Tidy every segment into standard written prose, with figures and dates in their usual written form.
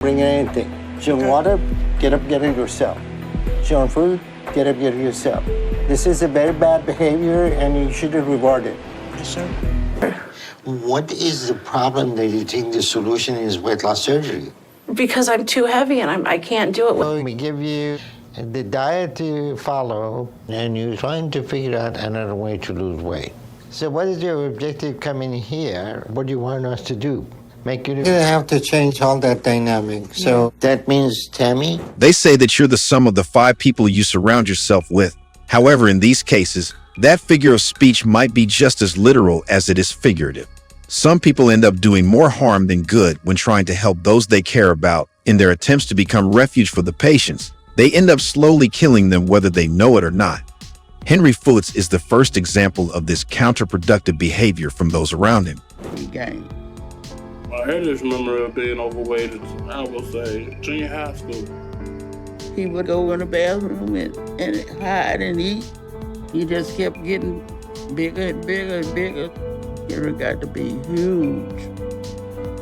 Bring anything. She want water, get up, get it yourself. She want food, get up, get it yourself. This is a very bad behavior and you shouldn't reward it. Yes, sir. What is the problem that you think the solution is weight loss surgery? Because I'm too heavy and I can't do it. So we give you the diet to follow, and you're trying to figure out another way to lose weight. So what is your objective coming here? What do you want us to do? Make you have to change all that dynamic. So that means, Tammy? They say that you're the sum of the 5 people you surround yourself with. However, in these cases, that figure of speech might be just as literal as it is figurative. Some people end up doing more harm than good when trying to help those they care about in their attempts to become refuge for the patients. They end up slowly killing them whether they know it or not. Henry Foots is the first example of this counterproductive behavior from those around him. My earliest memory of being overweight is, I would say, junior high school. He would go in the bathroom and hide and eat. He just kept getting bigger and bigger and bigger. It got to be huge.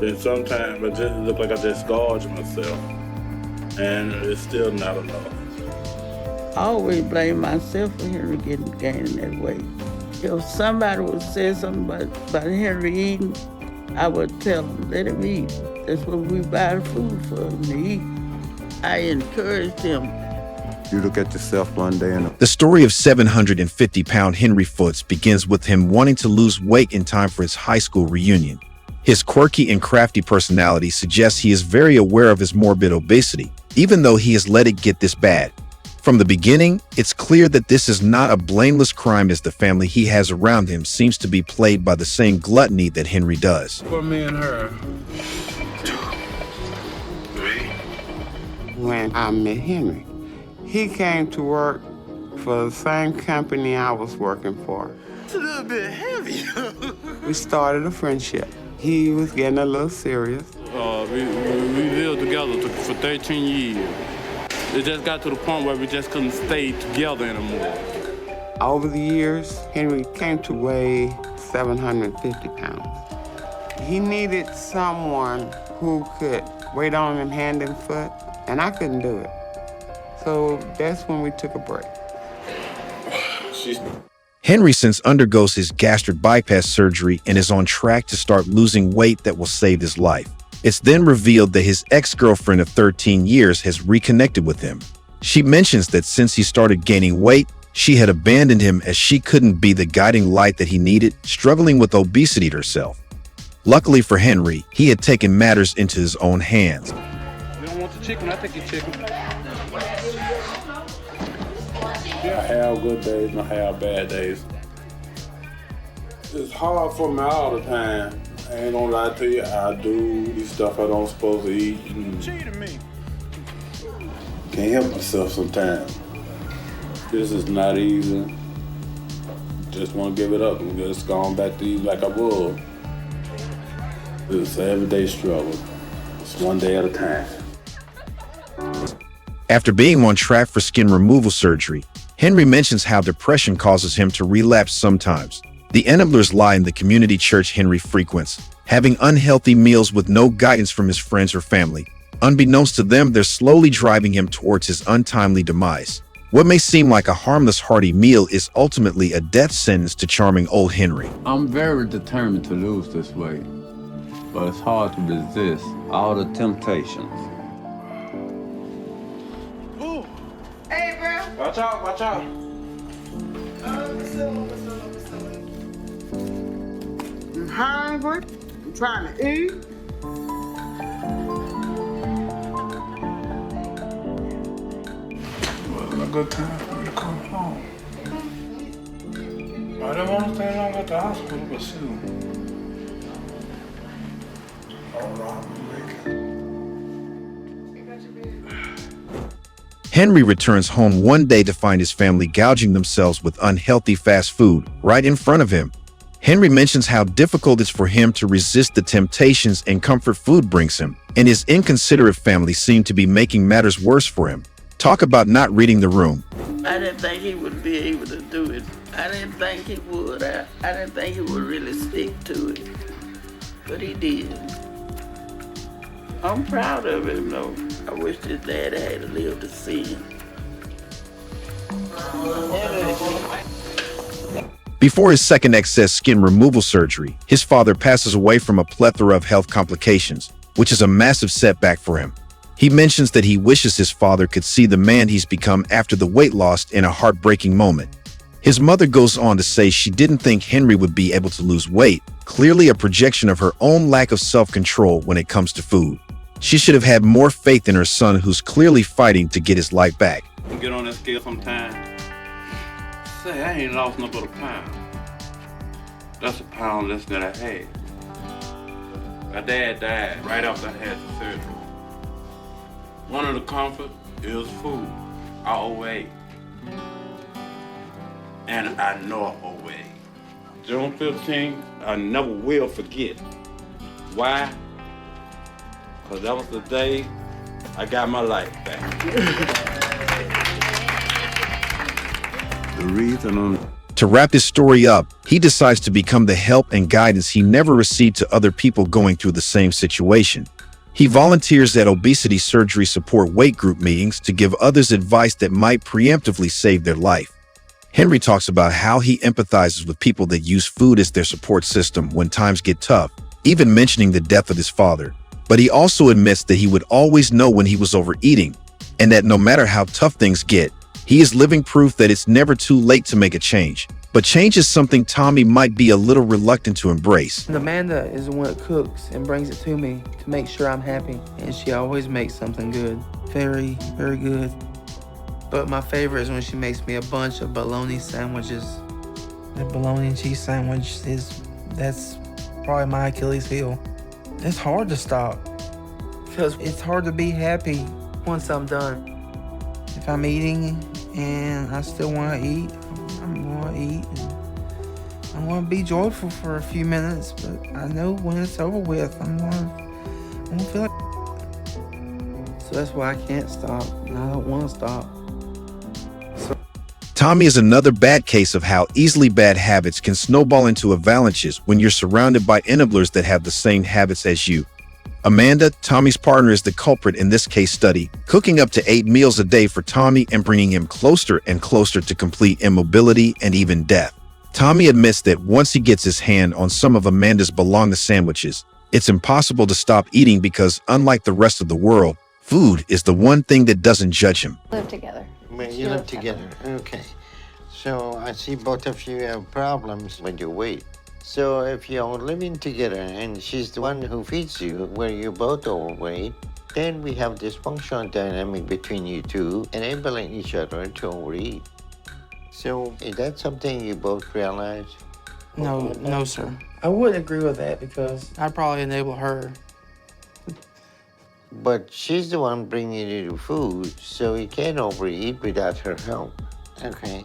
Then sometimes it just looked like I just gorged myself. And it's still not enough. I always blame myself for Henry gaining that weight. If somebody would say something about Henry eating, I would tell him, let him eat. That's what we buy the food for, him to eat. I encouraged him. You look at yourself one day and... The story of 750-pound Henry Foots begins with him wanting to lose weight in time for his high school reunion. His quirky and crafty personality suggests he is very aware of his morbid obesity, even though he has let it get this bad. From the beginning, it's clear that this is not a blameless crime, as the family he has around him seems to be plagued by the same gluttony that Henry does. For me and her. 2, 3. When I met Henry, he came to work for the same company I was working for. It's a little bit heavy. We started a friendship. He was getting a little serious. We lived together for 13 years. It just got to the point where we just couldn't stay together anymore. Over the years, Henry came to weigh 750 pounds. He needed someone who could wait on him hand and foot, and I couldn't do it. So that's when we took a break. Henry since undergoes his gastric bypass surgery and is on track to start losing weight that will save his life. It's then revealed that his ex-girlfriend of 13 years has reconnected with him. She mentions that since he started gaining weight, she had abandoned him as she couldn't be the guiding light that he needed, struggling with obesity herself. Luckily for Henry, he had taken matters into his own hands. You don't want the chicken? I take your chicken. Yeah, I have good days and I have bad days. It's hard for me all the time. I ain't gonna lie to you, I do these stuff I don't supposed to eat. Cheating me. Can't help myself sometimes. This is not easy. Just wanna give it up and just go on back to eat like I was. It's an everyday struggle. It's one day at a time. After being on track for skin removal surgery, Henry mentions how depression causes him to relapse sometimes. The enablers lie in the community church Henry frequents, having unhealthy meals with no guidance from his friends or family. Unbeknownst to them, they're slowly driving him towards his untimely demise. What may seem like a harmless, hearty meal is ultimately a death sentence to charming old Henry. I'm very determined to lose this weight, but it's hard to resist all the temptations. Ooh. Hey, bro. Watch out, watch out. I'm hungry. I'm trying to eat. Well, a good time for me to come home. I didn't want to stay long at the hospital, but soon. All right, Henry returns home one day to find his family gouging themselves with unhealthy fast food right in front of him. Henry mentions how difficult it's for him to resist the temptations and comfort food brings him, and his inconsiderate family seem to be making matters worse for him. Talk about not reading the room. I didn't think he would be able to do it. I didn't think he would. I didn't think he would really stick to it. But he did. I'm proud of him, though. I wish his dad had lived to see him. Before his second excess skin removal surgery, his father passes away from a plethora of health complications, which is a massive setback for him. He mentions that he wishes his father could see the man he's become after the weight loss in a heartbreaking moment. His mother goes on to say she didn't think Henry would be able to lose weight, clearly a projection of her own lack of self-control when it comes to food. She should have had more faith in her son, who's clearly fighting to get his life back. Get on that scale sometime. Say, I ain't lost no but a pound. That's a pound less than I had. My dad died right after I had the surgery. One of the comforts is food. I overate. And I know I overate. June 15th, I never will forget. Why? Because that was the day I got my life back. The reason To wrap his story up, he decides to become the help and guidance he never received to other people going through the same situation. He volunteers at obesity surgery support weight group meetings to give others advice that might preemptively save their life. Henry talks about how he empathizes with people that use food as their support system when times get tough, even mentioning the death of his father. But he also admits that he would always know when he was overeating, and that no matter how tough things get, he is living proof that it's never too late to make a change. But change is something Tommy might be a little reluctant to embrace. Amanda is the one that cooks and brings it to me to make sure I'm happy. And she always makes something good. Very, very good. But my favorite is when she makes me a bunch of bologna sandwiches. The bologna and cheese sandwich that's probably my Achilles heel. It's hard to stop because it's hard to be happy once I'm done. If I'm eating and I still want to eat, I'm going to eat. And I want to be joyful for a few minutes, but I know when it's over with, I'm going to feel like. So that's why I can't stop, and I don't want to stop. Tommy is another bad case of how easily bad habits can snowball into avalanches when you're surrounded by enablers that have the same habits as you. Amanda, Tommy's partner, is the culprit in this case study, cooking up to 8 meals a day for Tommy and bringing him closer and closer to complete immobility and even death. Tommy admits that once he gets his hand on some of Amanda's bologna sandwiches, it's impossible to stop eating because, unlike the rest of the world, food is the one thing that doesn't judge him. Live together. You live together. Okay. So I see both of you have problems with your weight. So if you're living together and she's the one who feeds you where you're both overweight, then we have this functional dynamic between you two, enabling each other to overeat. So is that something you both realize? No, sir. I wouldn't agree with that because I'd probably enable her. But she's the one bringing you the food, so you can't overeat without her help. Okay.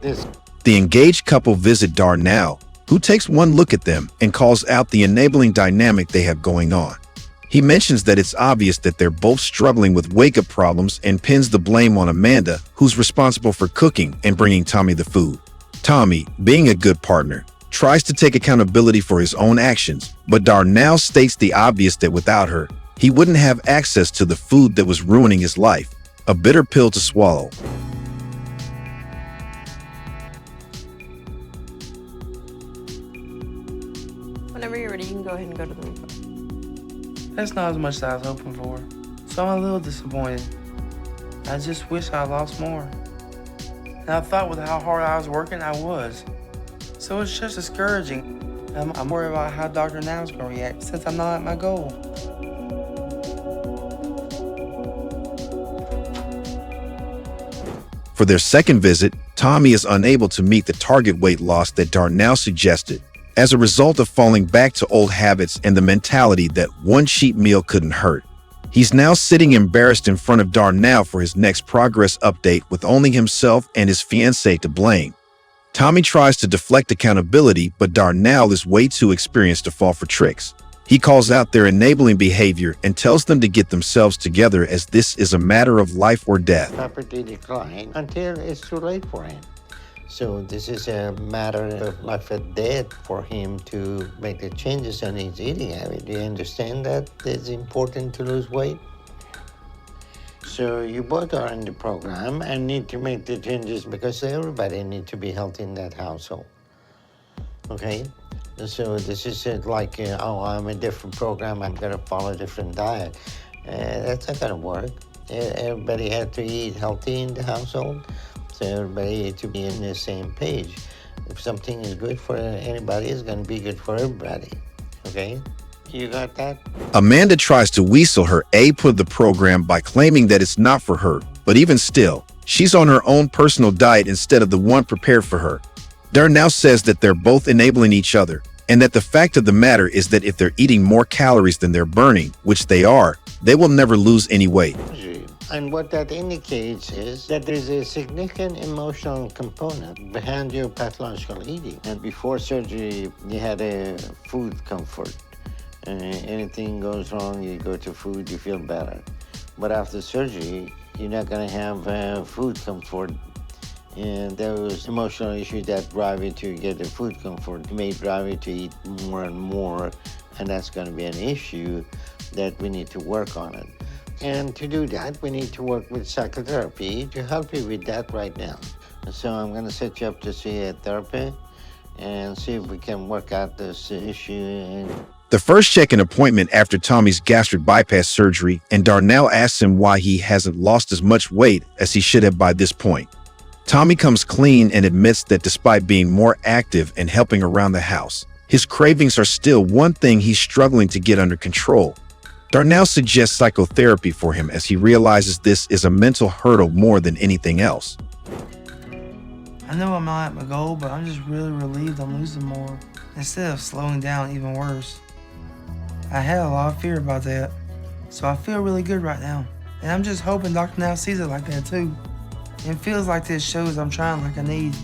The engaged couple visit Darnell, who takes one look at them and calls out the enabling dynamic they have going on. He mentions that it's obvious that they're both struggling with wake-up problems and pins the blame on Amanda, who's responsible for cooking and bringing Tommy the food. Tommy, being a good partner, tries to take accountability for his own actions, but Darnell states the obvious that without her, he wouldn't have access to the food that was ruining his life, a bitter pill to swallow. Whenever you're ready, you can go ahead and go to the room. That's not as much as I was hoping for. So I'm a little disappointed. I just wish I lost more. And I thought with how hard I was working, I was. So it's just discouraging. I'm worried about how Dr. Now's gonna react since I'm not at my goal. For their second visit, Tommy is unable to meet the target weight loss that Darnell suggested, as a result of falling back to old habits and the mentality that one cheat meal couldn't hurt. He's now sitting embarrassed in front of Darnell for his next progress update with only himself and his fiancée to blame. Tommy tries to deflect accountability, but Darnell is way too experienced to fall for tricks. He calls out their enabling behavior and tells them to get themselves together, as this is a matter of life or death. Rapidly decline until it's too late for him. So this is a matter of life or death for him to make the changes on his eating habit. Do you understand that it's important to lose weight? So you both are in the program and need to make the changes because everybody needs to be healthy in that household. Okay? So this is like, oh, I'm a different program, I'm gonna follow a different diet. That's not gonna work. Everybody has to eat healthy in the household, so everybody has to be on the same page. If something is good for anybody, it's gonna be good for everybody, okay? You got that? Amanda tries to weasel her out of the program by claiming that it's not for her, but even still, she's on her own personal diet instead of the one prepared for her. Darnell says that they're both enabling each other, and that the fact of the matter is that if they're eating more calories than they're burning, which they are, they will never lose any weight. And what that indicates is that there's a significant emotional component behind your pathological eating. And before surgery, you had a food comfort. Anything goes wrong, you go to food, you feel better. But after surgery, you're not gonna have food comfort. And those emotional issues that drive you to get the food comfort may drive you to eat more and more, and that's gonna be an issue that we need to work on it. And to do that, we need to work with psychotherapy to help you with that right now. So I'm gonna set you up to see a therapist and see if we can work out this issue. The first check-in appointment after Tommy's gastric bypass surgery, and Darnell asks him why he hasn't lost as much weight as he should have by this point. Tommy comes clean and admits that despite being more active and helping around the house, his cravings are still one thing he's struggling to get under control. Darnell suggests psychotherapy for him as he realizes this is a mental hurdle more than anything else. I know I'm not at my goal, but I'm just really relieved I'm losing more instead of slowing down even worse. I had a lot of fear about that, so I feel really good right now. And I'm just hoping Dr. Now sees it like that too. And feels like this shows I'm trying like I need.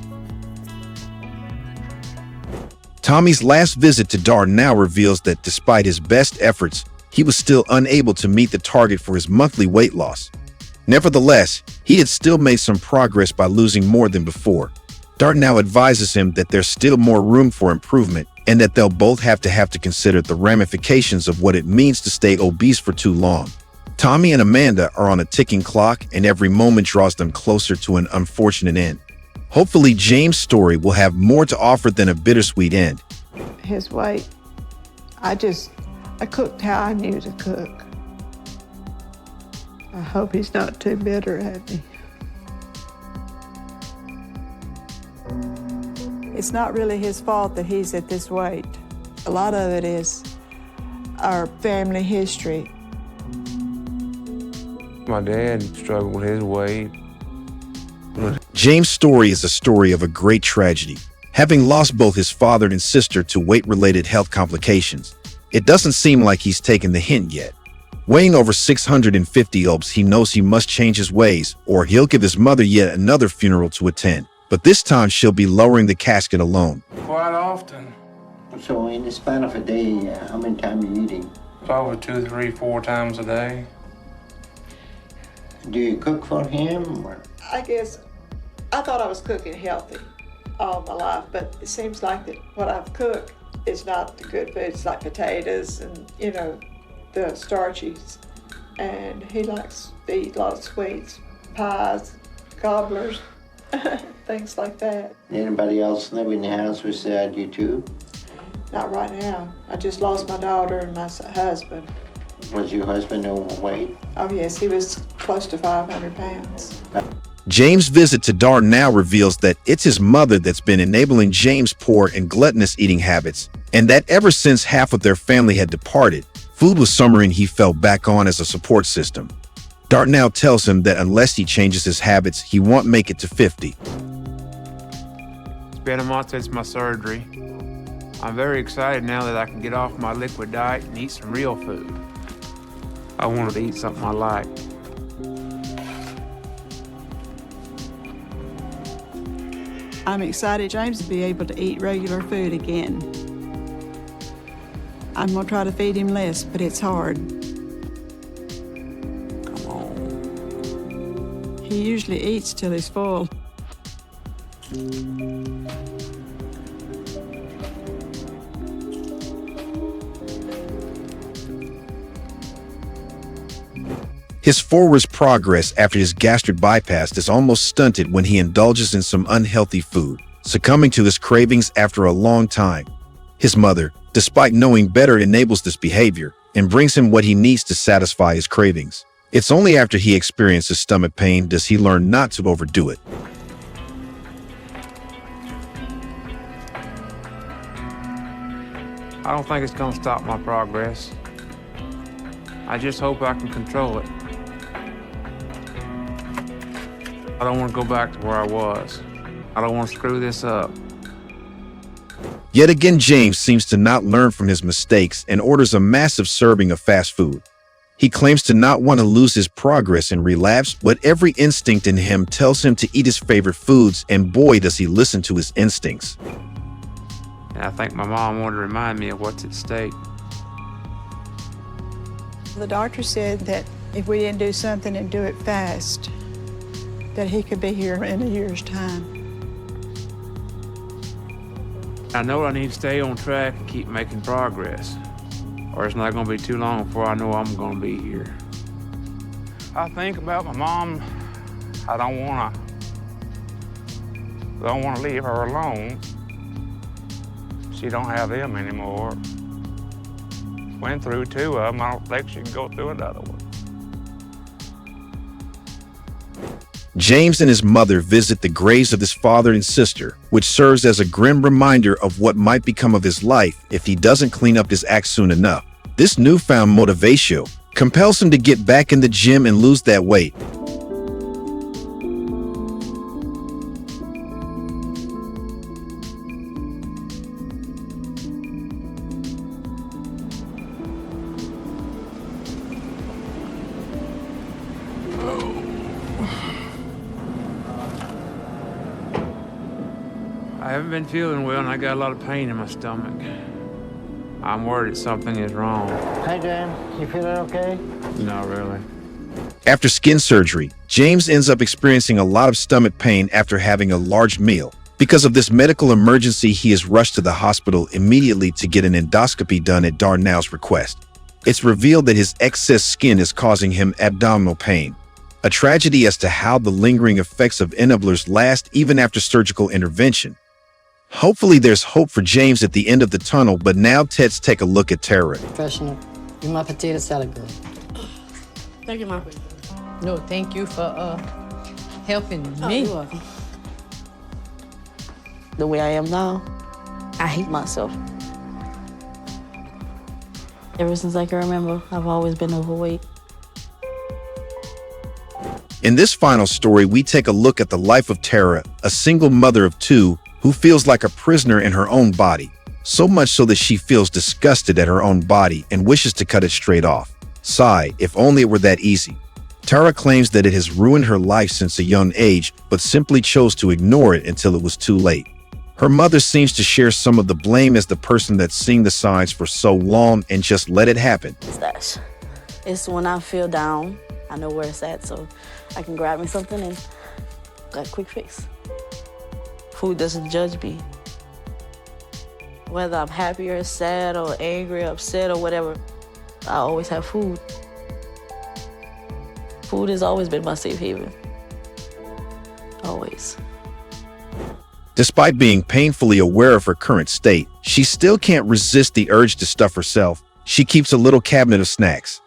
Tommy's last visit to Darnell reveals that despite his best efforts, he was still unable to meet the target for his monthly weight loss. Nevertheless, he had still made some progress by losing more than before. Darnell advises him that there's still more room for improvement and that they'll both have to consider the ramifications of what it means to stay obese for too long. Tommy and Amanda are on a ticking clock, and every moment draws them closer to an unfortunate end. Hopefully, James' story will have more to offer than a bittersweet end. His weight, I cooked how I knew to cook. I hope he's not too bitter at me. It's not really his fault that he's at this weight. A lot of it is our family history. My dad struggled with his weight. James' story is a story of a great tragedy. Having lost both his father and sister to weight-related health complications, it doesn't seem like he's taken the hint yet. Weighing over 650 pounds, he knows he must change his ways, or he'll give his mother yet another funeral to attend. But this time she'll be lowering the casket alone. Quite often. So in the span of a day, how many times are you eating? Probably 2, 3, 4 times a day. Do you cook for him? Or? I guess I thought I was cooking healthy all my life, but it seems like that what I've cooked is not the good food. It's like potatoes and, the starchies. And he likes to eat a lot of sweets, pies, gobblers, things like that. Anybody else live in the house beside you too? Not right now. I just lost my daughter and my husband. Was your husband overweight? Oh yes, he was close to 500 pounds. James' visit to Darnell reveals that it's his mother that's been enabling James' poor and gluttonous eating habits, and that ever since half of their family had departed, food was something he fell back on as a support system. Darnell tells him that unless he changes his habits, he won't make it to 50. It's been a month since my surgery. I'm very excited now that I can get off my liquid diet and eat some real food. I wanted to eat something I like. I'm excited James will be able to eat regular food again. I'm gonna try to feed him less, but it's hard. He usually eats till he's full. His forward progress after his gastric bypass is almost stunted when he indulges in some unhealthy food, succumbing to his cravings after a long time. His mother, despite knowing better, enables this behavior and brings him what he needs to satisfy his cravings. It's only after he experiences stomach pain does he learn not to overdo it. I don't think it's gonna stop my progress. I just hope I can control it. I don't want to go back to where I was. I don't want to screw this up. Yet again, James seems to not learn from his mistakes and orders a massive serving of fast food. He claims to not want to lose his progress and relapse, but every instinct in him tells him to eat his favorite foods, and boy, does he listen to his instincts. And I think my mom wanted to remind me of what's at stake. The doctor said that if we didn't do something and do it fast, that he could be here in a year's time. I know I need to stay on track and keep making progress, or it's not gonna be too long before I know I'm gonna be here. I think about my mom. I don't wanna leave her alone. She don't have them anymore. Went through 2 of them. I don't think she can go through another one. James and his mother visit the graves of his father and sister, which serves as a grim reminder of what might become of his life if he doesn't clean up his act soon enough. This newfound motivation compels him to get back in the gym and lose that weight. I haven't been feeling well, and I got a lot of pain in my stomach. I'm worried something is wrong. Hi, Dan. You feeling okay? Not really. After skin surgery, James ends up experiencing a lot of stomach pain after having a large meal. Because of this medical emergency, he is rushed to the hospital immediately to get an endoscopy done at Darnell's request. It's revealed that his excess skin is causing him abdominal pain. A tragedy as to how the lingering effects of enablers last even after surgical intervention. Hopefully there's hope for James at the end of the tunnel, but now let's take a look at Tara. Professional. You my potato salad girl. Thank you, Mom. No, thank you for helping me. You're welcome. The way I am now, I hate myself. Ever since I can remember, I've always been overweight. In this final story, we take a look at the life of Tara, a single mother of 2 who feels like a prisoner in her own body, so much so that she feels disgusted at her own body and wishes to cut it straight off. Sigh, if only it were that easy. Tara claims that it has ruined her life since a young age, but simply chose to ignore it until it was too late. Her mother seems to share some of the blame as the person that's seen the signs for so long and just let it happen. It's when I feel down, I know where it's at, so I can grab me something and got a quick fix. Food doesn't judge me. Whether I'm happy or sad or angry or upset or whatever, I always have food. Food has always been my safe haven. Always. Despite being painfully aware of her current state, she still can't resist the urge to stuff herself. She keeps a little cabinet of snacks.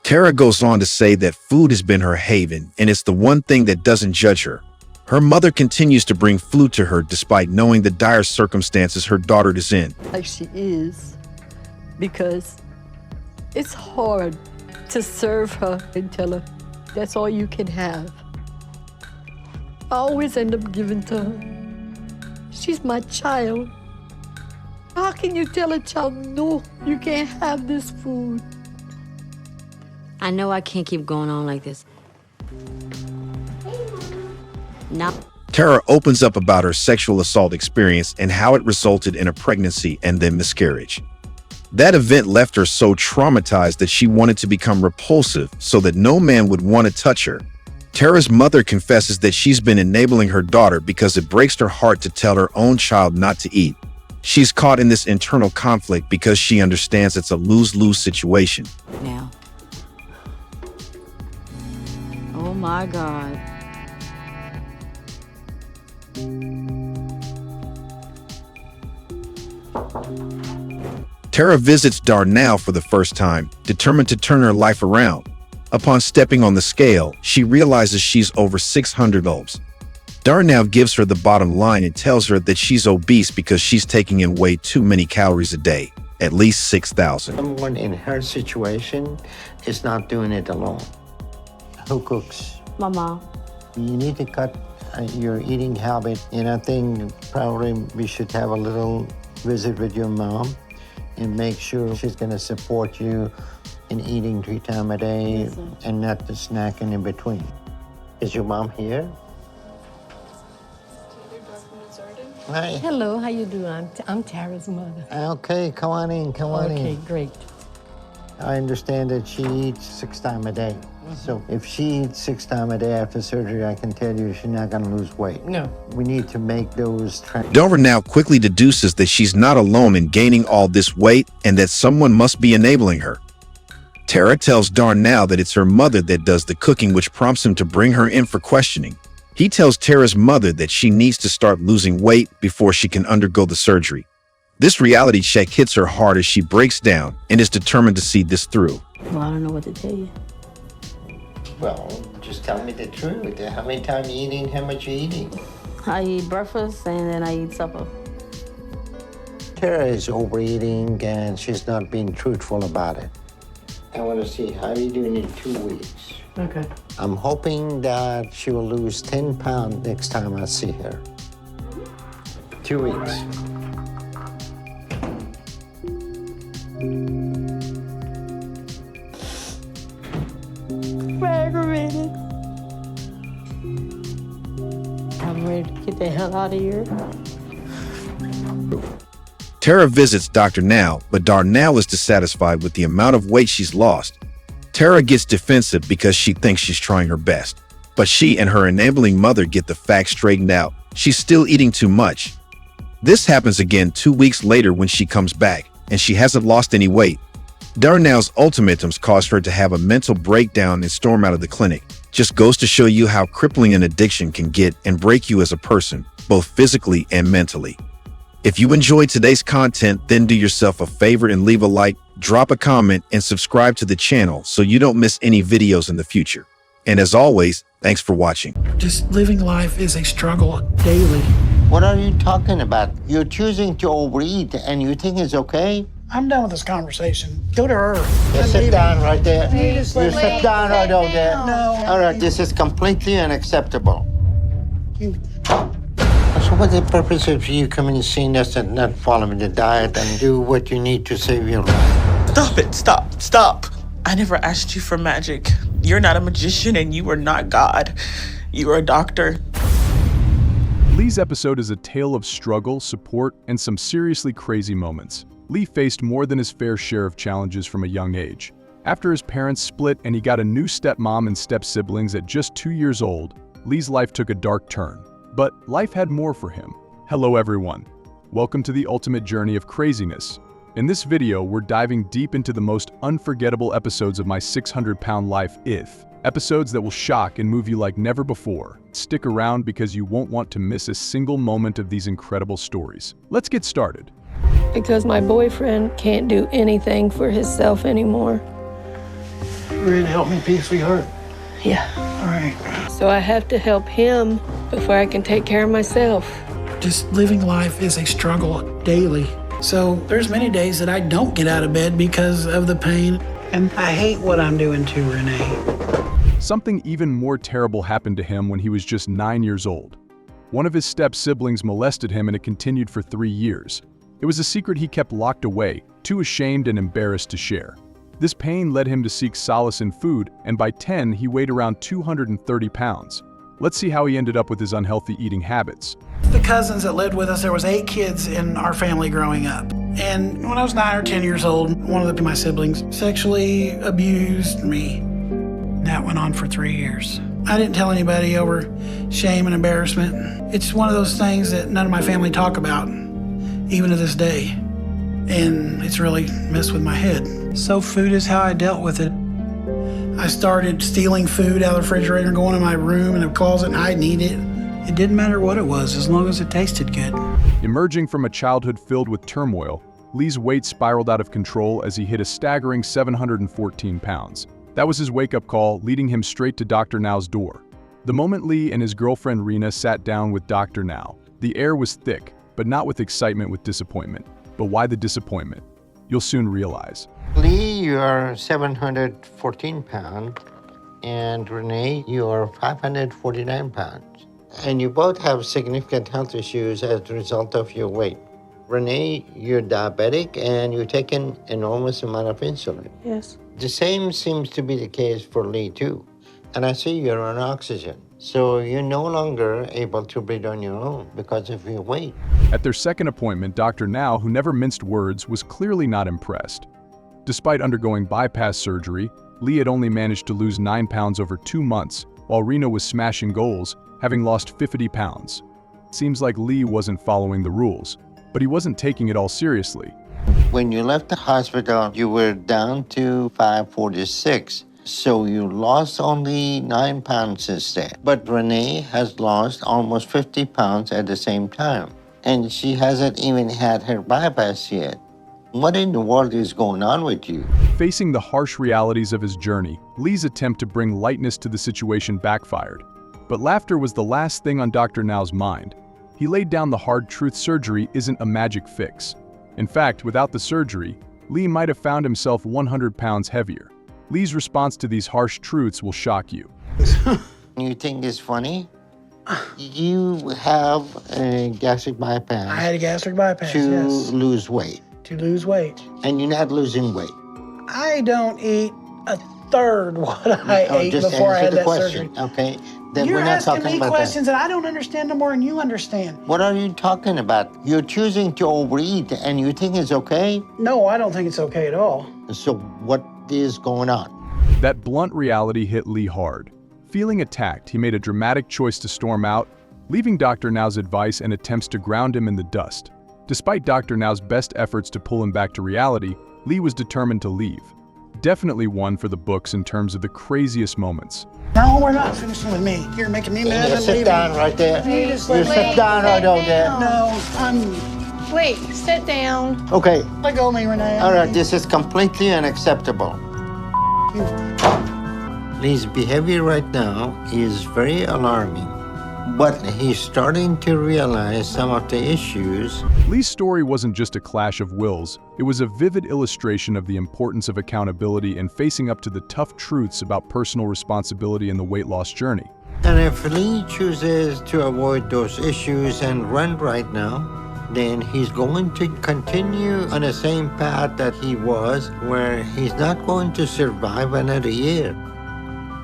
Tara goes on to say that food has been her haven, and it's the one thing that doesn't judge her. Her mother continues to bring food to her despite knowing the dire circumstances her daughter is in. Like she is, because it's hard to serve her and tell her that's all you can have. I always end up giving to her. She's my child. How can you tell a child, no, you can't have this food? I know I can't keep going on like this. Now, Tara opens up about her sexual assault experience and how it resulted in a pregnancy and then miscarriage. That event left her so traumatized that she wanted to become repulsive so that no man would want to touch her. Tara's mother confesses that she's been enabling her daughter because it breaks her heart to tell her own child not to eat. She's caught in this internal conflict because she understands it's a lose-lose situation. Now. Oh my God. Tara visits Darnell for the first time, determined to turn her life around. Upon stepping on the scale, she realizes she's over 600 Obs. Darnell gives her the bottom line and tells her that she's obese because she's taking in way too many calories a day, at least 6,000. Someone in her situation is not doing it alone. Who cooks? My mom. You need to cut your eating habit, and I think probably we should have a little visit with your mom and make sure she's going to support you in eating 3 times a day. Yes, and not the snacking in between. Is your mom here? Hi. Hello, how you doing? I'm Tara's mother. Okay, come on in, come on in. Okay, great. I understand that she eats 6 times a day. So if she eats 6 times a day after surgery, I can tell you she's not going to lose weight. No. We need to make those Darnell quickly deduces that she's not alone in gaining all this weight and that someone must be enabling her. Tara tells Darnell that it's her mother that does the cooking, which prompts him to bring her in for questioning. He tells Tara's mother that she needs to start losing weight before she can undergo the surgery. This reality check hits her hard as she breaks down and is determined to see this through. Well, I don't know what to tell you. Well, just tell me the truth. How many times you eating? How much you eating? I eat breakfast and then I eat supper. Tara is overeating and she's not being truthful about it. I want to see how you doing in 2 weeks. Okay. I'm hoping that she will lose 10 pounds next time I see her. 2 weeks. Aggravated. I'm ready to get the hell out of here. Tara visits Dr. Now, but Darnell is dissatisfied with the amount of weight she's lost. Tara gets defensive because she thinks she's trying her best, but she and her enabling mother get the facts straightened out. She's still eating too much. This happens again 2 weeks later when she comes back, and she hasn't lost any weight. Darnell's ultimatums cause her to have a mental breakdown and storm out of the clinic. Just goes to show you how crippling an addiction can get and break you as a person, both physically and mentally. If you enjoyed today's content, then do yourself a favor and leave a like, drop a comment, and subscribe to the channel so you don't miss any videos in the future. And as always, thanks for watching. Just living life is a struggle daily. What are you talking about? You're choosing to overeat and you think it's okay? I'm done with this conversation. Go to her. Just sit down right there. You Please, sit down right over there. No. All right, this is completely unacceptable. So what's the purpose of you coming and seeing us and not following the diet and do what you need to save your life? Stop it. Stop. I never asked you for magic. You're not a magician and you are not God. You are a doctor. Lee's episode is a tale of struggle, support, and some seriously crazy moments. Lee faced more than his fair share of challenges from a young age. After his parents split and he got a new stepmom and step-siblings at just 2 years old, Lee's life took a dark turn. But life had more for him. Hello everyone. Welcome to the ultimate journey of craziness. In this video, we're diving deep into the most unforgettable episodes of my 600-pound life, episodes that will shock and move you like never before. Stick around because you won't want to miss a single moment of these incredible stories. Let's get started. Because my boyfriend can't do anything for himself anymore. You ready to help me, Pete, sweetheart? Yeah. All right. So I have to help him before I can take care of myself. Just living life is a struggle daily. So there's many days that I don't get out of bed because of the pain. And I hate what I'm doing to Renee. Something even more terrible happened to him when he was just 9 years old. One of his step-siblings molested him and it continued for 3 years. It was a secret he kept locked away, too ashamed and embarrassed to share. This pain led him to seek solace in food, and by 10, he weighed around 230 pounds. Let's see how he ended up with his unhealthy eating habits. The cousins that lived with us, there was 8 kids in our family growing up. And when I was 9 or 10 years old, one of my siblings sexually abused me. That went on for 3 years. I didn't tell anybody over shame and embarrassment. It's one of those things that none of my family talk about, even to this day. And it's really messed with my head. So food is how I dealt with it. I started stealing food out of the refrigerator and going in my room and the closet and hiding and eat it. It didn't matter what it was, as long as it tasted good. Emerging from a childhood filled with turmoil, Lee's weight spiraled out of control as he hit a staggering 714 pounds. That was his wake-up call, leading him straight to Dr. Now's door. The moment Lee and his girlfriend Rena sat down with Dr. Now, the air was thick, but not with excitement, with disappointment. But why the disappointment? You'll soon realize. Lee, you are 714 pounds, and Renee, you are 549 pounds. And you both have significant health issues as a result of your weight. Renee, you're diabetic and you take an enormous amount of insulin. Yes. The same seems to be the case for Lee too. And I see you're on oxygen. So you're no longer able to breathe on your own because of your weight. At their second appointment, Dr. Now, who never minced words, was clearly not impressed. Despite undergoing bypass surgery, Lee had only managed to lose 9 pounds over 2 months, while Rena was smashing goals, having lost 50 pounds. Seems like Lee wasn't following the rules, but he wasn't taking it all seriously. When you left the hospital, you were down to 546. So you lost only 9 pounds since then. But Renee has lost almost 50 pounds at the same time. And she hasn't even had her bypass yet. What in the world is going on with you? Facing the harsh realities of his journey, Lee's attempt to bring lightness to the situation backfired. But laughter was the last thing on Dr. Now's mind. He laid down the hard truth: surgery isn't a magic fix. In fact, without the surgery, Lee might have found himself 100 pounds heavier. Lee's response to these harsh truths will shock you. You think it's funny? You have a gastric bypass. I had a gastric bypass, to yes. lose weight. To lose weight. And you're not losing weight. I don't eat a third what I ate just before I answer had the that question, surgery. okay? Then You're we're not asking talking me about questions that. that I don't understand no more than you understand. What are you talking about? You're choosing to overeat and you think it's okay? No, I don't think it's okay at all. So what is going on? That blunt reality hit Lee hard. Feeling attacked, he made a dramatic choice to storm out, leaving Dr. Now's advice and attempts to ground him in the dust. Despite Dr. Now's best efforts to pull him back to reality, Lee was determined to leave. Definitely one for the books in terms of the craziest moments. No, we're not finishing with me. You're making me mad. I'm sit leaving. down right there. You just You sit down right over there. No, Wait, sit down. Okay. let go of me, Renee. All right, this is completely unacceptable. Lee's behavior right now is very alarming, but he's starting to realize some of the issues. Lee's story wasn't just a clash of wills, it was a vivid illustration of the importance of accountability and facing up to the tough truths about personal responsibility in the weight loss journey. And if Lee chooses to avoid those issues and run right now, then he's going to continue on the same path that he was, where he's not going to survive another year.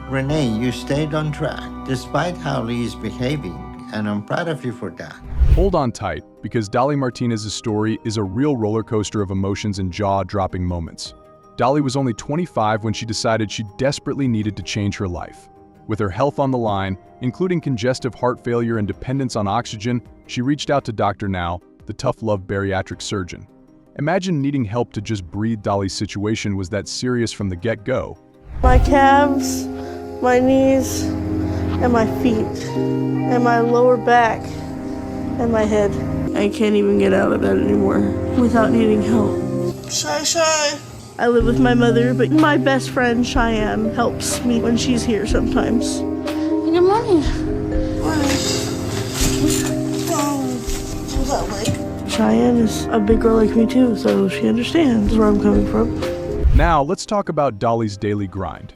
Renee, you stayed on track, despite how Lee's behaving, and I'm proud of you for that. Hold on tight, because Dolly Martinez's story is a real roller coaster of emotions and jaw-dropping moments. Dolly was only 25 when she decided she desperately needed to change her life. With her health on the line, including congestive heart failure and dependence on oxygen, she reached out to Dr. Now, the tough-love bariatric surgeon. Imagine needing help to just breathe. Dolly's situation was that serious from the get-go. My calves, my knees, and my feet, and my lower back, and my head. I can't even get out of bed anymore without needing help. Shy. I live with my mother, but my best friend Cheyenne helps me when she's here sometimes. Good morning. Cheyenne is a big girl like me too, so she understands where I'm coming from. Now, let's talk about Dolly's daily grind.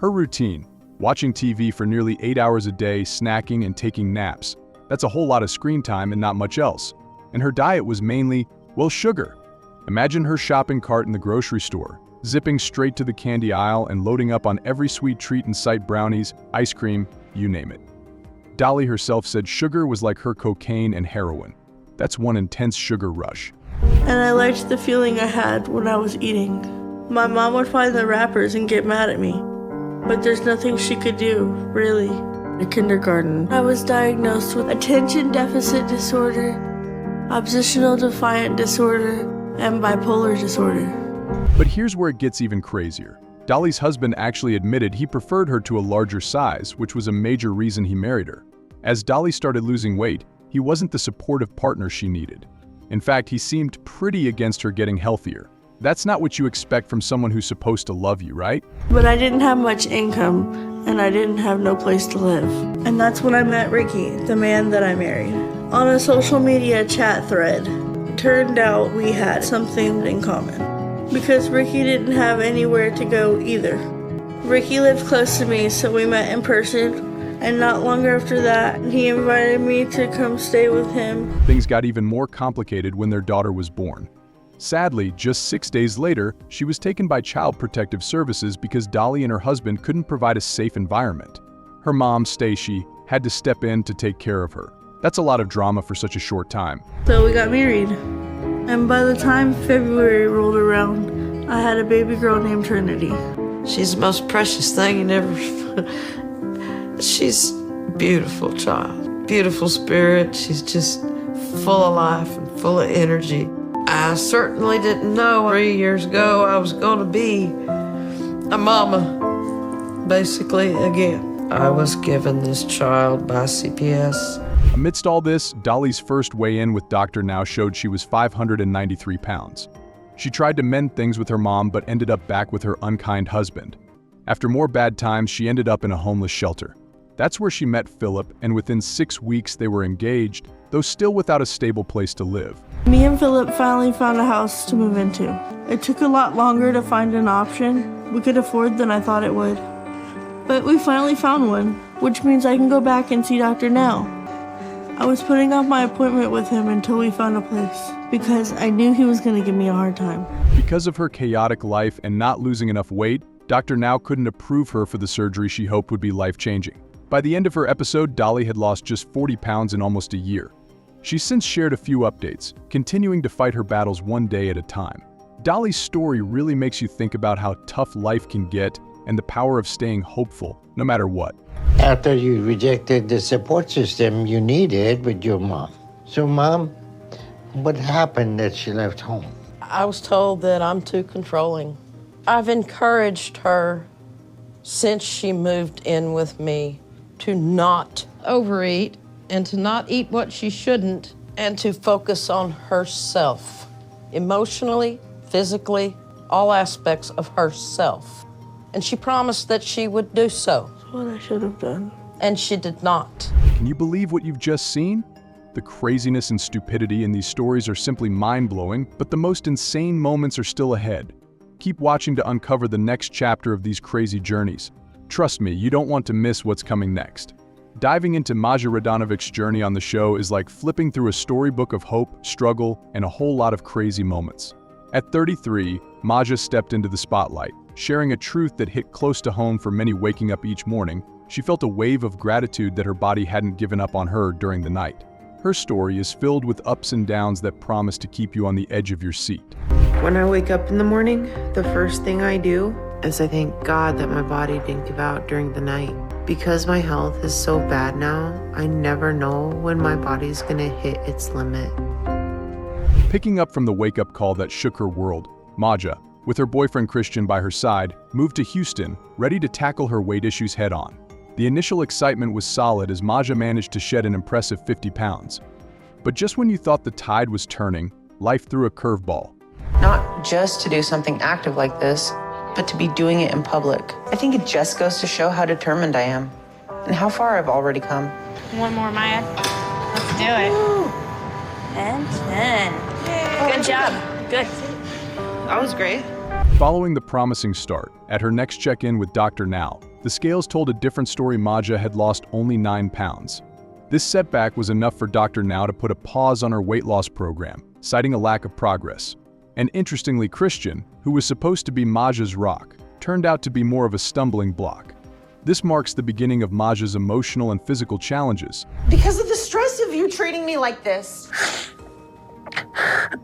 Her routine: watching TV for nearly 8 hours a day, snacking and taking naps. That's a whole lot of screen time and not much else. And her diet was mainly, well, sugar. Imagine her shopping cart in the grocery store, zipping straight to the candy aisle and loading up on every sweet treat in sight: brownies, ice cream, you name it. Dolly herself said sugar was like her cocaine and heroin. That's one intense sugar rush. And I liked the feeling I had when I was eating. My mom would find the wrappers and get mad at me. but there's nothing she could do, really. In kindergarten, I was diagnosed with attention deficit disorder, oppositional defiant disorder, and bipolar disorder. But here's where it gets even crazier. Dolly's husband actually admitted he preferred her to a larger size, which was a major reason he married her. As Dolly started losing weight, he wasn't the supportive partner she needed. In fact, he seemed pretty against her getting healthier. That's not what you expect from someone who's supposed to love you, right? But I didn't have much income, and I didn't have no place to live. And that's when I met Ricky, the man that I married, on a social media chat thread. Turned out we had something in common, because Ricky didn't have anywhere to go either. Ricky lived close to me, so we met in person, and not long after that, he invited me to come stay with him. Things got even more complicated when their daughter was born. Sadly, just 6 days later, she was taken by Child Protective Services because Dolly and her husband couldn't provide a safe environment. Her mom, Stacy, had to step in to take care of her. That's a lot of drama for such a short time. So we got married. And by the time February rolled around, I had a baby girl named Trinity. She's the most precious thing you never... She's a beautiful child, beautiful spirit. She's just full of life and full of energy. I certainly didn't know 3 years ago I was going to be a mama, basically, again. I was given this child by CPS. Amidst all this, Dolly's first weigh-in with Dr. Now showed she was 593 pounds. She tried to mend things with her mom but ended up back with her unkind husband. After more bad times, she ended up in a homeless shelter. That's where she met Philip, and within 6 weeks they were engaged, though still without a stable place to live. Me and Philip finally found a house to move into. It took a lot longer to find an option we could afford than I thought it would. But we finally found one, which means I can go back and see Dr. Now. I was putting off my appointment with him until we found a place, because I knew he was going to give me a hard time. Because of her chaotic life and not losing enough weight, Dr. Now couldn't approve her for the surgery she hoped would be life-changing. By the end of her episode, Dolly had lost just 40 pounds in almost a year. She's since shared a few updates, continuing to fight her battles one day at a time. Dolly's story really makes you think about how tough life can get and the power of staying hopeful, no matter what. After you rejected the support system you needed with your mom. So, Mom, what happened that she left home? I was told that I'm too controlling. I've encouraged her since she moved in with me to not overeat and to not eat what she shouldn't and to focus on herself, emotionally, physically, all aspects of herself. And she promised that she would do so. That's what I should have done. And she did not. Can you believe what you've just seen? The craziness and stupidity in these stories are simply mind-blowing, but the most insane moments are still ahead. Keep watching to uncover the next chapter of these crazy journeys. Trust me, you don't want to miss what's coming next. Diving into Maja Radonovic's journey on the show is like flipping through a storybook of hope, struggle, and a whole lot of crazy moments. At 33, Maja stepped into the spotlight, sharing a truth that hit close to home for many. Waking up each morning, she felt a wave of gratitude that her body hadn't given up on her during the night. Her story is filled with ups and downs that promise to keep you on the edge of your seat. When I wake up in the morning, the first thing I do is I thank God that my body didn't give out during the night. Because my health is so bad now, I never know when my body's gonna hit its limit. Picking up from the wake-up call that shook her world, Maja, with her boyfriend Christian by her side, moved to Houston, ready to tackle her weight issues head-on. The initial excitement was solid as Maja managed to shed an impressive 50 pounds. But just when you thought the tide was turning, life threw a curveball. Not just to do something active like this, but to be doing it in public. I think it just goes to show how determined I am and how far I've already come. One more, Maya. Let's do it. And 10. Good job. Good. That was great. Following the promising start, at her next check-in with Dr. Now, the scales told a different story. Maja had lost only 9 pounds. This setback was enough for Dr. Now to put a pause on her weight loss program, citing a lack of progress. And interestingly, Christian, who was supposed to be Maja's rock, turned out to be more of a stumbling block. This marks the beginning of Maja's emotional and physical challenges. Because of the stress of you treating me like this,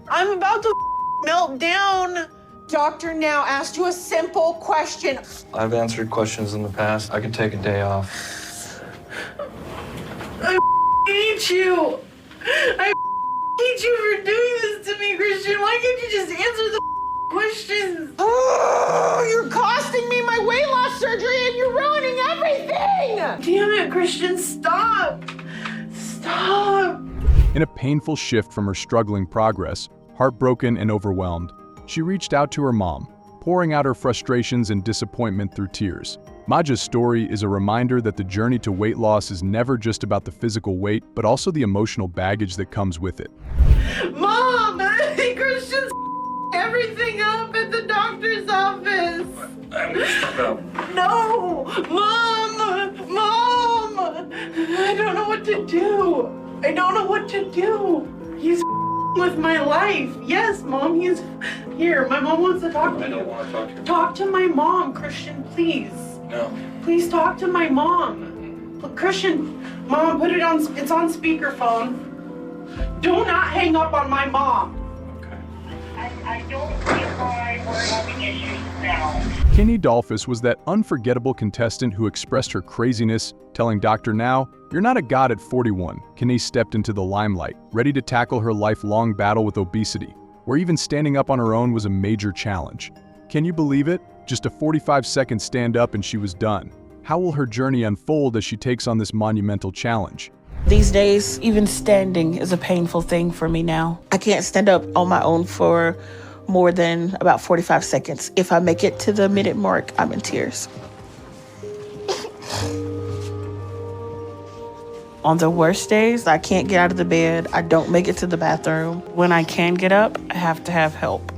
I'm about to melt down. Doctor now asked you a simple question. I've answered questions in the past. I could take a day off. I hate you. I hate you for doing this to me, Christian. Why can't you just answer the questions? Oh, you're costing me my weight loss surgery and you're ruining everything. Damn it, Christian, stop. Stop. In a painful shift from her struggling progress, heartbroken and overwhelmed, she reached out to her mom, pouring out her frustrations and disappointment through tears. Maja's story is a reminder that the journey to weight loss is never just about the physical weight, but also the emotional baggage that comes with it. Mom, Christian's everything up at the doctor's office. No, Mom, I don't know what to do. I don't know what to do. He's with my life. Yes, Mom, he's here. My mom wants to talk to you. I don't want to talk to you. Talk to my mom, Christian, please. No. Please talk to my mom. Look, Christian, Mom, put it on, it's on speakerphone. Do not hang up on my mom. Okay. I don't see why we're having issues now. Keeny Dolphus was that unforgettable contestant who expressed her craziness, telling Dr. Now, "You're not a god at 41. Keeny stepped into the limelight, ready to tackle her lifelong battle with obesity, where even standing up on her own was a major challenge. Can you believe it? Just a 45-second stand-up and she was done. How will her journey unfold as she takes on this monumental challenge? These days, even standing is a painful thing for me now. I can't stand up on my own for more than about 45 seconds. If I make it to the minute mark, I'm in tears. On the worst days, I can't get out of the bed. I don't make it to the bathroom. When I can get up, I have to have help.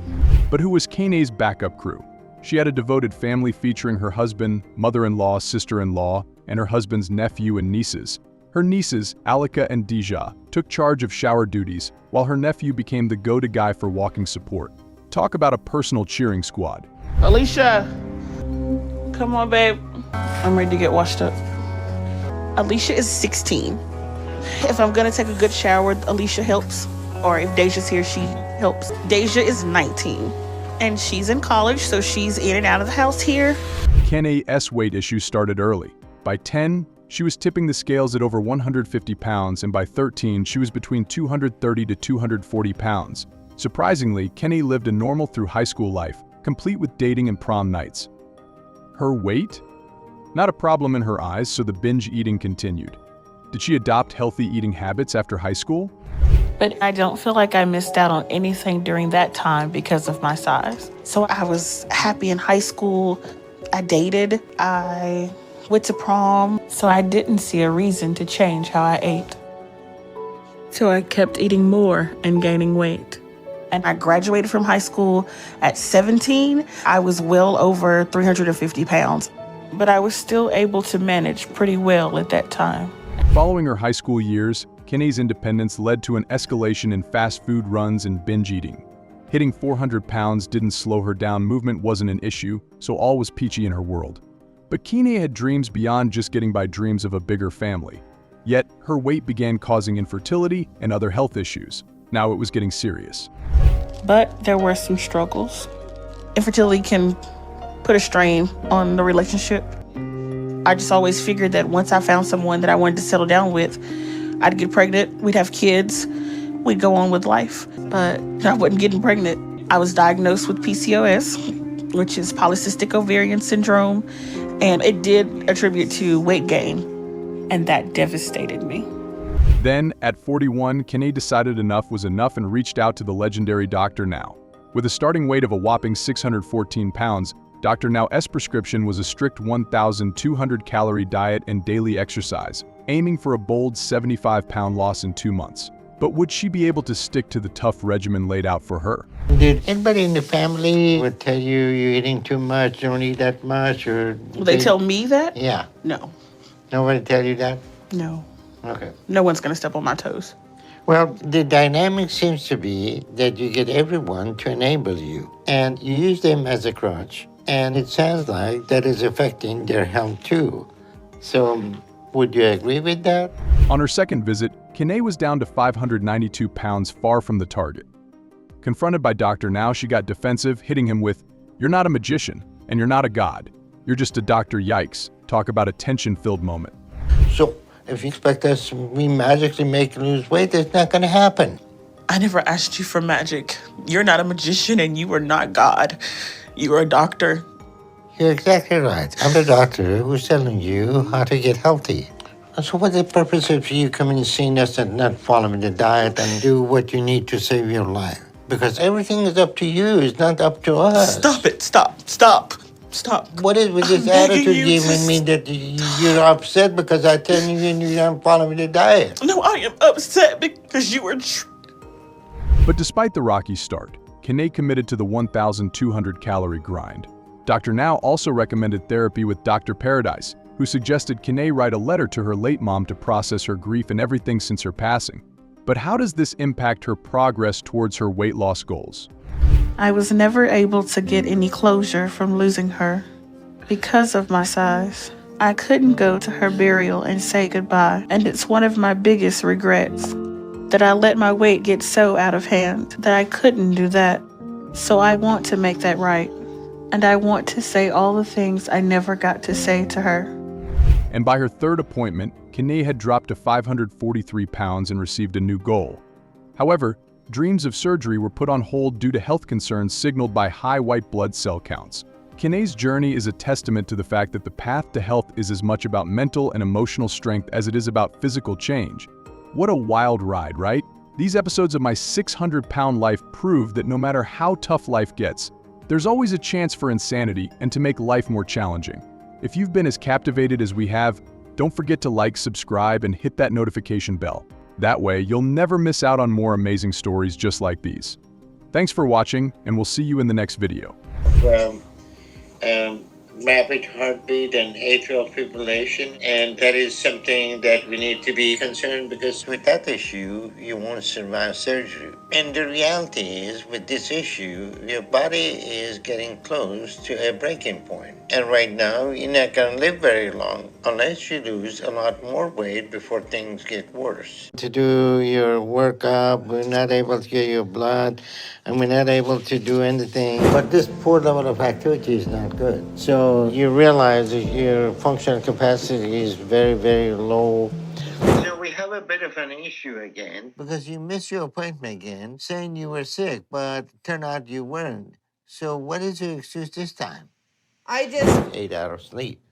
But who was Keeny's backup crew? She had a devoted family featuring her husband, mother-in-law, sister-in-law, and her husband's nephew and nieces. Her nieces, Alika and Deja, took charge of shower duties, while her nephew became the go-to guy for walking support. Talk about a personal cheering squad. Alicia, come on, babe. I'm ready to get washed up. Alicia is 16. If I'm gonna take a good shower, Alicia helps. Or if Deja's here, she helps. Deja is 19, and she's in college, so she's in and out of the house here. Keny's weight issues started early. By 10, she was tipping the scales at over 150 pounds, and by 13, she was between 230 to 240 pounds. Surprisingly, Keeny lived a normal through high school life, complete with dating and prom nights. Her weight? Not a problem in her eyes, so the binge eating continued. Did she adopt healthy eating habits after high school? But I don't feel like I missed out on anything during that time because of my size. So I was happy in high school. I dated. I went to prom. So I didn't see a reason to change how I ate. So I kept eating more and gaining weight. And I graduated from high school at 17. I was well over 350 pounds. But I was still able to manage pretty well at that time. Following her high school years, Keny's independence led to an escalation in fast food runs and binge eating. Hitting 400 pounds didn't slow her down, movement wasn't an issue, so all was peachy in her world. But Keeny had dreams beyond just getting by, dreams of a bigger family. Yet, her weight began causing infertility and other health issues. Now it was getting serious. But there were some struggles. Infertility can put a strain on the relationship. I just always figured that once I found someone that I wanted to settle down with, I'd get pregnant, we'd have kids, we'd go on with life. But I wasn't getting pregnant. I was diagnosed with PCOS, which is polycystic ovarian syndrome, and it did attribute to weight gain, and that devastated me. Then, at 41, Keeny decided enough was enough and reached out to the legendary Dr. Now. With a starting weight of a whopping 614 pounds, Dr. Now's prescription was a strict 1,200-calorie diet and daily exercise, aiming for a bold 75-pound loss in 2 months. But would she be able to stick to the tough regimen laid out for her? Did anybody in the family would tell you you're eating too much, don't eat that much, or... Will they tell me that? Yeah. No. Nobody tell you that? No. Okay. No one's gonna step on my toes. Well, the dynamic seems to be that you get everyone to enable you, and you use them as a crutch, and it sounds like that is affecting their health too. So, would you agree with that? On her second visit, Keeny was down to 592 pounds, far from the target. Confronted by Doctor Now, she got defensive, hitting him with, "You're not a magician, and you're not a god. You're just a doctor, yikes." Talk about a tension-filled moment. So, if you expect us to magically make you lose weight, it's not going to happen. I never asked you for magic. You're not a magician and you are not God. You are a doctor. You're exactly right. I'm the doctor who's telling you how to get healthy. So what's the purpose of you coming and seeing us and not following the diet and do what you need to save your life? Because everything is up to you. It's not up to us. Stop it. Stop. What is with this attitude giving me that you're upset because I tell you you're not following the diet? No, I am upset because you were... But despite the rocky start, Keeny committed to the 1,200-calorie grind. Dr. Now also recommended therapy with Dr. Paradise, who suggested Keeny write a letter to her late mom to process her grief and everything since her passing. But how does this impact her progress towards her weight loss goals? I was never able to get any closure from losing her because of my size. I couldn't go to her burial and say goodbye, and it's one of my biggest regrets that I let my weight get so out of hand that I couldn't do that. So I want to make that right, and I want to say all the things I never got to say to her. And by her third appointment, Keeny had dropped to 543 pounds and received a new goal. However, dreams of surgery were put on hold due to health concerns signaled by high white blood cell counts. Keeny's journey is a testament to the fact that the path to health is as much about mental and emotional strength as it is about physical change. What a wild ride, right? These episodes of my 600-pound life prove that no matter how tough life gets, there's always a chance for insanity and to make life more challenging. If you've been as captivated as we have, don't forget to like, subscribe, and hit that notification bell. That way, you'll never miss out on more amazing stories just like these. Thanks for watching, and we'll see you in the next video. Rapid heartbeat and atrial fibrillation, and that is something that we need to be concerned because with that issue, you won't survive surgery. And the reality is, with this issue, your body is getting close to a breaking point. And right now, you're not going to live very long unless you lose a lot more weight before things get worse. To do your workup, we're not able to get your blood, and we're not able to do anything. But this poor level of activity is not good. So you realize that your functional capacity is very, very low. So we have a bit of an issue again because you missed your appointment again, saying you were sick, but turned out you weren't. So what is your excuse this time? I just 8 hours sleep.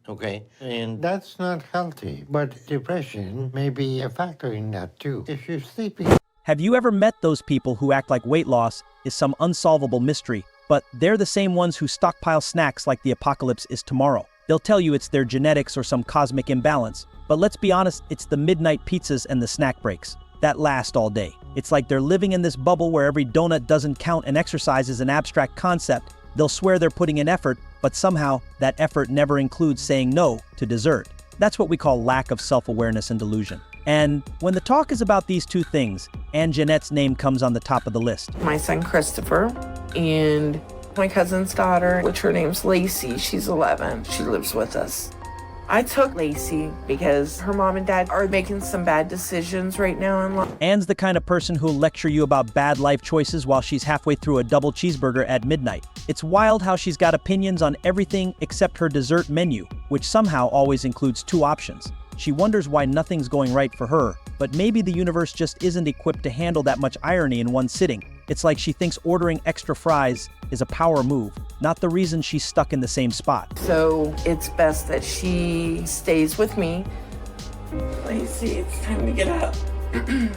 Okay. And that's not healthy. But depression may be a factor in that too. If you're sleeping. Have you ever met those people who act like weight loss is some unsolvable mystery, but they're the same ones who stockpile snacks like the apocalypse is tomorrow? They'll tell you it's their genetics or some cosmic imbalance. But let's be honest, it's the midnight pizzas and the snack breaks that last all day. It's like they're living in this bubble where every donut doesn't count and exercise is an abstract concept. They'll swear they're putting in effort, but somehow that effort never includes saying no to dessert. That's what we call lack of self-awareness and delusion. And when the talk is about these two things, Aunt Jeanette's name comes on the top of the list. My son Christopher and my cousin's daughter, which her name's Lacy. She's 11. She lives with us. I took Lacy because her mom and dad are making some bad decisions right now in life. Anne's the kind of person who'll lecture you about bad life choices while she's halfway through a double cheeseburger at midnight. It's wild how she's got opinions on everything except her dessert menu, which somehow always includes 2 options. She wonders why nothing's going right for her, but maybe the universe just isn't equipped to handle that much irony in one sitting. It's like she thinks ordering extra fries is a power move, not the reason she's stuck in the same spot. So it's best that she stays with me. Lacy, it's time to get up. You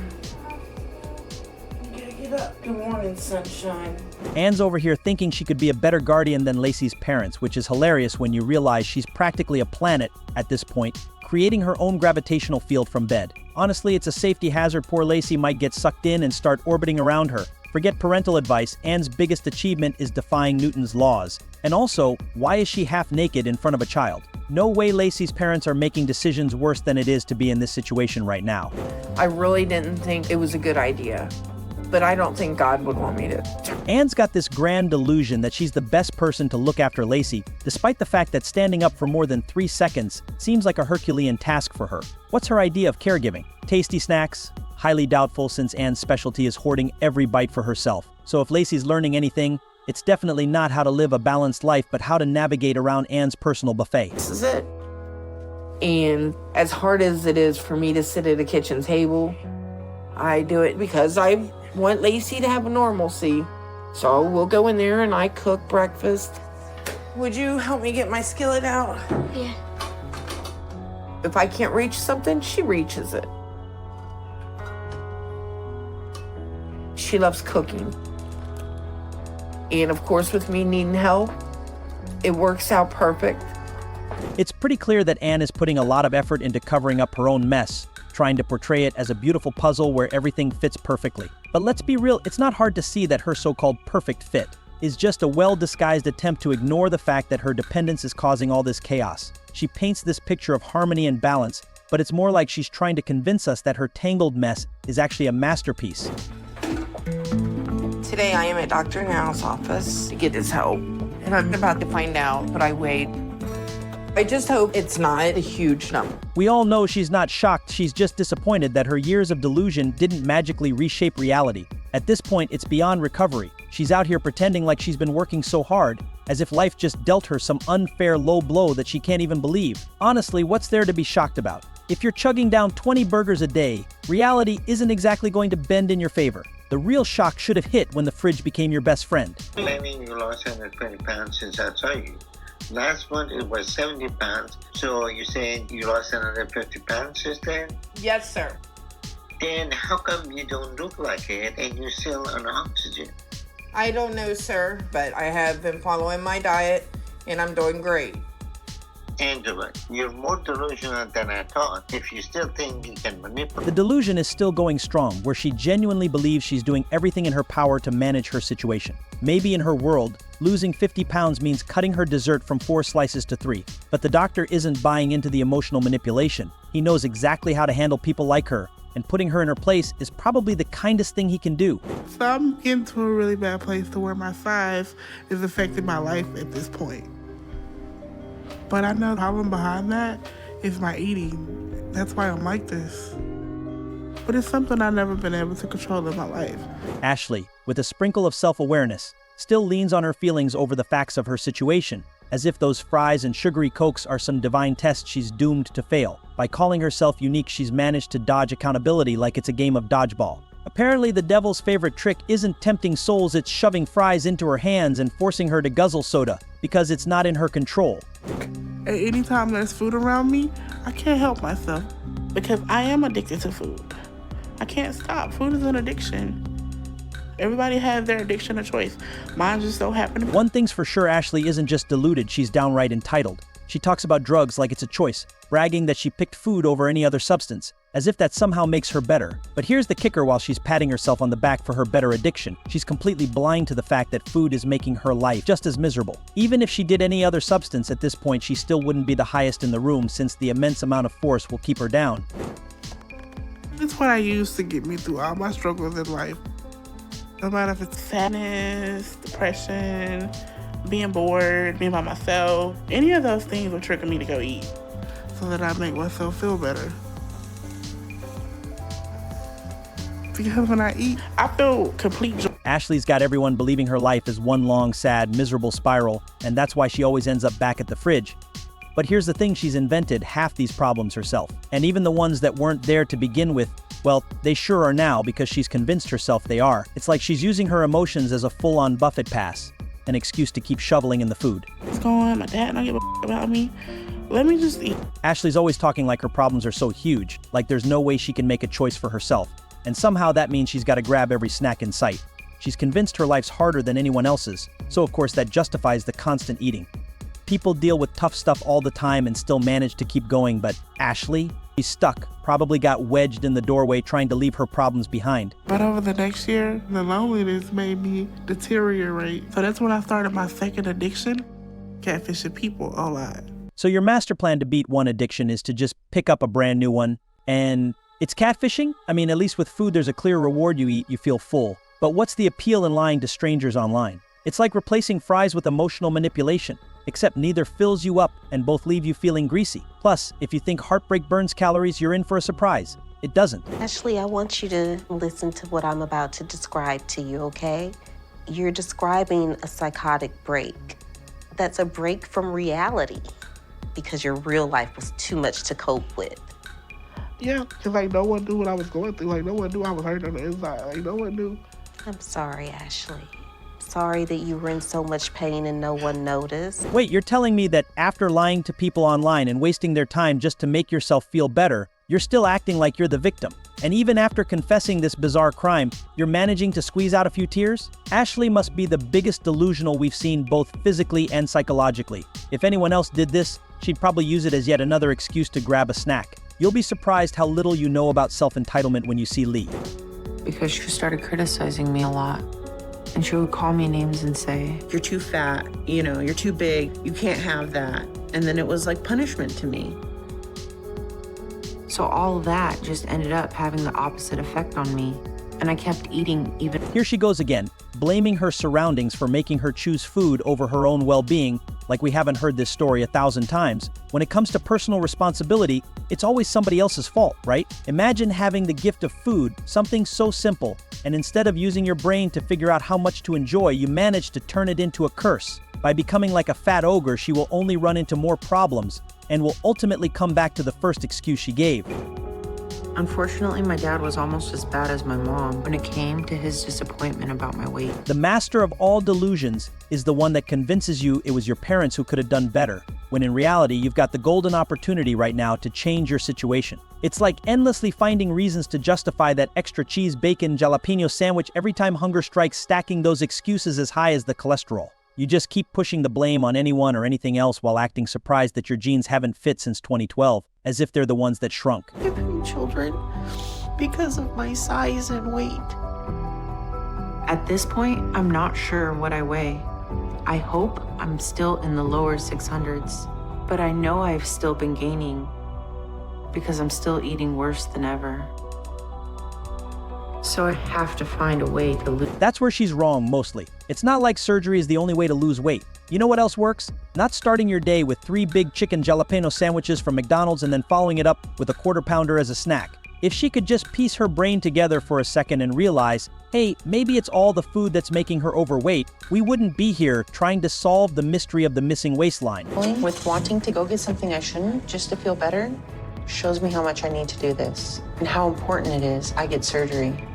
gotta get up. Good morning, sunshine. Anne's over here thinking she could be a better guardian than Lacy's parents, which is hilarious when you realize she's practically a planet at this point, creating her own gravitational field from bed. Honestly, it's a safety hazard poor Lacy might get sucked in and start orbiting around her. Forget parental advice, Anne's biggest achievement is defying Newton's laws. And also, why is she half naked in front of a child? No way Lacy's parents are making decisions worse than it is to be in this situation right now. I really didn't think it was a good idea, but I don't think God would want me to. Anne's got this grand delusion that she's the best person to look after Lacy, despite the fact that standing up for more than 3 seconds seems like a Herculean task for her. What's her idea of caregiving? Tasty snacks? Highly doubtful since Anne's specialty is hoarding every bite for herself. So if Lacy's learning anything, it's definitely not how to live a balanced life, but how to navigate around Anne's personal buffet. This is it. And as hard as it is for me to sit at a kitchen table, I do it because I want Lacy to have a normalcy. So we'll go in there and I cook breakfast. Would you help me get my skillet out? Yeah. If I can't reach something, she reaches it. She loves cooking. And of course, with me needing help, it works out perfect. It's pretty clear that Anne is putting a lot of effort into covering up her own mess, trying to portray it as a beautiful puzzle where everything fits perfectly. But let's be real, it's not hard to see that her so-called perfect fit is just a well-disguised attempt to ignore the fact that her dependence is causing all this chaos. She paints this picture of harmony and balance, but it's more like she's trying to convince us that her tangled mess is actually a masterpiece. Today I am at Dr. Now's office to get his help, and I'm about to find out, but I wait. I just hope it's not a huge number. We all know she's not shocked, she's just disappointed that her years of delusion didn't magically reshape reality. At this point, it's beyond recovery. She's out here pretending like she's been working so hard, as if life just dealt her some unfair low blow that she can't even believe. Honestly, what's there to be shocked about? If you're chugging down 20 burgers a day, reality isn't exactly going to bend in your favor. The real shock should have hit when the fridge became your best friend. Claiming you lost 120 pounds since I saw you. Last month it was 70 pounds, so you're saying you lost another 50 pounds since then? Yes, sir. Then how come you don't look like it and you're still on oxygen? I don't know, sir, but I have been following my diet, and I'm doing great. Angela, you're more delusional than I thought if you still think you can manipulate. The delusion is still going strong, where she genuinely believes she's doing everything in her power to manage her situation. Maybe in her world, losing 50 pounds means cutting her dessert from 4 slices to 3. But the doctor isn't buying into the emotional manipulation. He knows exactly how to handle people like her, and putting her in her place is probably the kindest thing he can do. So I'm getting to a really bad place to where my size is affecting my life at this point. But I know the problem behind that is my eating. That's why I'm like this. But it's something I've never been able to control in my life. Ashley, with a sprinkle of self-awareness, still leans on her feelings over the facts of her situation, as if those fries and sugary cokes are some divine test she's doomed to fail. By calling herself unique, she's managed to dodge accountability like it's a game of dodgeball. Apparently, the devil's favorite trick isn't tempting souls, it's shoving fries into her hands and forcing her to guzzle soda, because it's not in her control. At any time there's food around me, I can't help myself because I am addicted to food. I can't stop. Food is an addiction. Everybody has their addiction of choice. Mine just so happened to... One thing's for sure, Ashley isn't just deluded, she's downright entitled. She talks about drugs like it's a choice, bragging that she picked food over any other substance, as if that somehow makes her better. But here's the kicker: while she's patting herself on the back for her better addiction, she's completely blind to the fact that food is making her life just as miserable. Even if she did any other substance at this point, she still wouldn't be the highest in the room, since the immense amount of force will keep her down. It's what I use to get me through all my struggles in life. No matter if it's sadness, depression, being bored, being by myself, any of those things will trigger me to go eat so that I make myself feel better. Because when I eat, I feel complete joy. Ashley's got everyone believing her life is one long, sad, miserable spiral, and that's why she always ends up back at the fridge. But here's the thing: she's invented half these problems herself. And even the ones that weren't there to begin with, well, they sure are now because she's convinced herself they are. It's like she's using her emotions as a full-on buffet pass, an excuse to keep shoveling in the food. What's going on? My dad don't give a about me. Let me just eat. Ashley's always talking like her problems are so huge, like there's no way she can make a choice for herself. And somehow that means she's got to grab every snack in sight. She's convinced her life's harder than anyone else's, so of course that justifies the constant eating. People deal with tough stuff all the time and still manage to keep going, but Ashley, she's stuck, probably got wedged in the doorway trying to leave her problems behind. But over the next year, the loneliness made me deteriorate. So that's when I started my second addiction, catfishing people a lot. So your master plan to beat one addiction is to just pick up a brand new one, and it's catfishing? I mean, at least with food there's a clear reward: you eat, you feel full. But what's the appeal in lying to strangers online? It's like replacing fries with emotional manipulation, except neither fills you up and both leave you feeling greasy. Plus, if you think heartbreak burns calories, you're in for a surprise. It doesn't. Ashley, I want you to listen to what I'm about to describe to you, okay? You're describing a psychotic break. That's a break from reality because your real life was too much to cope with. Yeah, because like no one knew what I was going through. Like no one knew I was hurting on the inside. Like no one knew. I'm sorry, Ashley. Sorry that you were in so much pain and no one noticed. Wait, you're telling me that after lying to people online and wasting their time just to make yourself feel better, you're still acting like you're the victim? And even after confessing this bizarre crime, you're managing to squeeze out a few tears? Ashley must be the biggest delusional we've seen both physically and psychologically. If anyone else did this, she'd probably use it as yet another excuse to grab a snack. You'll be surprised how little you know about self-entitlement when you see Lee. Because she started criticizing me a lot. And she would call me names and say, "You're too fat, you know, you're too big, you can't have that." And then it was like punishment to me. So all of that just ended up having the opposite effect on me. And I kept eating even. Here she goes again, blaming her surroundings for making her choose food over her own well-being, like we haven't heard this story 1,000 times. When it comes to personal responsibility, it's always somebody else's fault, right? Imagine having the gift of food, something so simple, and instead of using your brain to figure out how much to enjoy, you manage to turn it into a curse. By becoming like a fat ogre, she will only run into more problems and will ultimately come back to the first excuse she gave. Unfortunately, my dad was almost as bad as my mom when it came to his disappointment about my weight. The master of all delusions is the one that convinces you it was your parents who could have done better, when in reality, you've got the golden opportunity right now to change your situation. It's like endlessly finding reasons to justify that extra cheese, bacon, jalapeno sandwich every time hunger strikes, stacking those excuses as high as the cholesterol. You just keep pushing the blame on anyone or anything else while acting surprised that your jeans haven't fit since 2012, as if they're the ones that shrunk. Having children because of my size and weight. At this point, I'm not sure what I weigh. I hope I'm still in the lower 600s, but I know I've still been gaining because I'm still eating worse than ever. So I have to find a way to lose. That's where she's wrong mostly. It's not like surgery is the only way to lose weight. You know what else works? Not starting your day with 3 big chicken jalapeno sandwiches from McDonald's and then following it up with a quarter pounder as a snack. If she could just piece her brain together for a second and realize, hey, maybe it's all the food that's making her overweight, we wouldn't be here trying to solve the mystery of the missing waistline. With wanting to go get something I shouldn't just to feel better, shows me how much I need to do this and how important it is I get surgery.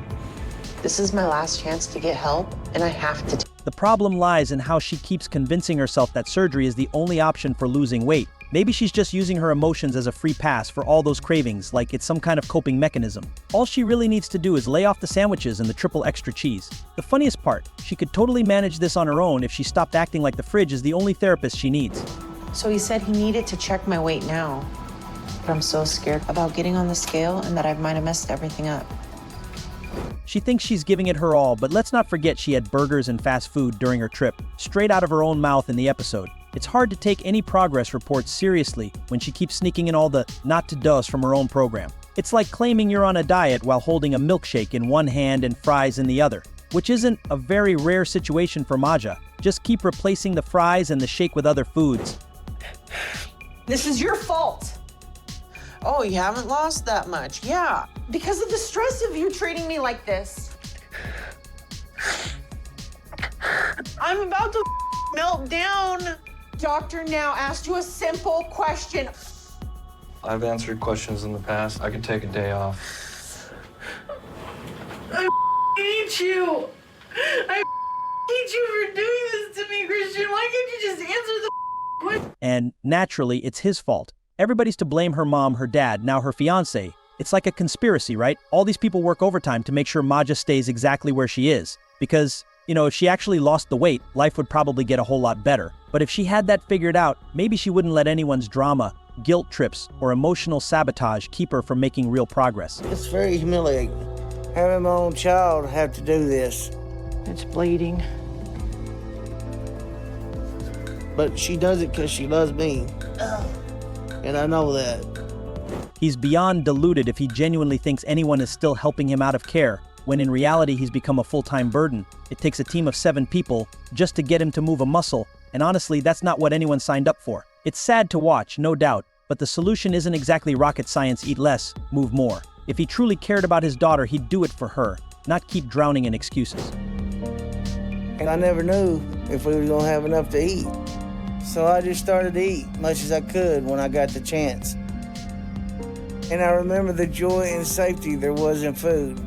This is my last chance to get help, and I have to. The problem lies in how she keeps convincing herself that surgery is the only option for losing weight. Maybe she's just using her emotions as a free pass for all those cravings, like it's some kind of coping mechanism. All she really needs to do is lay off the sandwiches and the triple extra cheese. The funniest part, she could totally manage this on her own if she stopped acting like the fridge is the only therapist she needs. So he said he needed to check my weight now, but I'm so scared about getting on the scale and that I might have messed everything up. She thinks she's giving it her all, but let's not forget she had burgers and fast food during her trip, straight out of her own mouth in the episode. It's hard to take any progress reports seriously when she keeps sneaking in all the not to does from her own program. It's like claiming you're on a diet while holding a milkshake in one hand and fries in the other, which isn't a very rare situation for Maja. Just keep replacing the fries and the shake with other foods. This is your fault. Oh, you haven't lost that much. Yeah. Because of the stress of you treating me like this. I'm about to melt down. Doctor now asked you a simple question. I've answered questions in the past. I can take a day off. I hate you. I hate you for doing this to me, Christian. Why can't you just answer the question? And naturally, it's his fault. Everybody's to blame her mom, her dad, now her fiancé. It's like a conspiracy, right? All these people work overtime to make sure Maja stays exactly where she is. Because, you know, if she actually lost the weight, life would probably get a whole lot better. But if she had that figured out, maybe she wouldn't let anyone's drama, guilt trips, or emotional sabotage keep her from making real progress. It's very humiliating, having my own child have to do this. It's bleeding. But she does it because she loves me. And I know that. He's beyond deluded if he genuinely thinks anyone is still helping him out of care, when in reality he's become a full-time burden. It takes a team of 7 people just to get him to move a muscle, and honestly, that's not what anyone signed up for. It's sad to watch, no doubt, but the solution isn't exactly rocket science, eat less, move more. If he truly cared about his daughter, he'd do it for her, not keep drowning in excuses. And I never knew if we were gonna have enough to eat. So I just started to eat much as I could when I got the chance. And I remember the joy and safety there was in food.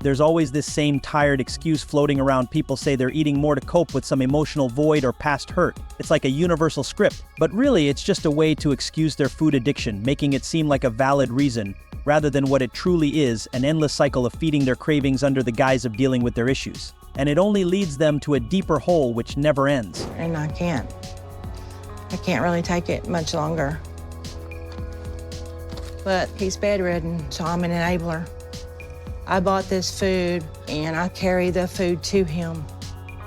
There's always this same tired excuse floating around. People say they're eating more to cope with some emotional void or past hurt. It's like a universal script, but really it's just a way to excuse their food addiction, making it seem like a valid reason, rather than what it truly is, an endless cycle of feeding their cravings under the guise of dealing with their issues. And it only leads them to a deeper hole which never ends. And I can't really take it much longer. But he's bedridden, so I'm an enabler. I bought this food and I carry the food to him,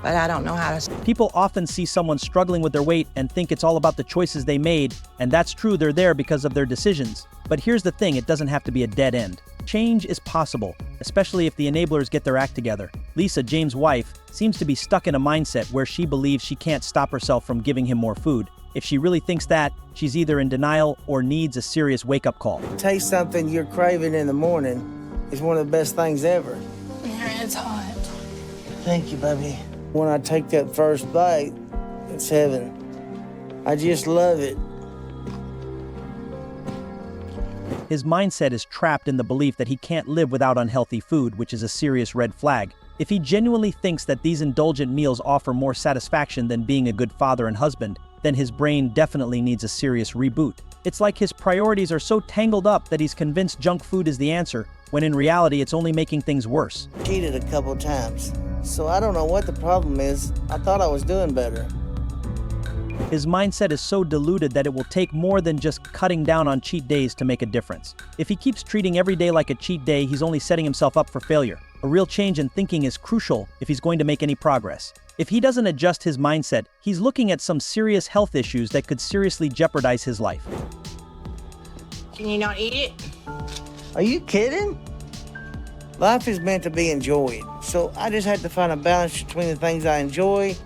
but I don't know how to. People often see someone struggling with their weight and think it's all about the choices they made, and that's true, they're there because of their decisions. But here's the thing, it doesn't have to be a dead end. Change is possible, especially if the enablers get their act together. Lisa, James' wife, seems to be stuck in a mindset where she believes she can't stop herself from giving him more food. If she really thinks that, she's either in denial or needs a serious wake-up call. Taste something you're craving in the morning is one of the best things ever. It's hot. Thank you, baby. When I take that first bite, it's heaven. I just love it. His mindset is trapped in the belief that he can't live without unhealthy food, which is a serious red flag. If he genuinely thinks that these indulgent meals offer more satisfaction than being a good father and husband, then his brain definitely needs a serious reboot. It's like his priorities are so tangled up that he's convinced junk food is the answer, when in reality it's only making things worse. Cheated a couple times, so I don't know what the problem is. I thought I was doing better. His mindset is so diluted that it will take more than just cutting down on cheat days to make a difference. If he keeps treating every day like a cheat day, he's only setting himself up for failure. A real change in thinking is crucial if he's going to make any progress. If he doesn't adjust his mindset, he's looking at some serious health issues that could seriously jeopardize his life. Can you not eat it? Are you kidding? Life is meant to be enjoyed, so I just had to find a balance between the things I enjoy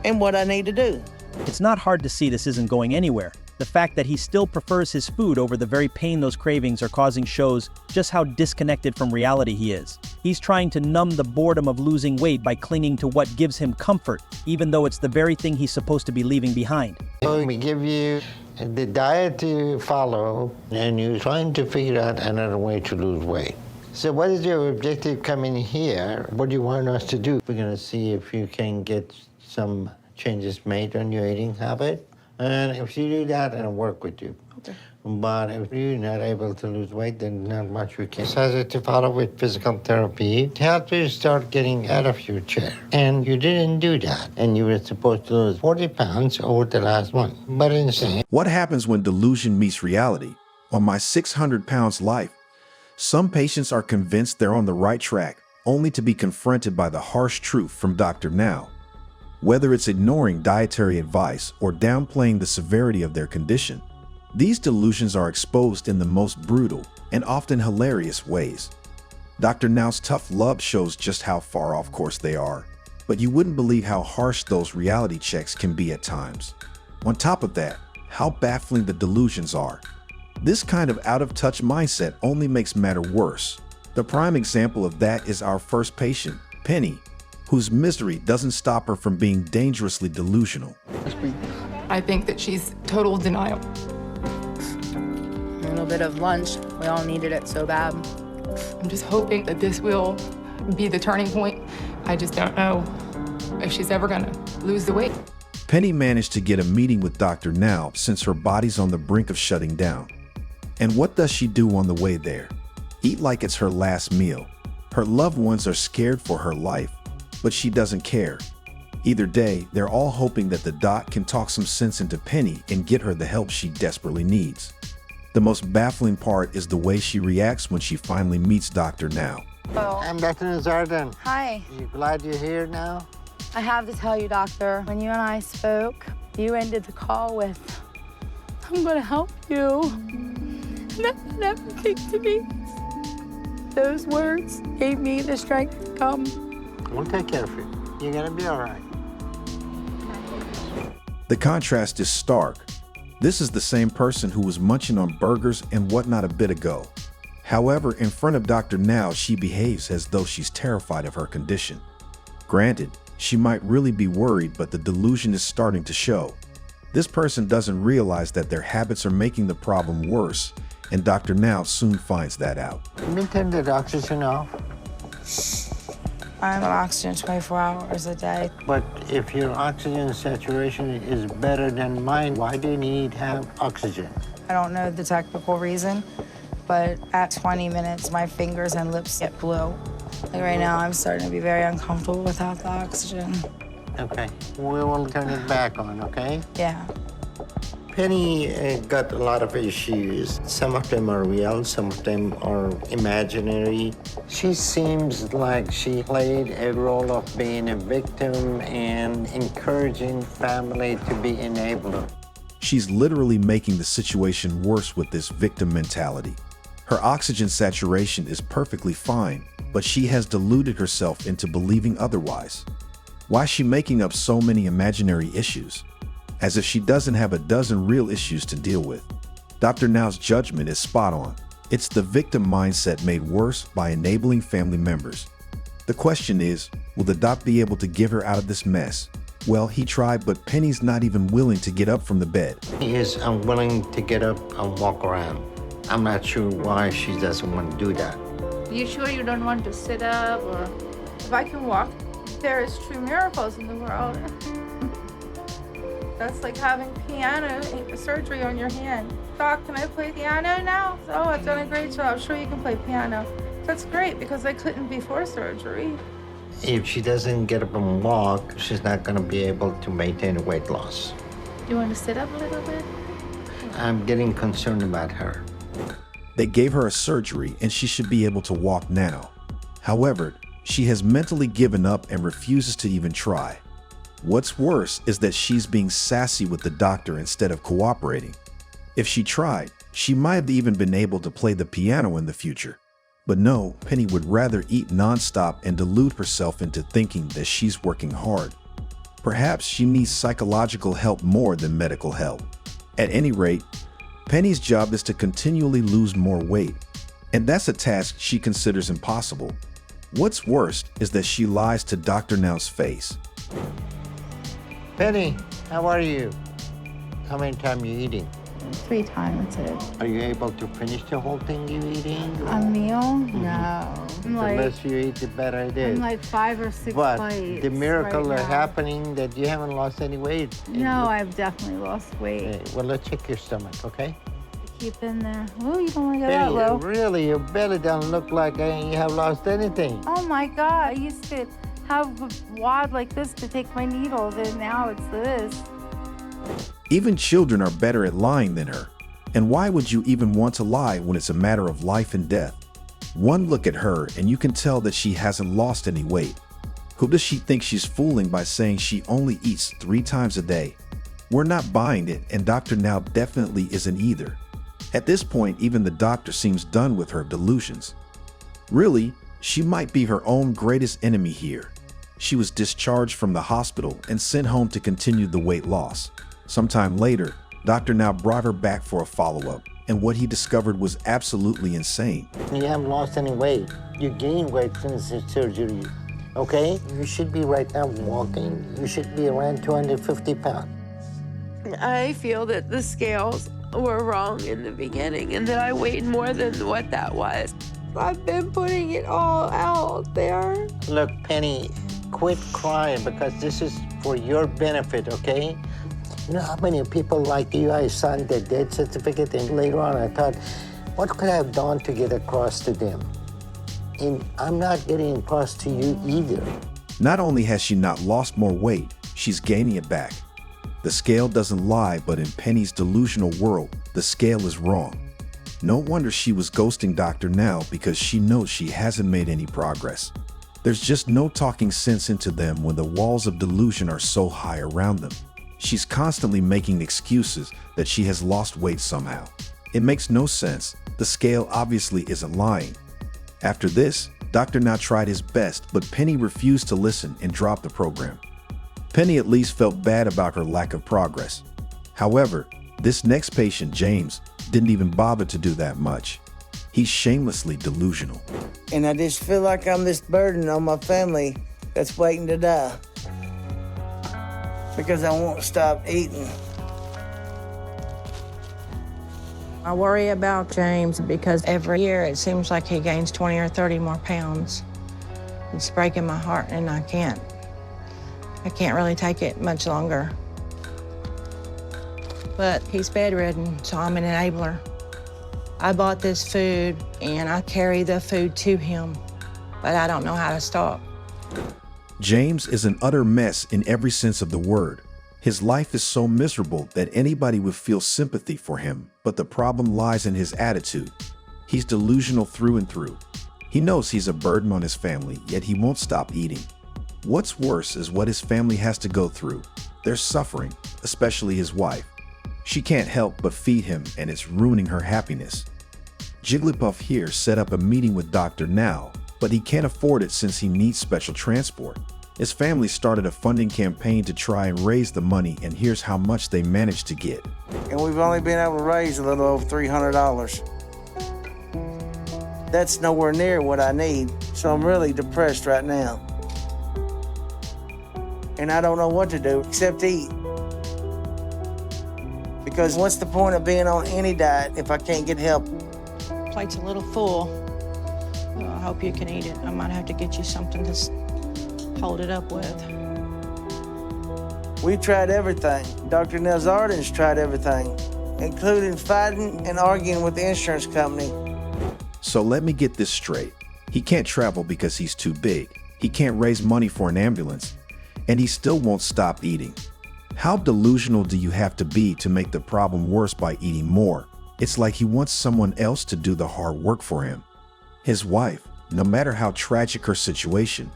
and what I need to do. It's not hard to see this isn't going anywhere. The fact that he still prefers his food over the very pain those cravings are causing shows just how disconnected from reality he is. He's trying to numb the boredom of losing weight by clinging to what gives him comfort, even though it's the very thing he's supposed to be leaving behind. We give you the diet to follow, and you're trying to figure out another way to lose weight. So what is your objective coming here? What do you want us to do? We're gonna see if you can get some changes made on your eating habit. And if you do that, I'll work with you. Okay. But if you're not able to lose weight, then not much we can. Decided to follow with physical therapy to help you start getting out of your chair. And you didn't do that. And you were supposed to lose 40 pounds over the last month. But insane. What happens when delusion meets reality? On my 600 pounds life, some patients are convinced they're on the right track, only to be confronted by the harsh truth from Dr. Now. Whether it's ignoring dietary advice or downplaying the severity of their condition, these delusions are exposed in the most brutal and often hilarious ways. Dr. Now's tough love shows just how far off course they are, but you wouldn't believe how harsh those reality checks can be at times. On top of that, how baffling the delusions are. This kind of out-of-touch mindset only makes matter worse. The prime example of that is our first patient, Penny, whose misery doesn't stop her from being dangerously delusional. I think that she's total denial. A little bit of lunch. We all needed it so bad. I'm just hoping that this will be the turning point. I just don't know if she's ever gonna lose the weight. Penny managed to get a meeting with Dr. Now since her body's on the brink of shutting down. And what does she do on the way there? Eat like it's her last meal. Her loved ones are scared for her life, but she doesn't care. Either day, they're all hoping that the doc can talk some sense into Penny and get her the help she desperately needs. The most baffling part is the way she reacts when she finally meets Dr. Now. Oh. I'm Dr. Nazardan. Hi. You glad you're here now? I have to tell you, doctor, when you and I spoke, you ended the call with, "I'm gonna help you." And that meant everything to me. Those words gave me the strength to come. We'll take care of you. You're gonna be all right. The contrast is stark. This is the same person who was munching on burgers and whatnot a bit ago. However, in front of Dr. Now, she behaves as though she's terrified of her condition. Granted, she might really be worried, but the delusion is starting to show. This person doesn't realize that their habits are making the problem worse, and Dr. Now soon finds that out. Let me turn the oxygen off. I'm on oxygen 24 hours a day. But if your oxygen saturation is better than mine, why do you need to have oxygen? I don't know the technical reason, but at 20 minutes, my fingers and lips get blue. Like right now, I'm starting to be very uncomfortable without the oxygen. Okay, we will turn it back on, okay? Yeah. Penny got a lot of issues. Some of them are real, some of them are imaginary. She seems like she played a role of being a victim and encouraging family to be enabler. She's literally making the situation worse with this victim mentality. Her oxygen saturation is perfectly fine, but she has deluded herself into believing otherwise. Why is she making up so many imaginary issues? As if she doesn't have a dozen real issues to deal with. Dr. Now's judgment is spot on. It's the victim mindset made worse by enabling family members. The question is, will the doc be able to get her out of this mess? Well, he tried, but Penny's not even willing to get up from the bed. He is unwilling to get up and walk around. I'm not sure why she doesn't want to do that. You sure you don't want to sit up? Or if I can walk, there is true miracles in the world. That's like having piano surgery on your hand. Doc, can I play piano now? Oh, I've done a great job. Sure, you can play piano. That's great because I couldn't before surgery. If she doesn't get up and walk, she's not going to be able to maintain weight loss. Do you want to sit up a little bit? I'm getting concerned about her. They gave her a surgery and she should be able to walk now. However, she has mentally given up and refuses to even try. What's worse is that she's being sassy with the doctor instead of cooperating. If she tried, she might have even been able to play the piano in the future. But no, Penny would rather eat nonstop and delude herself into thinking that she's working hard. Perhaps she needs psychological help more than medical help. At any rate, Penny's job is to continually lose more weight, and that's a task she considers impossible. What's worst is that she lies to Dr. Now's face. Penny, how are you? How many times are you eating? 3 times a day. Are you able to finish the whole thing you're eating? A meal? No. The less you eat, the better it is. I'm like 5 or 6 but plates. The miracle right is happening that you haven't lost any weight. No, I've definitely lost weight. Okay, well, let's check your stomach, okay? Keep in there. Oh, you don't want to go that Penny, low. really, your belly doesn't look like you have lost anything. Oh my God, I used to have a wad like this to take my needles, and now it's this. Even children are better at lying than her. And why would you even want to lie when it's a matter of life and death? One look at her and you can tell that she hasn't lost any weight. Who does she think she's fooling by saying she only eats 3 times a day? We're not buying it, and Dr. Now definitely isn't either. At this point, even the doctor seems done with her delusions. Really, she might be her own greatest enemy here. She was discharged from the hospital and sent home to continue the weight loss. Sometime later, Dr. Now brought her back for a follow-up, and what he discovered was absolutely insane. You haven't lost any weight. You gained weight since the surgery, okay? You should be right now walking. You should be around 250 pounds. I feel that the scales were wrong in the beginning and that I weighed more than what that was. I've been putting it all out there. Look, Penny, quit crying because this is for your benefit, okay? You know how many people like you, I signed their death certificate, and later on I thought, what could I have done to get across to them? And I'm not getting across to you either. Not only has she not lost more weight, she's gaining it back. The scale doesn't lie, but in Penny's delusional world, the scale is wrong. No wonder she was ghosting Dr. Now, because she knows she hasn't made any progress. There's just no talking sense into them when the walls of delusion are so high around them. She's constantly making excuses that she has lost weight somehow. It makes no sense. The scale obviously isn't lying. After this, Dr. Now tried his best, but Penny refused to listen and dropped the program. Penny at least felt bad about her lack of progress. However, This next patient, James, didn't even bother to do that much. He's shamelessly delusional. And I just feel like I'm this burden on my family that's waiting to die. Because I won't stop eating. I worry about James because every year it seems like he gains 20 or 30 more pounds. It's breaking my heart, and I can't really take it much longer. But he's bedridden, so I'm an enabler. I bought this food, and I carry the food to him, but I don't know how to stop. James is an utter mess in every sense of the word. His life is so miserable that anybody would feel sympathy for him, but the problem lies in his attitude. He's delusional through and through. He knows he's a burden on his family, yet he won't stop eating. What's worse is what his family has to go through. They're suffering, especially his wife. She can't help but feed him, and it's ruining her happiness. Jigglypuff here set up a meeting with Dr. Now, but he can't afford it since he needs special transport. His family started a funding campaign to try and raise the money, and here's how much they managed to get. And we've only been able to raise a little over $300. That's nowhere near what I need, so I'm really depressed right now. And I don't know what to do except eat. Because what's the point of being on any diet if I can't get help? Plate's a little full. Well, I hope you can eat it. I might have to get you something to hold it up with. We tried everything. Dr. Nelzarden's tried everything, including fighting and arguing with the insurance company. So let me get this straight. He can't travel because he's too big. He can't raise money for an ambulance, and he still won't stop eating. How delusional do you have to be to make the problem worse by eating more? It's like he wants someone else to do the hard work for him. His wife, no matter how tragic her situation,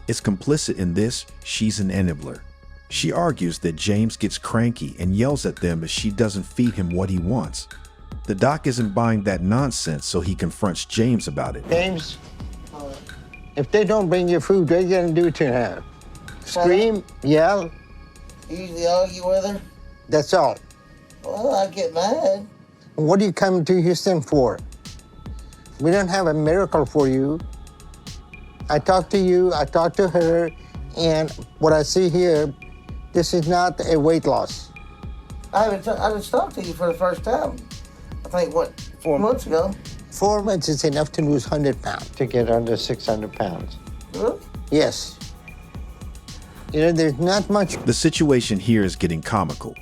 is complicit in this. She's an enabler. She argues that James gets cranky and yells at them if she doesn't feed him what he wants. The doc isn't buying that nonsense, so he confronts James about it. James, if they don't bring you food, what are you going to do to her? Scream, yell? You usually argue with her? That's all. Well, I get mad. What do you come to Houston for? We don't have a miracle for you. I talked to you, I talked to her, and what I see here, this is not a weight loss. I just talked to you for the first time. I think, 4 months ago? 4 months is enough to lose 100 pounds. To get under 600 pounds. Really? Yes. You know, there's not much. The situation here is getting comical.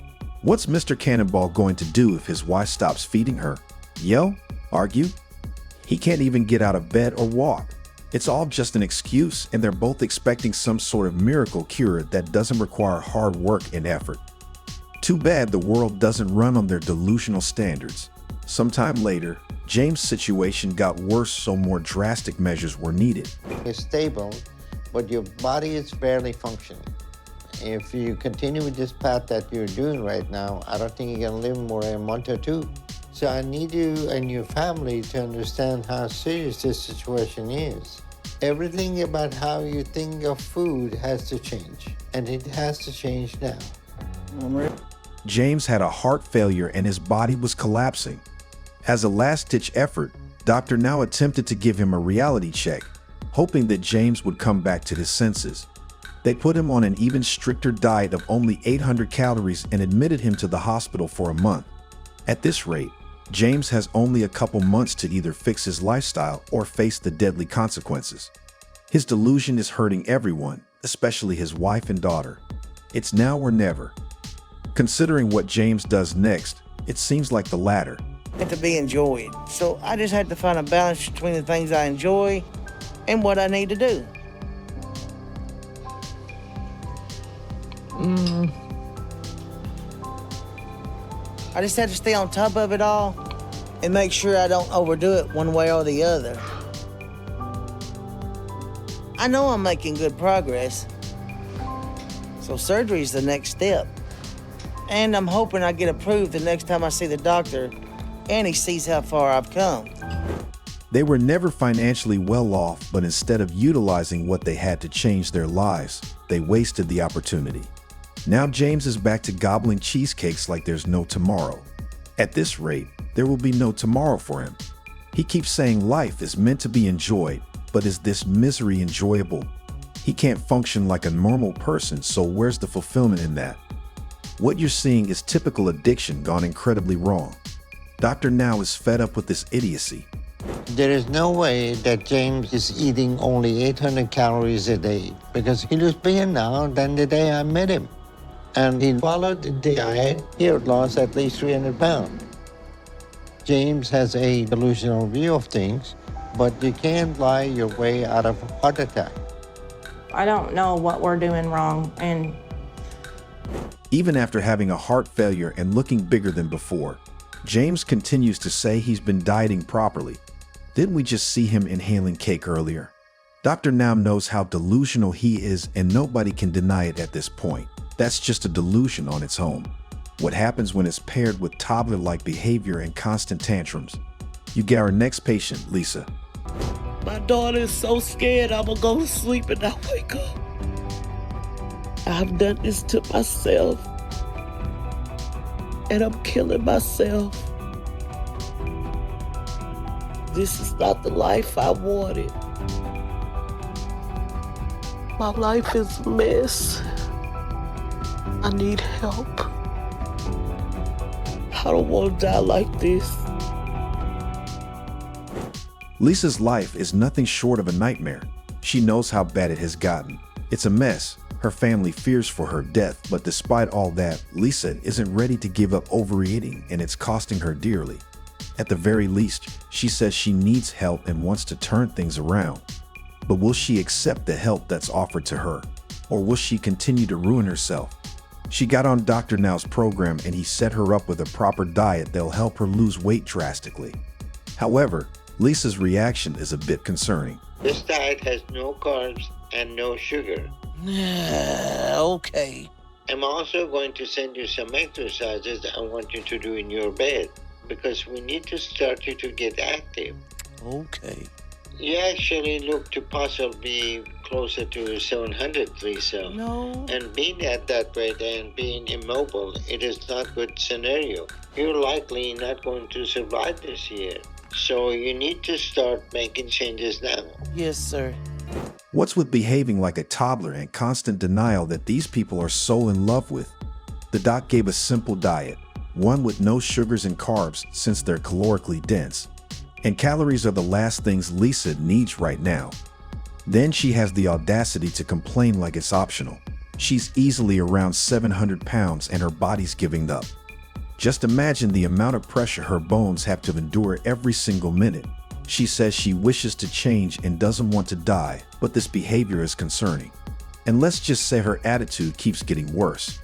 What's Mr. Cannonball going to do if his wife stops feeding her? Yell? Argue? He can't even get out of bed or walk. It's all just an excuse, and they're both expecting some sort of miracle cure that doesn't require hard work and effort. Too bad the world doesn't run on their delusional standards. Sometime later, James' situation got worse, so more drastic measures were needed. It's stable, but your body is barely functioning. If you continue with this path that you're doing right now, I don't think you're gonna live more than a month or two. So I need you and your family to understand how serious this situation is. Everything about how you think of food has to change, and it has to change now. James had a heart failure and his body was collapsing. As a last-ditch effort, Dr. Now attempted to give him a reality check, hoping that James would come back to his senses. They put him on an even stricter diet of only 800 calories and admitted him to the hospital for a month. At this rate, James has only a couple months to either fix his lifestyle or face the deadly consequences. His delusion is hurting everyone, especially his wife and daughter. It's now or never. Considering what James does next, it seems like the latter. And to be enjoyed. So I just had to find a balance between the things I enjoy and what I need to do. I just had to stay on top of it all and make sure I don't overdo it one way or the other. I know I'm making good progress, so surgery is the next step. And I'm hoping I get approved the next time I see the doctor and he sees how far I've come. They were never financially well off, but instead of utilizing what they had to change their lives, they wasted the opportunity. Now James is back to gobbling cheesecakes like there's no tomorrow. At this rate, there will be no tomorrow for him. He keeps saying life is meant to be enjoyed, but is this misery enjoyable? He can't function like a normal person, so where's the fulfillment in that? What you're seeing is typical addiction gone incredibly wrong. Dr. Now is fed up with this idiocy. There is no way that James is eating only 800 calories a day because he looks bigger now than the day I met him. And he followed the diet, he had lost at least 300 pounds. James has a delusional view of things, but you can't lie your way out of a heart attack. I don't know what we're doing wrong, and even after having a heart failure and looking bigger than before, James continues to say he's been dieting properly. Didn't we just see him inhaling cake earlier? Dr. Now knows how delusional he is, and nobody can deny it at this point. That's just a delusion on its own. What happens when it's paired with toddler-like behavior and constant tantrums? You get our next patient, Lisa. My daughter is so scared I'm gonna go to sleep and not wake up. I've done this to myself, and I'm killing myself. This is not the life I wanted. My life is a mess. I need help. I don't want to die like this. Lisa's life is nothing short of a nightmare. She knows how bad it has gotten. It's a mess. Her family fears for her death, but despite all that, Lisa isn't ready to give up overeating, and it's costing her dearly. At the very least, she says she needs help and wants to turn things around. But will she accept the help that's offered to her? Or will she continue to ruin herself? She got on Dr. Now's program, and he set her up with a proper diet that'll help her lose weight drastically. However, Lisa's reaction is a bit concerning. This diet has no carbs and no sugar. Okay. I'm also going to send you some exercises that I want you to do in your bed because we need to start you to get active. Okay. You actually look to possibly closer to 700, Lisa. No. And being at that weight and being immobile, it is not a good scenario. You're likely not going to survive this year. So you need to start making changes now. Yes, sir. What's with behaving like a toddler and constant denial that these people are so in love with? The doc gave a simple diet, one with no sugars and carbs since they're calorically dense. And calories are the last things Lisa needs right now. Then she has the audacity to complain like it's optional. She's easily around 700 pounds and her body's giving up. Just imagine the amount of pressure her bones have to endure every single minute. She says she wishes to change and doesn't want to die, but this behavior is concerning. And let's just say her attitude keeps getting worse.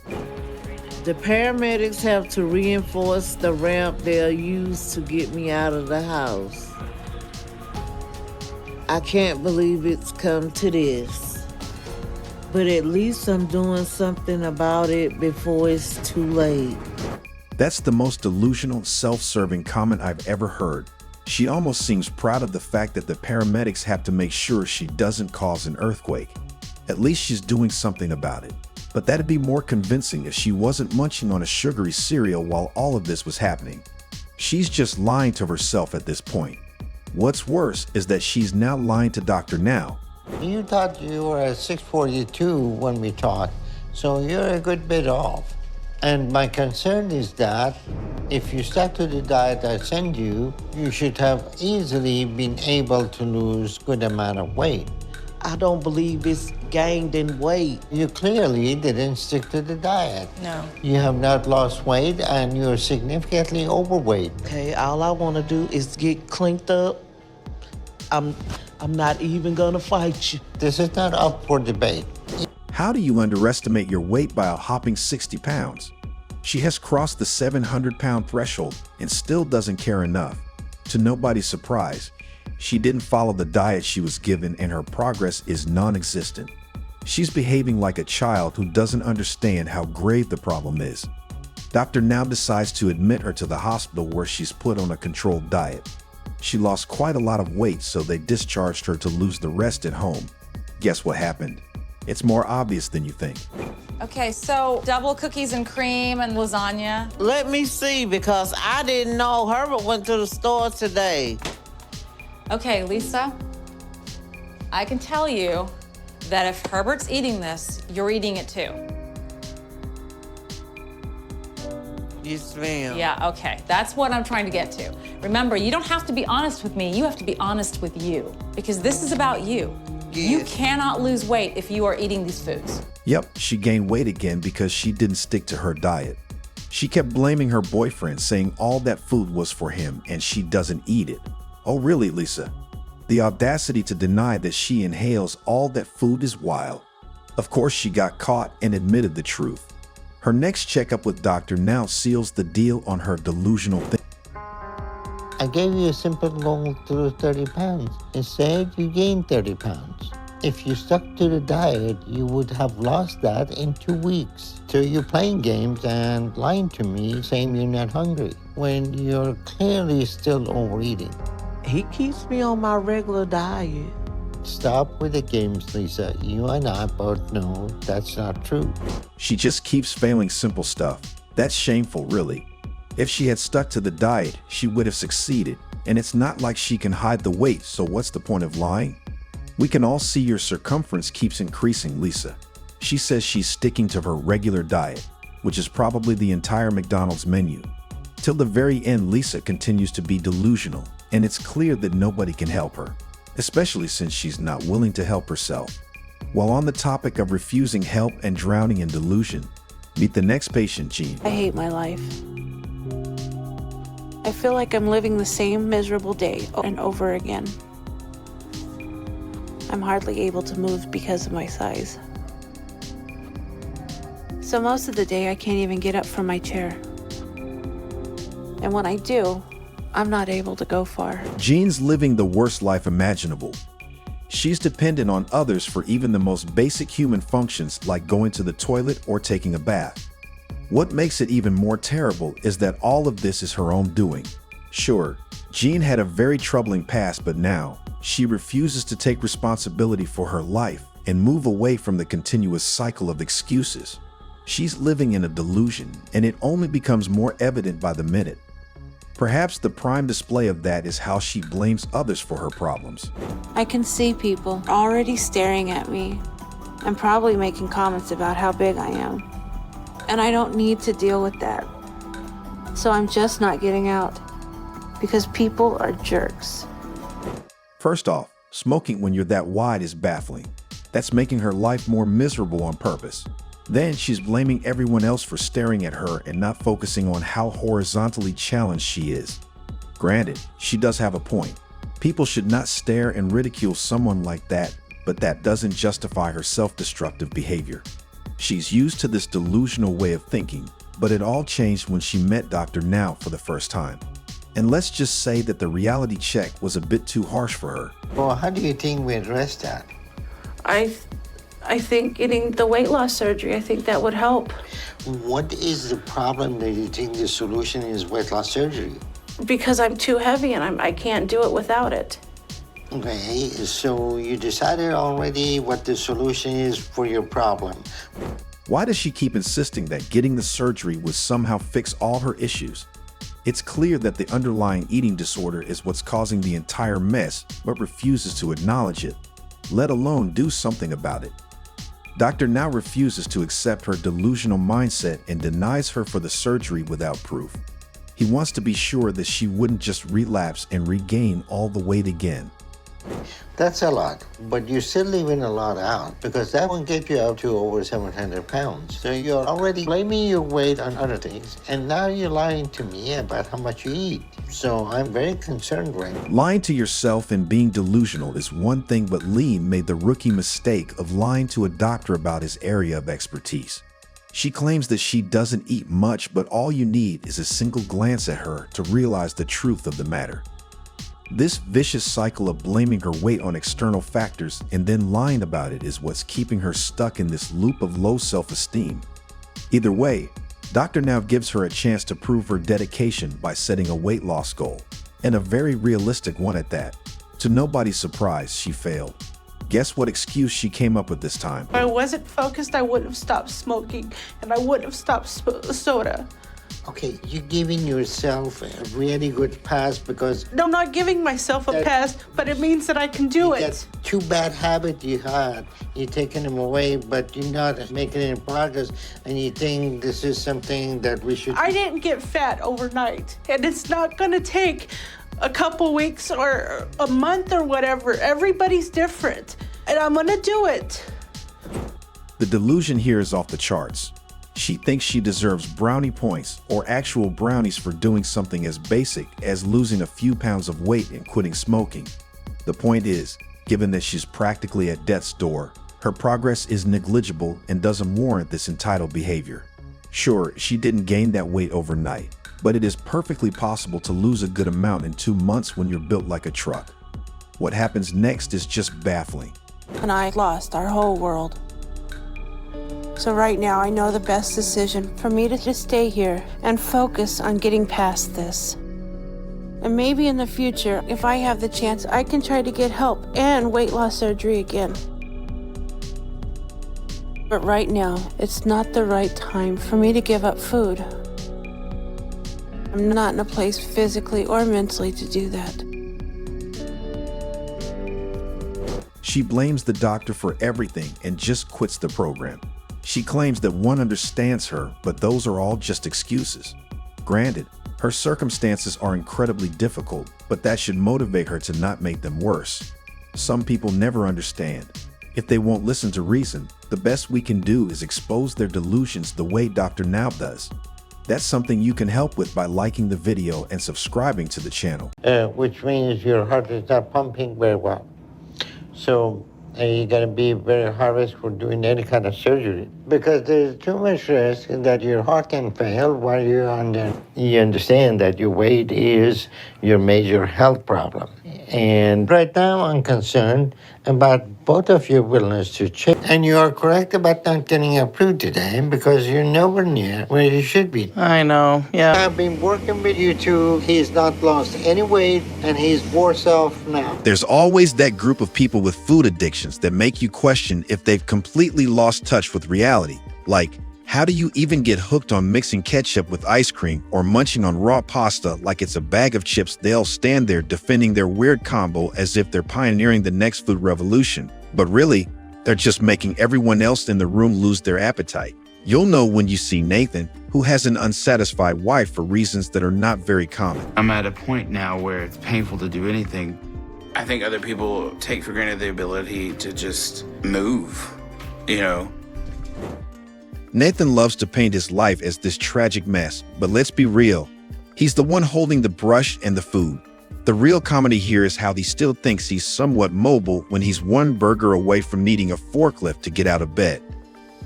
The paramedics have to reinforce the ramp they'll use to get me out of the house. I can't believe it's come to this. But at least I'm doing something about it before it's too late. That's the most delusional, self-serving comment I've ever heard. She almost seems proud of the fact that the paramedics have to make sure she doesn't cause an earthquake. At least she's doing something about it. But that'd be more convincing if she wasn't munching on a sugary cereal while all of this was happening. She's just lying to herself at this point. What's worse is that she's now lying to Dr. Now. You thought you were at 642 when we talked, so you're a good bit off. And my concern is that if you stuck to the diet I send you, you should have easily been able to lose a good amount of weight. I don't believe it's gained in weight. You clearly didn't stick to the diet. No. You have not lost weight and you're significantly overweight. Okay, all I want to do is get cleaned up. I'm not even gonna fight you. This is not up for debate. How do you underestimate your weight by a hopping 60 pounds? She has crossed the 700-pound threshold and still doesn't care enough. To nobody's surprise, she didn't follow the diet she was given and her progress is non-existent. She's behaving like a child who doesn't understand how grave the problem is. Dr. Now decides to admit her to the hospital where she's put on a controlled diet. She lost quite a lot of weight, so they discharged her to lose the rest at home. Guess what happened? It's more obvious than you think. Okay, so double cookies and cream and lasagna. Let me see, because I didn't know Herbert went to the store today. Okay, Lisa, I can tell you that if Herbert's eating this, you're eating it too. Yes, ma'am. Yeah, okay. That's what I'm trying to get to. Remember, you don't have to be honest with me. You have to be honest with you, because this is about you. Yes. You cannot lose weight if you are eating these foods. Yep, she gained weight again because she didn't stick to her diet. She kept blaming her boyfriend, saying all that food was for him and she doesn't eat it. Oh really, Lisa? The audacity to deny that she inhales all that food is wild. Of course, she got caught and admitted the truth. Her next checkup with Dr. Now seals the deal on her delusional thing. I gave you a simple goal to lose 30 pounds. Instead, you gained 30 pounds. If you stuck to the diet, you would have lost that in 2 weeks. So you're playing games and lying to me, saying you're not hungry, when you're clearly still overeating. He keeps me on my regular diet. Stop with the games, Lisa. You and I both know that's not true. She just keeps failing simple stuff. That's shameful, really. If she had stuck to the diet, she would have succeeded. And it's not like she can hide the weight, so what's the point of lying? We can all see your circumference keeps increasing, Lisa. She says she's sticking to her regular diet, which is probably the entire McDonald's menu. Till the very end, Lisa continues to be delusional, and it's clear that nobody can help her, especially since she's not willing to help herself. While on the topic of refusing help and drowning in delusion, meet the next patient, Jean. I hate my life. I feel like I'm living the same miserable day over and over again. I'm hardly able to move because of my size. So most of the day I can't even get up from my chair. And when I do, I'm not able to go far. Jean's living the worst life imaginable. She's dependent on others for even the most basic human functions like going to the toilet or taking a bath. What makes it even more terrible is that all of this is her own doing. Sure, Jean had a very troubling past, but now she refuses to take responsibility for her life and move away from the continuous cycle of excuses. She's living in a delusion, and it only becomes more evident by the minute. Perhaps the prime display of that is how she blames others for her problems. I can see people already staring at me and probably making comments about how big I am. And I don't need to deal with that. So I'm just not getting out because people are jerks. First off, smoking when you're that wide is baffling. That's making her life more miserable on purpose. Then she's blaming everyone else for staring at her and not focusing on how horizontally challenged she is. Granted, she does have a point. People should not stare and ridicule someone like that, but that doesn't justify her self-destructive behavior. She's used to this delusional way of thinking, but it all changed when she met Dr. Now for the first time. And let's just say that the reality check was a bit too harsh for her. Well, how do you think we address that? I think getting the weight loss surgery, I think that would help. What is the problem that you think the solution is weight loss surgery? Because I'm too heavy and I can't do it without it. Okay, so you decided already what the solution is for your problem. Why does she keep insisting that getting the surgery would somehow fix all her issues? It's clear that the underlying eating disorder is what's causing the entire mess, but refuses to acknowledge it, let alone do something about it. Dr. Now refuses to accept her delusional mindset and denies her for the surgery without proof. He wants to be sure that she wouldn't just relapse and regain all the weight again. That's a lot, but you're still leaving a lot out because that won't get you up to over 700 pounds. So you're already blaming your weight on other things, and now you're lying to me about how much you eat. So I'm very concerned right now. Lying to yourself and being delusional is one thing, but Lee made the rookie mistake of lying to a doctor about his area of expertise. She claims that she doesn't eat much, but all you need is a single glance at her to realize the truth of the matter. This vicious cycle of blaming her weight on external factors and then lying about it is what's keeping her stuck in this loop of low self-esteem. Either way, Dr. Now gives her a chance to prove her dedication by setting a weight loss goal, and a very realistic one at that. To nobody's surprise, she failed. Guess what excuse she came up with this time? If I wasn't focused, I wouldn't have stopped smoking, and I wouldn't have stopped soda. Okay, you're giving yourself a really good pass because... No, I'm not giving myself a pass, but it means that I can do it. That's two bad habits you had. You're taking them away, but you're not making any progress, and you think this is something that we should... I didn't get fat overnight, and it's not going to take a couple weeks or a month or whatever. Everybody's different, and I'm going to do it. The delusion here is off the charts. She thinks she deserves brownie points or actual brownies for doing something as basic as losing a few pounds of weight and quitting smoking. The point is, given that she's practically at death's door, her progress is negligible and doesn't warrant this entitled behavior. Sure, she didn't gain that weight overnight, but it is perfectly possible to lose a good amount in 2 months when you're built like a truck. What happens next is just baffling. And I lost our whole world. So right now, I know the best decision for me to just stay here and focus on getting past this. And maybe in the future, if I have the chance, I can try to get help and weight loss surgery again. But right now, it's not the right time for me to give up food. I'm not in a place physically or mentally to do that. She blames the doctor for everything and just quits the program. She claims that one understands her, but those are all just excuses. Granted, her circumstances are incredibly difficult, but that should motivate her to not make them worse. Some people never understand. If they won't listen to reason, the best we can do is expose their delusions the way Dr. Naub does. That's something you can help with by liking the video and subscribing to the channel. Which means your heart is not pumping very well. So you're going to be very high risk for doing any kind of surgery because there's too much risk that your heart can fail while you're on there. You understand that your weight is your major health problem. And right now I'm concerned about both of your willingness to change. And you are correct about not getting approved today because you're nowhere near where you should be. I know, yeah. I've been working with you two. He's not lost any weight and he's worse off now. There's always that group of people with food addictions that make you question if they've completely lost touch with reality. Like, how do you even get hooked on mixing ketchup with ice cream or munching on raw pasta like it's a bag of chips? They'll stand there defending their weird combo as if they're pioneering the next food revolution. But really, they're just making everyone else in the room lose their appetite. You'll know when you see Nathan, who has an unsatisfied wife for reasons that are not very common. I'm at a point now where it's painful to do anything. I think other people take for granted the ability to just move, you know. Nathan loves to paint his life as this tragic mess, but let's be real. He's the one holding the brush and the food. The real comedy here is how he still thinks he's somewhat mobile when he's one burger away from needing a forklift to get out of bed.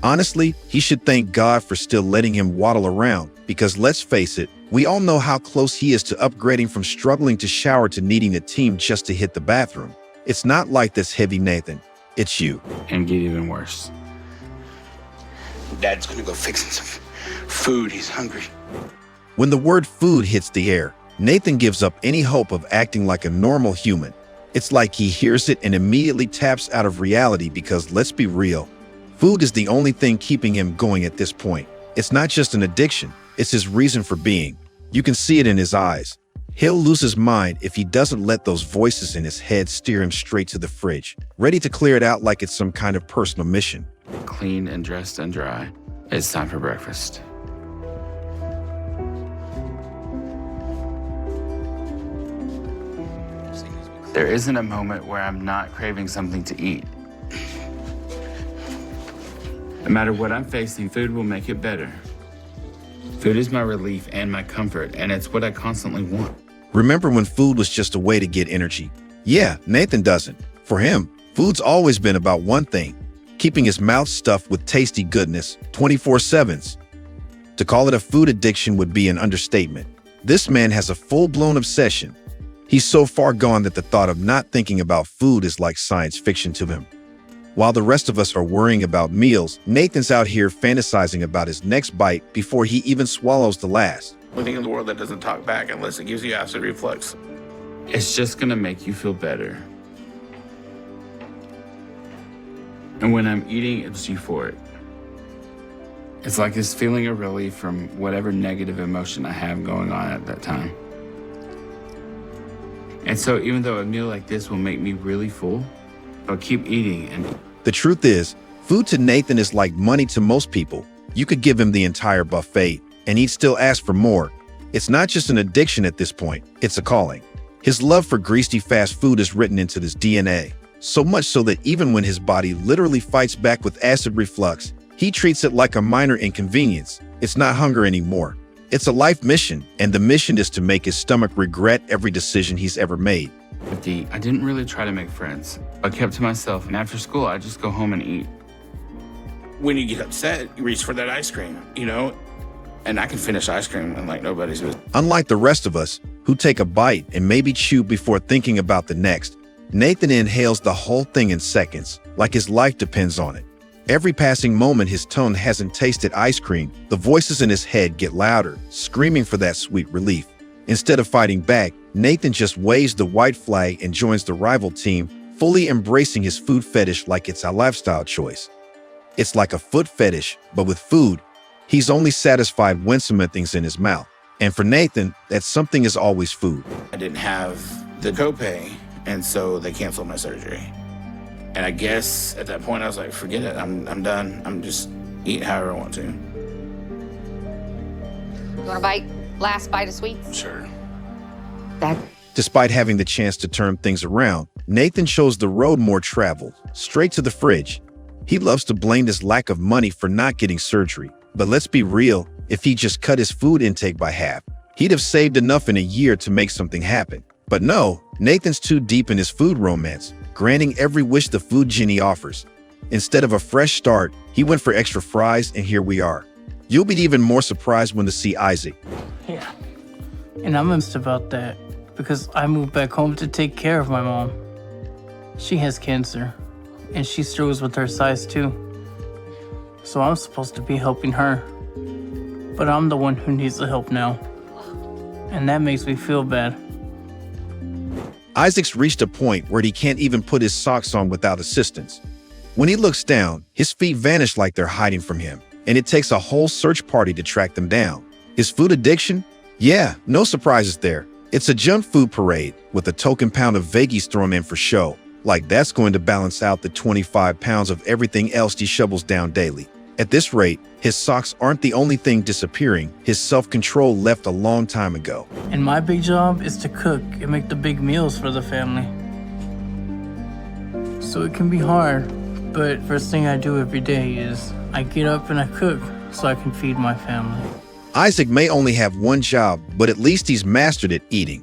Honestly, he should thank God for still letting him waddle around, because let's face it, we all know how close he is to upgrading from struggling to shower to needing a team just to hit the bathroom. It's not like this heavy Nathan, it's you. And get even worse. Dad's gonna go fix him some food, he's hungry. When the word food hits the air, Nathan gives up any hope of acting like a normal human. It's like he hears it and immediately taps out of reality because let's be real, food is the only thing keeping him going at this point. It's not just an addiction, it's his reason for being. You can see it in his eyes. He'll lose his mind if he doesn't let those voices in his head steer him straight to the fridge, ready to clear it out like it's some kind of personal mission. Clean and dressed and dry. It's time for breakfast. There isn't a moment where I'm not craving something to eat. No matter what I'm facing, food will make it better. Food is my relief and my comfort, and it's what I constantly want. Remember when food was just a way to get energy? Yeah, Nathan doesn't. For him, food's always been about one thing, keeping his mouth stuffed with tasty goodness 24/7. To call it a food addiction would be an understatement. This man has a full-blown obsession. He's so far gone that the thought of not thinking about food is like science fiction to him. While the rest of us are worrying about meals, Nathan's out here fantasizing about his next bite before he even swallows the last. One thing in the world that doesn't talk back unless it gives you acid reflux. It's just gonna make you feel better. And when I'm eating, it's euphoric. It's like this feeling of relief from whatever negative emotion I have going on at that time. And so even though a meal like this will make me really full, I'll keep eating. And The truth is, food to Nathan is like money to most people. You could give him the entire buffet, and he'd still ask for more. It's not just an addiction at this point, it's a calling. His love for greasy fast food is written into his DNA, so much so that even when his body literally fights back with acid reflux, he treats it like a minor inconvenience. It's not hunger anymore. It's a life mission, and the mission is to make his stomach regret every decision he's ever made. I didn't really try to make friends. I kept to myself, and after school, I just go home and eat. When you get upset, you reach for that ice cream, and I can finish ice cream and like nobody's business. Unlike the rest of us, who take a bite and maybe chew before thinking about the next, Nathan inhales the whole thing in seconds, like his life depends on it. Every passing moment his tongue hasn't tasted ice cream, the voices in his head get louder, screaming for that sweet relief. Instead of fighting back, Nathan just waves the white flag and joins the rival team, fully embracing his food fetish like it's a lifestyle choice. It's like a foot fetish, but with food. He's only satisfied when something's in his mouth. And for Nathan, that something is always food. I didn't have the copay, and so they canceled my surgery. And I guess at that point I was like, forget it, I'm done. I'm just eat however I want to. You want a bite? Last bite of sweets? Sure. Despite having the chance to turn things around, Nathan chose the road more traveled, straight to the fridge. He loves to blame his lack of money for not getting surgery. But let's be real, if he just cut his food intake by half, he'd have saved enough in a year to make something happen. But no, Nathan's too deep in his food romance, granting every wish the food genie offers. Instead of a fresh start, he went for extra fries, and here we are. You'll be even more surprised when to see Isaac. Yeah, and I'm upset about that because I moved back home to take care of my mom. She has cancer, and she struggles with her size too. So I'm supposed to be helping her, but I'm the one who needs the help now, and that makes me feel bad. Isaac's reached a point where he can't even put his socks on without assistance. When he looks down, his feet vanish like they're hiding from him, and it takes a whole search party to track them down. His food addiction? Yeah, no surprises there. It's a junk food parade with a token pound of veggies thrown in for show, like that's going to balance out the 25 pounds of everything else he shovels down daily. At this rate, his socks aren't the only thing disappearing. His self-control left a long time ago. And my big job is to cook and make the big meals for the family. So it can be hard, but first thing I do every day is I get up and I cook so I can feed my family. Isaac may only have one job, but at least he's mastered it: eating.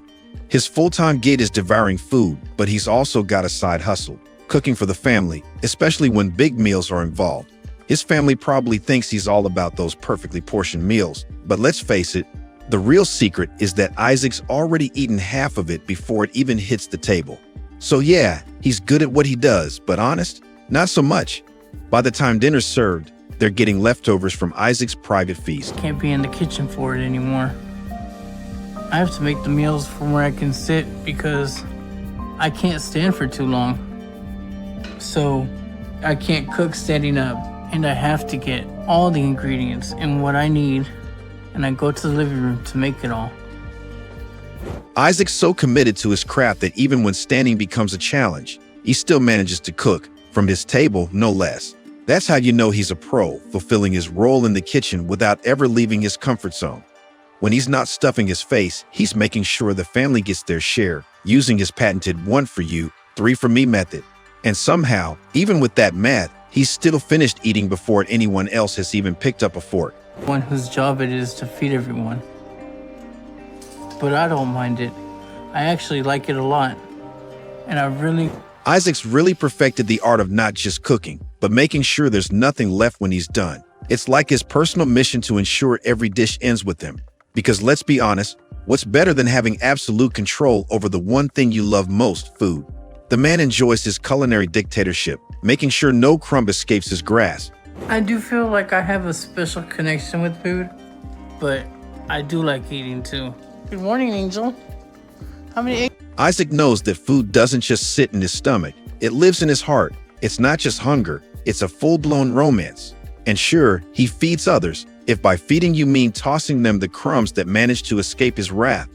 His full-time gig is devouring food, but he's also got a side hustle, cooking for the family, especially when big meals are involved. His family probably thinks he's all about those perfectly portioned meals, but let's face it, the real secret is that Isaac's already eaten half of it before it even hits the table. So yeah, he's good at what he does, but honest, not so much. By the time dinner's served, they're getting leftovers from Isaac's private feast. Can't be in the kitchen for it anymore. I have to make the meals from where I can sit because I can't stand for too long. So I can't cook standing up, and I have to get all the ingredients and what I need, and I go to the living room to make it all. Isaac's so committed to his craft that even when standing becomes a challenge, he still manages to cook, from his table, no less. That's how you know he's a pro, fulfilling his role in the kitchen without ever leaving his comfort zone. When he's not stuffing his face, he's making sure the family gets their share, using his patented 1 for you, 3 for me method. And somehow, even with that math, he's still finished eating before anyone else has even picked up a fork. One whose job it is to feed everyone. But I don't mind it. I actually like it a lot. And Isaac's really perfected the art of not just cooking, but making sure there's nothing left when he's done. It's like his personal mission to ensure every dish ends with him. Because let's be honest, what's better than having absolute control over the one thing you love most, food? The man enjoys his culinary dictatorship, making sure no crumb escapes his grasp. I do feel like I have a special connection with food, but I do like eating too. Good morning, Angel. How many eggs? Isaac knows that food doesn't just sit in his stomach, it lives in his heart. It's not just hunger, It's a full-blown romance. And sure, he feeds others, if by feeding you mean tossing them the crumbs that manage to escape his wrath.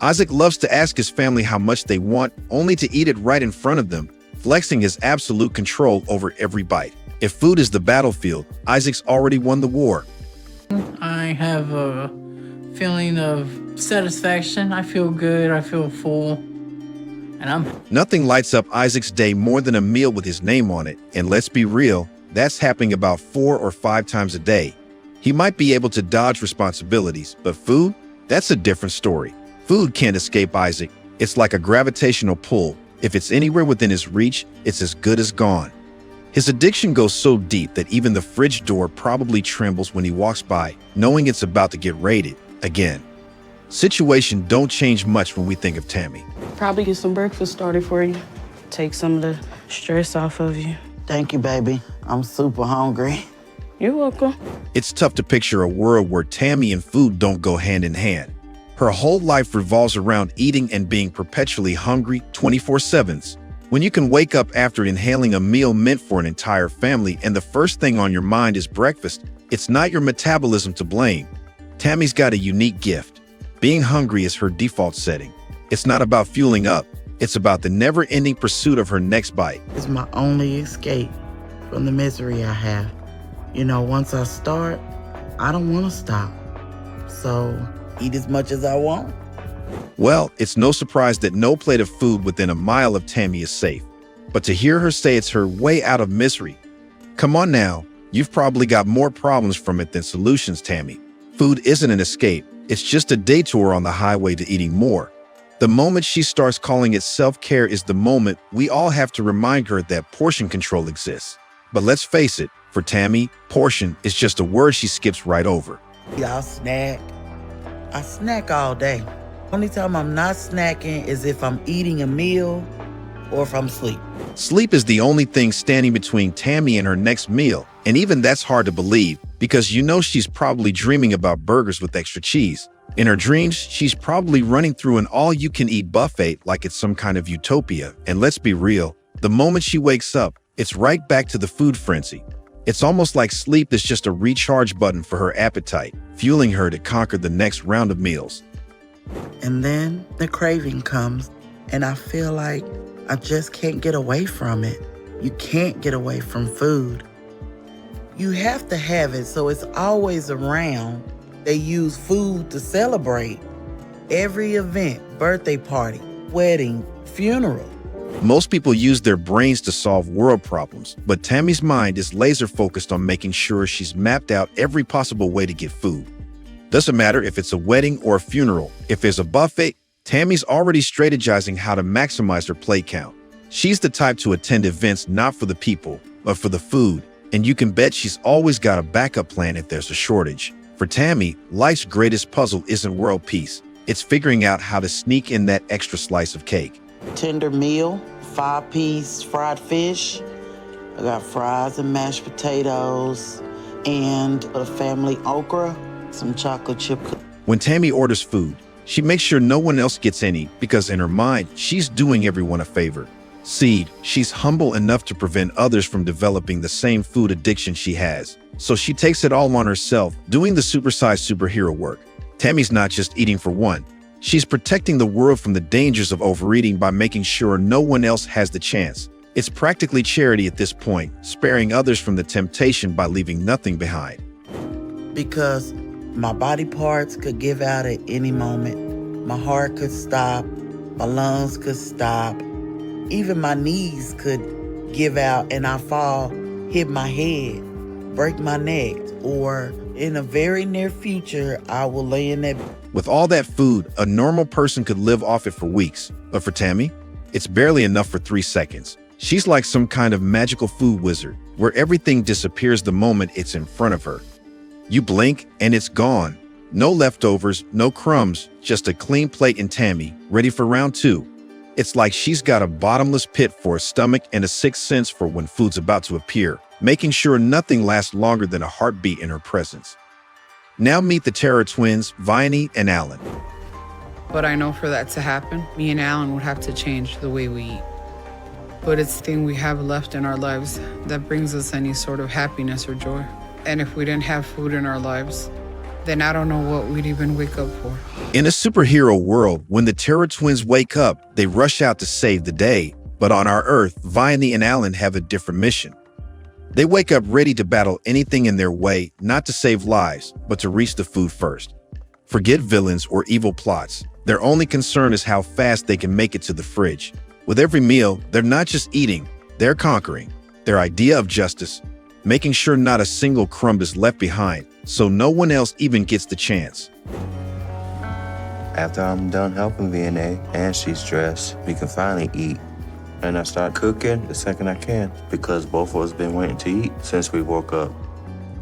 Isaac loves to ask his family how much they want, only to eat it right in front of them, flexing his absolute control over every bite. If food is the battlefield, Isaac's already won the war. I have a feeling of satisfaction. I feel good. I feel full. Nothing lights up Isaac's day more than a meal with his name on it. And let's be real, that's happening about 4 or 5 times a day. He might be able to dodge responsibilities, but food? That's a different story. Food can't escape Isaac. It's like a gravitational pull. If it's anywhere within his reach, it's as good as gone. His addiction goes so deep that even the fridge door probably trembles when he walks by, knowing it's about to get raided again. Situation don't change much when we think of Tammy. Probably get some breakfast started for you. Take some of the stress off of you. Thank you, baby. I'm super hungry. You're welcome. It's tough to picture a world where Tammy and food don't go hand in hand. Her whole life revolves around eating and being perpetually hungry 24/7. When you can wake up after inhaling a meal meant for an entire family and the first thing on your mind is breakfast, it's not your metabolism to blame. Tammy's got a unique gift. Being hungry is her default setting. It's not about fueling up. It's about the never-ending pursuit of her next bite. It's my only escape from the misery I have. You know, once I start, I don't want to stop. So, eat as much as I want. Well, it's no surprise that no plate of food within a mile of Tammy is safe. But to hear her say it's her way out of misery, come on now, you've probably got more problems from it than solutions, Tammy. Food isn't an escape, it's just a detour on the highway to eating more. The moment she starts calling it self-care is the moment we all have to remind her that portion control exists. But let's face it, for Tammy, portion is just a word she skips right over. Y'all snack. I snack all day. Only time I'm not snacking is if I'm eating a meal or if I'm asleep. Sleep is the only thing standing between Tammy and her next meal, and even that's hard to believe because you know she's probably dreaming about burgers with extra cheese. In her dreams, she's probably running through an all-you-can-eat buffet like it's some kind of utopia. And let's be real, the moment she wakes up, it's right back to the food frenzy. It's almost like sleep is just a recharge button for her appetite, fueling her to conquer the next round of meals. And then the craving comes, and I feel like I just can't get away from it. You can't get away from food. You have to have it, so it's always around. They use food to celebrate. Every event, birthday party, wedding, funeral. Most people use their brains to solve world problems, but Tammy's mind is laser focused on making sure she's mapped out every possible way to get food. Doesn't matter if it's a wedding or a funeral. If there's a buffet, Tammy's already strategizing how to maximize her plate count. She's the type to attend events not for the people, but for the food, and you can bet she's always got a backup plan if there's a shortage. For Tammy, life's greatest puzzle isn't world peace. It's figuring out how to sneak in that extra slice of cake. Tender meal, 5-piece fried fish. I got fries and mashed potatoes and a family okra, some chocolate chip. When Tammy orders food, she makes sure no one else gets any because in her mind, she's doing everyone a favor. She's humble enough to prevent others from developing the same food addiction she has. So she takes it all on herself, doing the supersized superhero work. Tammy's not just eating for one. She's protecting the world from the dangers of overeating by making sure no one else has the chance. It's practically charity at this point, sparing others from the temptation by leaving nothing behind. Because my body parts could give out at any moment. My heart could stop, my lungs could stop, even my knees could give out and I fall, hit my head, break my neck, or in a very near future, I will lay in that. With all that food, a normal person could live off it for weeks. But for Tammy, it's barely enough for 3 seconds. She's like some kind of magical food wizard, where everything disappears the moment it's in front of her. You blink and it's gone. No leftovers, no crumbs, just a clean plate in Tammy, ready for round 2. It's like she's got a bottomless pit for a stomach and a sixth sense for when food's about to appear, making sure nothing lasts longer than a heartbeat in her presence. Now meet the Terror twins, Brittany and Alan. But I know for that to happen, me and Alan would have to change the way we eat. but it's the thing we have left in our lives that brings us any sort of happiness or joy. And if we didn't have food in our lives, then I don't know what we'd even wake up for. In a superhero world, when the Terror Twins wake up, they rush out to save the day. But on our Earth, Brittany and Alan have a different mission. They wake up ready to battle anything in their way, not to save lives, but to reach the food first. Forget villains or evil plots. Their only concern is how fast they can make it to the fridge. With every meal, they're not just eating, they're conquering. Their idea of justice, making sure not a single crumb is left behind, so no one else even gets the chance. After I'm done helping VNA and she's dressed, we can finally eat. And I start cooking the second I can because both of us been waiting to eat since we woke up.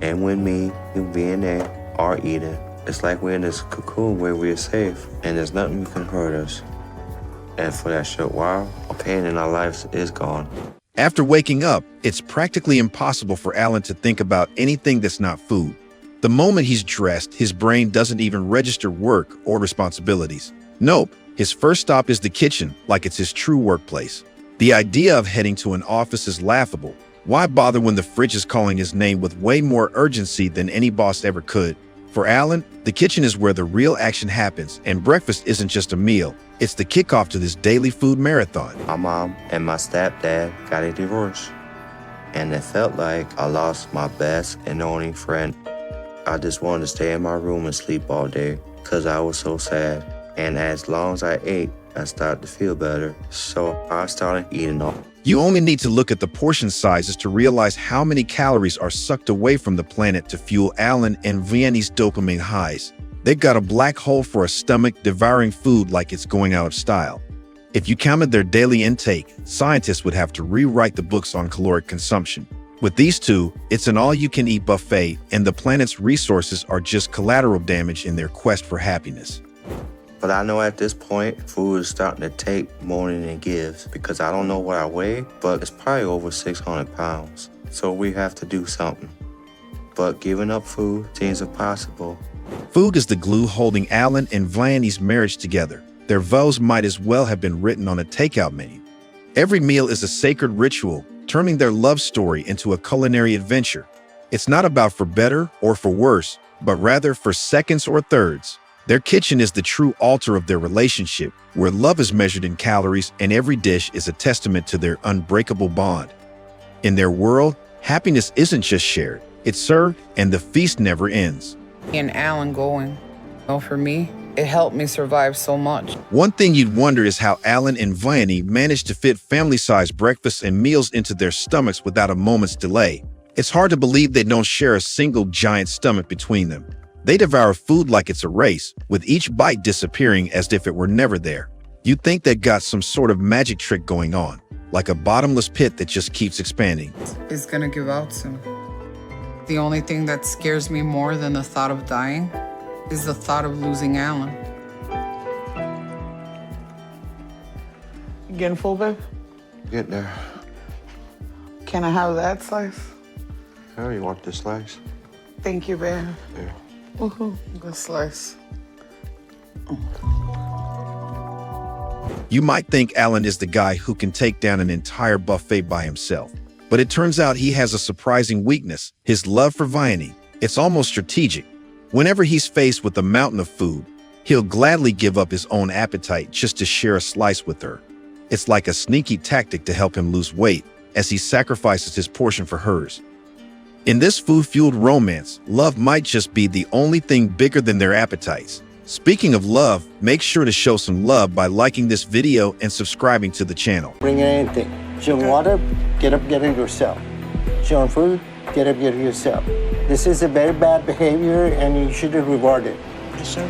And when me and VNA are eating, it's like we're in this cocoon where we're safe and there's nothing that can hurt us. And for that short while, our pain in our lives is gone. After waking up, it's practically impossible for Alan to think about anything that's not food. The moment he's dressed, his brain doesn't even register work or responsibilities. Nope, his first stop is the kitchen, like it's his true workplace. The idea of heading to an office is laughable. Why bother when the fridge is calling his name with way more urgency than any boss ever could? For Alan, the kitchen is where the real action happens, and breakfast isn't just a meal. It's the kickoff to this daily food marathon. My mom and my stepdad got a divorce, and it felt like I lost my best and only friend. I just wanted to stay in my room and sleep all day because I was so sad. And as long as I ate, I started to feel better, so I started eating all. You only need to look at the portion sizes to realize how many calories are sucked away from the planet to fuel Alan and Vianney's dopamine highs. They've got a black hole for a stomach devouring food like it's going out of style. If you counted their daily intake, scientists would have to rewrite the books on caloric consumption. With these two, it's an all-you-can-eat buffet, and the planet's resources are just collateral damage in their quest for happiness. But I know at this point, food is starting to take more than it gives because I don't know what I weigh, but it's probably over 600 pounds. So we have to do something. But giving up food seems impossible. Food is the glue holding Alan and Vianney's marriage together. Their vows might as well have been written on a takeout menu. Every meal is a sacred ritual, turning their love story into a culinary adventure. It's not about for better or for worse, but rather for seconds or thirds. Their kitchen is the true altar of their relationship, where love is measured in calories and every dish is a testament to their unbreakable bond. In their world, happiness isn't just shared, it's served and the feast never ends. And Alan going, for me, it helped me survive so much. One thing you'd wonder is how Alan and Vianney managed to fit family-sized breakfasts and meals into their stomachs without a moment's delay. It's hard to believe they don't share a single giant stomach between them. They devour food like it's a race, with each bite disappearing as if it were never there. You'd think they've got some sort of magic trick going on, like a bottomless pit that just keeps expanding. It's gonna give out soon. The only thing that scares me more than the thought of dying is the thought of losing Alan. You getting full, babe? Get there. Can I have that slice? Oh, you want this slice? Thank you, babe. Yeah. Good slice. You might think Alan is the guy who can take down an entire buffet by himself. But it turns out he has a surprising weakness, his love for Vianney. It's almost strategic. Whenever he's faced with a mountain of food, he'll gladly give up his own appetite just to share a slice with her. It's like a sneaky tactic to help him lose weight as he sacrifices his portion for hers. In this food-fueled romance, love might just be the only thing bigger than their appetites. Speaking of love, make sure to show some love by liking this video and subscribing to the channel. Bring anything. She want water, get up, get it yourself. She want food, get up, get it yourself. This is a very bad behavior and you shouldn't reward it. Yes, sir.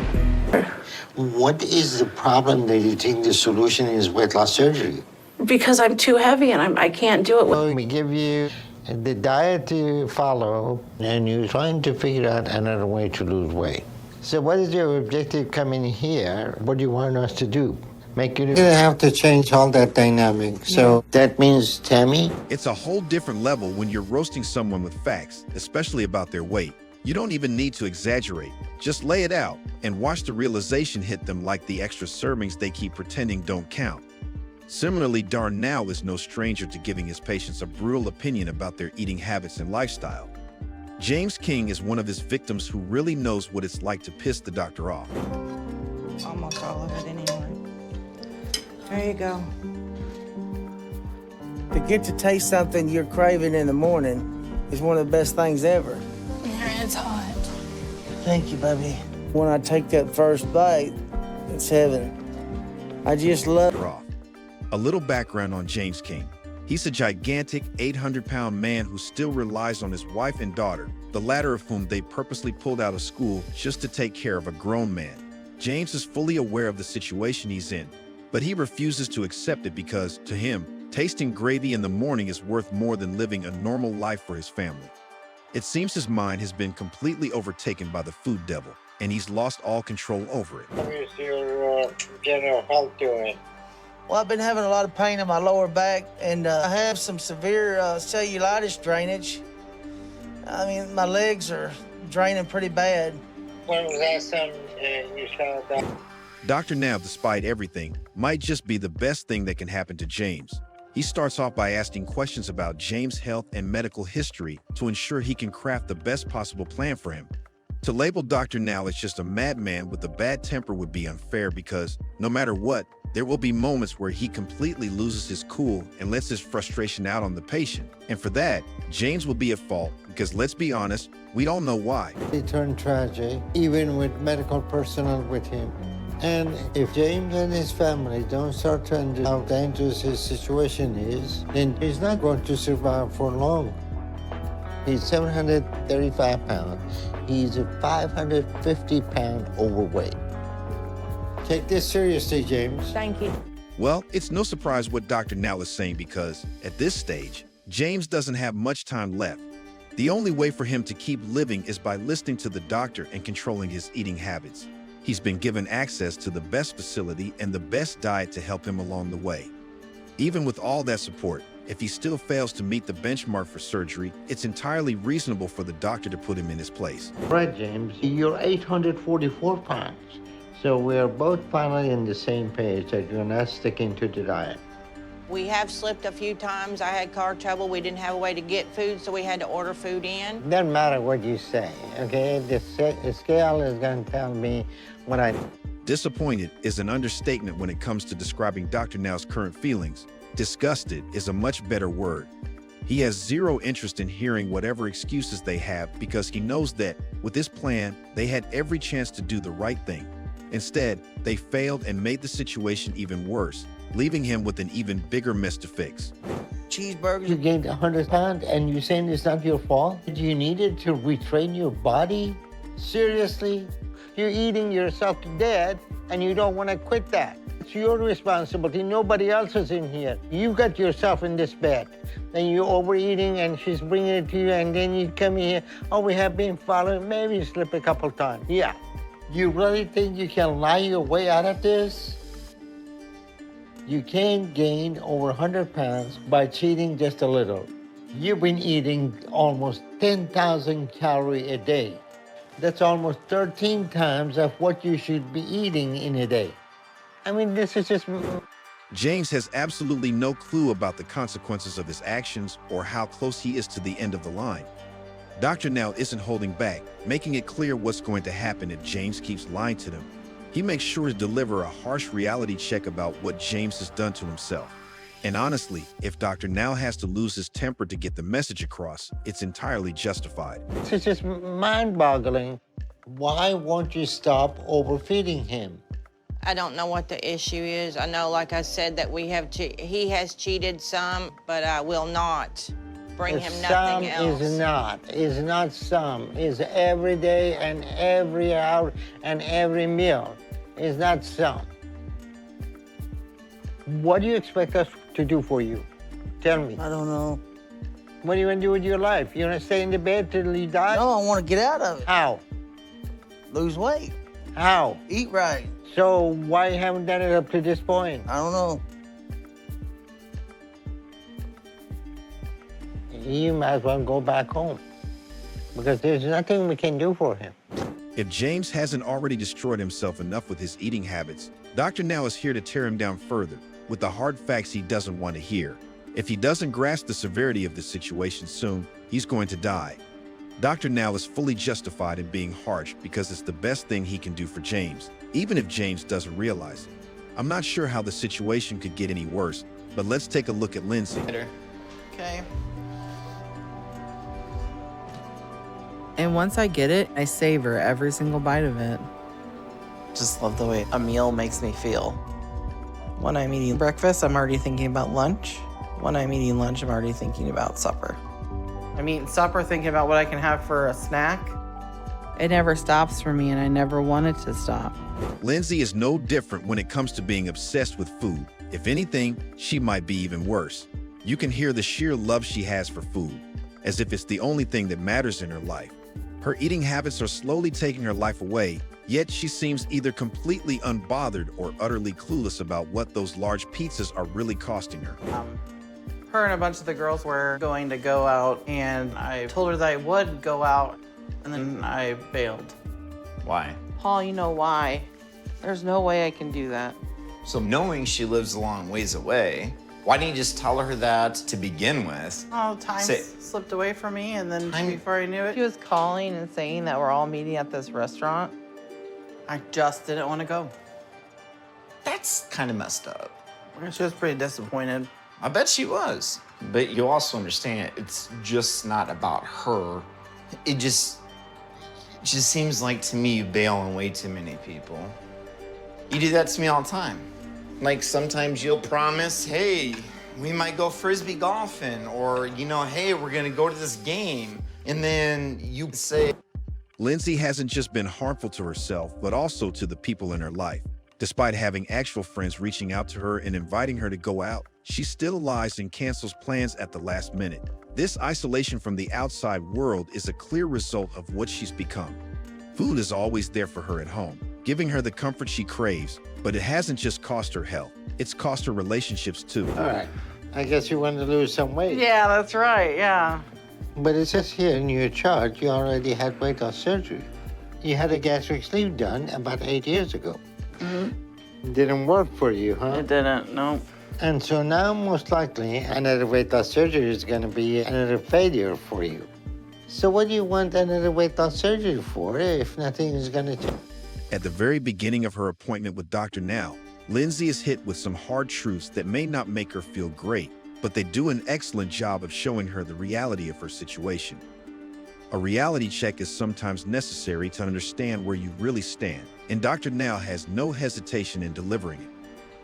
What is the problem that you think the solution is weight loss surgery? Because I'm too heavy and I can't do it. Well, we give you the diet to follow and you're trying to figure out another way to lose weight. So what is your objective coming here? What do you want us to do? Make you have to change all that dynamic. So that means, Tammy? It's a whole different level when you're roasting someone with facts, especially about their weight. You don't even need to exaggerate. Just lay it out and watch the realization hit them like the extra servings they keep pretending don't count. Similarly, Darnell is no stranger to giving his patients a brutal opinion about their eating habits and lifestyle. James King is one of his victims who really knows what it's like to piss the doctor off. Almost all of it anyway. There you go. To get to taste something you're craving in the morning is one of the best things ever. It's hot. Thank you, baby. When I take that first bite, it's heaven. I just love it. A little background on James King. He's a gigantic 800-pound man who still relies on his wife and daughter, the latter of whom they purposely pulled out of school just to take care of a grown man. James is fully aware of the situation he's in, but he refuses to accept it because, to him, tasting gravy in the morning is worth more than living a normal life for his family. It seems his mind has been completely overtaken by the food devil, and he's lost all control over it. How is your general health doing? Well, I've been having a lot of pain in my lower back, and I have some severe cellulitis drainage. I mean, my legs are draining pretty bad. When was that time you saw that? Dr. Nav, despite everything, might just be the best thing that can happen to James. He starts off by asking questions about James' health and medical history to ensure he can craft the best possible plan for him. To label Dr. Now as just a madman with a bad temper would be unfair because, no matter what, there will be moments where he completely loses his cool and lets his frustration out on the patient. And for that, James will be at fault because, let's be honest, we don't know why. It turned tragic, even with medical personnel with him. And if James and his family don't start to understand how dangerous his situation is, then he's not going to survive for long. He's 735 pounds. He's a 550-pound overweight. Take this seriously, James. Thank you. Well, it's no surprise what Dr. Now is saying because, at this stage, James doesn't have much time left. The only way for him to keep living is by listening to the doctor and controlling his eating habits. He's been given access to the best facility and the best diet to help him along the way. Even with all that support, if he still fails to meet the benchmark for surgery, it's entirely reasonable for the doctor to put him in his place. Right, James, you're 844 pounds. So we're both finally on the same page that you're not sticking to the diet. We have slipped a few times. I had car trouble. We didn't have a way to get food, so we had to order food in. Doesn't matter what you say, okay? The scale is going to tell me what I... Disappointed is an understatement when it comes to describing Dr. Now's current feelings. Disgusted is a much better word. He has zero interest in hearing whatever excuses they have because he knows that, with this plan, they had every chance to do the right thing. Instead, they failed and made the situation even worse, leaving him with an even bigger mess to fix. Cheeseburgers. You gained 100 pounds and you're saying it's not your fault? You needed to retrain your body? Seriously? You're eating yourself to death and you don't want to quit that. It's your responsibility, nobody else is in here. You got yourself in this bed and you're overeating and she's bringing it to you and then you come here, oh, we have been following, maybe you slip a couple times. Yeah. You really think you can lie your way out of this? You can't gain over 100 pounds by cheating just a little. You've been eating almost 10,000 calories a day. That's almost 13 times of what you should be eating in a day. I mean, this is just... James has absolutely no clue about the consequences of his actions or how close he is to the end of the line. Dr. Now isn't holding back, making it clear what's going to happen if James keeps lying to them. He makes sure to deliver a harsh reality check about what James has done to himself. And honestly, if Dr. Now has to lose his temper to get the message across, it's entirely justified. It's just mind-boggling. Why won't you stop overfeeding him? I don't know what the issue is. I know, like I said, that he has cheated some, but I will not bring him nothing else. Is not some. Is every day and every hour and every meal. Is not some. What do you expect us to do for you? Tell me. I don't know. What are you going to do with your life? You want to stay in the bed till you die? No, I want to get out of it. How? Lose weight. How? Eat right. So why haven't done it up to this point? I don't know. You might as well go back home because there's nothing we can do for him. If James hasn't already destroyed himself enough with his eating habits, Dr. Now is here to tear him down further with the hard facts he doesn't want to hear. If he doesn't grasp the severity of the situation soon, he's going to die. Dr. Now is fully justified in being harsh because it's the best thing he can do for James, even if James doesn't realize it. I'm not sure how the situation could get any worse, but let's take a look at Lindsay. Okay. And once I get it, I savor every single bite of it. Just love the way a meal makes me feel. When I'm eating breakfast, I'm already thinking about lunch. When I'm eating lunch, I'm already thinking about supper. I'm eating supper thinking about what I can have for a snack. It never stops for me, and I never wanted to stop. Lindsay is no different when it comes to being obsessed with food. If anything, she might be even worse. You can hear the sheer love she has for food, as if it's the only thing that matters in her life. Her eating habits are slowly taking her life away, yet she seems either completely unbothered or utterly clueless about what those large pizzas are really costing her. Her and a bunch of the girls were going to go out, and I told her that I would go out, and then I bailed. Why? Paul, you know why. There's no way I can do that. So knowing she lives a long ways away, why didn't you just tell her that to begin with? Oh, time slipped away from me, and then before I knew it, she was calling and saying that we're all meeting at this restaurant. I just didn't want to go. That's kind of messed up. She was pretty disappointed. I bet she was. But you also understand it's just not about her. It just seems like to me you bail on way too many people. You do that to me all the time. Like sometimes you'll promise, hey, we might go frisbee golfing, or, you know, hey, we're gonna go to this game. And then you say. Lindsay hasn't just been harmful to herself, but also to the people in her life. Despite having actual friends reaching out to her and inviting her to go out, she still lies and cancels plans at the last minute. This isolation from the outside world is a clear result of what she's become. Food is always there for her at home, giving her the comfort she craves, but it hasn't just cost her health, it's cost her relationships too. All right, I guess you want to lose some weight. Yeah, that's right, yeah. But it says here in your chart you already had weight loss surgery. You had a gastric sleeve done about 8 years ago. Mm-hmm. Didn't work for you, huh? It didn't, no. And so now, most likely, another weight loss surgery is going to be another failure for you. So what do you want another weight loss surgery for if nothing is going to change? At the very beginning of her appointment with Dr. Now, Lindsay is hit with some hard truths that may not make her feel great, but they do an excellent job of showing her the reality of her situation. A reality check is sometimes necessary to understand where you really stand, and Dr. Now has no hesitation in delivering it.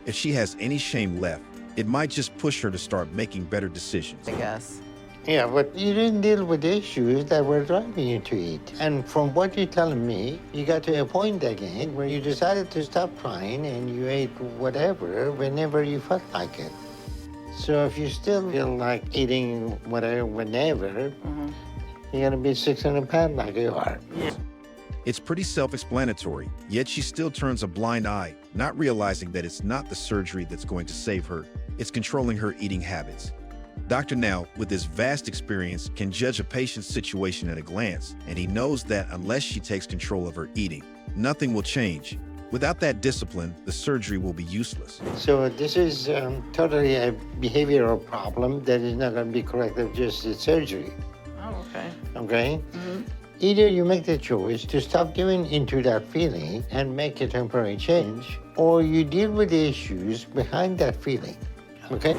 If she has any shame left, it might just push her to start making better decisions. I guess. Yeah, but you didn't deal with the issues that were driving you to eat. And from what you're telling me, you got to a point again where you decided to stop trying and you ate whatever whenever you felt like it. So if you still feel like eating whatever whenever, you're gonna be 600 pounds like you are. Yeah. It's pretty self-explanatory, yet she still turns a blind eye, not realizing that it's not the surgery that's going to save her, it's controlling her eating habits. Dr. Now, with his vast experience, can judge a patient's situation at a glance, and he knows that unless she takes control of her eating, nothing will change. Without that discipline, the surgery will be useless. So this is totally a behavioral problem that is not gonna be corrected with just the surgery. Oh, okay. Okay? Either you make the choice to stop giving into that feeling and make a temporary change, or you deal with the issues behind that feeling, okay?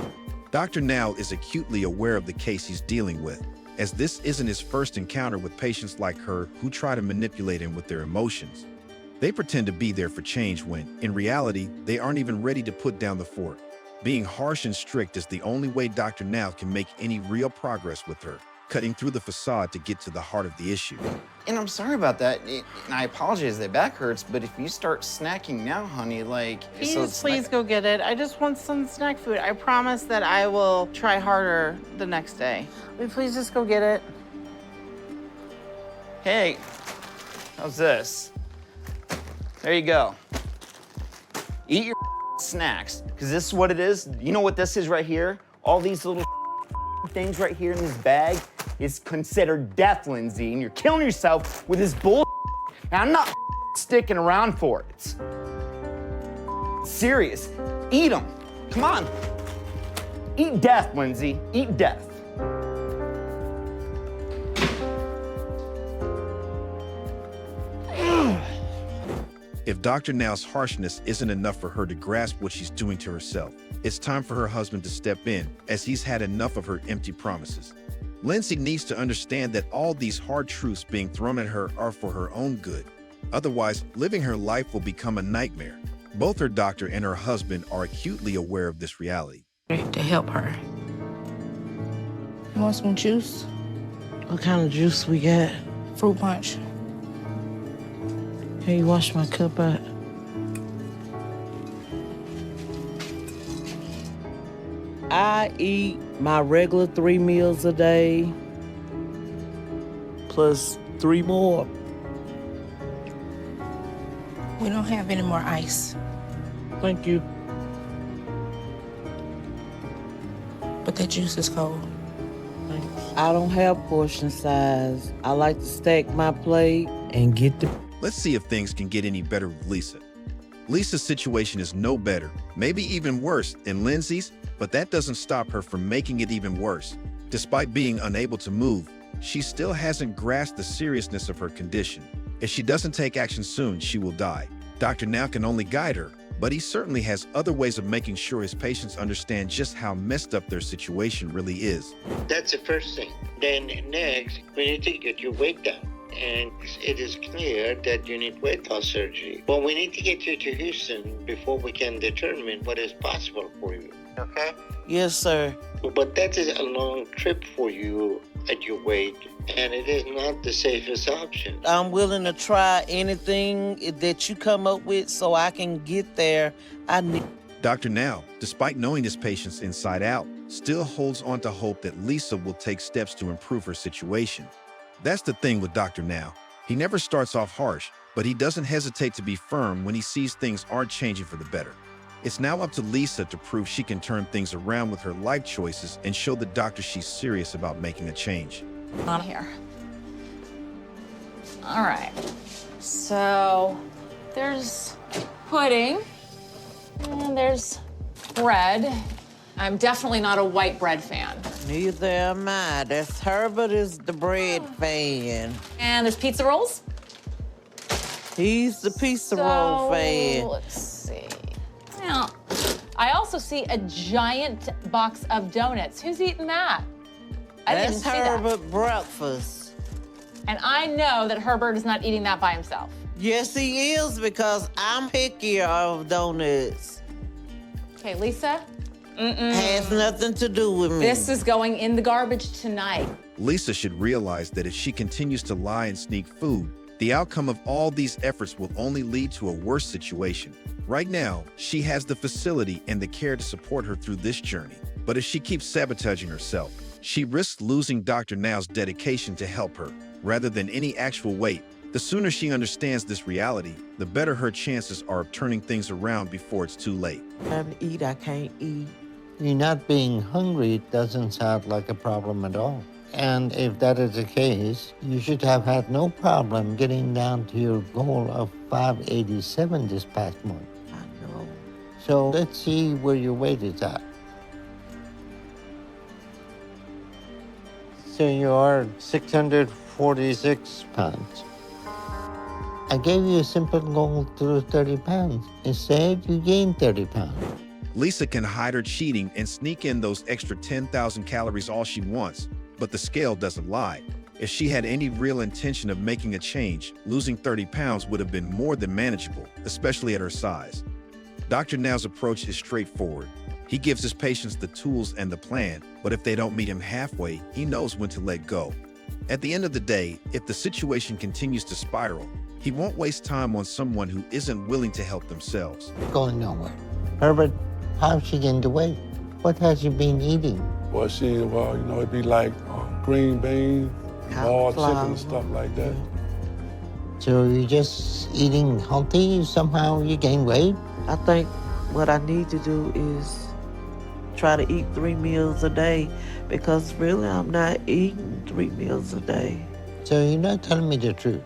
Dr. Now is acutely aware of the case he's dealing with, as this isn't his first encounter with patients like her who try to manipulate him with their emotions. They pretend to be there for change when, in reality, they aren't even ready to put down the fork. Being harsh and strict is the only way Dr. Now can make any real progress with her, cutting through the facade to get to the heart of the issue. And I'm sorry about that. And I apologize that back hurts, but if you start snacking now, honey, like... Please go get it. I just want some snack food. I promise that I will try harder the next day. Will you please just go get it? Hey, how's this? There you go. Eat your snacks, because this is what it is. You know what this is right here? All these little things right here in this bag is considered death, Lindsay, and you're killing yourself with this bull. And I'm not sticking around for it. serious. Eat them. Come on. Eat death, Lindsay. Eat death. If Dr. Now's harshness isn't enough for her to grasp what she's doing to herself, it's time for her husband to step in, as he's had enough of her empty promises. Lindsay needs to understand that all these hard truths being thrown at her are for her own good. Otherwise, living her life will become a nightmare. Both her doctor and her husband are acutely aware of this reality. To help her. You want some juice? What kind of juice we got? Fruit punch. Can you wash my cup out? I eat my regular 3 meals a day, plus 3 more. We don't have any more ice. Thank you. But that juice is cold. I don't have portion size. I like to stack my plate and get the... Let's see if things can get any better with Lisa. Lisa's situation is no better, maybe even worse than Lindsay's, but that doesn't stop her from making it even worse. Despite being unable to move, she still hasn't grasped the seriousness of her condition. If she doesn't take action soon, she will die. Dr. Now can only guide her, but he certainly has other ways of making sure his patients understand just how messed up their situation really is. That's the first thing. Then next, we need to get your weight down. And it is clear that you need weight loss surgery. But we need to get you to Houston before we can determine what is possible for you. Okay? Yes, sir. But that is a long trip for you at your weight, and it is not the safest option. I'm willing to try anything that you come up with so I can get there. Dr. Now, despite knowing his patients inside out, still holds on to hope that Lisa will take steps to improve her situation. That's the thing with Dr. Now. He never starts off harsh, but he doesn't hesitate to be firm when he sees things aren't changing for the better. It's now up to Lisa to prove she can turn things around with her life choices and show the doctor she's serious about making a change. On here. All right. So there's pudding and there's bread. I'm definitely not a white bread fan. Neither am I. That's Herbert is the bread fan. And there's pizza rolls. He's the pizza roll fan. Let's see. Now, I also see a giant box of donuts. Who's eating that? I didn't That's see that. Herbert breakfast. And I know that Herbert is not eating that by himself. Yes, he is, because I'm pickier of donuts. Okay, Lisa. Has nothing to do with me. This is going in the garbage tonight. Lisa should realize that if she continues to lie and sneak food, the outcome of all these efforts will only lead to a worse situation. Right now, she has the facility and the care to support her through this journey. But if she keeps sabotaging herself, she risks losing Dr. Now's dedication to help her, rather than any actual weight. The sooner she understands this reality, the better her chances are of turning things around before it's too late. Trying to eat, I can't eat. You not being hungry doesn't sound like a problem at all. And if that is the case, you should have had no problem getting down to your goal of 587 this past month. I know. So let's see where your weight is at. So you are 646 pounds. I gave you a simple goal to lose 30 pounds. Instead, you gained 30 pounds. Lisa can hide her cheating and sneak in those extra 10,000 calories all she wants, but the scale doesn't lie. If she had any real intention of making a change, losing 30 pounds would have been more than manageable, especially at her size. Dr. Now's approach is straightforward. He gives his patients the tools and the plan, but if they don't meet him halfway, he knows when to let go. At the end of the day, if the situation continues to spiral, he won't waste time on someone who isn't willing to help themselves. Going nowhere. Herbert, how's she gained the weight? What has she been eating? Well, it'd be like green beans, boiled chicken and stuff like that. So you're just eating healthy, somehow you gain weight? I think what I need to do is try to eat 3 meals a day, because really I'm not eating 3 meals a day. So you're not telling me the truth.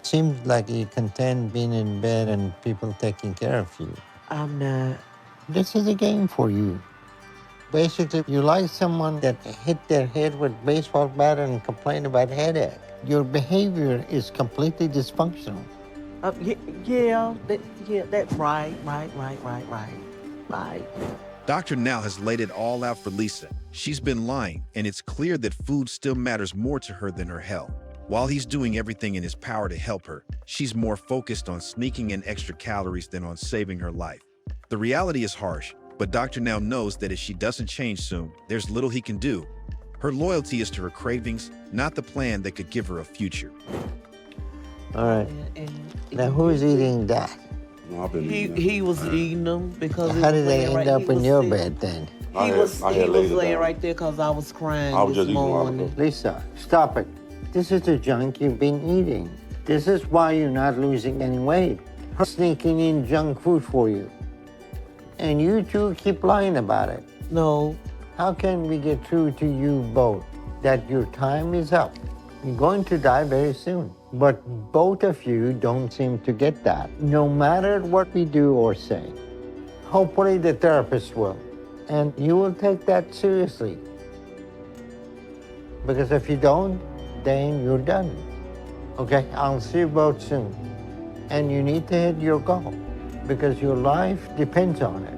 Seems like you're content being in bed and people taking care of you. I'm not. This is a game for you. Basically, you like someone that hit their head with a baseball bat and complain about headache. Your behavior is completely dysfunctional. That's right. Dr. Now has laid it all out for Lisa. She's been lying, and it's clear that food still matters more to her than her health. While he's doing everything in his power to help her, she's more focused on sneaking in extra calories than on saving her life. The reality is harsh, but Dr. Now knows that if she doesn't change soon, there's little he can do. Her loyalty is to her cravings, not the plan that could give her a future. All right. Now, who's eating that? No, I've been eating them. He was eating them because How did they end up in your bed then? He was laying right there because I was crying this morning. Lisa, stop it. This is the junk you've been eating. This is why you're not losing any weight. Her sneaking in junk food for you. And you two keep lying about it. No. How can we get through to you both that your time is up? You're going to die very soon. But both of you don't seem to get that, no matter what we do or say. Hopefully the therapist will. And you will take that seriously. Because if you don't, then you're done. Okay, I'll see you both soon. And you need to hit your goal because your life depends on it.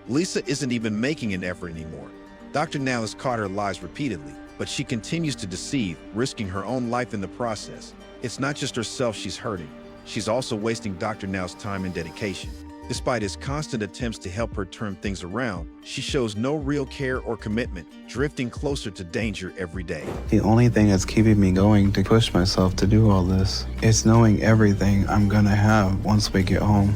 Lisa isn't even making an effort anymore. Dr. Now has caught her lies repeatedly, but she continues to deceive, risking her own life in the process. It's not just herself she's hurting. She's also wasting Dr. Now's time and dedication. Despite his constant attempts to help her turn things around, she shows no real care or commitment, drifting closer to danger every day. The only thing that's keeping me going to push myself to do all this is knowing everything I'm gonna have once we get home.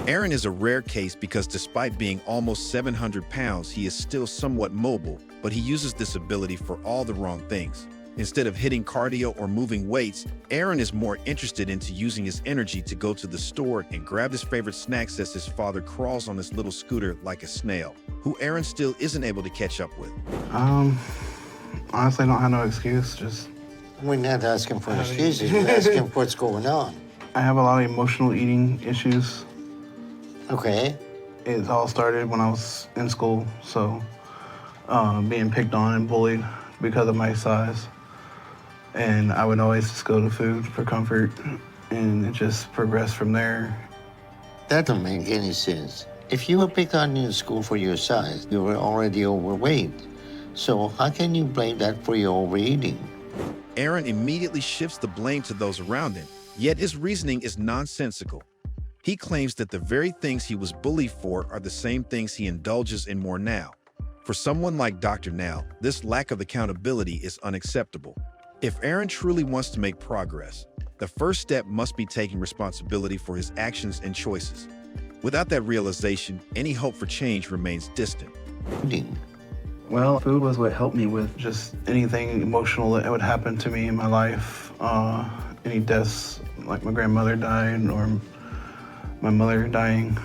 Aaron is a rare case because despite being almost 700 pounds, he is still somewhat mobile, but he uses this ability for all the wrong things. Instead of hitting cardio or moving weights, Aaron is more interested into using his energy to go to the store and grab his favorite snacks as his father crawls on his little scooter like a snail, who Aaron still isn't able to catch up with. Honestly, I don't have no excuse, just... We're not asking for excuses, we're asking what's going on. I have a lot of emotional eating issues. Okay. It all started when I was in school, so being picked on and bullied because of my size. And I would always just go to food for comfort, and it just progressed from there. That don't make any sense. If you were picked on in school for your size, you were already overweight. So how can you blame that for your overeating? Aaron immediately shifts the blame to those around him, yet his reasoning is nonsensical. He claims that the very things he was bullied for are the same things he indulges in more now. For someone like Dr. Now, this lack of accountability is unacceptable. If Aaron truly wants to make progress, the first step must be taking responsibility for his actions and choices. Without that realization, any hope for change remains distant. Well, food was what helped me with just anything emotional that would happen to me in my life. Any deaths, like my grandmother died or my mother dying,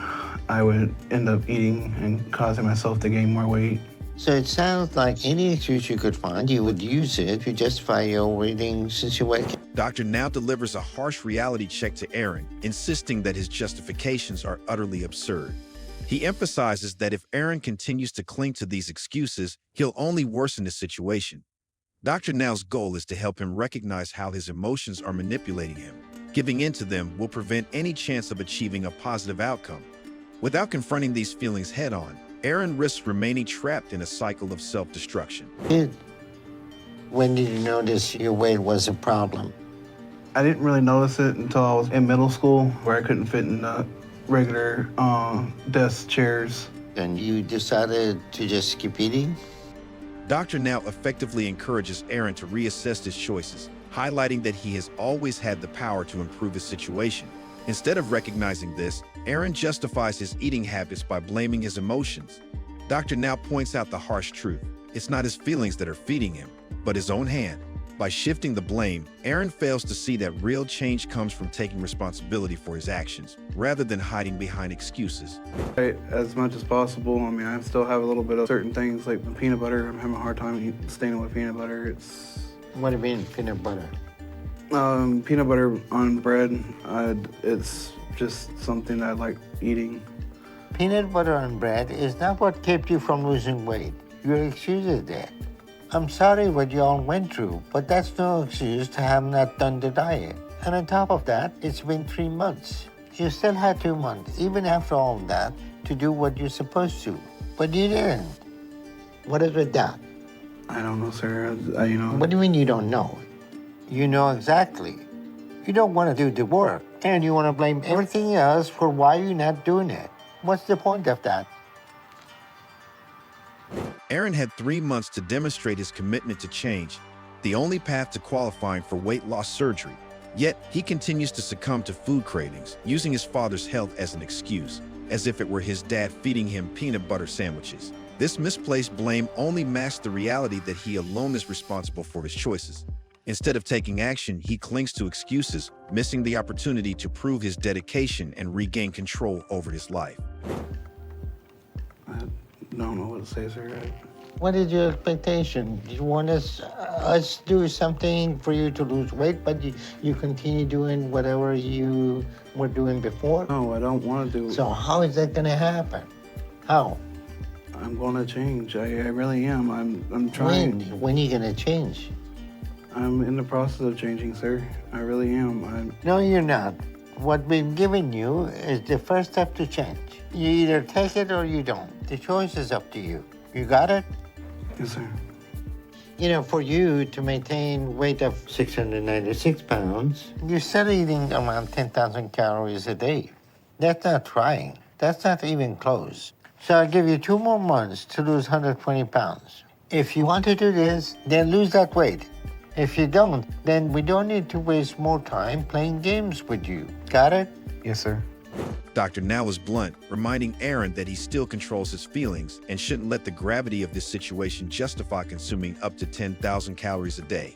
I would end up eating and causing myself to gain more weight. So it sounds like any excuse you could find, you would use it to justify your overeating situation. Dr. Now delivers a harsh reality check to Aaron, insisting that his justifications are utterly absurd. He emphasizes that if Aaron continues to cling to these excuses, he'll only worsen the situation. Dr. Now's goal is to help him recognize how his emotions are manipulating him. Giving in to them will prevent any chance of achieving a positive outcome. Without confronting these feelings head-on, Aaron risks remaining trapped in a cycle of self-destruction. When did you notice your weight was a problem? I didn't really notice it until I was in middle school, where I couldn't fit in the regular desk chairs. And you decided to just keep eating? Dr. Now effectively encourages Aaron to reassess his choices, highlighting that he has always had the power to improve his situation. Instead of recognizing this, Aaron justifies his eating habits by blaming his emotions. Dr. Now points out the harsh truth. It's not his feelings that are feeding him, but his own hand. By shifting the blame, Aaron fails to see that real change comes from taking responsibility for his actions, rather than hiding behind excuses. As much as possible, I mean, I still have a little bit of certain things, like the peanut butter. I'm having a hard time staying with peanut butter. What do you mean, peanut butter? Peanut butter on bread, it's just something that I like eating. Peanut butter on bread is not what kept you from losing weight. Your excuse is that. I'm sorry what you all went through, but that's no excuse to have not done the diet. And on top of that, it's been 3 months. You still had 2 months, even after all of that, to do what you're supposed to. But you didn't. What is with that? I don't know, sir. What do you mean you don't know? You know exactly. You don't want to do the work, and you want to blame everything else for why you're not doing it. What's the point of that? Aaron had 3 months to demonstrate his commitment to change, the only path to qualifying for weight loss surgery. Yet, he continues to succumb to food cravings, using his father's health as an excuse, as if it were his dad feeding him peanut butter sandwiches. This misplaced blame only masks the reality that he alone is responsible for his choices. Instead of taking action, he clings to excuses, missing the opportunity to prove his dedication and regain control over his life. I don't know what to say, sir. What is your expectation? Do you want us to do something for you to lose weight, but you continue doing whatever you were doing before? No, I don't want to do it. So how is that going to happen? How? I'm going to change. I really am. I'm trying. When are you going to change? I'm in the process of changing, sir. I really am. No, you're not. What we've given you is the first step to change. You either take it or you don't. The choice is up to you. You got it? Yes, sir. You know, for you to maintain weight of 696 pounds, you're still eating around 10,000 calories a day. That's not trying. That's not even close. So I'll give you 2 more months to lose 120 pounds. If you want to do this, then lose that weight. If you don't, then we don't need to waste more time playing games with you. Got it? Yes, sir. Dr. Now is blunt, reminding Aaron that he still controls his feelings and shouldn't let the gravity of this situation justify consuming up to 10,000 calories a day.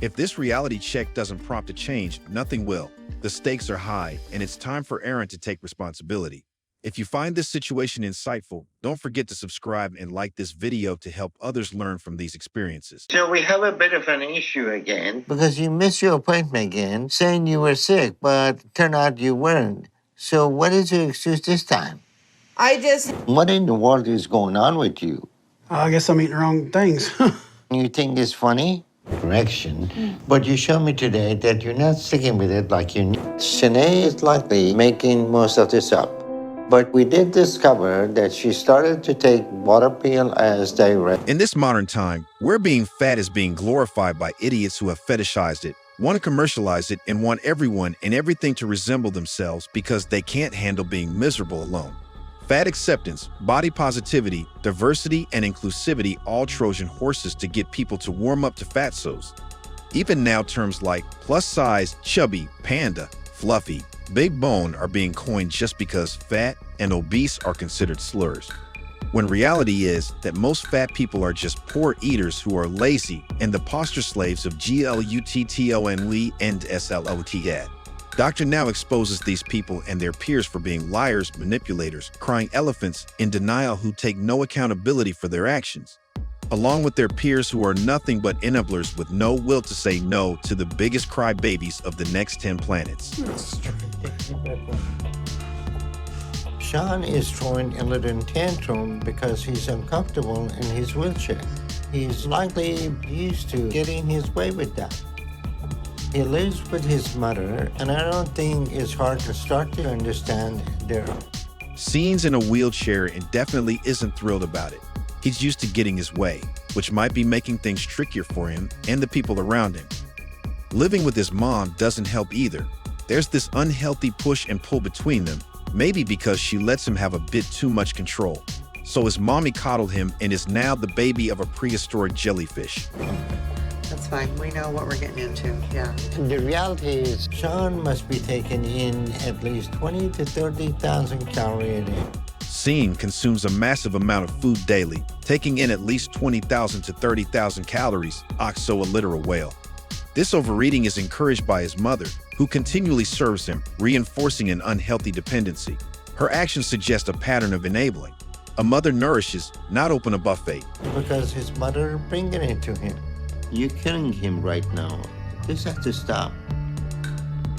If this reality check doesn't prompt a change, nothing will. The stakes are high, and it's time for Aaron to take responsibility. If you find this situation insightful, don't forget to subscribe and like this video to help others learn from these experiences. So we have a bit of an issue again. Because you missed your appointment again, saying you were sick, but turned out you weren't. So what is your excuse this time? What in the world is going on with you? I guess I'm eating the wrong things. You think it's funny? Correction. But you showed me today that you're not sticking with it like you need. Renee is likely making most of this up. But we did discover that she started to take water pill as direct. In this modern time, where being fat is being glorified by idiots who have fetishized it, want to commercialize it, and want everyone and everything to resemble themselves because they can't handle being miserable alone. Fat acceptance, body positivity, diversity, and inclusivity all Trojan horses to get people to warm up to fatsos. Even now, terms like plus size, chubby, panda, fluffy, big bone are being coined just because fat and obese are considered slurs. When reality is that most fat people are just poor eaters who are lazy and the posture slaves of GLUTTONE and SLOTAD. Dr. Now exposes these people and their peers for being liars, manipulators, crying elephants, in denial who take no accountability for their actions, along with their peers who are nothing but enablers with no will to say no to the biggest crybabies of the next 10 planets. Sean is throwing a little tantrum because he's uncomfortable in his wheelchair. He's likely used to getting his way with that. He lives with his mother, and I don't think it's hard to start to understand their... Scenes in a wheelchair and definitely isn't thrilled about it. He's used to getting his way, which might be making things trickier for him and the people around him. Living with his mom doesn't help either. There's this unhealthy push and pull between them, maybe because she lets him have a bit too much control. So his mommy coddled him and is now the baby of a prehistoric jellyfish. That's fine. We know what we're getting into. Yeah. The reality is Sean must be taking in at least 20 to 30,000 calories a day. Sean consumes a massive amount of food daily, taking in at least 20,000 to 30,000 calories, oxo a literal whale. This overeating is encouraged by his mother, who continually serves him, reinforcing an unhealthy dependency. Her actions suggest a pattern of enabling. A mother nourishes, not open a buffet. Because his mother bringing it to him. You're killing him right now. This has to stop.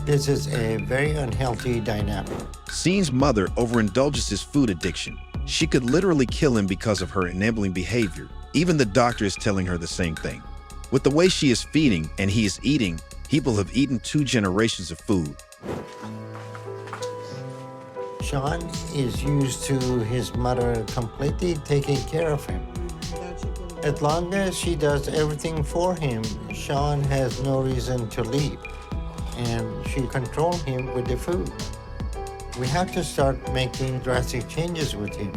This is a very unhealthy dynamic. Seen's mother overindulges his food addiction. She could literally kill him because of her enabling behavior. Even the doctor is telling her the same thing. With the way she is feeding and he is eating, he will have eaten 2 generations of food. Sean is used to his mother completely taking care of him. As long as she does everything for him, Sean has no reason to leave. And she controls him with the food. We have to start making drastic changes with him.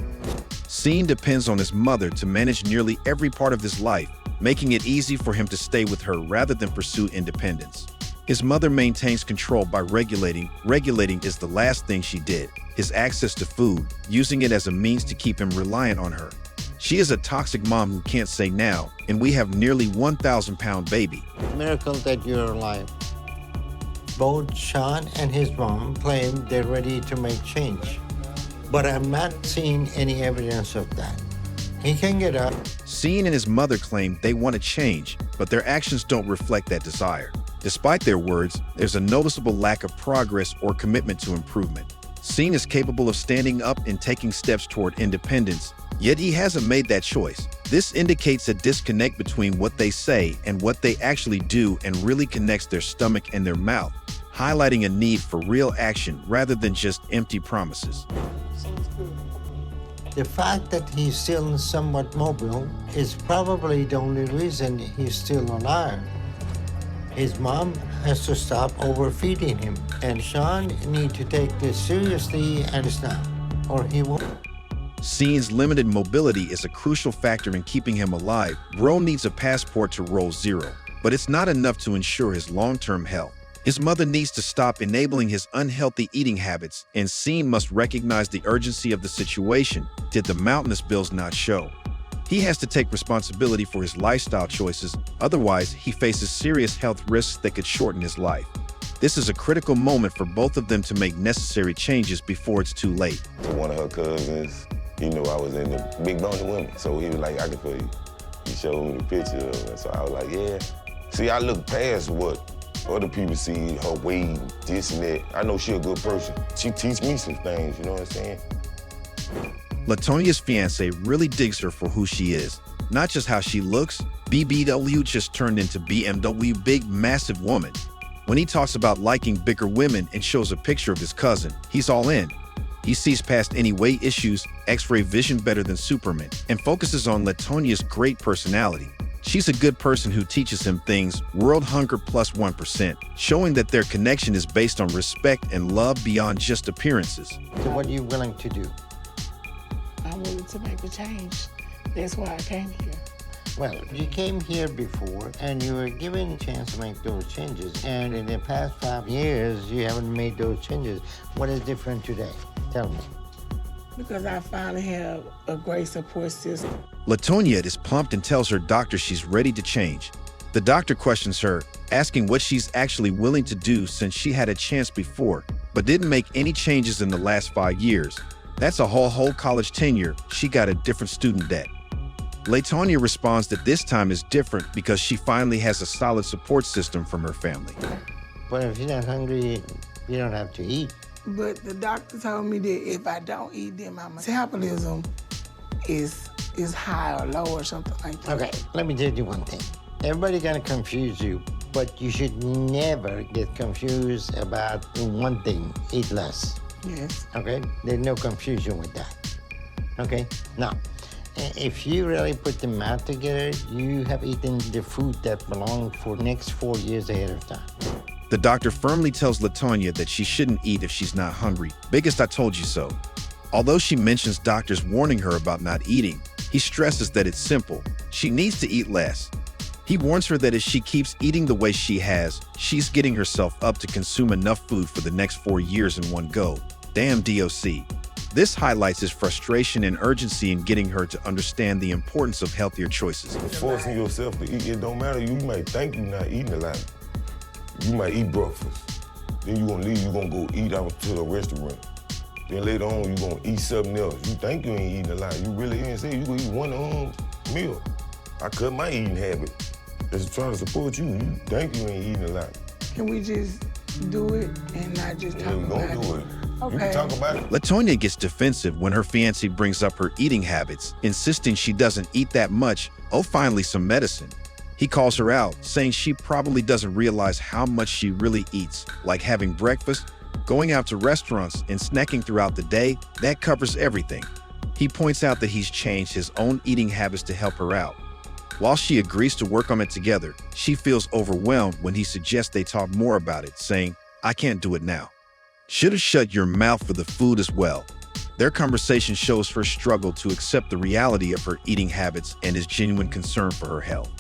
Seen depends on his mother to manage nearly every part of his life, making it easy for him to stay with her rather than pursue independence. His mother maintains control by regulating. Regulating is the last thing she did. His access to food, using it as a means to keep him reliant on her. She is a toxic mom who can't say now, and we have nearly 1,000-pound baby. Miracle that you're alive. Both Sean and his mom claim they're ready to make change. But I'm not seeing any evidence of that. He can get up. Seen and his mother claim they want to change, but their actions don't reflect that desire. Despite their words, there's a noticeable lack of progress or commitment to improvement. Seen is capable of standing up and taking steps toward independence, yet he hasn't made that choice. This indicates a disconnect between what they say and what they actually do and really connects their stomach and their mouth, highlighting a need for real action rather than just empty promises. The fact that he's still somewhat mobile is probably the only reason he's still alive. His mom has to stop overfeeding him, and Sean needs to take this seriously and stop, or he won't. Seen's limited mobility is a crucial factor in keeping him alive. Bro needs a passport to roll 0, but it's not enough to ensure his long-term health. His mother needs to stop enabling his unhealthy eating habits, and Seen must recognize the urgency of the situation. Did the mountainous bills not show? He has to take responsibility for his lifestyle choices, otherwise he faces serious health risks that could shorten his life. This is a critical moment for both of them to make necessary changes before it's too late. One of her cousins, he knew I was into big boned women, so he was like, I can feel you. He showed me the picture of her, so I was like, yeah. See, I look past what other people see, her weight, this and that. I know she a good person. She teach me some things, you know what I'm saying? Latonia's fiance really digs her for who she is, not just how she looks. BBW just turned into BMW, big, massive woman. When he talks about liking bigger women and shows a picture of his cousin, he's all in. He sees past any weight issues, X-ray vision better than Superman, and focuses on Latonia's great personality. She's a good person who teaches him things, world hunger plus 1%, showing that their connection is based on respect and love beyond just appearances. So what are you willing to do? I'm willing to make the change. That's why I came here. Well, you came here before and you were given a chance to make those changes. And in the past 5 years, you haven't made those changes. What is different today? Tell me. Because I finally have a great support system. Latonia is pumped and tells her doctor she's ready to change. The doctor questions her, asking what she's actually willing to do since she had a chance before, but didn't make any changes in the last 5 years. That's a whole college tenure. She got a different student debt. Latonia responds that this time is different because she finally has a solid support system from her family. But if you're not hungry, you don't have to eat. But the doctor told me that if I don't eat, then my metabolism is high or low or something like that. Okay, let me tell you one thing. Everybody gonna confuse you, but you should never get confused about one thing, eat less. Yes. Okay, there's no confusion with that. Okay, now, if you really put the math together, you have eaten the food that belonged for the next 4 years ahead of time. The doctor firmly tells Latonia that she shouldn't eat if she's not hungry. Biggest I told you so. Although she mentions doctors warning her about not eating, he stresses that it's simple. She needs to eat less. He warns her that if she keeps eating the way she has, she's getting herself up to consume enough food for the next 4 years in one go. Damn DOC. This highlights his frustration and urgency in getting her to understand the importance of healthier choices. Forcing yourself to eat, it don't matter. You might think you're not eating a lot, You might eat breakfast. Then you gonna leave, you gonna go eat out to a restaurant. Then later on, you gonna eat something else. You think you ain't eating a lot. You really ain't say you gonna eat one meal. I cut my eating habit. Just trying to support you. You think you ain't eating a lot. Can we just do it and not just talk about it? Yeah, we gonna do it. Okay. You can talk about it. Latonia gets defensive when her fiancé brings up her eating habits, insisting she doesn't eat that much. Oh, finally some medicine. He calls her out, saying she probably doesn't realize how much she really eats, like having breakfast, going out to restaurants, and snacking throughout the day. That covers everything. He points out that he's changed his own eating habits to help her out. While she agrees to work on it together, she feels overwhelmed when he suggests they talk more about it, saying, "I can't do it now." Should have shut your mouth for the food as well. Their conversation shows her struggle to accept the reality of her eating habits and his genuine concern for her health.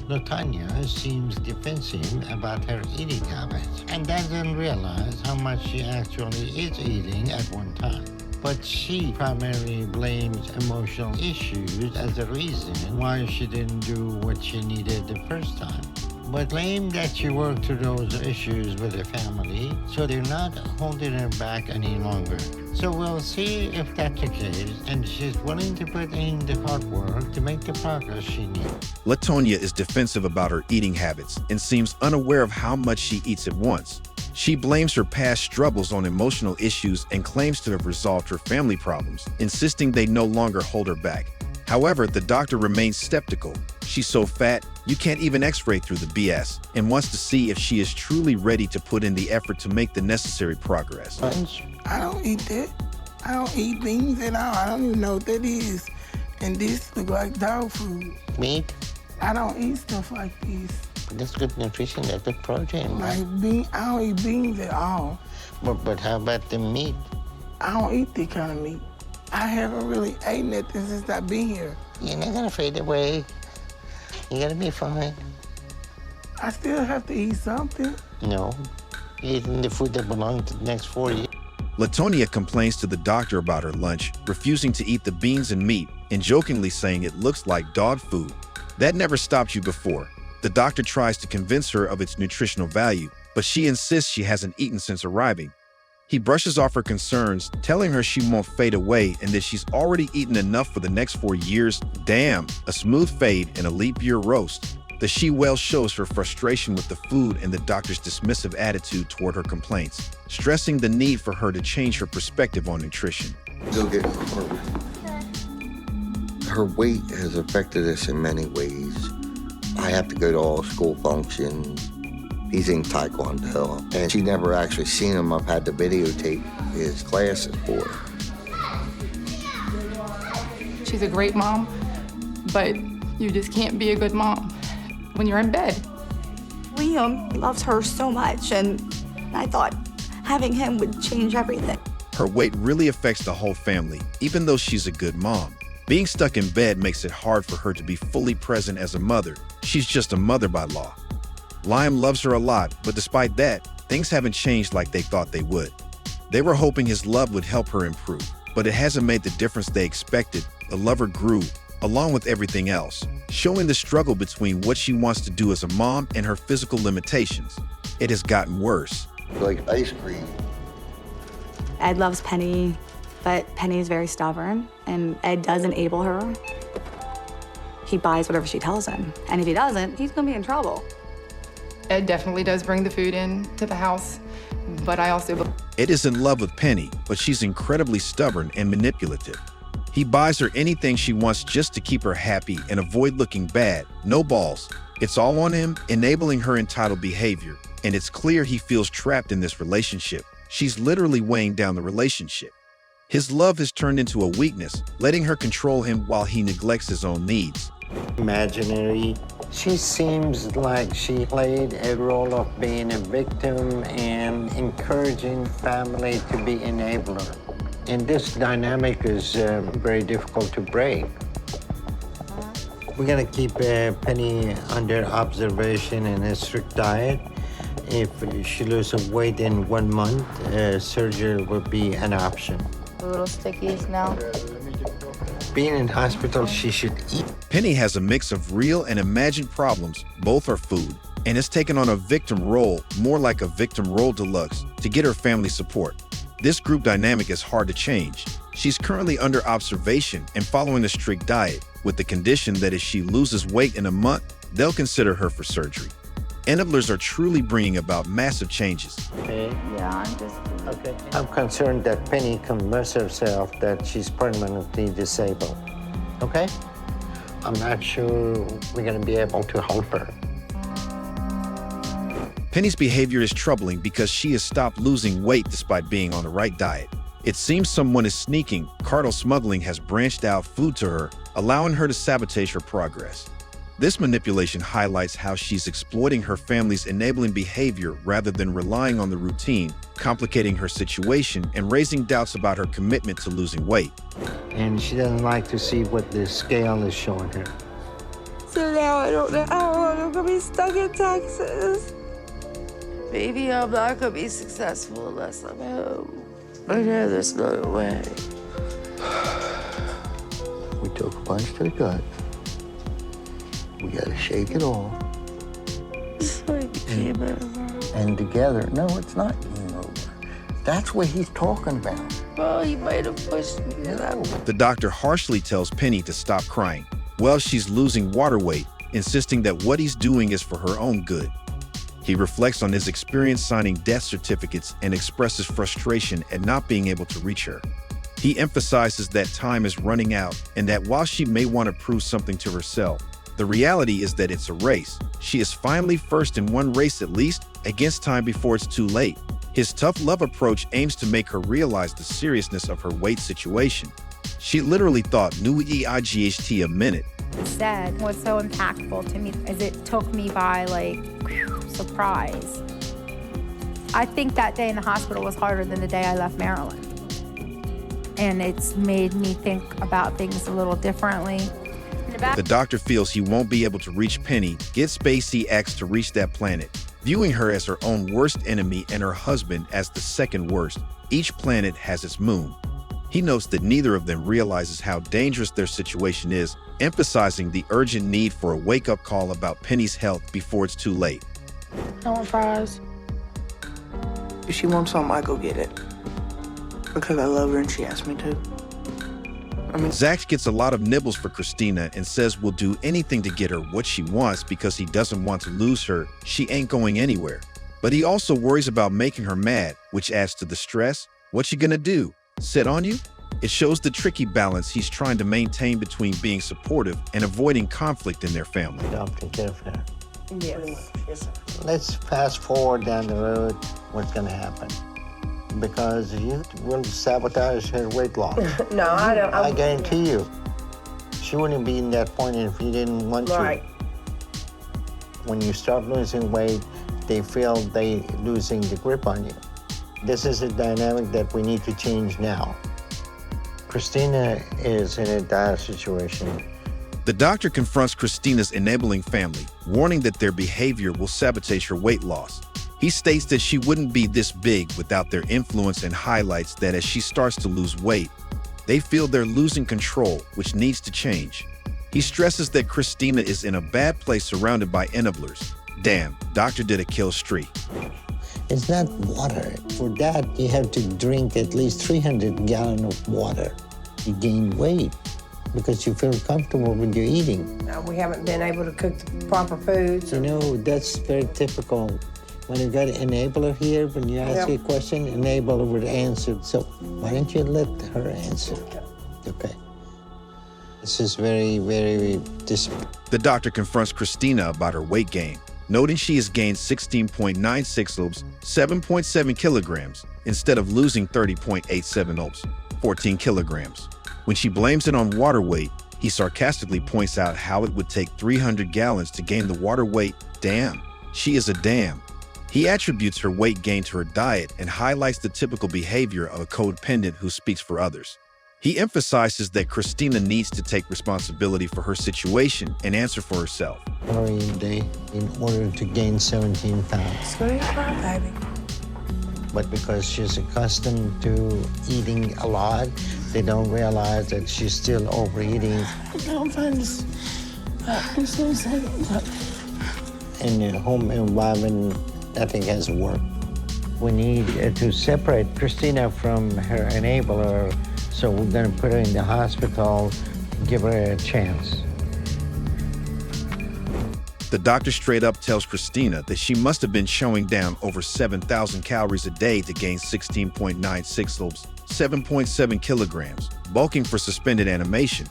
Latonia seems defensive about her eating habits and doesn't realize how much she actually is eating at one time. But she primarily blames emotional issues as a reason why she didn't do what she needed the first time. But claim that she worked through those issues with her family, so they're not holding her back any longer. So we'll see if that's the case, and she's willing to put in the hard work to make the progress she needs. Latonia is defensive about her eating habits and seems unaware of how much she eats at once. She blames her past struggles on emotional issues and claims to have resolved her family problems, insisting they no longer hold her back. However, the doctor remains skeptical. She's so fat, you can't even x-ray through the BS, and wants to see if she is truly ready to put in the effort to make the necessary progress. I don't eat that. I don't eat beans at all. I don't even know what that is. And this look like dog food. Meat? I don't eat stuff like this. That's good nutrition, that's good protein. Like I don't eat beans at all. But how about the meat? I don't eat that kind of meat. I haven't really eaten nothing since I've been here. You're not gonna fade away. You're gonna be fine. I still have to eat something. No, you're eating the food that belongs to the next 4 years. Latonia complains to the doctor about her lunch, refusing to eat the beans and meat, and jokingly saying it looks like dog food. That never stopped you before. The doctor tries to convince her of its nutritional value, but she insists she hasn't eaten since arriving. He brushes off her concerns, telling her she won't fade away and that she's already eaten enough for the next 4 years. Damn, a smooth fade and a leap year roast. The she well shows her frustration with the food and the doctor's dismissive attitude toward her complaints, stressing the need for her to change her perspective on nutrition. Go get her weight has affected us in many ways. I have to go to all school functions. He's in Taekwondo, and she never actually seen him. I've had to videotape his classes for her. She's a great mom, but you just can't be a good mom when you're in bed. Liam loves her so much, and I thought having him would change everything. Her weight really affects the whole family, even though she's a good mom. Being stuck in bed makes it hard for her to be fully present as a mother. She's just a mother by law. Liam loves her a lot, but despite that, things haven't changed like they thought they would. They were hoping his love would help her improve, but it hasn't made the difference they expected. The lover grew, along with everything else, showing the struggle between what she wants to do as a mom and her physical limitations. It has gotten worse. Like ice cream. Ed loves Penny, but Penny is very stubborn, and Ed does enable her. He buys whatever she tells him, and if he doesn't, he's gonna be in trouble. Ed definitely does bring the food in to the house, but I also... Ed is in love with Penny, but she's incredibly stubborn and manipulative. He buys her anything she wants just to keep her happy and avoid looking bad. No balls. It's all on him, enabling her entitled behavior, and it's clear he feels trapped in this relationship. She's literally weighing down the relationship. His love has turned into a weakness, letting her control him while he neglects his own needs. Imaginary. She seems like she played a role of being a victim and encouraging family to be enabler. And this dynamic is very difficult to break. We're gonna keep Penny under observation and a strict diet. If she loses weight in 1 month, surgery would be an option. The little stickies now. Being in hospital, she should eat. Penny has a mix of real and imagined problems. Both are food. and has taken on a victim role, more like a victim role deluxe, to get her family support. This group dynamic is hard to change. She's currently under observation and following a strict diet, with the condition that if she loses weight in a month, they'll consider her for surgery. Enablers are truly bringing about massive changes. Okay. Yeah, I'm just. Okay. I'm concerned that Penny convinced herself that she's permanently disabled. Okay? I'm not sure we're going to be able to help her. Penny's behavior is troubling because she has stopped losing weight despite being on the right diet. It seems someone is sneaking. Cartel smuggling has branched out food to her, allowing her to sabotage her progress. This manipulation highlights how she's exploiting her family's enabling behavior rather than relying on the routine, complicating her situation and raising doubts about her commitment to losing weight. And she doesn't like to see what the scale is showing her. So now I don't know how long I'm gonna be stuck in Texas. Maybe I'm not gonna be successful unless I'm home. I know there's no way. We took a punch to the gut. We gotta shake it off. So it became over. And together, no, it's not game over. That's what he's talking about. Well, he might have pushed me to that. The doctor harshly tells Penny to stop crying. Well, she's losing water weight, insisting that what he's doing is for her own good. He reflects on his experience signing death certificates and expresses frustration at not being able to reach her. He emphasizes that time is running out and that while she may want to prove something to herself, the reality is that it's a race. She is finally first in one race at least, against time before it's too late. His tough love approach aims to make her realize the seriousness of her weight situation. She literally thought new EIGHT a minute. Said what's so impactful to me is it took me by like surprise. I think that day in the hospital was harder than the day I left Maryland. And it's made me think about things a little differently. The doctor feels he won't be able to reach Penny, get SpaceX to reach that planet, viewing her as her own worst enemy and her husband as the second worst. Each planet has its moon. He notes that neither of them realizes how dangerous their situation is, emphasizing the urgent need for a wake-up call about Penny's health before it's too late. I want fries. If she wants something, I go get it. Because I love her and she asked me to. Zach gets a lot of nibbles for Christina and says we'll do anything to get her what she wants because he doesn't want to lose her. She ain't going anywhere. But he also worries about making her mad, which adds to the stress. What's she gonna do? Sit on you? It shows the tricky balance he's trying to maintain between being supportive and avoiding conflict in their family. Take care of her. Yes. Let's fast forward down the road. What's gonna happen? Because you will sabotage her weight loss. No, I don't. I guarantee you. She wouldn't be in that point if you didn't want Right. to. When you start losing weight, they feel they losing the grip on you. This is a dynamic that we need to change now. Christina is in a dire situation. The doctor confronts Christina's enabling family, warning that their behavior will sabotage her weight loss. He states that she wouldn't be this big without their influence and highlights that as she starts to lose weight, they feel they're losing control, which needs to change. He stresses that Christina is in a bad place surrounded by enablers. Damn, doctor did a kill streak. It's not water. For that, you have to drink at least 300 gallons of water. You gain weight because you feel comfortable when you're eating. We haven't been able to cook the proper foods. You know, that's very typical. When you got an enabler here, when you ask a question, enabler would answer. So why don't you let her answer? Okay. This is very, very The doctor confronts Christina about her weight gain, noting she has gained 16.96 lbs, 7.7 kilograms, instead of losing 30.87 lbs, 14 kilograms. When she blames it on water weight, he sarcastically points out how it would take 300 gallons to gain the water weight. Damn, she is a dam. He attributes her weight gain to her diet and highlights the typical behavior of a codependent who speaks for others. He emphasizes that Christina needs to take responsibility for her situation and answer for herself. calorie a day in order to gain 17 pounds. Baby. But because she's accustomed to eating a lot, they don't realize that she's still overeating. I'm trying to. in the home environment, nothing has worked. We need to separate Christina from her enabler, so we're going to put her in the hospital, give her a chance. The doctor straight up tells Christina that she must have been chowing down over 7,000 calories a day to gain 16.96 lobes, 7.7 kilograms, bulking for suspended animation.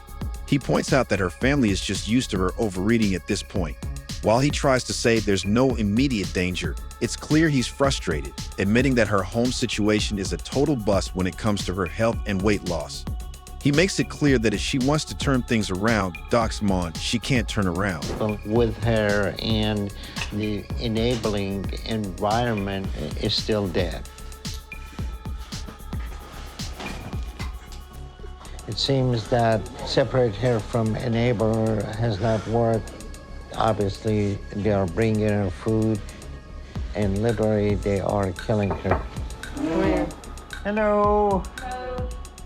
He points out that her family is just used to her overeating at this point. While he tries to say there's no immediate danger, it's clear he's frustrated, admitting that her home situation is a total bust when it comes to her health and weight loss. He makes it clear that if she wants to turn things around, Doc's Mon, she can't turn around. With her and the enabling environment is still there. It seems that separate her from enabler has not worked. Obviously, they are bringing her food, and literally they are killing her. Hello.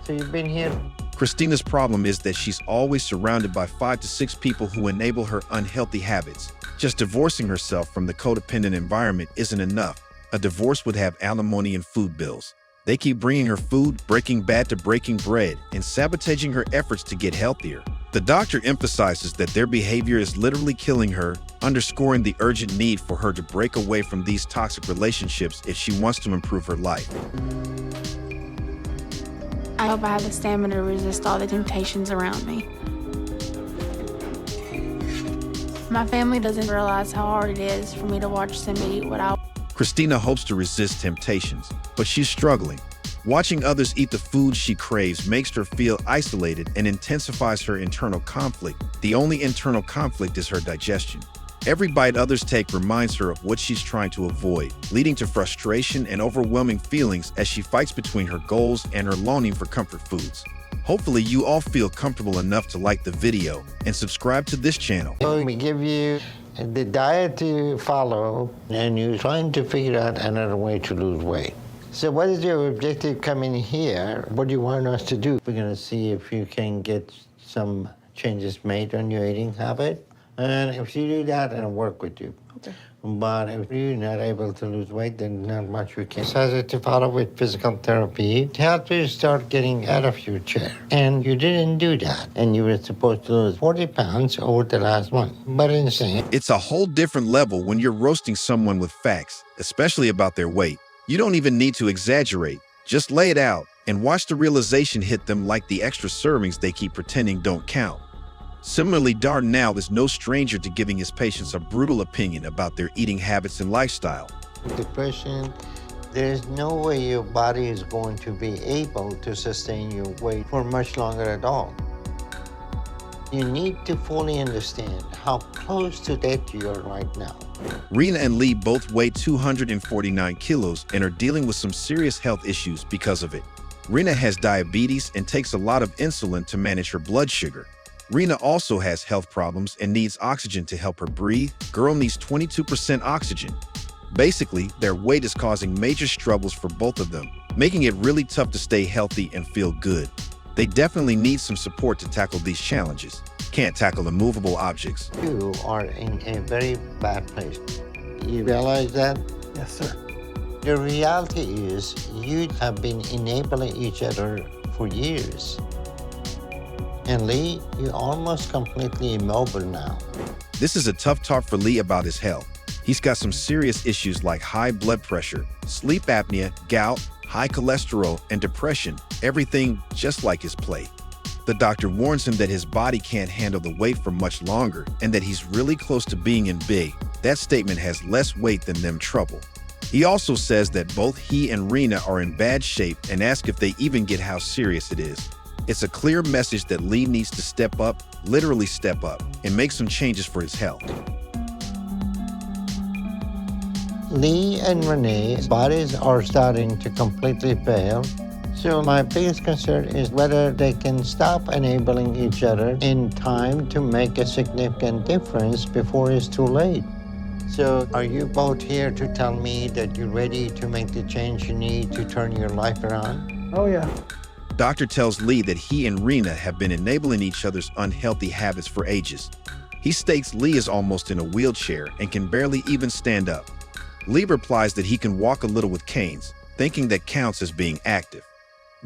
So you've been here? Christina's problem is that she's always surrounded by 5 to 6 people who enable her unhealthy habits. Just divorcing herself from the codependent environment isn't enough. A divorce would have alimony and food bills. They keep bringing her food, breaking bad to breaking bread, and sabotaging her efforts to get healthier. The doctor emphasizes that their behavior is literally killing her, underscoring the urgent need for her to break away from these toxic relationships if she wants to improve her life. I hope I have the stamina to resist all the temptations around me. My family doesn't realize how hard it is for me to watch them eat what I... Christina hopes to resist temptations, but she's struggling. Watching others eat the food she craves makes her feel isolated and intensifies her internal conflict. The only internal conflict is her digestion. Every bite others take reminds her of what she's trying to avoid, leading to frustration and overwhelming feelings as she fights between her goals and her longing for comfort foods. Hopefully you all feel comfortable enough to like the video and subscribe to this channel. So we give you the diet to follow, and you're trying to figure out another way to lose weight. So what is your objective coming here? What do you want us to do? We're going to see if you can get some changes made on your eating habit. And if you do that, I'll work with you. Okay. But if you're not able to lose weight, then not much we can. So to follow with physical therapy, to help you start getting out of your chair. And you didn't do that. And you were supposed to lose 40 pounds over the last month. But insane. It's a whole different level when you're roasting someone with facts, especially about their weight. You don't even need to exaggerate. Just lay it out and watch the realization hit them like the extra servings they keep pretending don't count. Similarly, Dardanelle is no stranger to giving his patients a brutal opinion about their eating habits and lifestyle. Depression, there's no way your body is going to be able to sustain your weight for much longer at all. You need to fully understand how close to death you are right now. Rena and Lee both weigh 249 kilos and are dealing with some serious health issues because of it. Rena has diabetes and takes a lot of insulin to manage her blood sugar. Rena also has health problems and needs oxygen to help her breathe. Girl needs 22% oxygen. Basically, their weight is causing major struggles for both of them, making it really tough to stay healthy and feel good. They definitely need some support to tackle these challenges. Can't tackle immovable objects. You are in a very bad place. You realize that? Yes, sir. The reality is you have been enabling each other for years. And Lee, you're almost completely immobile now. This is a tough talk for Lee about his health. He's got some serious issues like high blood pressure, sleep apnea, gout, high cholesterol, and depression, everything just like his plate. The doctor warns him that his body can't handle the weight for much longer and that he's really close to being in big. That statement has less weight than them trouble. He also says that both he and Rena are in bad shape and asks if they even get how serious it is. It's a clear message that Lee needs to step up, literally step up, and make some changes for his health. Lee and Renee's bodies are starting to completely fail. So my biggest concern is whether they can stop enabling each other in time to make a significant difference before it's too late. So are you both here to tell me that you're ready to make the change you need to turn your life around? Oh, yeah. Doctor tells Lee that he and Rena have been enabling each other's unhealthy habits for ages. He He states Lee is almost in a wheelchair and can barely even stand up. Lee replies that he can walk a little with canes, thinking that counts as being active.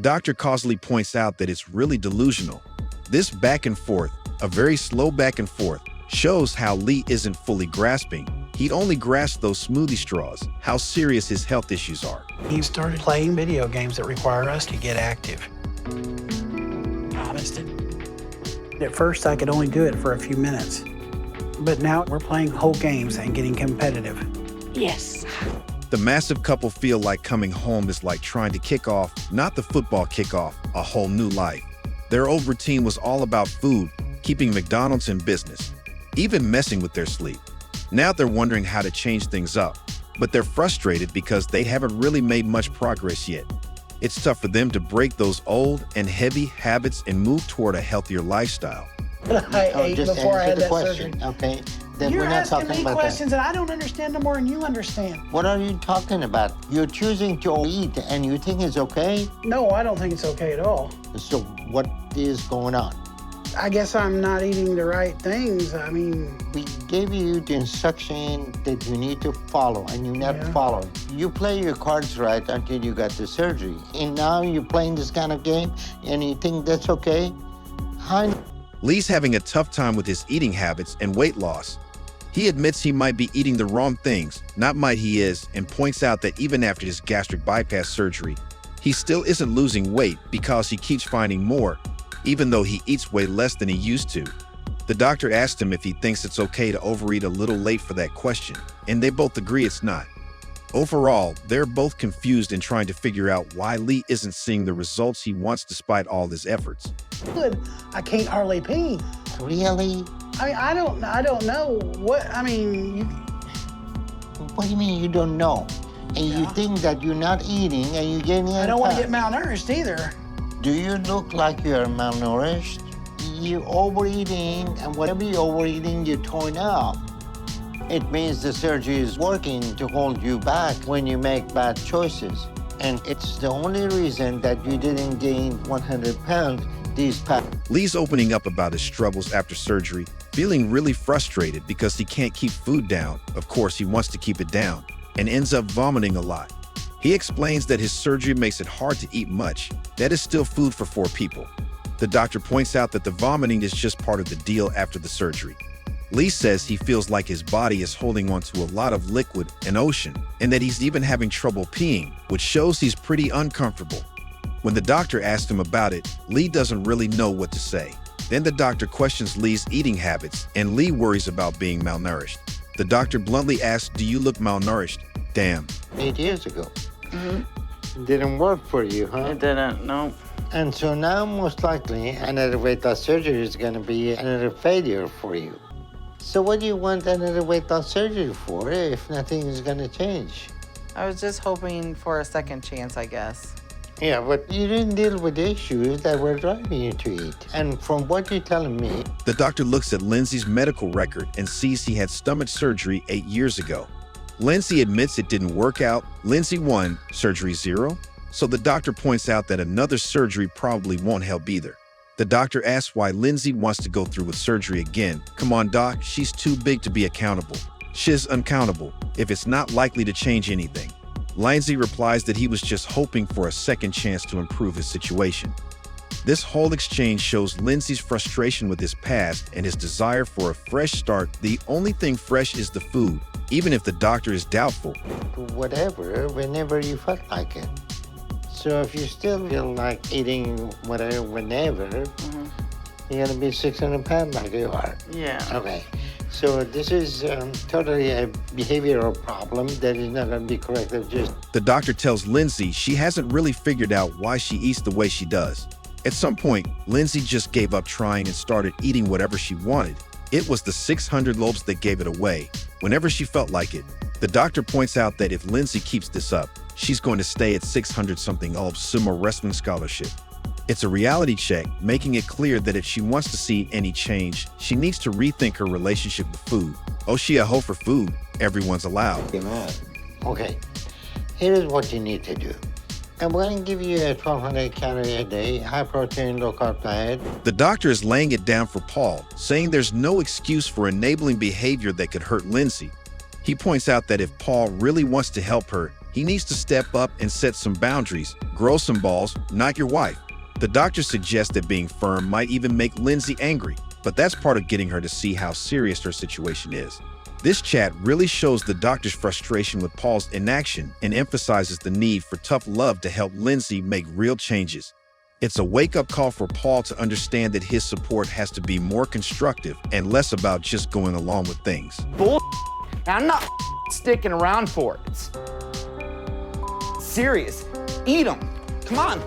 Dr. Causley points out that it's really delusional. This back and forth, a very slow back and forth, shows how Lee isn't fully grasping. He'd only grasp those smoothie straws, how serious his health issues are. He started playing video games that require us to get active. Honest. At first, I could only do it for a few minutes. But now we're playing whole games and getting competitive. Yes. The massive couple feel like coming home is like trying to kick off, not the football kickoff, a whole new life. Their old routine was all about food, keeping McDonald's in business, even messing with their sleep. Now they're wondering how to change things up, but they're frustrated because they haven't really made much progress yet. It's tough for them to break those old and heavy habits and move toward a healthier lifestyle. I ate just before I answer had the that question, surgery. okay? Then You're we're not asking talking me about questions that. that I don't understand no more than you understand. What are you talking about? You're choosing to eat and you think it's okay? No, I don't think it's okay at all. So what is going on? I guess I'm not eating the right things. I mean, we gave you the instruction that you need to follow, and you're not following. You play your cards right until you got the surgery, and now you're playing this kind of game, and you think that's okay? Lee's having a tough time with his eating habits and weight loss. He admits he might be eating the wrong things, not might he is, and points out that even after his gastric bypass surgery, he still isn't losing weight because he keeps finding more, even though he eats way less than he used to. The doctor asked him if he thinks it's okay to overeat a little late for that question, and they both agree it's not. Overall, they're both confused and trying to figure out why Lee isn't seeing the results he wants despite all his efforts. good. I can't hardly pee. Really? I mean, I don't know what, I mean, you... What do you mean you don't know? And you think that you're not eating and you're getting I don't want to get malnourished either. Do you look like you're malnourished? You're overeating, and whatever you're overeating, you're torn up. It means the surgery is working to hold you back when you make bad choices. And it's the only reason that you didn't gain 100 pounds these past. Lee's opening up about his struggles after surgery, feeling really frustrated because he can't keep food down. Of course, he wants to keep it down, and ends up vomiting a lot. He explains that his surgery makes it hard to eat much. That is still food for 4 people. The doctor points out that the vomiting is just part of the deal after the surgery. Lee says he feels like his body is holding onto a lot of liquid and ocean, and that he's even having trouble peeing, which shows he's pretty uncomfortable. When the doctor asks him about it, Lee doesn't really know what to say. Then the doctor questions Lee's eating habits, and Lee worries about being malnourished. The doctor bluntly asks, "Do you look malnourished?" Damn. 8 years ago. Didn't work for you, huh? It didn't, no. And so now, most likely, another weight loss surgery is going to be another failure for you. So what do you want another weight loss surgery for if nothing is going to change? I was just hoping for a second chance, I guess. Yeah, but you didn't deal with the issues that were driving you to eat. And from what you're telling me... The doctor looks at Lindsay's medical record and sees he had stomach surgery 8 years ago. Lindsay admits it didn't work out. Lindsay 1, surgery 0. So the doctor points out that another surgery probably won't help either. The doctor asks why Lindsay wants to go through with surgery again. Come on, doc, she's too big to be accountable. She's uncountable if it's not likely to change anything. Lindsay replies that he was just hoping for a second chance to improve his situation. This whole exchange shows Lindsay's frustration with his past and his desire for a fresh start. The only thing fresh is the food, even if the doctor is doubtful. Whatever, whenever you felt like it. So if you still feel like eating whatever, whenever, you're gonna be 600 pounds like you are. Yeah. Okay. So this is totally a behavioral problem that is not gonna be corrected. The doctor tells Lindsay she hasn't really figured out why she eats the way she does. At some point, Lindsay just gave up trying and started eating whatever she wanted. It was the 600 lobes that gave it away, whenever she felt like it. The doctor points out that if Lindsay keeps this up, she's going to stay at 600-something lobes sumo wrestling scholarship. It's a reality check, making it clear that if she wants to see any change, she needs to rethink her relationship with food. Oh, she a hoe for food. Everyone's allowed. Okay, here is what you need to do. I'm going to give you a 1,200 calorie a day, high protein, low carb diet. The doctor is laying it down for Paul, saying there's no excuse for enabling behavior that could hurt Lindsay. He points out that if Paul really wants to help her, he needs to step up and set some boundaries, grow some balls, not your wife. The doctor suggests that being firm might even make Lindsay angry, but that's part of getting her to see how serious her situation is. This chat really shows the doctor's frustration with Paul's inaction and emphasizes the need for tough love to help Lindsay make real changes. It's a wake-up call for Paul to understand that his support has to be more constructive and less about just going along with things. Bull. I'm not sticking around for it. It's serious. Eat them. Come on.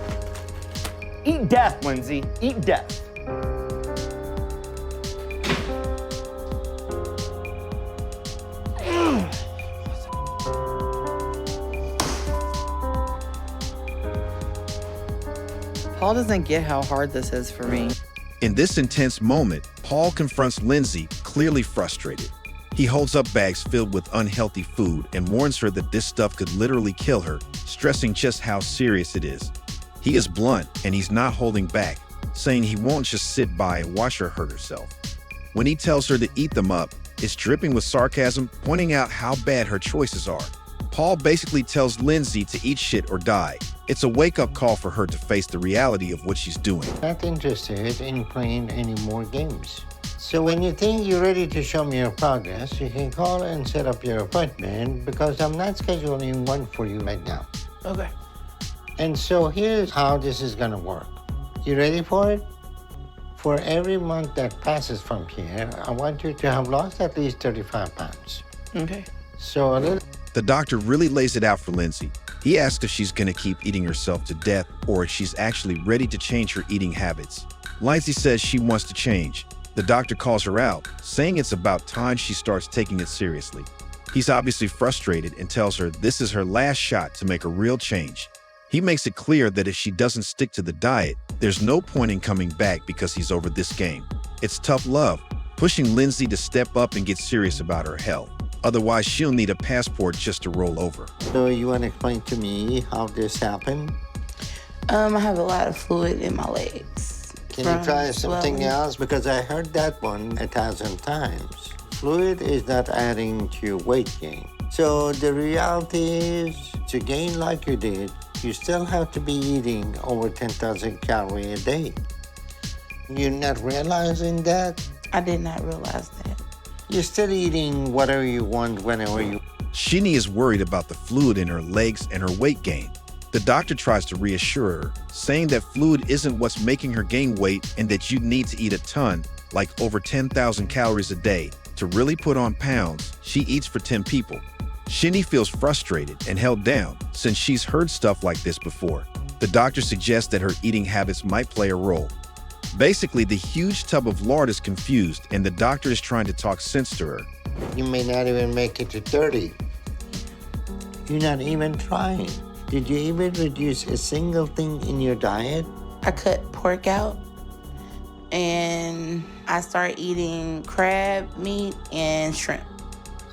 Eat death, Lindsay. Eat death. Paul doesn't get how hard this is for me. In this intense moment, Paul confronts Lindsay, clearly frustrated. He holds up bags filled with unhealthy food and warns her that this stuff could literally kill her, stressing just how serious it is. He is blunt and he's not holding back, saying he won't just sit by and watch her hurt herself. When he tells her to eat them up, it's dripping with sarcasm, pointing out how bad her choices are. Paul basically tells Lindsay to eat shit or die. It's a wake-up call for her to face the reality of what she's doing. Not interested in playing any more games. So when you think you're ready to show me your progress, you can call and set up your appointment because I'm not scheduling one for you right now. Okay. And so here's how this is gonna work. You ready for it? For every month that passes from here, I want you to have lost at least 35 pounds. Okay. So a little... The doctor really lays it out for Lindsay. He asks if she's gonna keep eating herself to death or if she's actually ready to change her eating habits. Lindsay says she wants to change. The doctor calls her out, saying it's about time she starts taking it seriously. He's obviously frustrated and tells her this is her last shot to make a real change. He makes it clear that if she doesn't stick to the diet, there's no point in coming back because he's over this game. It's tough love, pushing Lindsay to step up and get serious about her health. Otherwise, she'll need a passport just to roll over. So you want to explain to me how this happened? I have a lot of fluid in my legs. Can you try something else? Because I heard that one 1,000 times. Fluid is not adding to your weight gain. So the reality is, to gain like you did, you still have to be eating over 10,000 calories a day. You're not realizing that? I did not realize that. You're still eating whatever you want, whenever you... Keeny is worried about the fluid in her legs and her weight gain. The doctor tries to reassure her, saying that fluid isn't what's making her gain weight and that you need to eat a ton, like over 10,000 calories a day, to really put on pounds she eats for 10 people. Keeny feels frustrated and held down since she's heard stuff like this before. The doctor suggests that her eating habits might play a role. Basically, the huge tub of lard is confused and the doctor is trying to talk sense to her. You may not even make it to 30. You're not even trying. Did you even reduce a single thing in your diet? I cut pork out and I started eating crab meat and shrimp.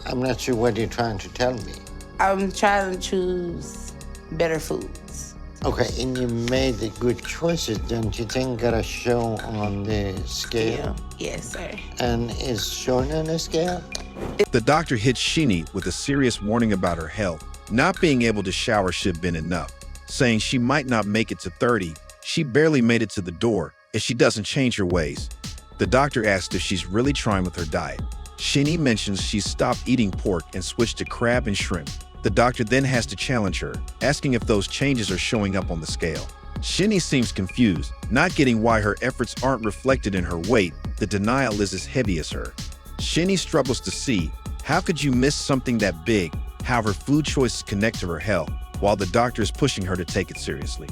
I'm not sure what you're trying to tell me. I'm trying to choose better foods. Okay, and you made the good choices, don't you think? Gotta show on the scale? Yes, sir. And is shown on the scale? The doctor hits Keeny with a serious warning about her health. Not being able to shower should have been enough, saying she might not make it to 30. She barely made it to the door if she doesn't change her ways. The doctor asks if she's really trying with her diet. Keeny mentions she's stopped eating pork and switched to crab and shrimp. The doctor then has to challenge her, asking if those changes are showing up on the scale. Keeny seems confused, not getting why her efforts aren't reflected in her weight. The denial is as heavy as her. Keeny struggles to see, how could you miss something that big, how her food choices connect to her health, while the doctor is pushing her to take it seriously.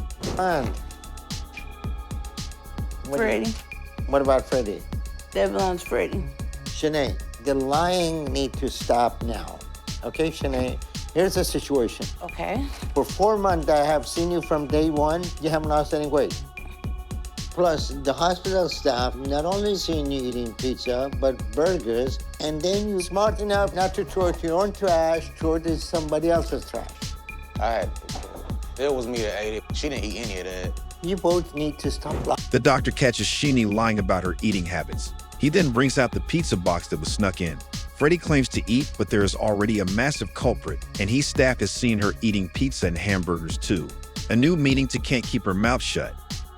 Freddie. What about Freddie? That belongs Freddie. Shanae, the lying need to stop now. Okay, Shanae? Here's the situation. Okay. For 4 months, I have seen you from day one. You haven't lost any weight. Plus, the hospital staff not only seen you eating pizza, but burgers, and then you're smart enough not to throw it to your own trash, throw it to somebody else's trash. All right. It was me that ate it. She didn't eat any of that. You both need to stop lying. The doctor catches Keeny lying about her eating habits. He then brings out the pizza box that was snuck in. Freddie claims to eat, but there is already a massive culprit, and his staff has seen her eating pizza and hamburgers too. A new meeting to can't keep her mouth shut.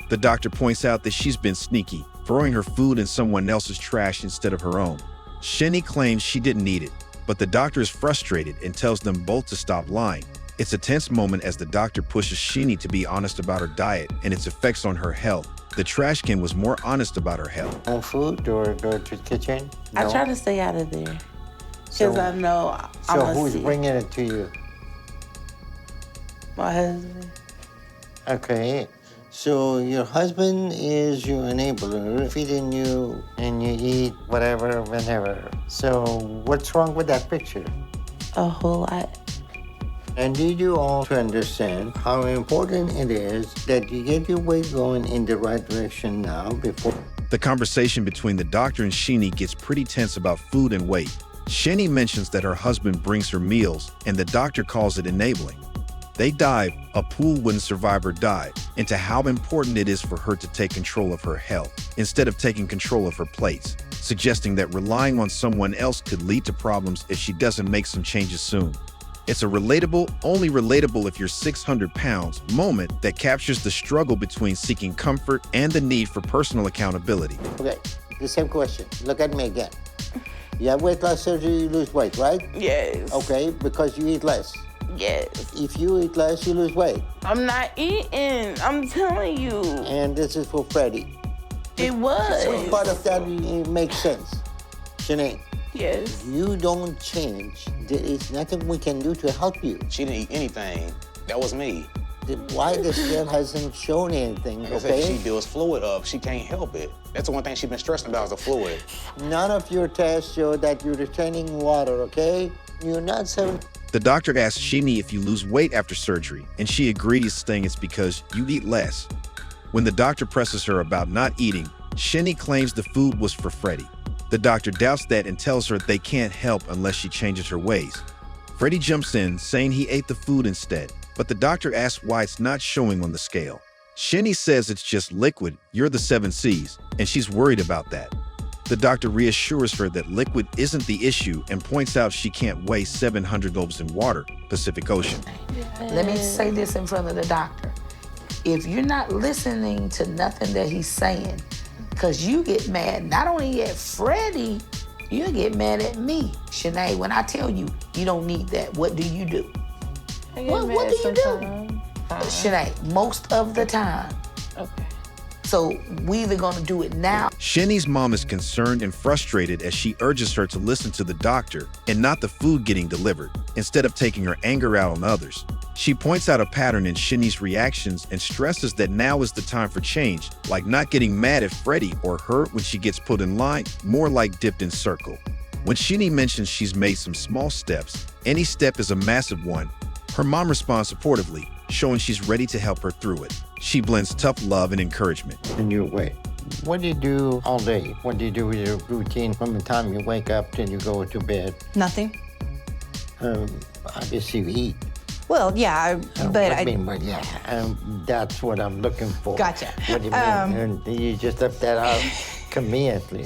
The doctor points out that she's been sneaky, throwing her food in someone else's trash instead of her own. Keeny claims she didn't eat it, but the doctor is frustrated and tells them both to stop lying. It's a tense moment as the doctor pushes Keeny to be honest about her diet and its effects on her health. The trash can was more honest about her health. On food or go to the kitchen? I No? try to stay out of there because So- I know I'm So a who's bringing it to you? My husband. Okay, so your husband is your enabler, feeding you, and you eat whatever, whenever. So what's wrong with that picture? A whole lot. And need you all to understand how important it is that you get your weight going in the right direction now before. The conversation between the doctor and Keeny gets pretty tense about food and weight. Keeny mentions that her husband brings her meals, and the doctor calls it enabling. They dive, a pool wouldn't survive her dive, into how important it is for her to take control of her health instead of taking control of her plates, suggesting that relying on someone else could lead to problems if she doesn't make some changes soon. It's a relatable, only relatable if you're 600 pounds moment that captures the struggle between seeking comfort and the need for personal accountability. Okay, the same question. Look at me again. You have weight loss surgery, you lose weight, right? Yes. Okay, because you eat less. Yes. If you eat less, you lose weight. I'm not eating. I'm telling you. And this is for Freddie. It was. Which part of that makes sense? Shanae. Yes. You don't change. There is nothing we can do to help you. She didn't eat anything. That was me. Why the scale hasn't shown anything, Like I said, okay? she builds fluid up. She can't help it. That's the one thing she's been stressing about is the fluid. None of your tests show that you're retaining water, okay? You're not 7. The doctor asks Keeny if you lose weight after surgery, and she agrees, saying it's because you eat less. When the doctor presses her about not eating, Keeny claims the food was for Freddie. The doctor doubts that and tells her they can't help unless she changes her ways. Freddie jumps in, saying he ate the food instead, but the doctor asks why it's not showing on the scale. Keeny says it's just liquid, you're the 7 C's, and she's worried about that. The doctor reassures her that liquid isn't the issue and points out she can't weigh 700 globes in water, Pacific Ocean. Let me say this in front of the doctor. If you're not listening to nothing that he's saying, because you get mad not only at Freddie, you get mad at me. Shanae, when I tell you, you don't need that, what do you do? What do you do? Shanae, most of the time. Okay. So we either gonna do it now. Keeny's mom is concerned and frustrated as she urges her to listen to the doctor and not the food getting delivered, instead of taking her anger out on others. She points out a pattern in Keeny's reactions and stresses that now is the time for change, like not getting mad at Freddie or her when she gets put in line, more like dipped in circle. When Keeny mentions she's made some small steps, any step is a massive one, her mom responds supportively, showing she's ready to help her through it. She blends tough love and encouragement. In your way. What do you do all day? What do you do with your routine from the time you wake up till you go to bed? Nothing. Obviously you eat. Well, yeah, but that's what I'm looking for. Gotcha. What do you mean? And you just left that out conveniently.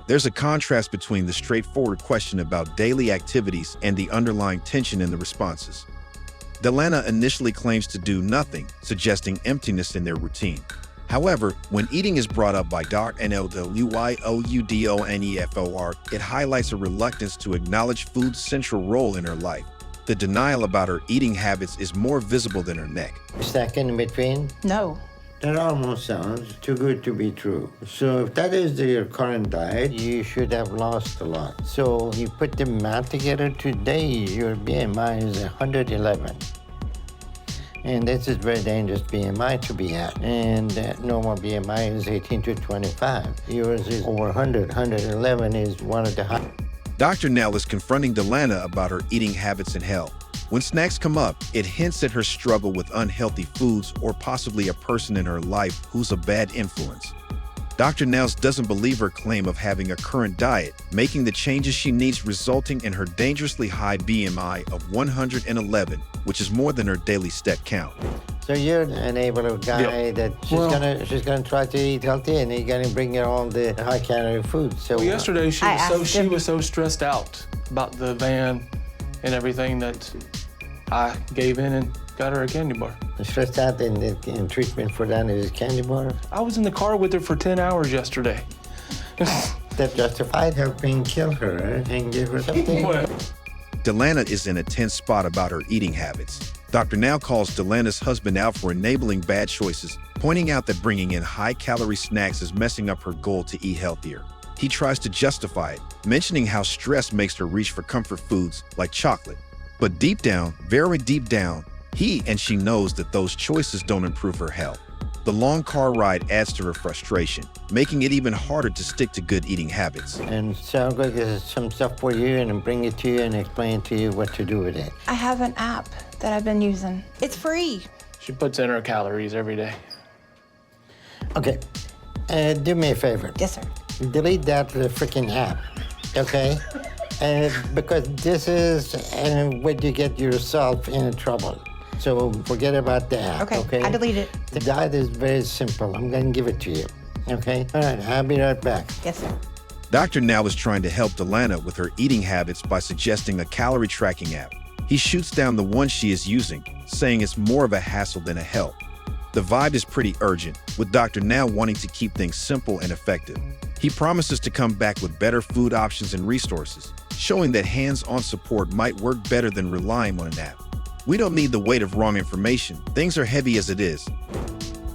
There's a contrast between the straightforward question about daily activities and the underlying tension in the responses. Delana initially claims to do nothing, suggesting emptiness in their routine. However, when eating is brought up by Dr. NLWYOUDONEFOR, it highlights a reluctance to acknowledge food's central role in her life. The denial about her eating habits is more visible than her neck. Second in between? No. That almost sounds too good to be true. So if that is your current diet, you should have lost a lot. So you put the math together today, your BMI is 111. And this is very dangerous BMI to be at. And normal BMI is 18 to 25. Yours is over 100. 111 is one of the highest. Dr. Nell is confronting Delana about her eating habits and health. When snacks come up, it hints at her struggle with unhealthy foods or possibly a person in her life who's a bad influence. Dr. Nels doesn't believe her claim of having a current diet, making the changes she needs resulting in her dangerously high BMI of 111, which is more than her daily step count. So you're an enabler guy that she's gonna try to eat healthy, and you're gonna bring her all the high calorie food. So yesterday she was so stressed out about the van and everything that I gave in and got her a candy bar. Stressed out in treatment for that is candy bar? I was in the car with her for 10 hours yesterday. That justified helping kill her and give her something? Delana is in a tense spot about her eating habits. Dr. Now calls Delana's husband out for enabling bad choices, pointing out that bringing in high-calorie snacks is messing up her goal to eat healthier. He tries to justify it, mentioning how stress makes her reach for comfort foods like chocolate. But deep down, very deep down, he and she knows that those choices don't improve her health. The long car ride adds to her frustration, making it even harder to stick to good eating habits. And so I'm going to get some stuff for you and bring it to you and explain to you what to do with it. I have an app that I've been using. It's free. She puts in her calories every day. Okay, do me a favor. Yes, sir. Delete that freaking app, okay? Because this is when you get yourself in trouble. So forget about the app, okay? I delete it. The diet is very simple. I'm gonna give it to you, okay? All right, I'll be right back. Yes, sir. Dr. Now is trying to help Delana with her eating habits by suggesting a calorie tracking app. He shoots down the one she is using, saying it's more of a hassle than a help. The vibe is pretty urgent, with Dr. Now wanting to keep things simple and effective. He promises to come back with better food options and resources, showing that hands-on support might work better than relying on an app. We don't need the weight of wrong information. Things are heavy as it is.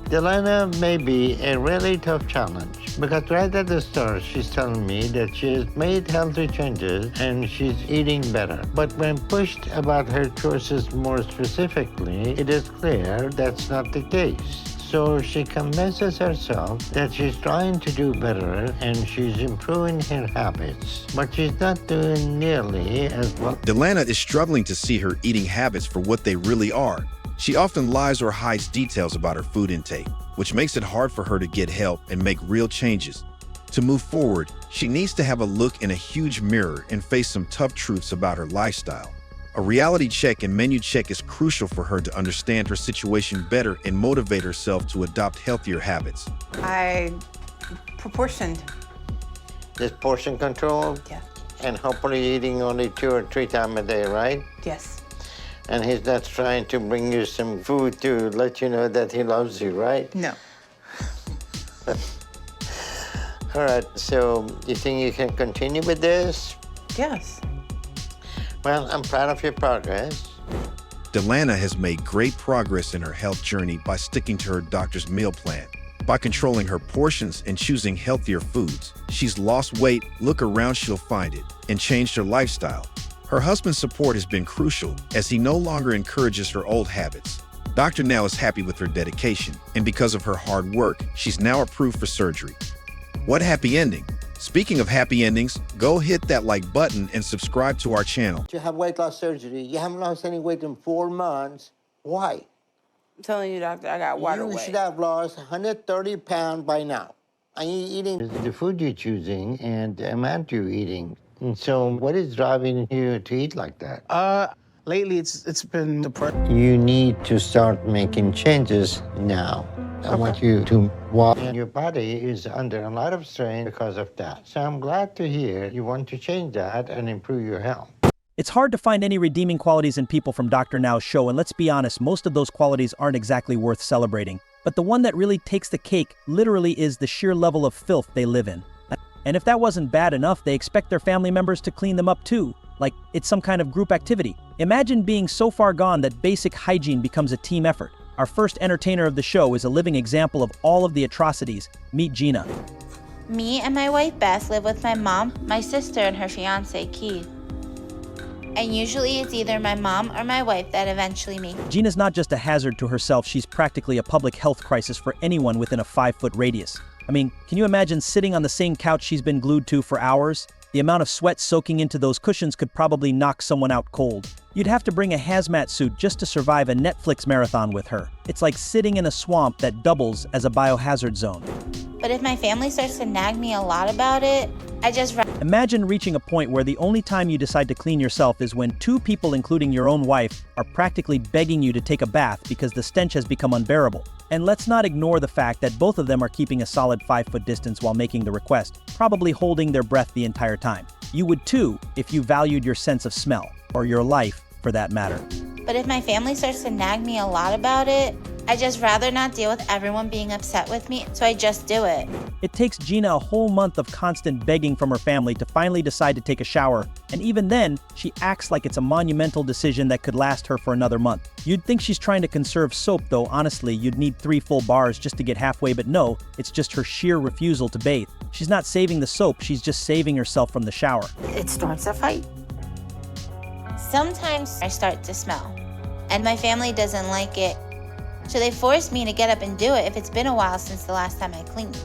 Delana may be a really tough challenge because right at the start, she's telling me that she has made healthy changes and she's eating better. But when pushed about her choices more specifically, it is clear that's not the case. So she convinces herself that she's trying to do better and she's improving her habits, but she's not doing nearly as well. Delana is struggling to see her eating habits for what they really are. She often lies or hides details about her food intake, which makes it hard for her to get help and make real changes. To move forward, she needs to have a look in a huge mirror and face some tough truths about her lifestyle. A reality check and menu check is crucial for her to understand her situation better and motivate herself to adopt healthier habits. I proportioned. This portion control? Yeah. And hopefully eating only 2 or 3 times a day, right? Yes. And he's not trying to bring you some food to let you know that he loves you, right? No. All right, so you think you can continue with this? Yes. Well, I'm proud of your progress. Delana has made great progress in her health journey by sticking to her doctor's meal plan. By controlling her portions and choosing healthier foods, she's lost weight, look around she'll find it, and changed her lifestyle. Her husband's support has been crucial as he no longer encourages her old habits. Dr. Now is happy with her dedication, and because of her hard work, she's now approved for surgery. What happy ending! Speaking of happy endings, go hit that like button and subscribe to our channel. You have weight loss surgery. You haven't lost any weight in 4 months. Why? I'm telling you, doctor, I got water weight. You should have lost 130 pounds by now. Are you eating the food you're choosing and the amount you're eating? And so what is driving you to eat like that? Lately it's been depression. You need to start making changes now. I want you to walk. And your body is under a lot of strain because of that. So I'm glad to hear you want to change that and improve your health. It's hard to find any redeeming qualities in people from Dr. Now's show, and let's be honest, most of those qualities aren't exactly worth celebrating. But the one that really takes the cake literally is the sheer level of filth they live in. And if that wasn't bad enough, they expect their family members to clean them up too, like it's some kind of group activity. Imagine being so far gone that basic hygiene becomes a team effort. Our first entertainer of the show is a living example of all of the atrocities. Meet Gina. Me and my wife Beth live with my mom, my sister, and her fiance Keith. And usually it's either my mom or my wife that eventually me. Gina's not just a hazard to herself, she's practically a public health crisis for anyone within a 5-foot radius. I mean, can you imagine sitting on the same couch she's been glued to for hours? The amount of sweat soaking into those cushions could probably knock someone out cold. You'd have to bring a hazmat suit just to survive a Netflix marathon with her. It's like sitting in a swamp that doubles as a biohazard zone. But if my family starts to nag me a lot about it, I just... Imagine reaching a point where the only time you decide to clean yourself is when two people, including your own wife, are practically begging you to take a bath because the stench has become unbearable. And let's not ignore the fact that both of them are keeping a solid 5-foot distance while making the request, probably holding their breath the entire time. You would too if you valued your sense of smell, or your life for that matter. But if my family starts to nag me a lot about it, I just rather not deal with everyone being upset with me, so I just do it. It takes Gina a whole month of constant begging from her family to finally decide to take a shower, and even then, she acts like it's a monumental decision that could last her for another month. You'd think she's trying to conserve soap, though honestly, you'd need 3 full bars just to get halfway, but no, it's just her sheer refusal to bathe. She's not saving the soap, she's just saving herself from the shower. It starts a fight. Sometimes I start to smell, and my family doesn't like it. So they force me to get up and do it if it's been a while since the last time I cleaned.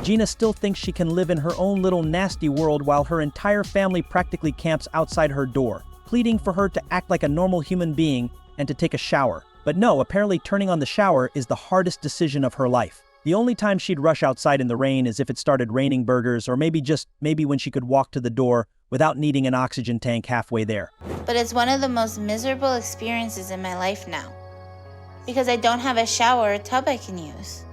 Gina still thinks she can live in her own little nasty world while her entire family practically camps outside her door, pleading for her to act like a normal human being and to take a shower. But no, apparently turning on the shower is the hardest decision of her life. The only time she'd rush outside in the rain is if it started raining burgers, or maybe when she could walk to the door without needing an oxygen tank halfway there. But it's one of the most miserable experiences in my life now, because I don't have a shower or tub I can use.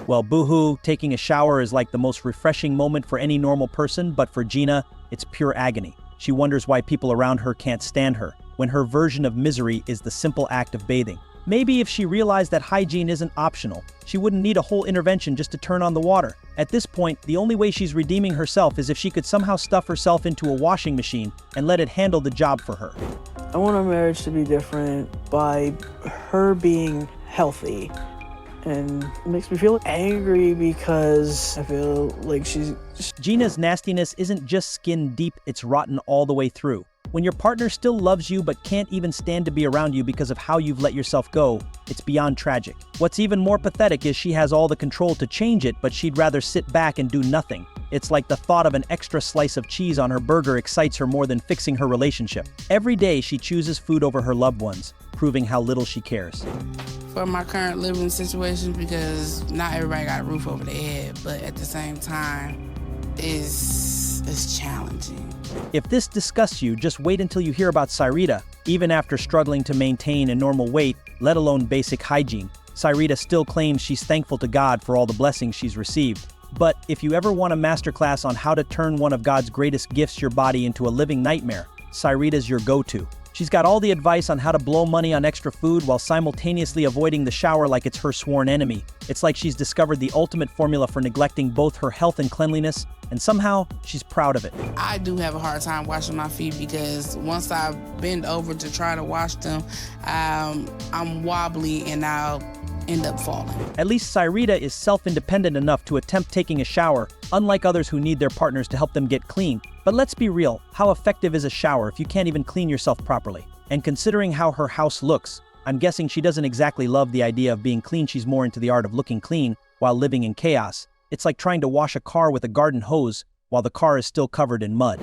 Well, boohoo, taking a shower is like the most refreshing moment for any normal person, but for Gina, it's pure agony. She wonders why people around her can't stand her, when her version of misery is the simple act of bathing. Maybe if she realized that hygiene isn't optional, she wouldn't need a whole intervention just to turn on the water. At this point, the only way she's redeeming herself is if she could somehow stuff herself into a washing machine and let it handle the job for her. I want our marriage to be different by her being healthy. And it makes me feel angry because I feel like she's... Gina's nastiness isn't just skin deep, it's rotten all the way through. When your partner still loves you but can't even stand to be around you because of how you've let yourself go, it's beyond tragic. What's even more pathetic is she has all the control to change it, but she'd rather sit back and do nothing. It's like the thought of an extra slice of cheese on her burger excites her more than fixing her relationship. Every day she chooses food over her loved ones, proving how little she cares. For my current living situation, because not everybody got a roof over their head, but at the same time, it's challenging. If this disgusts you, just wait until you hear about Cyrita. Even after struggling to maintain a normal weight, let alone basic hygiene, Cyrita still claims she's thankful to God for all the blessings she's received. But if you ever want a masterclass on how to turn one of God's greatest gifts, your body, into a living nightmare, Cyrita's your go-to. She's got all the advice on how to blow money on extra food while simultaneously avoiding the shower like it's her sworn enemy. It's like she's discovered the ultimate formula for neglecting both her health and cleanliness, and somehow she's proud of it. I do have a hard time washing my feet because once I bend over to try to wash them, I'm wobbly and I'll end up falling. At least Cyrita is self-independent enough to attempt taking a shower, unlike others who need their partners to help them get clean. But let's be real, how effective is a shower if you can't even clean yourself properly? And considering how her house looks, I'm guessing she doesn't exactly love the idea of being clean. She's more into the art of looking clean while living in chaos. It's like trying to wash a car with a garden hose while the car is still covered in mud.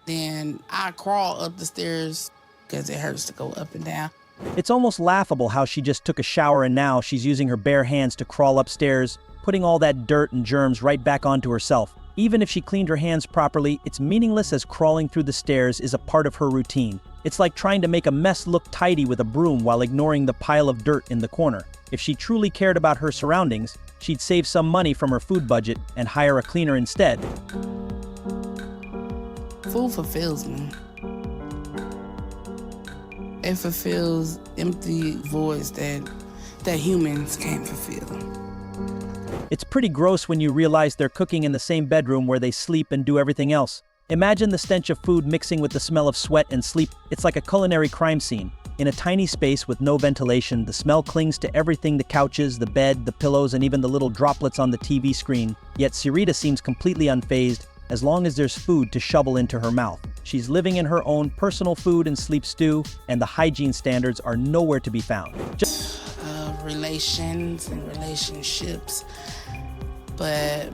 Then I crawl up the stairs because it hurts to go up and down. It's almost laughable how she just took a shower and now she's using her bare hands to crawl upstairs, putting all that dirt and germs right back onto herself. Even if she cleaned her hands properly, it's meaningless as crawling through the stairs is a part of her routine. It's like trying to make a mess look tidy with a broom while ignoring the pile of dirt in the corner. If she truly cared about her surroundings, she'd save some money from her food budget and hire a cleaner instead. Food fulfills me. It fulfills empty voids that humans can't fulfill. It's pretty gross when you realize they're cooking in the same bedroom where they sleep and do everything else. Imagine the stench of food mixing with the smell of sweat and sleep. It's like a culinary crime scene. In a tiny space with no ventilation, the smell clings to everything: the couches, the bed, the pillows, and even the little droplets on the TV screen. Yet Cyrita seems completely unfazed as long as there's food to shovel into her mouth. She's living in her own personal food and sleep stew, and the hygiene standards are nowhere to be found. Relations and relationships, but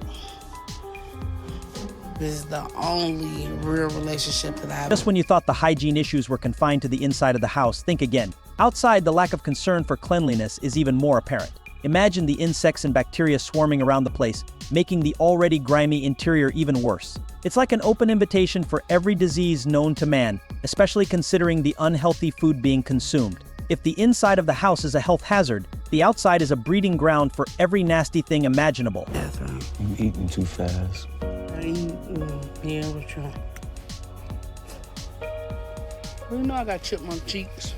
this is the only real relationship that I have. Just when you thought the hygiene issues were confined to the inside of the house, think again. Outside, the lack of concern for cleanliness is even more apparent. Imagine the insects and bacteria swarming around the place, making the already grimy interior even worse. It's like an open invitation for every disease known to man, especially considering the unhealthy food being consumed. If the inside of the house is a health hazard, the outside is a breeding ground for every nasty thing imaginable. You eating too fast. Yeah, we'll try. You know I got chipmunk cheeks.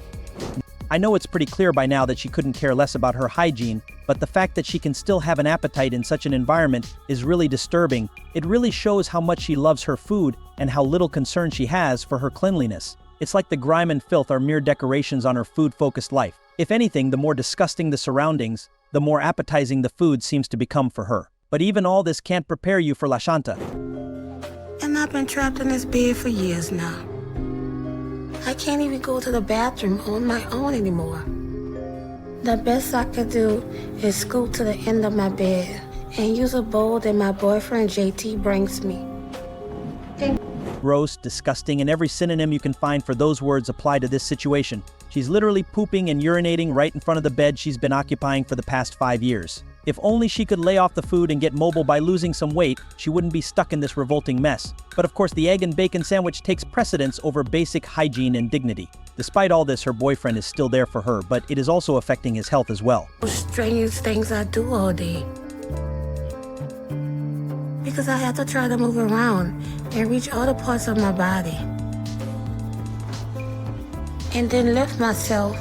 I know it's pretty clear by now that she couldn't care less about her hygiene, but the fact that she can still have an appetite in such an environment is really disturbing. It really shows how much she loves her food and how little concern she has for her cleanliness. It's like the grime and filth are mere decorations on her food-focused life. If anything, the more disgusting the surroundings, the more appetizing the food seems to become for her. But even all this can't prepare you for Lashanta. And I've been trapped in this bed for years now. I can't even go to the bathroom on my own anymore. The best I could do is scoot to the end of my bed and use a bowl that my boyfriend JT brings me. Gross, disgusting, and every synonym you can find for those words apply to this situation. She's literally pooping and urinating right in front of the bed she's been occupying for the past 5 years. If only she could lay off the food and get mobile by losing some weight, she wouldn't be stuck in this revolting mess. But of course, the egg and bacon sandwich takes precedence over basic hygiene and dignity. Despite all this, her boyfriend is still there for her, but it is also affecting his health as well. Strange things I do all day. Because I have to try to move around and reach other parts of my body. And then lift myself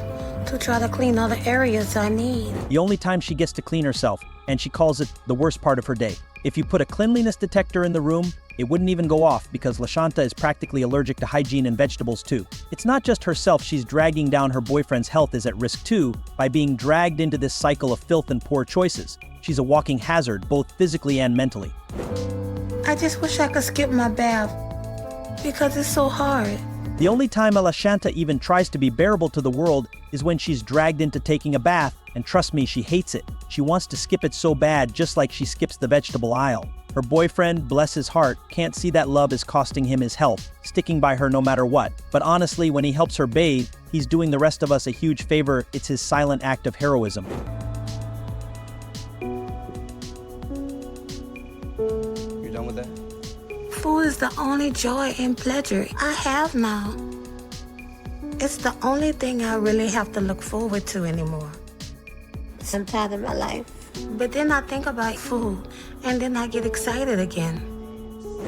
to try to clean other areas I need. The only time she gets to clean herself, and she calls it the worst part of her day. If you put a cleanliness detector in the room, it wouldn't even go off because Lashanta is practically allergic to hygiene and vegetables too. It's not just herself she's dragging down, her boyfriend's health is at risk too by being dragged into this cycle of filth and poor choices. She's a walking hazard, both physically and mentally. I just wish I could skip my bath because it's so hard. The only time Lashanta even tries to be bearable to the world is when she's dragged into taking a bath, and trust me, she hates it. She wants to skip it so bad, just like she skips the vegetable aisle. Her boyfriend, bless his heart, can't see that love is costing him his health, sticking by her no matter what. But honestly, when he helps her bathe, he's doing the rest of us a huge favor. It's his silent act of heroism. You done with that? Food is the only joy and pleasure I have now. It's the only thing I really have to look forward to anymore. Sometimes in my life. But then I think about food, and then I get excited again.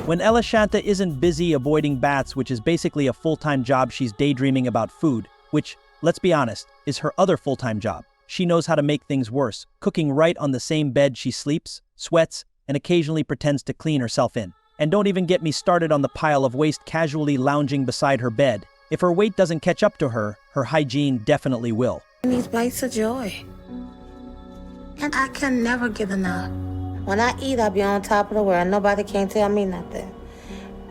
When Lashanta isn't busy avoiding baths, which is basically a full-time job, she's daydreaming about food, which, let's be honest, is her other full-time job. She knows how to make things worse, cooking right on the same bed she sleeps, sweats, and occasionally pretends to clean herself in. And don't even get me started on the pile of waste casually lounging beside her bed. If her weight doesn't catch up to her, her hygiene definitely will. These bites of joy. And I can never get enough. When I eat, I be on top of the world. Nobody can tell me nothing.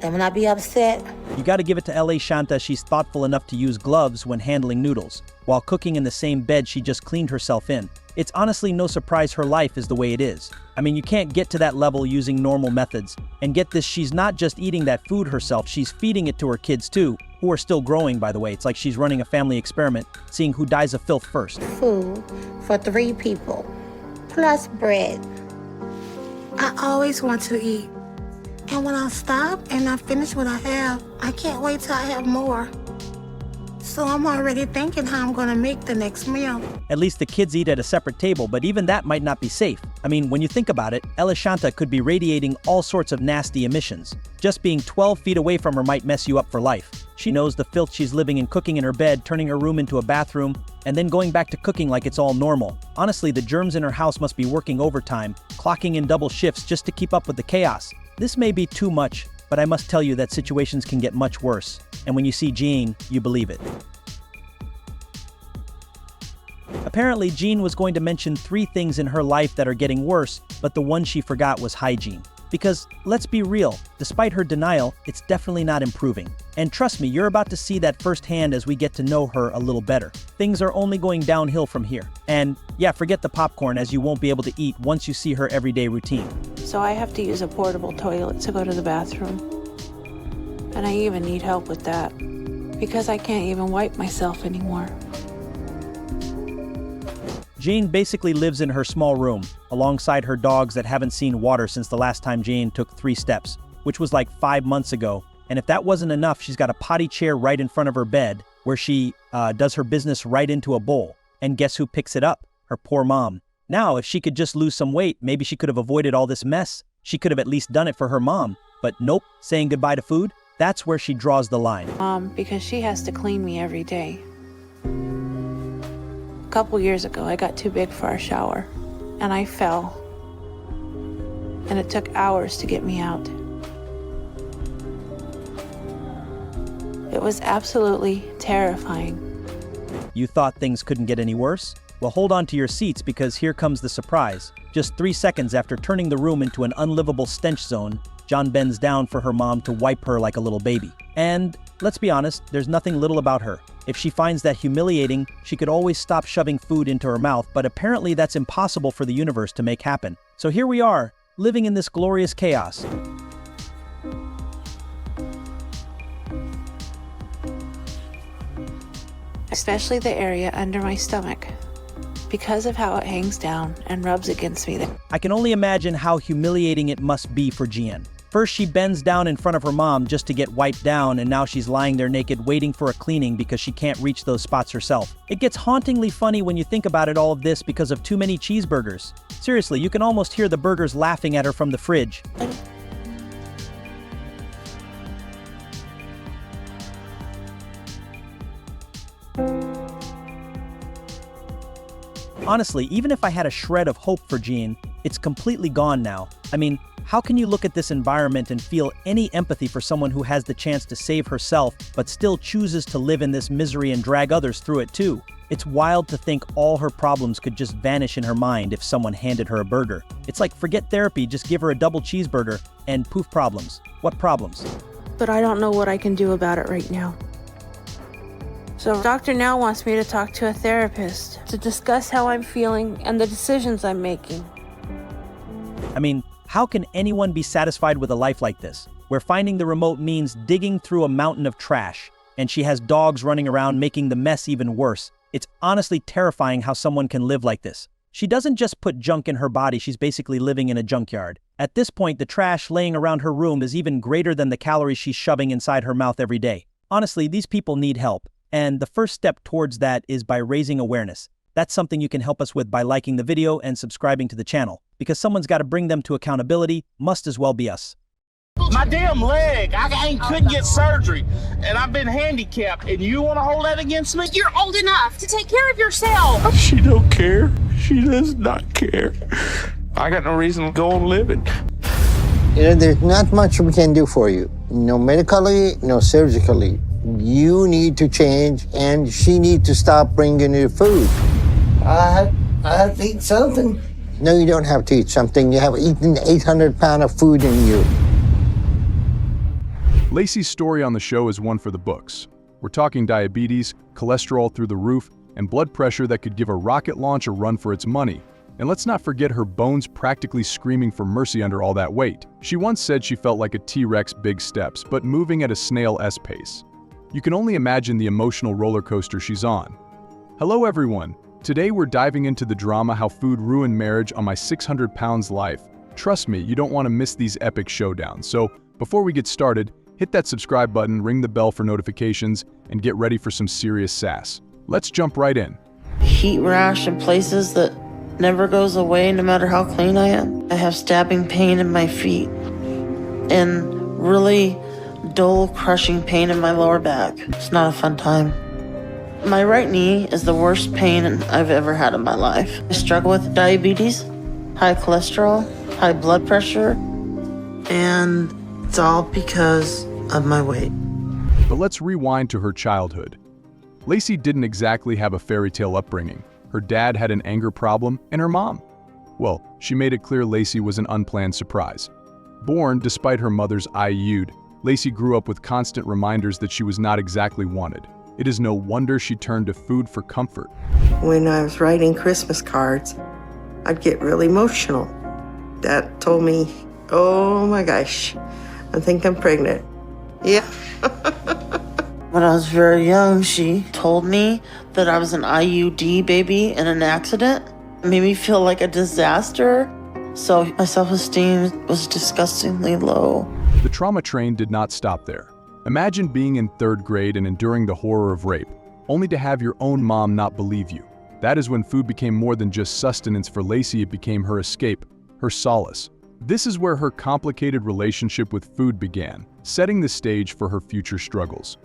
And when I be upset... You gotta give it to Lashanta, she's thoughtful enough to use gloves when handling noodles. While cooking in the same bed she just cleaned herself in. It's honestly no surprise her life is the way it is. I mean, you can't get to that level using normal methods. And get this, she's not just eating that food herself, she's feeding it to her kids too, who are still growing, by the way. It's like she's running a family experiment, seeing who dies of filth first. Food for 3 people, plus bread. I always want to eat. And when I stop and I finish what I have, I can't wait till I have more. So I'm already thinking how I'm gonna make the next meal. At least the kids eat at a separate table, but even that might not be safe. I mean, when you think about it, Lashanta could be radiating all sorts of nasty emissions. Just being 12 feet away from her might mess you up for life. She knows the filth she's living and cooking in her bed, turning her room into a bathroom, and then going back to cooking like it's all normal. Honestly, the germs in her house must be working overtime, clocking in double shifts just to keep up with the chaos. This may be too much, but I must tell you that situations can get much worse. And when you see Jean, you believe it. Apparently, Jean was going to mention 3 things in her life that are getting worse, but the one she forgot was hygiene. Because, let's be real, despite her denial, it's definitely not improving. And trust me, you're about to see that firsthand as we get to know her a little better. Things are only going downhill from here. And yeah, forget the popcorn, as you won't be able to eat once you see her everyday routine. So I have to use a portable toilet to go to the bathroom. And I even need help with that, because I can't even wipe myself anymore. Jane basically lives in her small room, alongside her dogs that haven't seen water since the last time Jane took 3 steps, which was like 5 months ago. And if that wasn't enough, she's got a potty chair right in front of her bed, where she does her business right into a bowl. And guess who picks it up? Her poor mom. Now, if she could just lose some weight, maybe she could have avoided all this mess. She could have at least done it for her mom. But nope, saying goodbye to food? That's where she draws the line. Because she has to clean me every day. A couple years ago, I got too big for our shower, and I fell. And it took hours to get me out. It was absolutely terrifying. You thought things couldn't get any worse? Well, hold on to your seats because here comes the surprise. Just 3 seconds after turning the room into an unlivable stench zone, John bends down for her mom to wipe her like a little baby. And let's be honest, there's nothing little about her. If she finds that humiliating, she could always stop shoving food into her mouth, but apparently that's impossible for the universe to make happen. So here we are, living in this glorious chaos. Especially the area under my stomach, because of how it hangs down and rubs against me. I can only imagine how humiliating it must be for Jean. First, she bends down in front of her mom just to get wiped down, and now she's lying there naked waiting for a cleaning because she can't reach those spots herself. It gets hauntingly funny when you think about it, all of this because of too many cheeseburgers. Seriously, you can almost hear the burgers laughing at her from the fridge. Honestly, even if I had a shred of hope for Jean, it's completely gone now. I mean, how can you look at this environment and feel any empathy for someone who has the chance to save herself, but still chooses to live in this misery and drag others through it too? It's wild to think all her problems could just vanish in her mind if someone handed her a burger. It's like, forget therapy, just give her a double cheeseburger, and poof, problems. What problems? But I don't know what I can do about it right now. So Dr. Now wants me to talk to a therapist to discuss how I'm feeling and the decisions I'm making. I mean, how can anyone be satisfied with a life like this, where finding the remote means digging through a mountain of trash, and she has dogs running around making the mess even worse? It's honestly terrifying how someone can live like this. She doesn't just put junk in her body, she's basically living in a junkyard. At this point, the trash laying around her room is even greater than the calories she's shoving inside her mouth every day. Honestly, these people need help. And the first step towards that is by raising awareness. That's something you can help us with by liking the video and subscribing to the channel. Because someone's got to bring them to accountability, must as well be us. My damn leg, couldn't get surgery, and I've been handicapped, and you want to hold that against me? You're old enough to take care of yourself. She don't care. She does not care. I got no reason to go on living. You know, there's not much we can do for you. No medically, no surgically. You need to change, and she needs to stop bringing you food. I have to eat something. No, you don't have to eat something. You have eaten 800 pounds of food in you. Lacy's story on the show is one for the books. We're talking diabetes, cholesterol through the roof, and blood pressure that could give a rocket launch a run for its money. And let's not forget her bones practically screaming for mercy under all that weight. She once said she felt like a T-Rex big steps, but moving at a snail-s pace. You can only imagine the emotional roller coaster she's on. Hello everyone! Today we're diving into the drama how food ruined marriage on my 600 pounds life. Trust me, you don't want to miss these epic showdowns. So before we get started, hit that subscribe button, ring the bell for notifications, and get ready for some serious sass. Let's jump right in. Heat rash in places that never goes away no matter how clean I am. I have stabbing pain in my feet and really dull, crushing pain in my lower back. It's not a fun time. My right knee is the worst pain I've ever had in my life. I struggle with diabetes, high cholesterol, high blood pressure, and it's all because of my weight. But let's rewind to her childhood. Lacy didn't exactly have a fairy tale upbringing. Her dad had an anger problem, and her mom. Well, she made it clear Lacy was an unplanned surprise. Born despite her mother's IU'd, Lacy grew up with constant reminders that she was not exactly wanted. It is no wonder she turned to food for comfort. When I was writing Christmas cards, I'd get really emotional. Dad told me, oh my gosh, I think I'm pregnant. Yeah. When I was very young, she told me that I was an IUD baby in an accident. made me feel like a disaster. So my self-esteem was disgustingly low. The trauma train did not stop there. Imagine being in 3rd grade and enduring the horror of rape, only to have your own mom not believe you. That is when food became more than just sustenance for Lacy. It became her escape, her solace. This is where her complicated relationship with food began, setting the stage for her future struggles.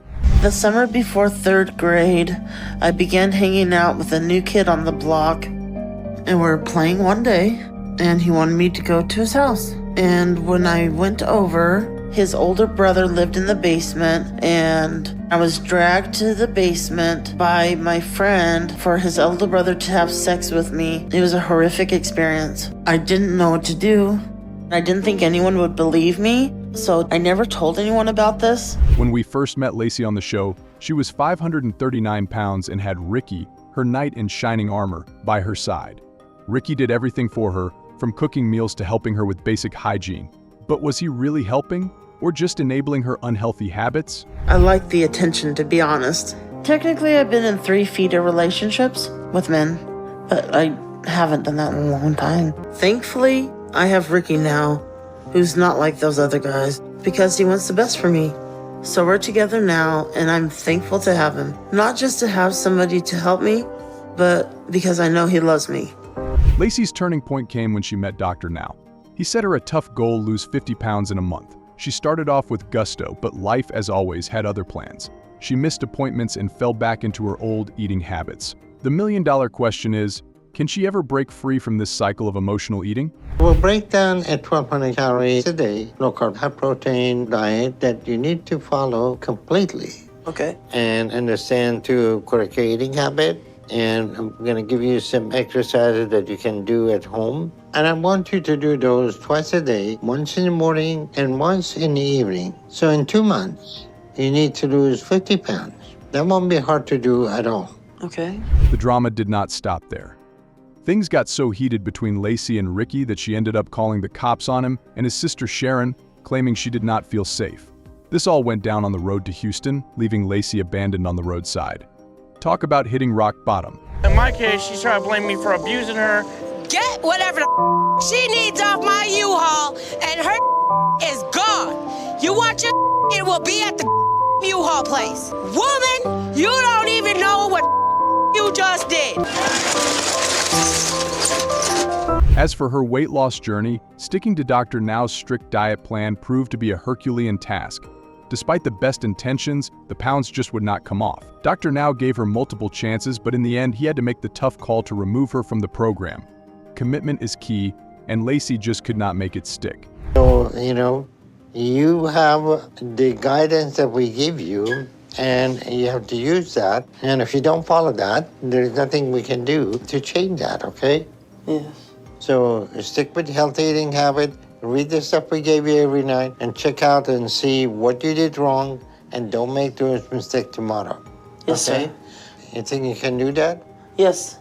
The summer before 3rd grade, I began hanging out with a new kid on the block, and we were playing one day, and he wanted me to go to his house. And when I went over, his older brother lived in the basement, and I was dragged to the basement by my friend for his older brother to have sex with me. It was a horrific experience. I didn't know what to do. I didn't think anyone would believe me, so I never told anyone about this. When we first met Lacy on the show, she was 539 pounds and had Ricky, her knight in shining armor, by her side. Ricky did everything for her, from cooking meals to helping her with basic hygiene. But was he really helping, or just enabling her unhealthy habits? I like the attention, to be honest. Technically, I've been in 3 feeder relationships with men, but I haven't done that in a long time. Thankfully, I have Ricky now, who's not like those other guys, because he wants the best for me. So we're together now, and I'm thankful to have him. Not just to have somebody to help me, but because I know he loves me. Lacy's turning point came when she met Dr. Now. He set her a tough goal: lose 50 pounds in a month. She started off with gusto, but life, as always, had other plans. She missed appointments and fell back into her old eating habits. The million-dollar question is, can she ever break free from this cycle of emotional eating? We'll break down at 1,200 calories a day, low-carb, high-protein diet that you need to follow completely. Okay. And understand to correct your eating habit. And I'm going to give you some exercises that you can do at home. And I want you to do those twice a day, once in the morning and once in the evening. So in 2 months, you need to lose 50 pounds. That won't be hard to do at all. Okay. The drama did not stop there. Things got so heated between Lacy and Ricky that she ended up calling the cops on him and his sister Sharon, claiming she did not feel safe. This all went down on the road to Houston, leaving Lacy abandoned on the roadside. Talk about hitting rock bottom. In my case, she's trying to blame me for abusing her. Get whatever the she needs off my U-Haul, and her is gone. You want your it will be at the U-Haul place. Woman, you don't even know what you just did. As for her weight loss journey, sticking to Dr. Now's strict diet plan proved to be a Herculean task. Despite the best intentions, the pounds just would not come off. Dr. Now gave her multiple chances, but in the end, he had to make the tough call to remove her from the program. Commitment is key, and Lacy just could not make it stick. So, you have the guidance that we give you, and you have to use that. And if you don't follow that, there's nothing we can do to change that, okay? Yes. So stick with the healthy eating habit, read the stuff we gave you every night, and check out and see what you did wrong, and don't make those mistakes tomorrow. Yes, okay? sir. You think you can do that? Yes.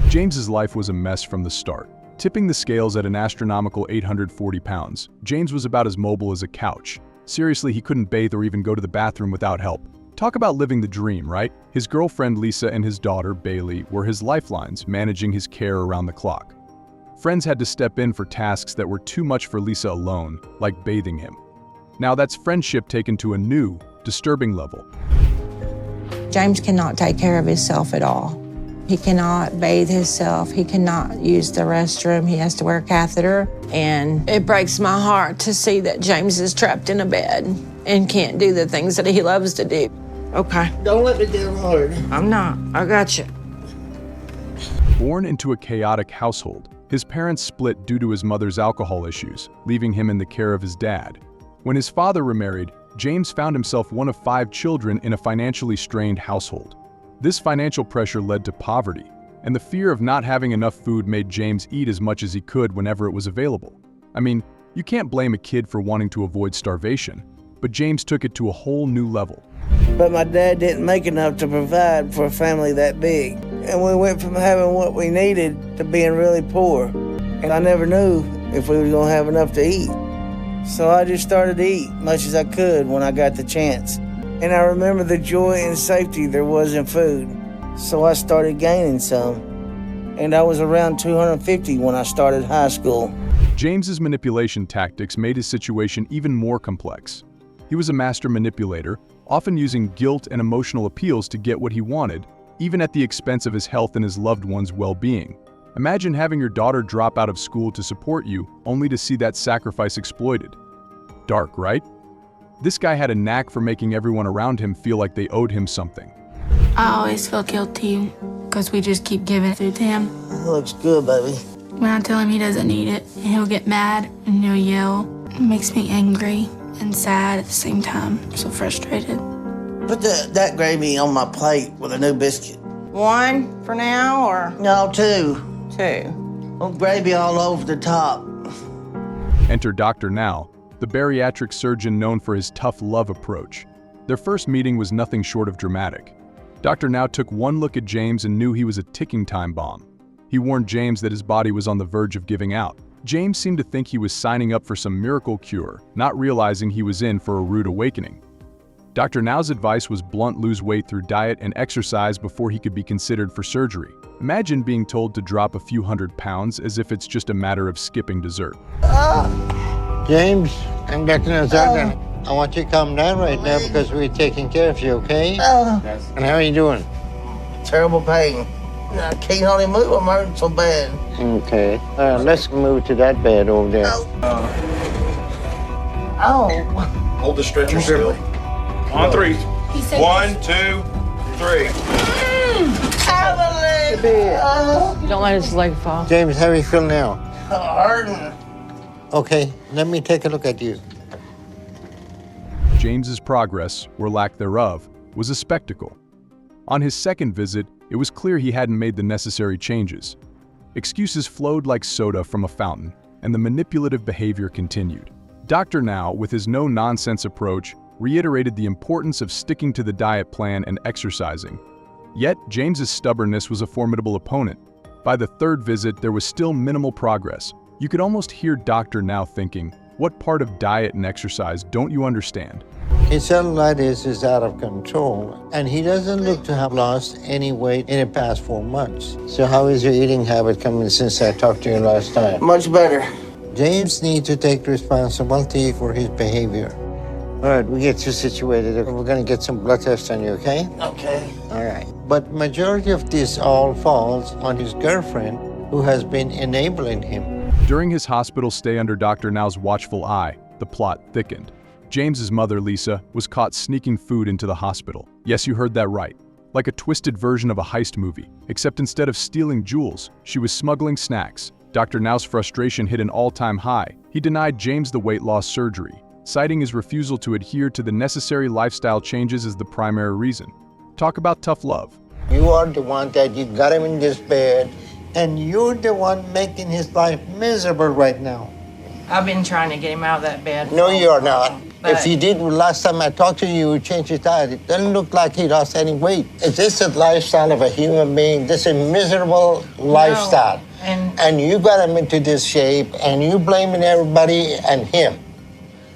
James's life was a mess from the start. Tipping the scales at an astronomical 840 pounds, James was about as mobile as a couch. Seriously, he couldn't bathe or even go to the bathroom without help. Talk about living the dream, right? His girlfriend Lisa and his daughter Bailey were his lifelines, managing his care around the clock. Friends had to step in for tasks that were too much for Lisa alone, like bathing him. Now that's friendship taken to a new, disturbing level. James cannot take care of himself at all. He cannot bathe himself. He cannot use the restroom. He has to wear a catheter. And it breaks my heart to see that James is trapped in a bed and can't do the things that he loves to do. Okay. Don't let me get hard. I'm not. I got you. Born into a chaotic household, his parents split due to his mother's alcohol issues, leaving him in the care of his dad. When his father remarried, James found himself one of 5 children in a financially strained household. This financial pressure led to poverty, and the fear of not having enough food made James eat as much as he could whenever it was available. I mean, you can't blame a kid for wanting to avoid starvation, but James took it to a whole new level. But my dad didn't make enough to provide for a family that big. And we went from having what we needed to being really poor. And I never knew if we were gonna have enough to eat. So I just started to eat much as I could when I got the chance. And I remember the joy and safety there was in food. So I started gaining some. and I was around 250 when I started high school. James's manipulation tactics made his situation even more complex. He was a master manipulator, often using guilt and emotional appeals to get what he wanted, even at the expense of his health and his loved ones' well-being. Imagine having your daughter drop out of school to support you, only to see that sacrifice exploited. Dark, right? This guy had a knack for making everyone around him feel like they owed him something. I always feel guilty because we just keep giving food to him. It looks good, baby. When I tell him he doesn't need it, he'll get mad and he'll yell. It makes me angry and sad at the same time. I'm so frustrated. Put that gravy on my plate with a new biscuit. One for now, or? No, two. Two. Oh, gravy all over the top. Enter Dr. Now, the bariatric surgeon known for his tough love approach. Their first meeting was nothing short of dramatic. Dr. Now took one look at James and knew he was a ticking time bomb. He warned James that his body was on the verge of giving out. James seemed to think he was signing up for some miracle cure, not realizing he was in for a rude awakening. Dr. Now's advice was blunt: lose weight through diet and exercise before he could be considered for surgery. Imagine being told to drop a few hundred pounds as if it's just a matter of skipping dessert. James, I'm Dr. Nazar. I want you to calm down right now because we're taking care of you, okay? And how are you doing? Terrible pain. I can't hardly move. I'm hurting so bad. Okay. Let's move to that bed over there. Hold the stretcher still. On three. 1, 2, 3. Don't let his leg fall. James, how do you feel now? Hurting. Okay, let me take a look at you. James's progress, or lack thereof, was a spectacle. On his second visit, it was clear he hadn't made the necessary changes. Excuses flowed like soda from a fountain, and the manipulative behavior continued. Dr. Now, with his no-nonsense approach, reiterated the importance of sticking to the diet plan and exercising. Yet, James's stubbornness was a formidable opponent. By the third visit, there was still minimal progress. You could almost hear Dr. Now thinking, what part of diet and exercise don't you understand? His cellulitis is out of control, and he doesn't look to have lost any weight in the past 4 months. So how is your eating habit coming since I talked to you last time? Much better. James needs to take responsibility for his behavior. All right, we get you situated. We're gonna get some blood tests on you, okay? Okay. All right. But majority of this all falls on his girlfriend, who has been enabling him. During his hospital stay under Dr. Now's watchful eye, the plot thickened. James's mother, Lisa, was caught sneaking food into the hospital. Yes, you heard that right. Like a twisted version of a heist movie, except instead of stealing jewels, she was smuggling snacks. Dr. Now's frustration hit an all-time high. He denied James the weight loss surgery, citing his refusal to adhere to the necessary lifestyle changes as the primary reason. Talk about tough love. You are the one that you got him in this bed, and you're the one making his life miserable right now. I've been trying to get him out of that bed. No, you are not. But if you did, last time I talked to you, you changed his diet. It doesn't look like he lost any weight. Is this a lifestyle of a human being? This is a miserable lifestyle. And you got him into this shape, and you blaming everybody and him.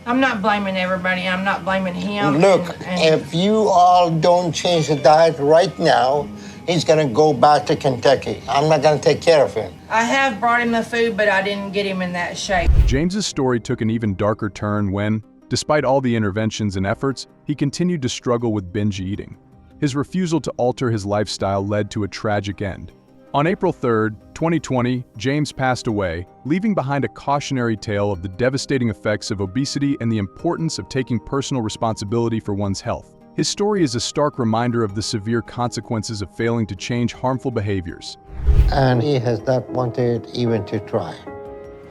I'm not blaming everybody. I'm not blaming him. Look, if you all don't change the diet right now, he's gonna go back to Kentucky. I'm not gonna take care of him. I have brought him the food, but I didn't get him in that shape. James's story took an even darker turn when, despite all the interventions and efforts, he continued to struggle with binge eating. His refusal to alter his lifestyle led to a tragic end. On April 3, 2020, James passed away, leaving behind a cautionary tale of the devastating effects of obesity and the importance of taking personal responsibility for one's health. His story is a stark reminder of the severe consequences of failing to change harmful behaviors. And he has not wanted even to try.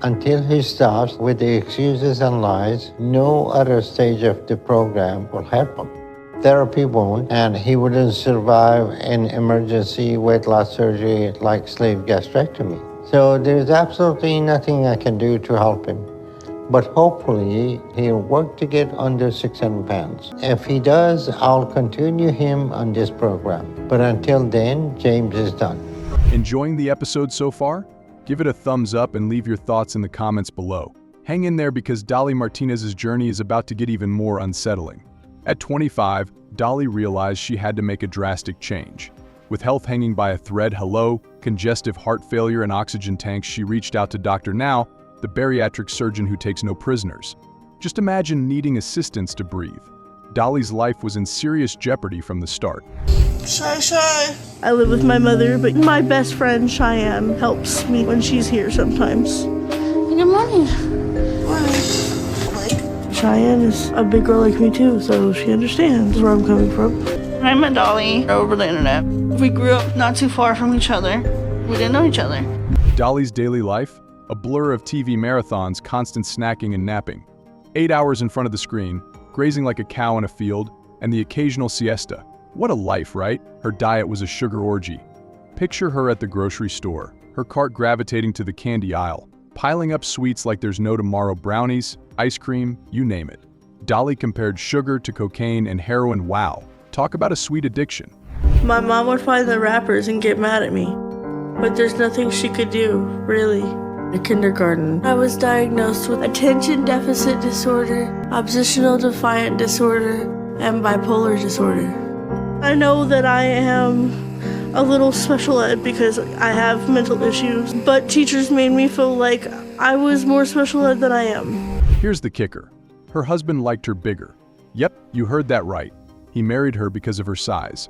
Until he stops with the excuses and lies, no other stage of the program will help him. Therapy won't, and he wouldn't survive an emergency weight loss surgery like sleeve gastrectomy. So there's absolutely nothing I can do to help him. But hopefully, he'll work to get under 600 pounds. If he does, I'll continue him on this program. But until then, James is done. Enjoying the episode so far? Give it a thumbs up and leave your thoughts in the comments below. Hang in there because Dolly Martinez's journey is about to get even more unsettling. At 25, Dolly realized she had to make a drastic change. With health hanging by a thread, congestive heart failure and oxygen tanks, she reached out to Dr. Now, the bariatric surgeon who takes no prisoners. Just imagine needing assistance to breathe. Dolly's life was in serious jeopardy from the start. Shy. I live with my mother, but my best friend, Cheyenne, helps me when she's here sometimes. Good morning. Cheyenne is a big girl like me too, so she understands where I'm coming from. I met Dolly over the internet. We grew up not too far from each other. We didn't know each other. Dolly's daily life? A blur of TV marathons, constant snacking and napping. 8 hours in front of the screen, grazing like a cow in a field, and the occasional siesta. What a life, right? Her diet was a sugar orgy. Picture her at the grocery store, her cart gravitating to the candy aisle, piling up sweets like there's no tomorrow, brownies, ice cream, you name it. Dolly compared sugar to cocaine and heroin. Wow, talk about a sweet addiction. My mom would find the wrappers and get mad at me, but there's nothing she could do, really. In kindergarten, I was diagnosed with attention deficit disorder, oppositional defiant disorder, and bipolar disorder. I know that I am a little special ed because I have mental issues, but teachers made me feel like I was more special ed than I am. Here's the kicker. Her husband liked her bigger. Yep, you heard that right. He married her because of her size.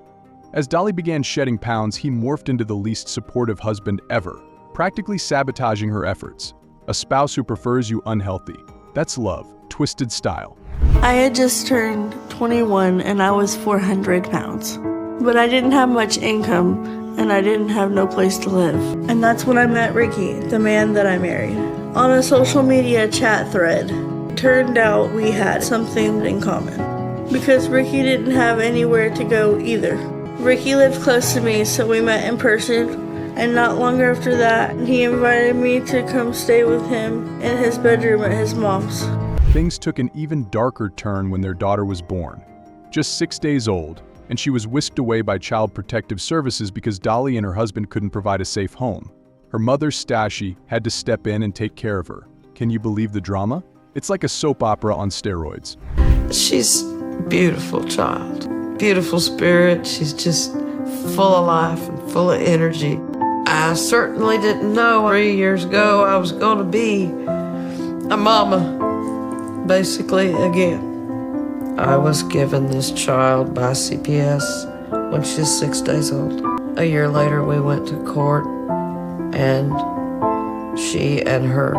As Dolly began shedding pounds, he morphed into the least supportive husband ever, practically sabotaging her efforts. A spouse who prefers you unhealthy. That's love, twisted style. I had just turned 21 and I was 400 pounds. But I didn't have much income and I didn't have no place to live. And that's when I met Ricky, the man that I married, on a social media chat thread. Turned out we had something in common because Ricky didn't have anywhere to go either. Ricky lived close to me, so we met in person, and not long after that, he invited me to come stay with him in his bedroom at his mom's. Things took an even darker turn when their daughter was born. Just 6 days old, and she was whisked away by Child Protective Services because Dolly and her husband couldn't provide a safe home. Her mother, Stashy, had to step in and take care of her. Can you believe the drama? It's like a soap opera on steroids. She's a beautiful child, beautiful spirit. She's just full of life and full of energy. I certainly didn't know 3 years ago I was going to be a mama, basically, again. I was given this child by CPS when she was 6 days old. A year later, we went to court, and she and her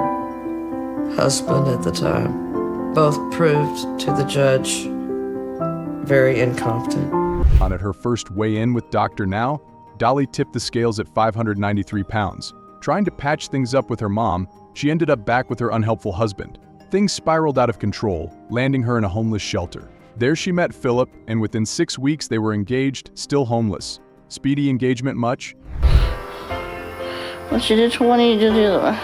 husband at the time both proved to the judge very incompetent. At her first weigh-in with Dr. Now, Dolly tipped the scales at 593 pounds. Trying to patch things up with her mom, she ended up back with her unhelpful husband. Things spiraled out of control, landing her in a homeless shelter. There she met Philip, and within 6 weeks they were engaged, still homeless. Speedy engagement much? When she did 20, you did the other one.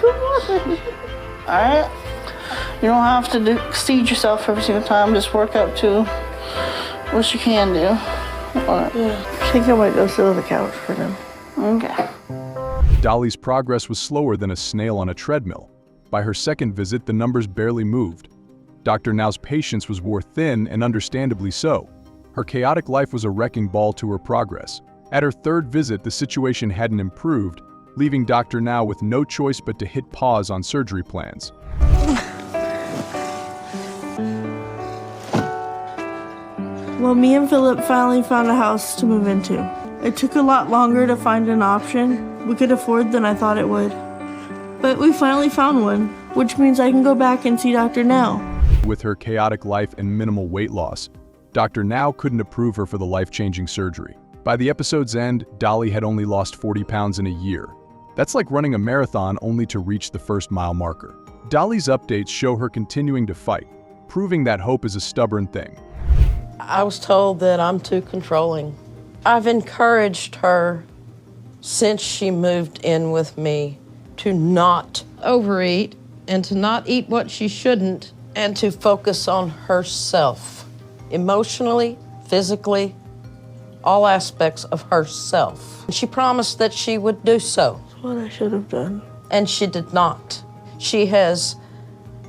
Come on. Alright? You don't have to exceed yourself every single time. Just work up to what you can do. Alright. Yeah. I think I might go sit on the couch for them. Okay. Dolly's progress was slower than a snail on a treadmill. By her second visit, the numbers barely moved. Dr. Now's patience was wore thin, and understandably so. Her chaotic life was a wrecking ball to her progress. At her third visit, the situation hadn't improved, leaving Dr. Now with no choice but to hit pause on surgery plans. Well, me and Philip finally found a house to move into. It took a lot longer to find an option we could afford than I thought it would. But we finally found one, which means I can go back and see Dr. Now. With her chaotic life and minimal weight loss, Dr. Now couldn't approve her for the life-changing surgery. By the episode's end, Dolly had only lost 40 pounds in a year. That's like running a marathon only to reach the first mile marker. Dolly's updates show her continuing to fight, proving that hope is a stubborn thing. I was told that I'm too controlling. I've encouraged her since she moved in with me to not overeat and to not eat what she shouldn't and to focus on herself, emotionally, physically, all aspects of herself. She promised that she would do so. That's what I should have done. And she did not. She has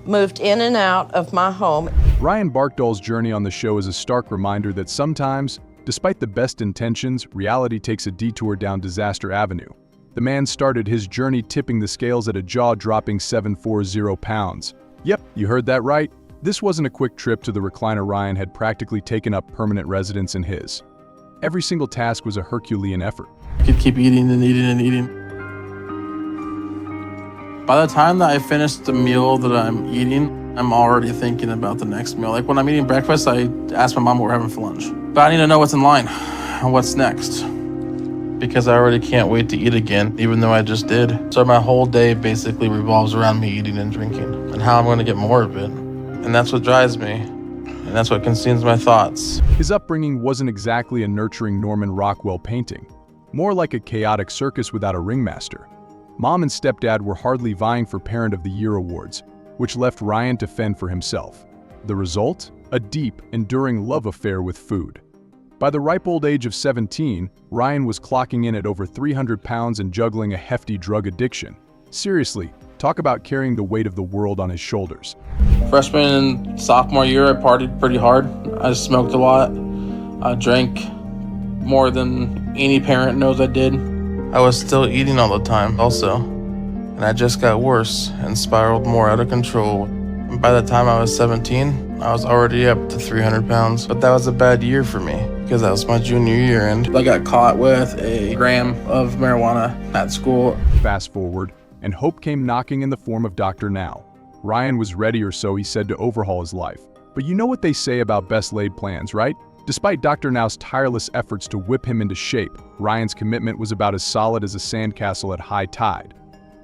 moved in and out of my home. Ryan Barkdahl's journey on the show is a stark reminder that sometimes, despite the best intentions, reality takes a detour down disaster avenue. The man started his journey tipping the scales at a jaw-dropping 740 pounds. Yep, you heard that right. This wasn't a quick trip to the recliner Ryan had practically taken up permanent residence in his. Every single task was a Herculean effort. I could keep eating and eating and eating. By the time that I finish the meal that I'm eating, I'm already thinking about the next meal. Like when I'm eating breakfast, I ask my mom what we're having for lunch. But I need to know what's in line and what's next, because I already can't wait to eat again, even though I just did. So my whole day basically revolves around me eating and drinking and how I'm going to get more of it. And that's what drives me, and that's what consumes my thoughts. His upbringing wasn't exactly a nurturing Norman Rockwell painting, more like a chaotic circus without a ringmaster. Mom and stepdad were hardly vying for Parent of the Year awards, which left Ryan to fend for himself. The result? A deep, enduring love affair with food. By the ripe old age of 17, Ryan was clocking in at over 300 pounds and juggling a hefty drug addiction. Seriously, talk about carrying the weight of the world on his shoulders. Freshman and sophomore year, I partied pretty hard. I smoked a lot. I drank more than any parent knows I did. I was still eating all the time also, and I just got worse and spiraled more out of control. And by the time I was 17, I was already up to 300 pounds. But that was a bad year for me because that was my junior year, and I got caught with a gram of marijuana at school. Fast forward, and hope came knocking in the form of Dr. Now. Ryan was ready, or so he said, to overhaul his life. But you know what they say about best laid plans, right? Despite Dr. Now's tireless efforts to whip him into shape, Ryan's commitment was about as solid as a sandcastle at high tide.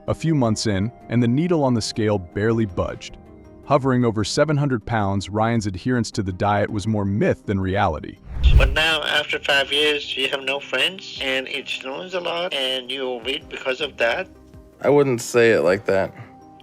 A few months in, and the needle on the scale barely budged. Hovering over 700 pounds, Ryan's adherence to the diet was more myth than reality. But now, after 5 years, you have no friends, and it snows a lot, and you overeat because of that? I wouldn't say it like that.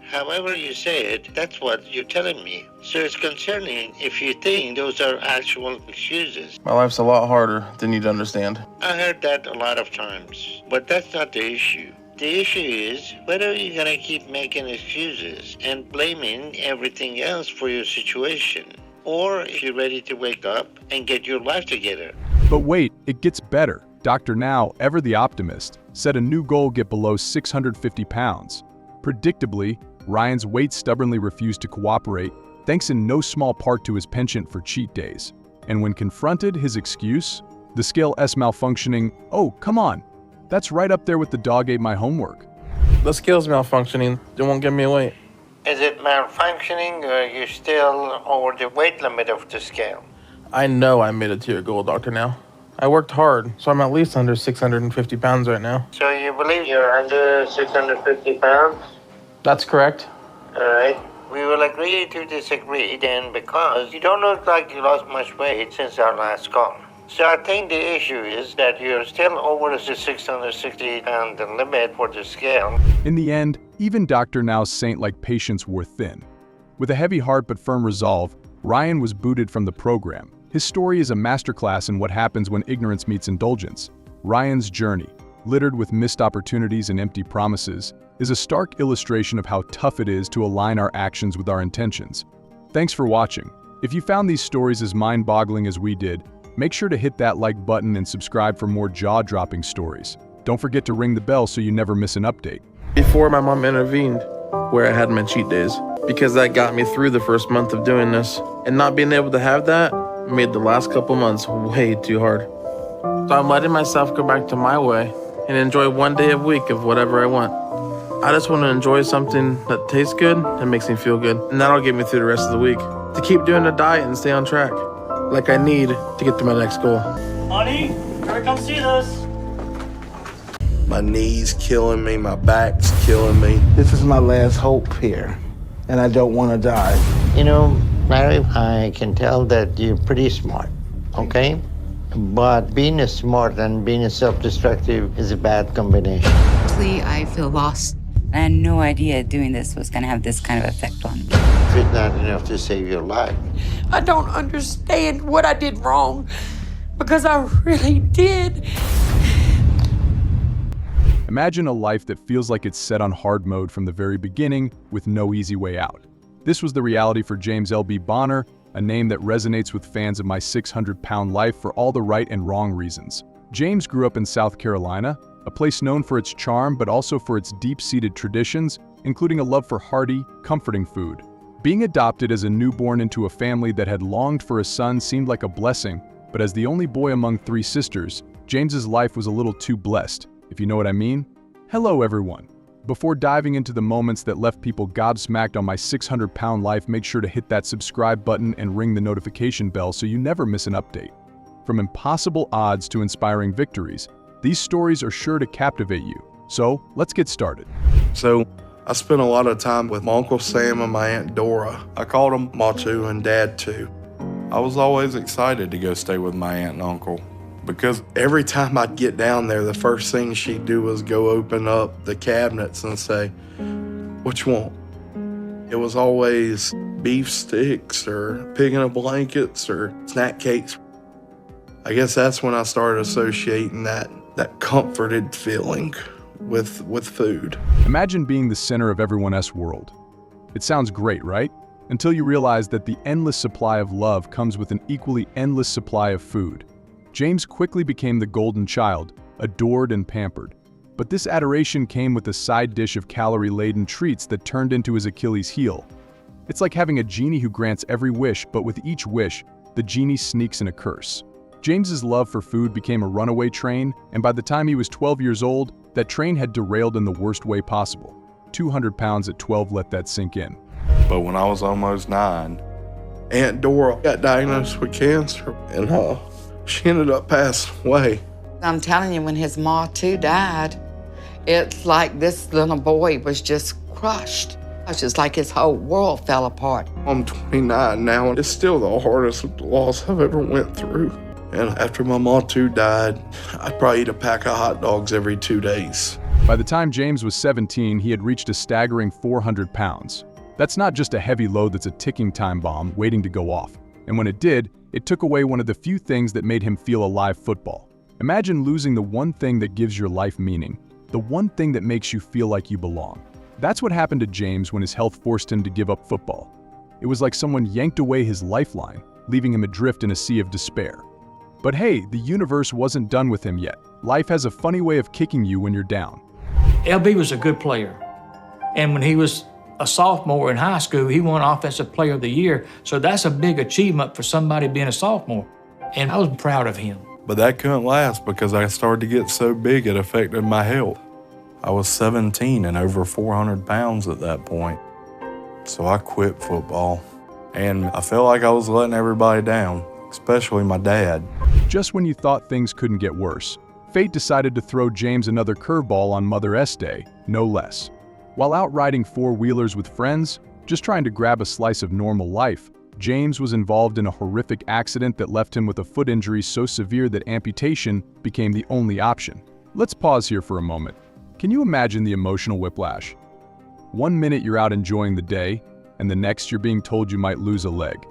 However you say it, that's what you're telling me. So it's concerning if you think those are actual excuses. My life's a lot harder than you'd understand. I heard that a lot of times, but that's not the issue. The issue is whether you're gonna keep making excuses and blaming everything else for your situation, or if you're ready to wake up and get your life together. But wait, it gets better. Dr. Now, ever the optimist, set a new goal: get below 650 pounds. Predictably, Ryan's weight stubbornly refused to cooperate, thanks in no small part to his penchant for cheat days. And when confronted, his excuse? The scale's malfunctioning. Oh, come on. That's right up there with the dog ate my homework. The scale's malfunctioning. It won't give me a weight. Is it malfunctioning, or are you still over the weight limit of the scale? I know I made it to your goal, Dr. Now. I worked hard, so I'm at least under 650 pounds right now. So you believe you're under 650 pounds? That's correct. All right. We will agree to disagree then, because you don't look like you lost much weight since our last call. So I think the issue is that you're still over the 660 pound limit for the scale. In the end, even Dr. Now's saint-like patience wore thin. With a heavy heart but firm resolve, Ryan was booted from the program. His story is a masterclass in what happens when ignorance meets indulgence. Ryan's journey, littered with missed opportunities and empty promises, is a stark illustration of how tough it is to align our actions with our intentions. Thanks for watching. If you found these stories as mind-boggling as we did, make sure to hit that like button and subscribe for more jaw-dropping stories. Don't forget to ring the bell so you never miss an update. Before my mom intervened, where I had my cheat days, because that got me through the first month of doing this. And not being able to have that made the last couple months way too hard. So I'm letting myself go back to my way and enjoy one day a week of whatever I want. I just want to enjoy something that tastes good and makes me feel good. And that'll get me through the rest of the week. To keep doing the diet and stay on track, like I need to get to my next goal. Honey, here, come see this. My knees killing me, my back's killing me. This is my last hope here, and I don't want to die. You know, Larry, I can tell that you're pretty smart, okay? But being a smart and being a self-destructive is a bad combination. I feel lost. I had no idea doing this was going to have this kind of effect on me. It's not enough to save your life. I don't understand what I did wrong, because I really did. Imagine a life that feels like it's set on hard mode from the very beginning with no easy way out. This was the reality for James L.B. Bonner, a name that resonates with fans of My 600-Pound Life for all the right and wrong reasons. James grew up in South Carolina, a place known for its charm but also for its deep-seated traditions, including a love for hearty, comforting food. Being adopted as a newborn into a family that had longed for a son seemed like a blessing, but as the only boy among 3 sisters, James's life was a little too blessed, if you know what I mean. Hello everyone. Before diving into the moments that left people gobsmacked on My 600-Pound Life, make sure to hit that subscribe button and ring the notification bell so you never miss an update. From impossible odds to inspiring victories, these stories are sure to captivate you. So, let's get started. So, I spent a lot of time with my Uncle Sam and my Aunt Dora. I called them Ma too and Dad too. I was always excited to go stay with my aunt and uncle, because every time I'd get down there, the first thing she'd do was go open up the cabinets and say, "What you want?" It was always beef sticks or pig in a blankets or snack cakes. I guess that's when I started associating that comforted feeling with food. Imagine being the center of everyone else's world. It sounds great, right? Until you realize that the endless supply of love comes with an equally endless supply of food. James quickly became the golden child, adored and pampered. But this adoration came with a side dish of calorie-laden treats that turned into his Achilles heel. It's like having a genie who grants every wish, but with each wish, the genie sneaks in a curse. James's love for food became a runaway train, and by the time he was 12 years old, that train had derailed in the worst way possible. 200 pounds at 12, let that sink in. But when I was almost 9, Aunt Dora got diagnosed with cancer, and she ended up passing away. I'm telling you, when his ma too died, it's like this little boy was just crushed. It's just like his whole world fell apart. I'm 29 now, and it's still the hardest loss I've ever went through. And after my ma too died, I'd probably eat a pack of hot dogs every 2 days. By the time James was 17, he had reached a staggering 400 pounds. That's not just a heavy load, that's a ticking time bomb waiting to go off. And when it did, it took away one of the few things that made him feel alive: football. Imagine losing the one thing that gives your life meaning, the one thing that makes you feel like you belong. That's what happened to James when his health forced him to give up football. It was like someone yanked away his lifeline, leaving him adrift in a sea of despair. But hey, the universe wasn't done with him yet. Life has a funny way of kicking you when you're down. LB was a good player. And when he was a sophomore in high school, he won Offensive Player of the Year. So that's a big achievement for somebody being a sophomore. And I was proud of him. But that couldn't last because I started to get so big it affected my health. I was 17 and over 400 pounds at that point. So I quit football. And I felt like I was letting everybody down, especially my dad. Just when you thought things couldn't get worse, fate decided to throw James another curveball on Mother S Day, no less. While out riding four-wheelers with friends, just trying to grab a slice of normal life, James was involved in a horrific accident that left him with a foot injury so severe that amputation became the only option. Let's pause here for a moment. Can you imagine the emotional whiplash? 1 minute you're out enjoying the day, and the next you're being told you might lose a leg.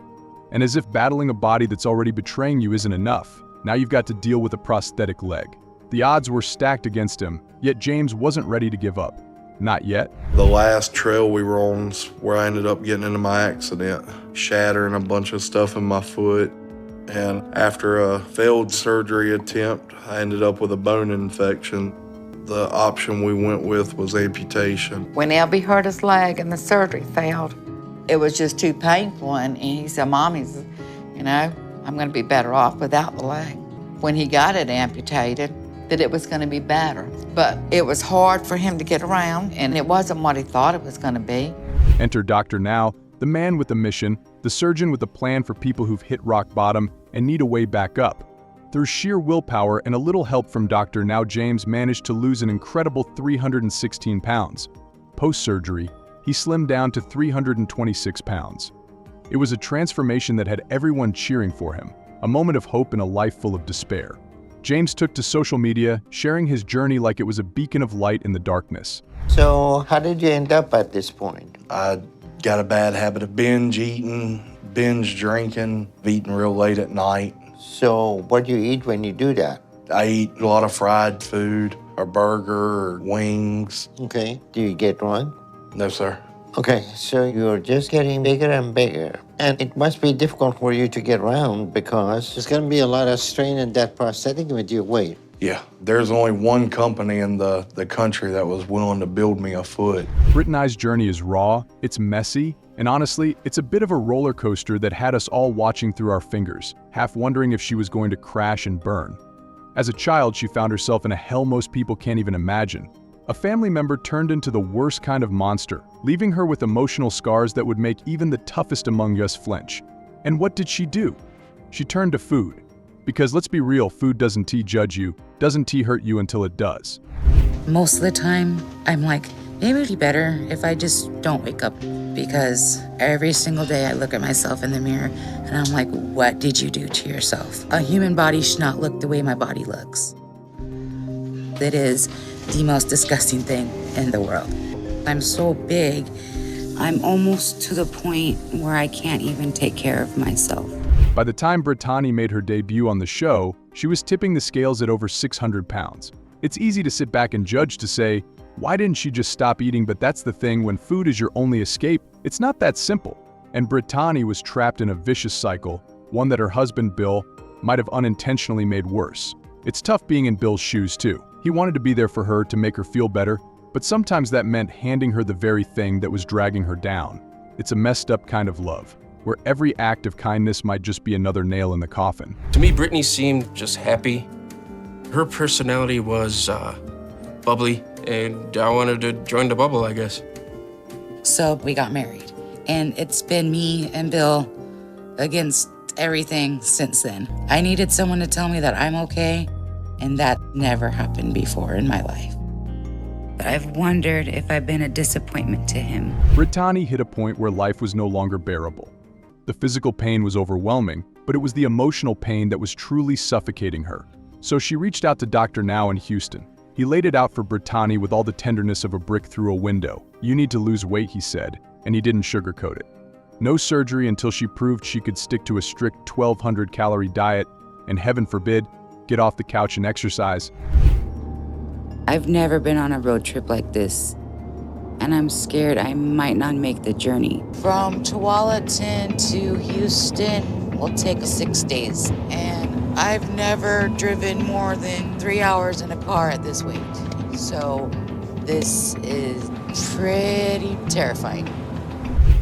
And as if battling a body that's already betraying you isn't enough, now you've got to deal with a prosthetic leg. The odds were stacked against him, yet James wasn't ready to give up. Not yet. The last trail we were on is where I ended up getting into my accident, shattering a bunch of stuff in my foot. And after a failed surgery attempt, I ended up with a bone infection. The option we went with was amputation. When LB hurt his leg and the surgery failed, it was just too painful. And he said, Mommy's, I'm going to be better off without the leg. When he got it amputated, that it was going to be better. But it was hard for him to get around, and it wasn't what he thought it was going to be. Enter Dr. Now, the man with a mission, the surgeon with a plan for people who've hit rock bottom and need a way back up. Through sheer willpower and a little help from Dr. Now, James managed to lose an incredible 316 pounds. Post-surgery, he slimmed down to 326 pounds. It was a transformation that had everyone cheering for him, a moment of hope in a life full of despair. James took to social media, sharing his journey like it was a beacon of light in the darkness. So how did you end up at this point? I got a bad habit of binge eating, binge drinking, eating real late at night. So what do you eat when you do that? I eat a lot of fried food, a burger, or wings. Okay. Do you get one? No, sir. Okay, so you're just getting bigger and bigger. And it must be difficult for you to get around because there's going to be a lot of strain in that prosthetic with your weight. Yeah, there's only one company in the country that was willing to build me a foot. Brittany's journey is raw, it's messy, and honestly, it's a bit of a roller coaster that had us all watching through our fingers, half wondering if she was going to crash and burn. As a child, she found herself in a hell most people can't even imagine. A family member turned into the worst kind of monster, leaving her with emotional scars that would make even the toughest among us flinch. And what did she do? She turned to food. Because let's be real, food doesn't judge you, doesn't hurt you until it does. Most of the time, I'm like, maybe it'd be better if I just don't wake up, because every single day I look at myself in the mirror and I'm like, what did you do to yourself? A human body should not look the way my body looks. That is the most disgusting thing in the world. I'm so big, I'm almost to the point where I can't even take care of myself. By the time Brittani made her debut on the show, she was tipping the scales at over 600 pounds. It's easy to sit back and judge to say, why didn't she just stop eating? But that's the thing, when food is your only escape, it's not that simple. And Brittani was trapped in a vicious cycle, one that her husband, Bill, might have unintentionally made worse. It's tough being in Bill's shoes too. He wanted to be there for her to make her feel better, but sometimes that meant handing her the very thing that was dragging her down. It's a messed up kind of love, where every act of kindness might just be another nail in the coffin. To me, Brittany seemed just happy. Her personality was bubbly, and I wanted to join the bubble, I guess. So we got married, and it's been me and Bill against everything since then. I needed someone to tell me that I'm okay, and that never happened before in my life. I've wondered if I've been a disappointment to him. Brittani hit a point where life was no longer bearable. The physical pain was overwhelming, but it was the emotional pain that was truly suffocating her. So she reached out to Dr. Now in Houston. He laid it out for Brittani with all the tenderness of a brick through a window. You need to lose weight, he said, and he didn't sugarcoat it. No surgery until she proved she could stick to a strict 1,200 calorie diet, and heaven forbid, get off the couch and exercise. I've never been on a road trip like this, and I'm scared I might not make the journey. From Tualatin to Houston will take 6 days, and I've never driven more than 3 hours in a car at this weight. So this is pretty terrifying.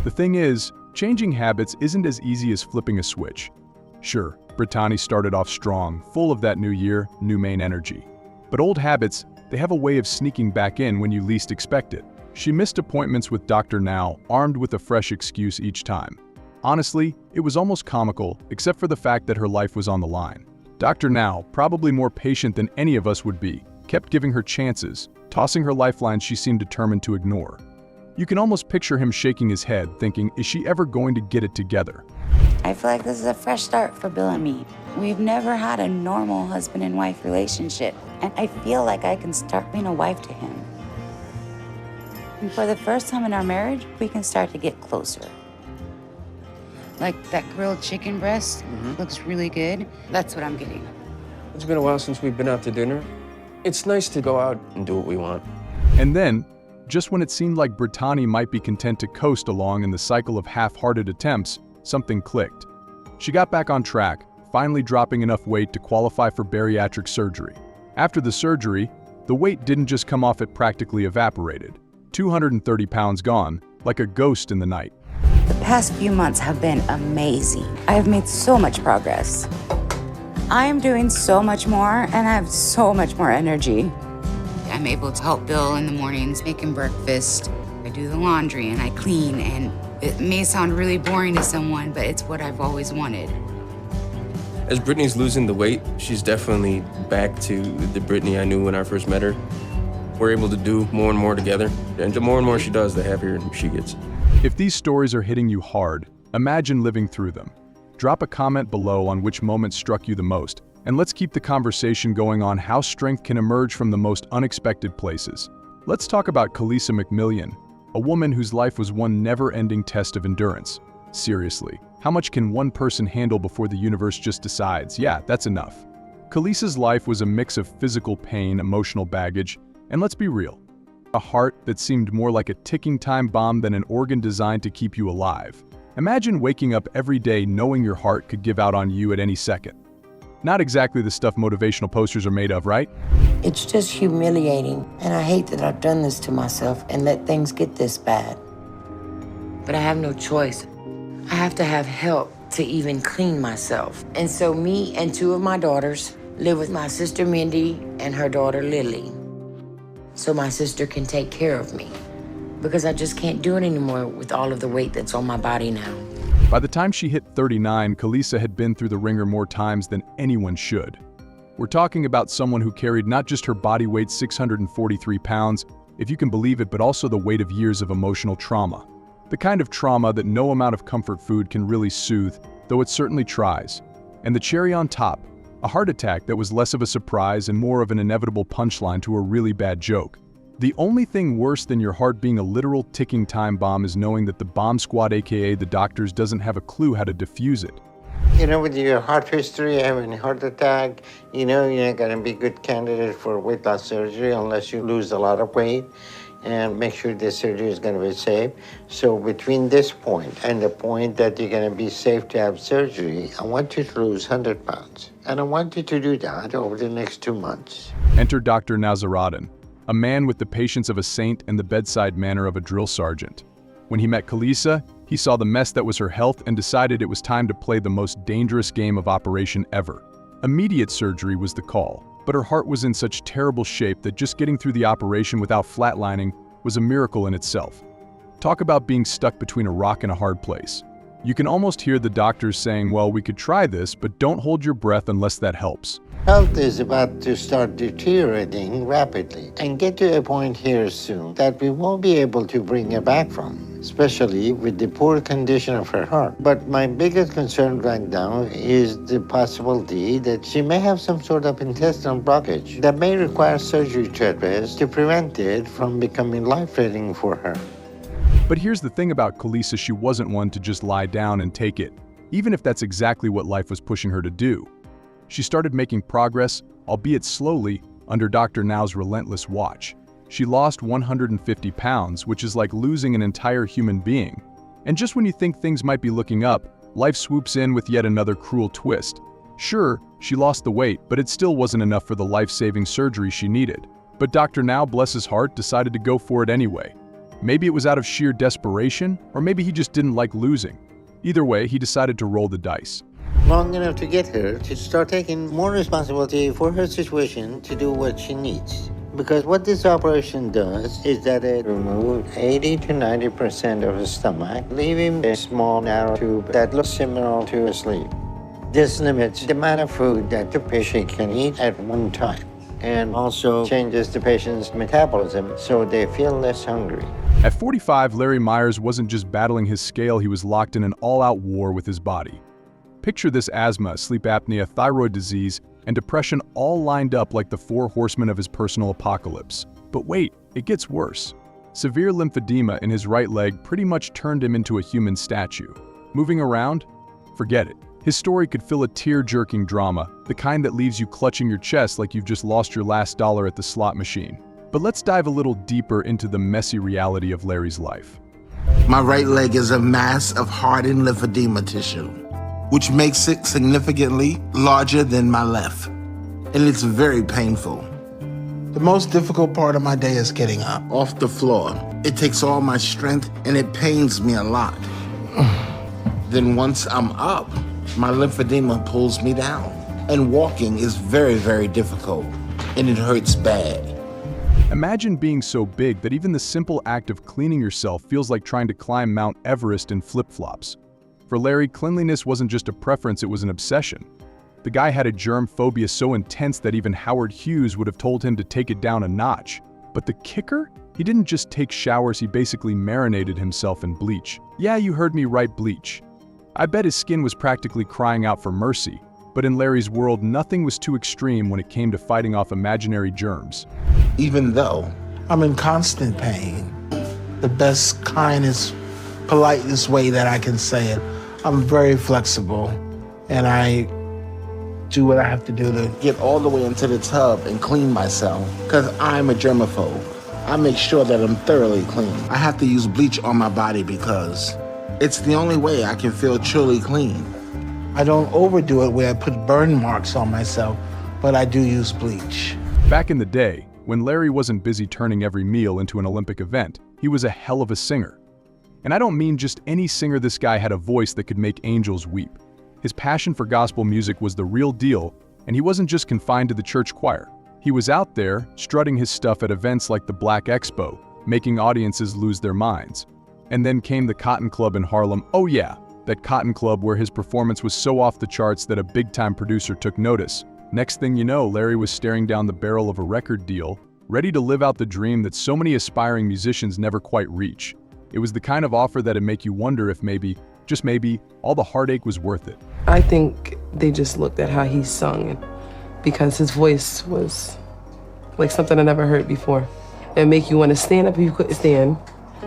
The thing is, changing habits isn't as easy as flipping a switch. Sure, Brittani started off strong, full of that new year, new main energy. But old habits, they have a way of sneaking back in when you least expect it. She missed appointments with Dr. Now, armed with a fresh excuse each time. Honestly, it was almost comical, except for the fact that her life was on the line. Dr. Now, probably more patient than any of us would be, kept giving her chances, tossing her lifelines she seemed determined to ignore. You can almost picture him shaking his head, thinking, is she ever going to get it together? I feel like this is a fresh start for Bill and me. We've never had a normal husband and wife relationship, and I feel like I can start being a wife to him. And for the first time in our marriage, we can start to get closer. Like that grilled chicken breast looks really good. That's what I'm getting. It's been a while since we've been out to dinner. It's nice to go out and do what we want. And then, just when it seemed like Brittani might be content to coast along in the cycle of half-hearted attempts, something clicked. She got back on track, finally dropping enough weight to qualify for bariatric surgery. After the surgery, the weight didn't just come off, it practically evaporated. 230 pounds gone, like a ghost in the night. The past few months have been amazing. I have made so much progress. I am doing so much more, and I have so much more energy. I'm able to help Bill in the mornings, make him breakfast. I do the laundry and I clean, and it may sound really boring to someone, but it's what I've always wanted. As Brittany's losing the weight, she's definitely back to the Brittany I knew when I first met her. We're able to do more and more together, and the more and more she does, the happier she gets. If these stories are hitting you hard, imagine living through them. Drop a comment below on which moment struck you the most, and let's keep the conversation going on how strength can emerge from the most unexpected places. Let's talk about Kalisa McMillian, a woman whose life was one never-ending test of endurance. Seriously, how much can one person handle before the universe just decides, yeah, that's enough? Kalisa's life was a mix of physical pain, emotional baggage, and let's be real, A heart that seemed more like a ticking time bomb than an organ designed to keep you alive. Imagine waking up every day knowing your heart could give out on you at any second. Not exactly the stuff motivational posters are made of, right? It's just humiliating, and I hate that I've done this to myself and let things get this bad. But I have no choice. I have to have help to even clean myself. And so me and 2 of my daughters live with my sister Mindy and her daughter Lily. So my sister can take care of me, because I just can't do it anymore with all of the weight that's on my body now. By the time she hit 39, Kalisa had been through the ringer more times than anyone should. We're talking about someone who carried not just her body weight 643 pounds, if you can believe it, but also the weight of years of emotional trauma. The kind of trauma that no amount of comfort food can really soothe, though it certainly tries. And the cherry on top, a heart attack that was less of a surprise and more of an inevitable punchline to a really bad joke. The only thing worse than your heart being a literal ticking time bomb is knowing that the bomb squad, aka the doctors, doesn't have a clue how to defuse it. You know, with your heart history, having a heart attack, you know you're not going to be a good candidate for weight loss surgery unless you lose a lot of weight and make sure the surgery is going to be safe. So between this point and the point that you're going to be safe to have surgery, I want you to lose 100 pounds. And I want you to do that over the next 2 months. Enter Dr. Nazaradan, a man with the patience of a saint and the bedside manner of a drill sergeant. When he met Kalisa, he saw the mess that was her health and decided it was time to play the most dangerous game of operation ever. Immediate surgery was the call, but her heart was in such terrible shape that just getting through the operation without flatlining was a miracle in itself. Talk about being stuck between a rock and a hard place. You can almost hear the doctors saying, well, we could try this, but don't hold your breath unless that helps. Health is about to start deteriorating rapidly and get to a point here soon that we won't be able to bring her back from, especially with the poor condition of her heart. But my biggest concern right now is the possibility that she may have some sort of intestinal blockage that may require surgery to address to prevent it from becoming life-threatening for her. But here's the thing about Kalisa, she wasn't one to just lie down and take it, even if that's exactly what life was pushing her to do. She started making progress, albeit slowly, under Dr. Now's relentless watch. She lost 150 pounds, which is like losing an entire human being. And just when you think things might be looking up, life swoops in with yet another cruel twist. Sure, she lost the weight, but it still wasn't enough for the life-saving surgery she needed. But Dr. Now, bless his heart, decided to go for it anyway. Maybe it was out of sheer desperation, or maybe he just didn't like losing. Either way, he decided to roll the dice. Long enough to get her to start taking more responsibility for her situation to do what she needs. Because what this operation does is that it removes 80 to 90% of the stomach, leaving a small narrow tube that looks similar to a sleeve. This limits the amount of food that the patient can eat at one time, and also changes the patient's metabolism so they feel less hungry. At 45, Larry Myers wasn't just battling his scale, he was locked in an all-out war with his body. Picture this: asthma, sleep apnea, thyroid disease, and depression all lined up like the 4 horsemen of his personal apocalypse. But wait, it gets worse. Severe lymphedema in his right leg pretty much turned him into a human statue. Moving around? Forget it. His story could fill a tear-jerking drama, the kind that leaves you clutching your chest like you've just lost your last dollar at the slot machine. But let's dive a little deeper into the messy reality of Larry's life. My right leg is a mass of hardened lymphedema tissue, which makes it significantly larger than my left, and it's very painful. The most difficult part of my day is getting up off the floor. It takes all my strength, and it pains me a lot. Then once I'm up, my lymphedema pulls me down, and walking is very, very difficult, and it hurts bad. Imagine being so big that even the simple act of cleaning yourself feels like trying to climb Mount Everest in flip-flops. For Larry, cleanliness wasn't just a preference, it was an obsession. The guy had a germ phobia so intense that even Howard Hughes would have told him to take it down a notch. But the kicker? He didn't just take showers, he basically marinated himself in bleach. Yeah, you heard me right, bleach. I bet his skin was practically crying out for mercy. But in Larry's world, nothing was too extreme when it came to fighting off imaginary germs. Even though I'm in constant pain, the best, kindest, politest way that I can say it, I'm very flexible, and I do what I have to do to get all the way into the tub and clean myself, because I'm a germaphobe. I make sure that I'm thoroughly clean. I have to use bleach on my body because it's the only way I can feel truly clean. I don't overdo it where I put burn marks on myself, but I do use bleach. Back in the day, when Larry wasn't busy turning every meal into an Olympic event, he was a hell of a singer. And I don't mean just any singer. This guy had a voice that could make angels weep. His passion for gospel music was the real deal, and he wasn't just confined to the church choir. He was out there, strutting his stuff at events like the Black Expo, making audiences lose their minds. And then came the Cotton Club in Harlem. Oh yeah, that Cotton Club where his performance was so off the charts that a big-time producer took notice. Next thing you know, Larry was staring down the barrel of a record deal, ready to live out the dream that so many aspiring musicians never quite reach. It was the kind of offer that'd make you wonder if maybe, just maybe, all the heartache was worth it. I think they just looked at how he sung because his voice was like something I never heard before. It'd make you want to stand up if you couldn't stand,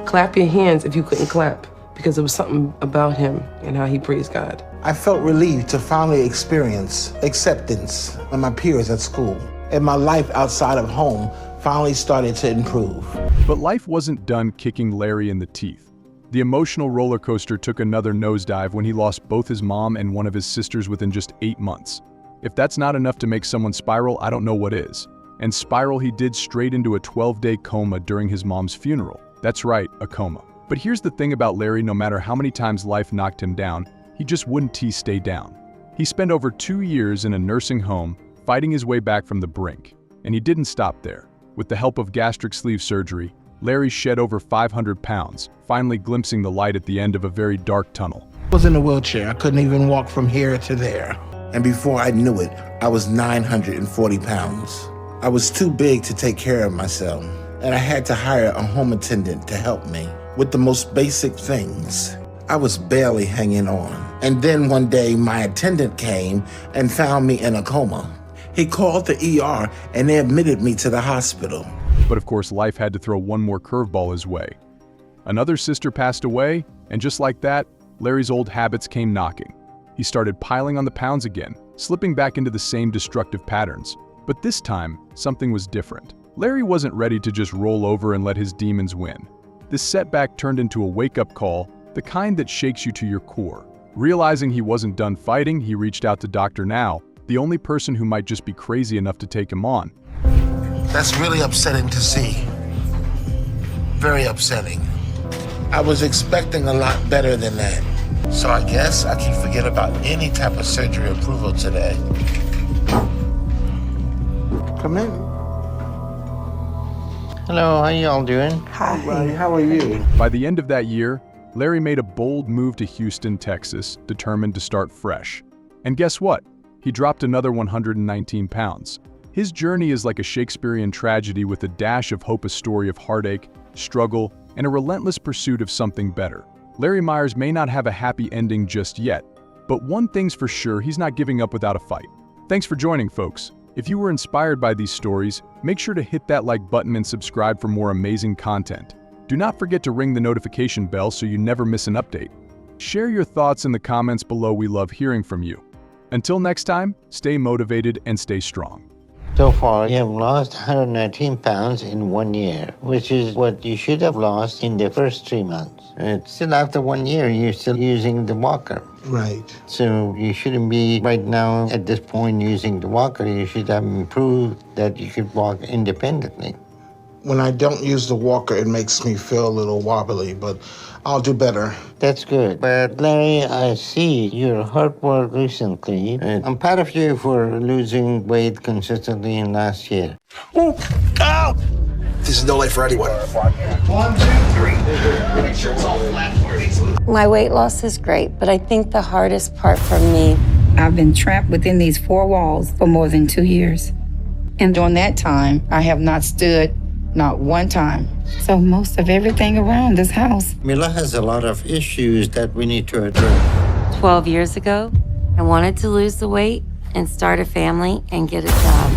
clap your hands if you couldn't clap, because there was something about him and how he praised God. I felt relieved to finally experience acceptance with my peers at school, and my life outside of home finally started to improve. But life wasn't done kicking Larry in the teeth. The emotional roller coaster took another nosedive when he lost both his mom and one of his sisters within just 8 months. If that's not enough to make someone spiral, I don't know what is. And spiral he did straight into a 12-day coma during his mom's funeral. That's right, a coma. But here's the thing about Larry: no matter how many times life knocked him down, he just wouldn't stay down. He spent over 2 years in a nursing home, fighting his way back from the brink. And he didn't stop there. With the help of gastric sleeve surgery, Larry shed over 500 pounds, finally glimpsing the light at the end of a very dark tunnel. I was in a wheelchair. I couldn't even walk from here to there. And before I knew it, I was 940 pounds. I was too big to take care of myself, and I had to hire a home attendant to help me with the most basic things. I was barely hanging on. And then one day, my attendant came and found me in a coma. He called the ER and they admitted me to the hospital. But of course, life had to throw one more curveball his way. Another sister passed away, and just like that, Larry's old habits came knocking. He started piling on the pounds again, slipping back into the same destructive patterns. But this time, something was different. Larry wasn't ready to just roll over and let his demons win. This setback turned into a wake-up call, the kind that shakes you to your core. Realizing he wasn't done fighting, he reached out to Dr. Now, the only person who might just be crazy enough to take him on. That's really upsetting to see. Very upsetting. I was expecting a lot better than that. So I guess I can forget about any type of surgery approval today. Come in. Hello, how y'all doing? Hi. How are you? By the end of that year, Larry made a bold move to Houston, Texas, determined to start fresh. And guess what? He dropped another 119 pounds. His journey is like a Shakespearean tragedy with a dash of hope, a story of heartache, struggle, and a relentless pursuit of something better. Larry Myers may not have a happy ending just yet, but one thing's for sure, he's not giving up without a fight. Thanks for joining, folks. If you were inspired by these stories, make sure to hit that like button and subscribe for more amazing content. Do not forget to ring the notification bell so you never miss an update. Share your thoughts in the comments below. We love hearing from you. Until next time, stay motivated and stay strong. So far, you have lost 119 pounds in 1 year, which is what you should have lost in the first 3 months. And still after 1 year, you're still using the walker. Right. So you shouldn't be right now at this point using the walker. You should have improved that you could walk independently. When I don't use the walker, it makes me feel a little wobbly, but I'll do better. That's good. But Larry, I see your hard work recently, and I'm proud of you for losing weight consistently in last year. Ooh. Ow! This is no life for anyone. 1, 2, 3. Make sure it's all flat. My weight loss is great, but I think the hardest part for me, I've been trapped within these 4 walls for more than 2 years. And during that time, I have not stood not one time. So most of everything around this house. Mila has a lot of issues that we need to address. 12 years ago, I wanted to lose the weight and start a family and get a job.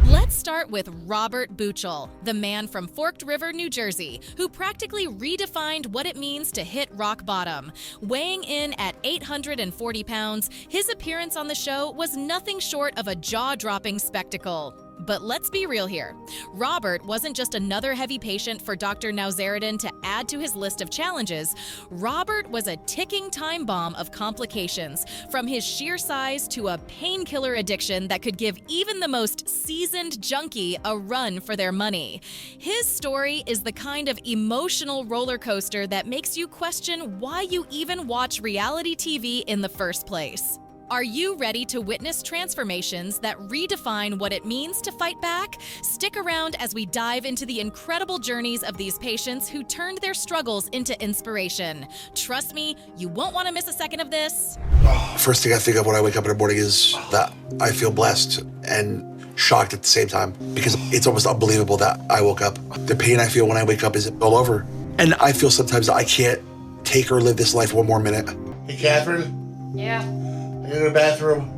Let's start with Robert Buell, the man from Forked River, New Jersey, who practically redefined what it means to hit rock bottom. Weighing in at 840 pounds, his appearance on the show was nothing short of a jaw-dropping spectacle. But let's be real here. Robert wasn't just another heavy patient for Dr. Nowzaradan to add to his list of challenges. Robert was a ticking time bomb of complications, from his sheer size to a painkiller addiction that could give even the most seasoned junkie a run for their money. His story is the kind of emotional roller coaster that makes you question why you even watch reality TV in the first place. Are you ready to witness transformations that redefine what it means to fight back? Stick around as we dive into the incredible journeys of these patients who turned their struggles into inspiration. Trust me, you won't want to miss a second of this. First thing I think of when I wake up in the morning is that I feel blessed and shocked at the same time, because it's almost unbelievable that I woke up. The pain I feel when I wake up is all over. And I feel sometimes that I can't take or live this life one more minute. Hey, Catherine? Yeah. I go to the bathroom.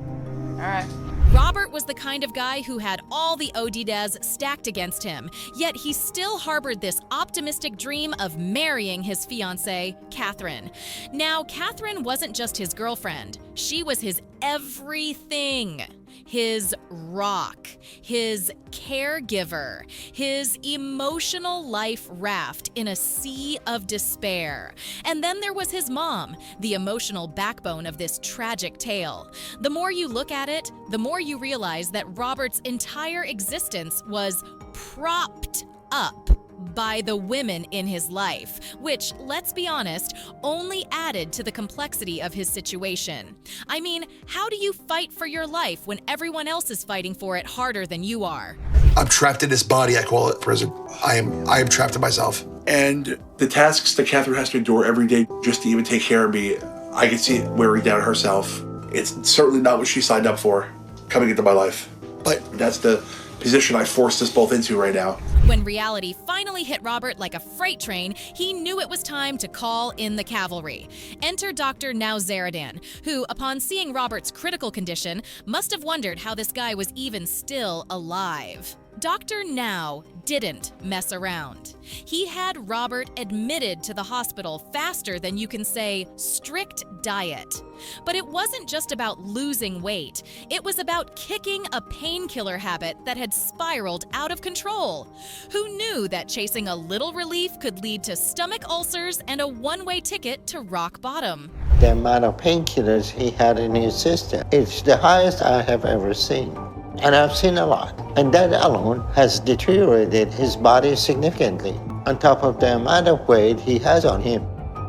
All right. Robert was the kind of guy who had all the ODDAs stacked against him, yet he still harbored this optimistic dream of marrying his fiancée, Catherine. Now, Catherine wasn't just his girlfriend. She was his everything. His rock, his caregiver, his emotional life raft in a sea of despair. And then there was his mom, the emotional backbone of this tragic tale. The more you look at it, the more you realize that Robert's entire existence was propped up by the women in his life, which, let's be honest, only added to the complexity of his situation. I mean, how do you fight for your life when everyone else is fighting for it harder than you are? I'm trapped in this body, I call it prison. I am trapped in myself. And the tasks that Catherine has to endure every day just to even take care of me, I can see it wearing down herself. It's certainly not what she signed up for coming into my life. But that's the position I forced us both into right now. When reality finally hit Robert like a freight train, he knew it was time to call in the cavalry. Enter Dr. Nowzaradan, who, upon seeing Robert's critical condition, must have wondered how this guy was even still alive. Dr. Now didn't mess around. He had Robert admitted to the hospital faster than you can say strict diet. But it wasn't just about losing weight. It was about kicking a painkiller habit that had spiraled out of control. Who knew that chasing a little relief could lead to stomach ulcers and a one-way ticket to rock bottom? The amount of painkillers he had in his system, it's the highest I have ever seen. And I've seen a lot. And that alone has deteriorated his body significantly, on top of the amount of weight he has on him.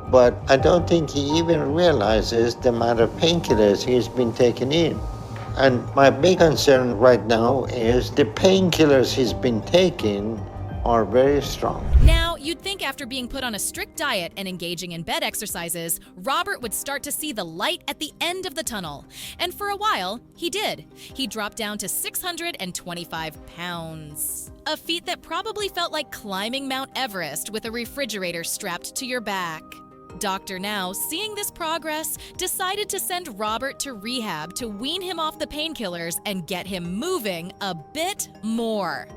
But I don't think he even realizes the amount of painkillers he's been taking in. And my big concern right now is the painkillers he's been taking are very strong. Now, you'd think after being put on a strict diet and engaging in bed exercises, Robert would start to see the light at the end of the tunnel. And for a while, he did. He dropped down to 625 pounds. A feat that probably felt like climbing Mount Everest with a refrigerator strapped to your back. Dr. Now, seeing this progress, decided to send Robert to rehab to wean him off the painkillers and get him moving a bit more.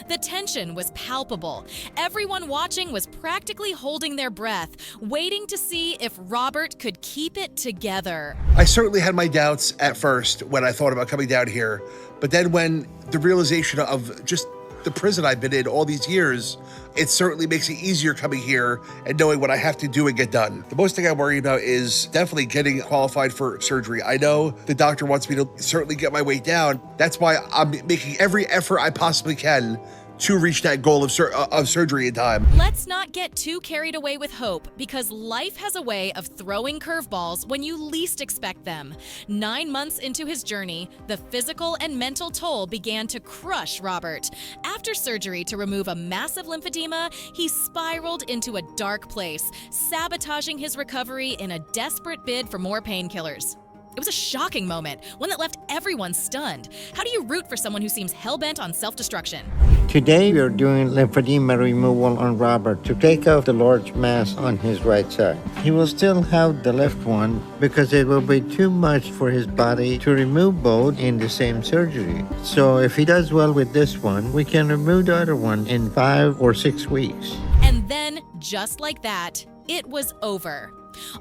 The tension was palpable. Everyone watching was practically holding their breath, waiting to see if Robert could keep it together. I certainly had my doubts at first when I thought about coming down here, but then when the realization of just the prison I've been in all these years, it certainly makes it easier coming here and knowing what I have to do and get done. The most thing I worry about is definitely getting qualified for surgery. I know the doctor wants me to certainly get my weight down. That's why I'm making every effort I possibly can to reach that goal of surgery in time. Let's not get too carried away with hope, because life has a way of throwing curveballs when you least expect them. 9 months into his journey, the physical and mental toll began to crush Robert. After surgery to remove a massive lymphedema, he spiraled into a dark place, sabotaging his recovery in a desperate bid for more painkillers. It was a shocking moment, one that left everyone stunned. How do you root for someone who seems hell-bent on self-destruction? Today we are doing lymphedema removal on Robert to take out the large mass on his right side. He will still have the left one because it will be too much for his body to remove both in the same surgery. So if he does well with this one, we can remove the other one in 5 or 6 weeks. And then, just like that, it was over.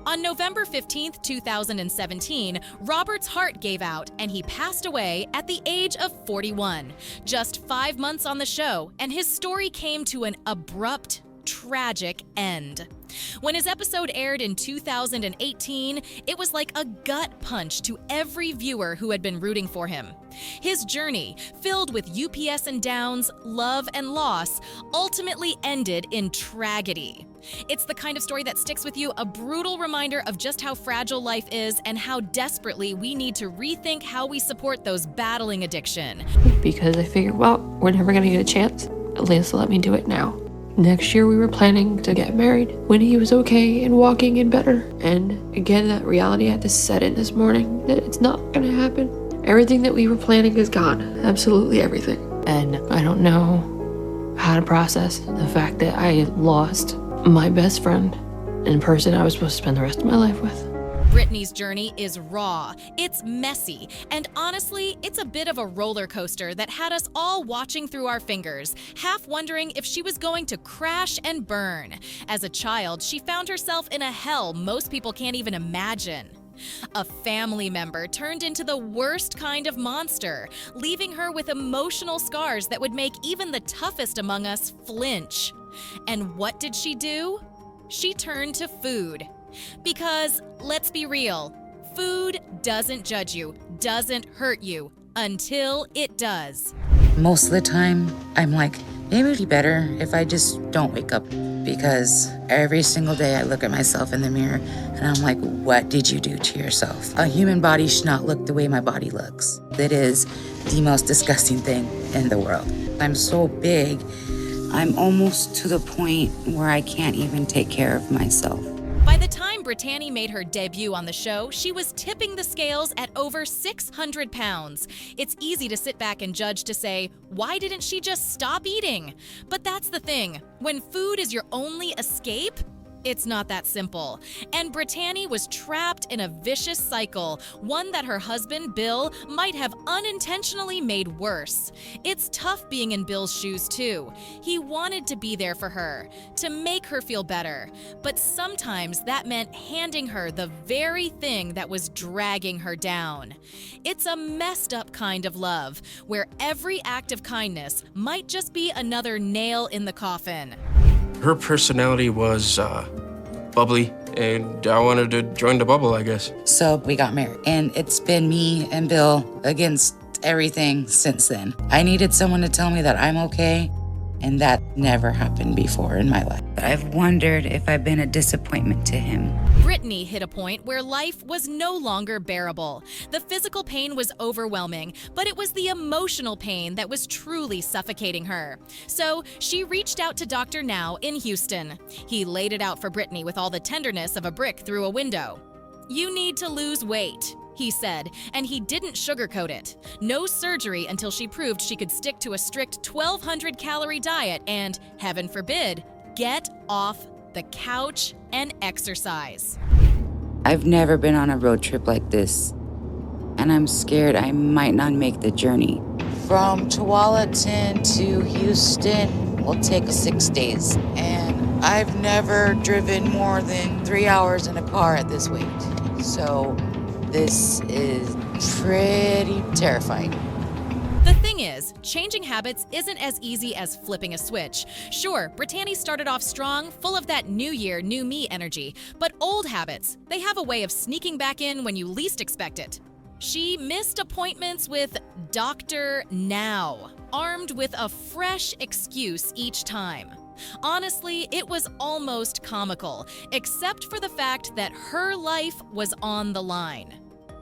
On November 15th, 2017, Robert's heart gave out and he passed away at the age of 41. Just 5 months on the show, and his story came to an abrupt, tragic end. When his episode aired in 2018, it was like a gut punch to every viewer who had been rooting for him. His journey, filled with UPS and downs, love and loss, ultimately ended in tragedy. It's the kind of story that sticks with you, a brutal reminder of just how fragile life is and how desperately we need to rethink how we support those battling addiction. Because I figured, well, we're never gonna get a chance. At least let me do it now. Next year we were planning to get married when he was okay and walking and better. And again, that reality had to set in this morning that it's not gonna happen. Everything that we were planning is gone. Absolutely everything. And I don't know how to process the fact that I lost my best friend and person I was supposed to spend the rest of my life with. Brittany's journey is raw, it's messy, and honestly, it's a bit of a roller coaster that had us all watching through our fingers, half wondering if she was going to crash and burn. As a child, she found herself in a hell most people can't even imagine. A family member turned into the worst kind of monster, leaving her with emotional scars that would make even the toughest among us flinch. And what did she do? She turned to food. Because, let's be real, food doesn't judge you, doesn't hurt you, until it does. Most of the time, I'm like, maybe it'd be better if I just don't wake up. Because every single day I look at myself in the mirror and I'm like, what did you do to yourself? A human body should not look the way my body looks. That is the most disgusting thing in the world. I'm so big, I'm almost to the point where I can't even take care of myself. By the time Brittany made her debut on the show, she was tipping the scales at over 600 pounds. It's easy to sit back and judge to say, why didn't she just stop eating? But that's the thing. When food is your only escape, it's not that simple. And Brittany was trapped in a vicious cycle, one that her husband, Bill, might have unintentionally made worse. It's tough being in Bill's shoes, too. He wanted to be there for her, to make her feel better. But sometimes that meant handing her the very thing that was dragging her down. It's a messed up kind of love, where every act of kindness might just be another nail in the coffin. Her personality was bubbly, and I wanted to join the bubble, I guess. So we got married, and it's been me and Bill against everything since then. I needed someone to tell me that I'm okay, and that never happened before in my life. I've wondered if I've been a disappointment to him. Brittany hit a point where life was no longer bearable. The physical pain was overwhelming, but it was the emotional pain that was truly suffocating her. So she reached out to Dr. Now in Houston. He laid it out for Brittany with all the tenderness of a brick through a window. "You need to lose weight," he said, and he didn't sugarcoat it. No surgery until she proved she could stick to a strict 1,200 calorie diet and, heaven forbid, get off the couch and exercise. I've never been on a road trip like this, and I'm scared I might not make the journey. From Tualatin to Houston will take 6 days, and I've never driven more than 3 hours in a car at this weight. So this is pretty terrifying. The thing is, changing habits isn't as easy as flipping a switch. Sure, Brittany started off strong, full of that new year, new me energy, but old habits, they have a way of sneaking back in when you least expect it. She missed appointments with Dr. Now, armed with a fresh excuse each time. Honestly, it was almost comical, except for the fact that her life was on the line.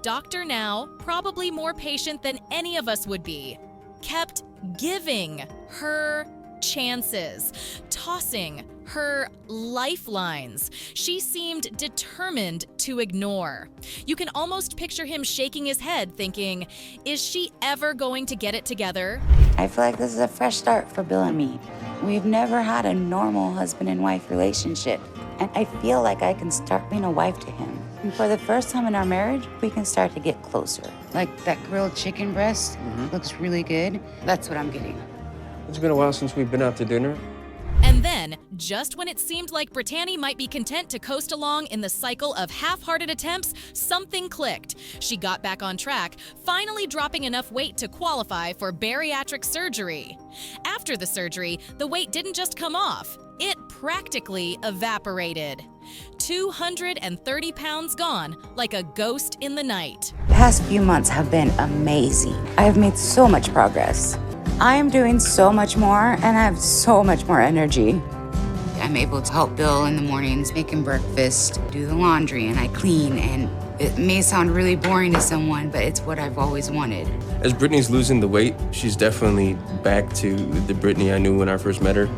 Dr. Now, probably more patient than any of us would be, kept giving her chances, tossing her lifelines. She seemed determined to ignore. You can almost picture him shaking his head, thinking, is she ever going to get it together? I feel like this is a fresh start for Bill and me. We've never had a normal husband and wife relationship, and I feel like I can start being a wife to him. And for the first time in our marriage, we can start to get closer. Like that grilled chicken breast looks really good. That's what I'm getting. It's been a while since we've been out to dinner. And then, just when it seemed like Brittany might be content to coast along in the cycle of half-hearted attempts, something clicked. She got back on track, finally dropping enough weight to qualify for bariatric surgery. After the surgery, the weight didn't just come off, it practically evaporated. 230 pounds gone, like a ghost in the night. The past few months have been amazing. I have made so much progress. I am doing so much more, and I have so much more energy. I'm able to help Bill in the mornings, make him breakfast, do the laundry, and I clean. And it may sound really boring to someone, but it's what I've always wanted. As Brittany's losing the weight, she's definitely back to the Brittany I knew when I first met her.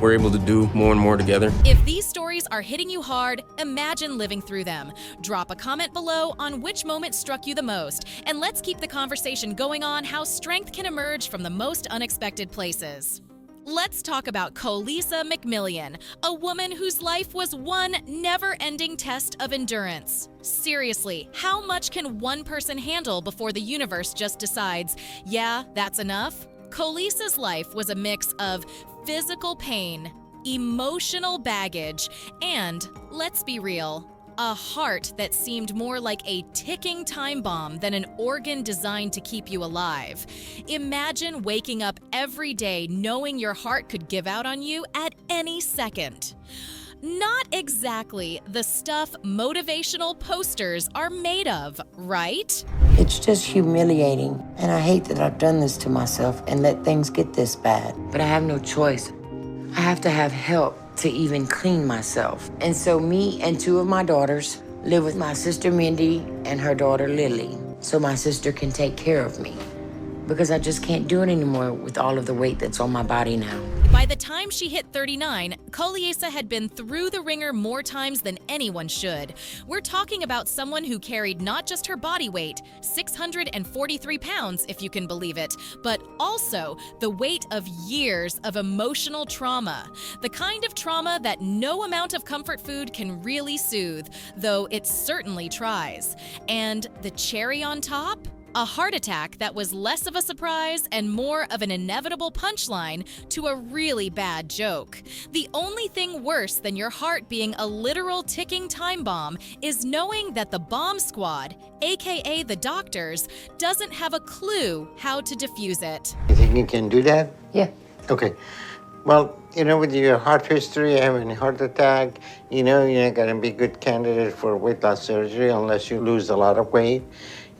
We're able to do more and more together. If these stories are hitting you hard, imagine living through them. Drop a comment below on which moment struck you the most, and let's keep the conversation going on how strength can emerge from the most unexpected places. Let's talk about Kalisa McMillian, a woman whose life was one never-ending test of endurance. Seriously, how much can one person handle before the universe just decides, yeah, that's enough? Kalisa's life was a mix of physical pain, emotional baggage, and, let's be real, a heart that seemed more like a ticking time bomb than an organ designed to keep you alive. Imagine waking up every day knowing your heart could give out on you at any second. Not exactly the stuff motivational posters are made of, right? It's just humiliating, and I hate that I've done this to myself and let things get this bad. But I have no choice. I have to have help to even clean myself. And so me and two of my daughters live with my sister Mindy and her daughter Lily, so my sister can take care of me. Because I just can't do it anymore with all of the weight that's on my body now. By the time she hit 39, Kalisa had been through the ringer more times than anyone should. We're talking about someone who carried not just her body weight, 643 pounds if you can believe it, but also the weight of years of emotional trauma. The kind of trauma that no amount of comfort food can really soothe, though it certainly tries. And the cherry on top? A heart attack that was less of a surprise and more of an inevitable punchline to a really bad joke. The only thing worse than your heart being a literal ticking time bomb is knowing that the bomb squad, aka the doctors, doesn't have a clue how to defuse it. You think you can do that? Yeah. Okay. Well, with your heart history, having a heart attack, you're not going to be a good candidate for weight loss surgery unless you lose a lot of weight.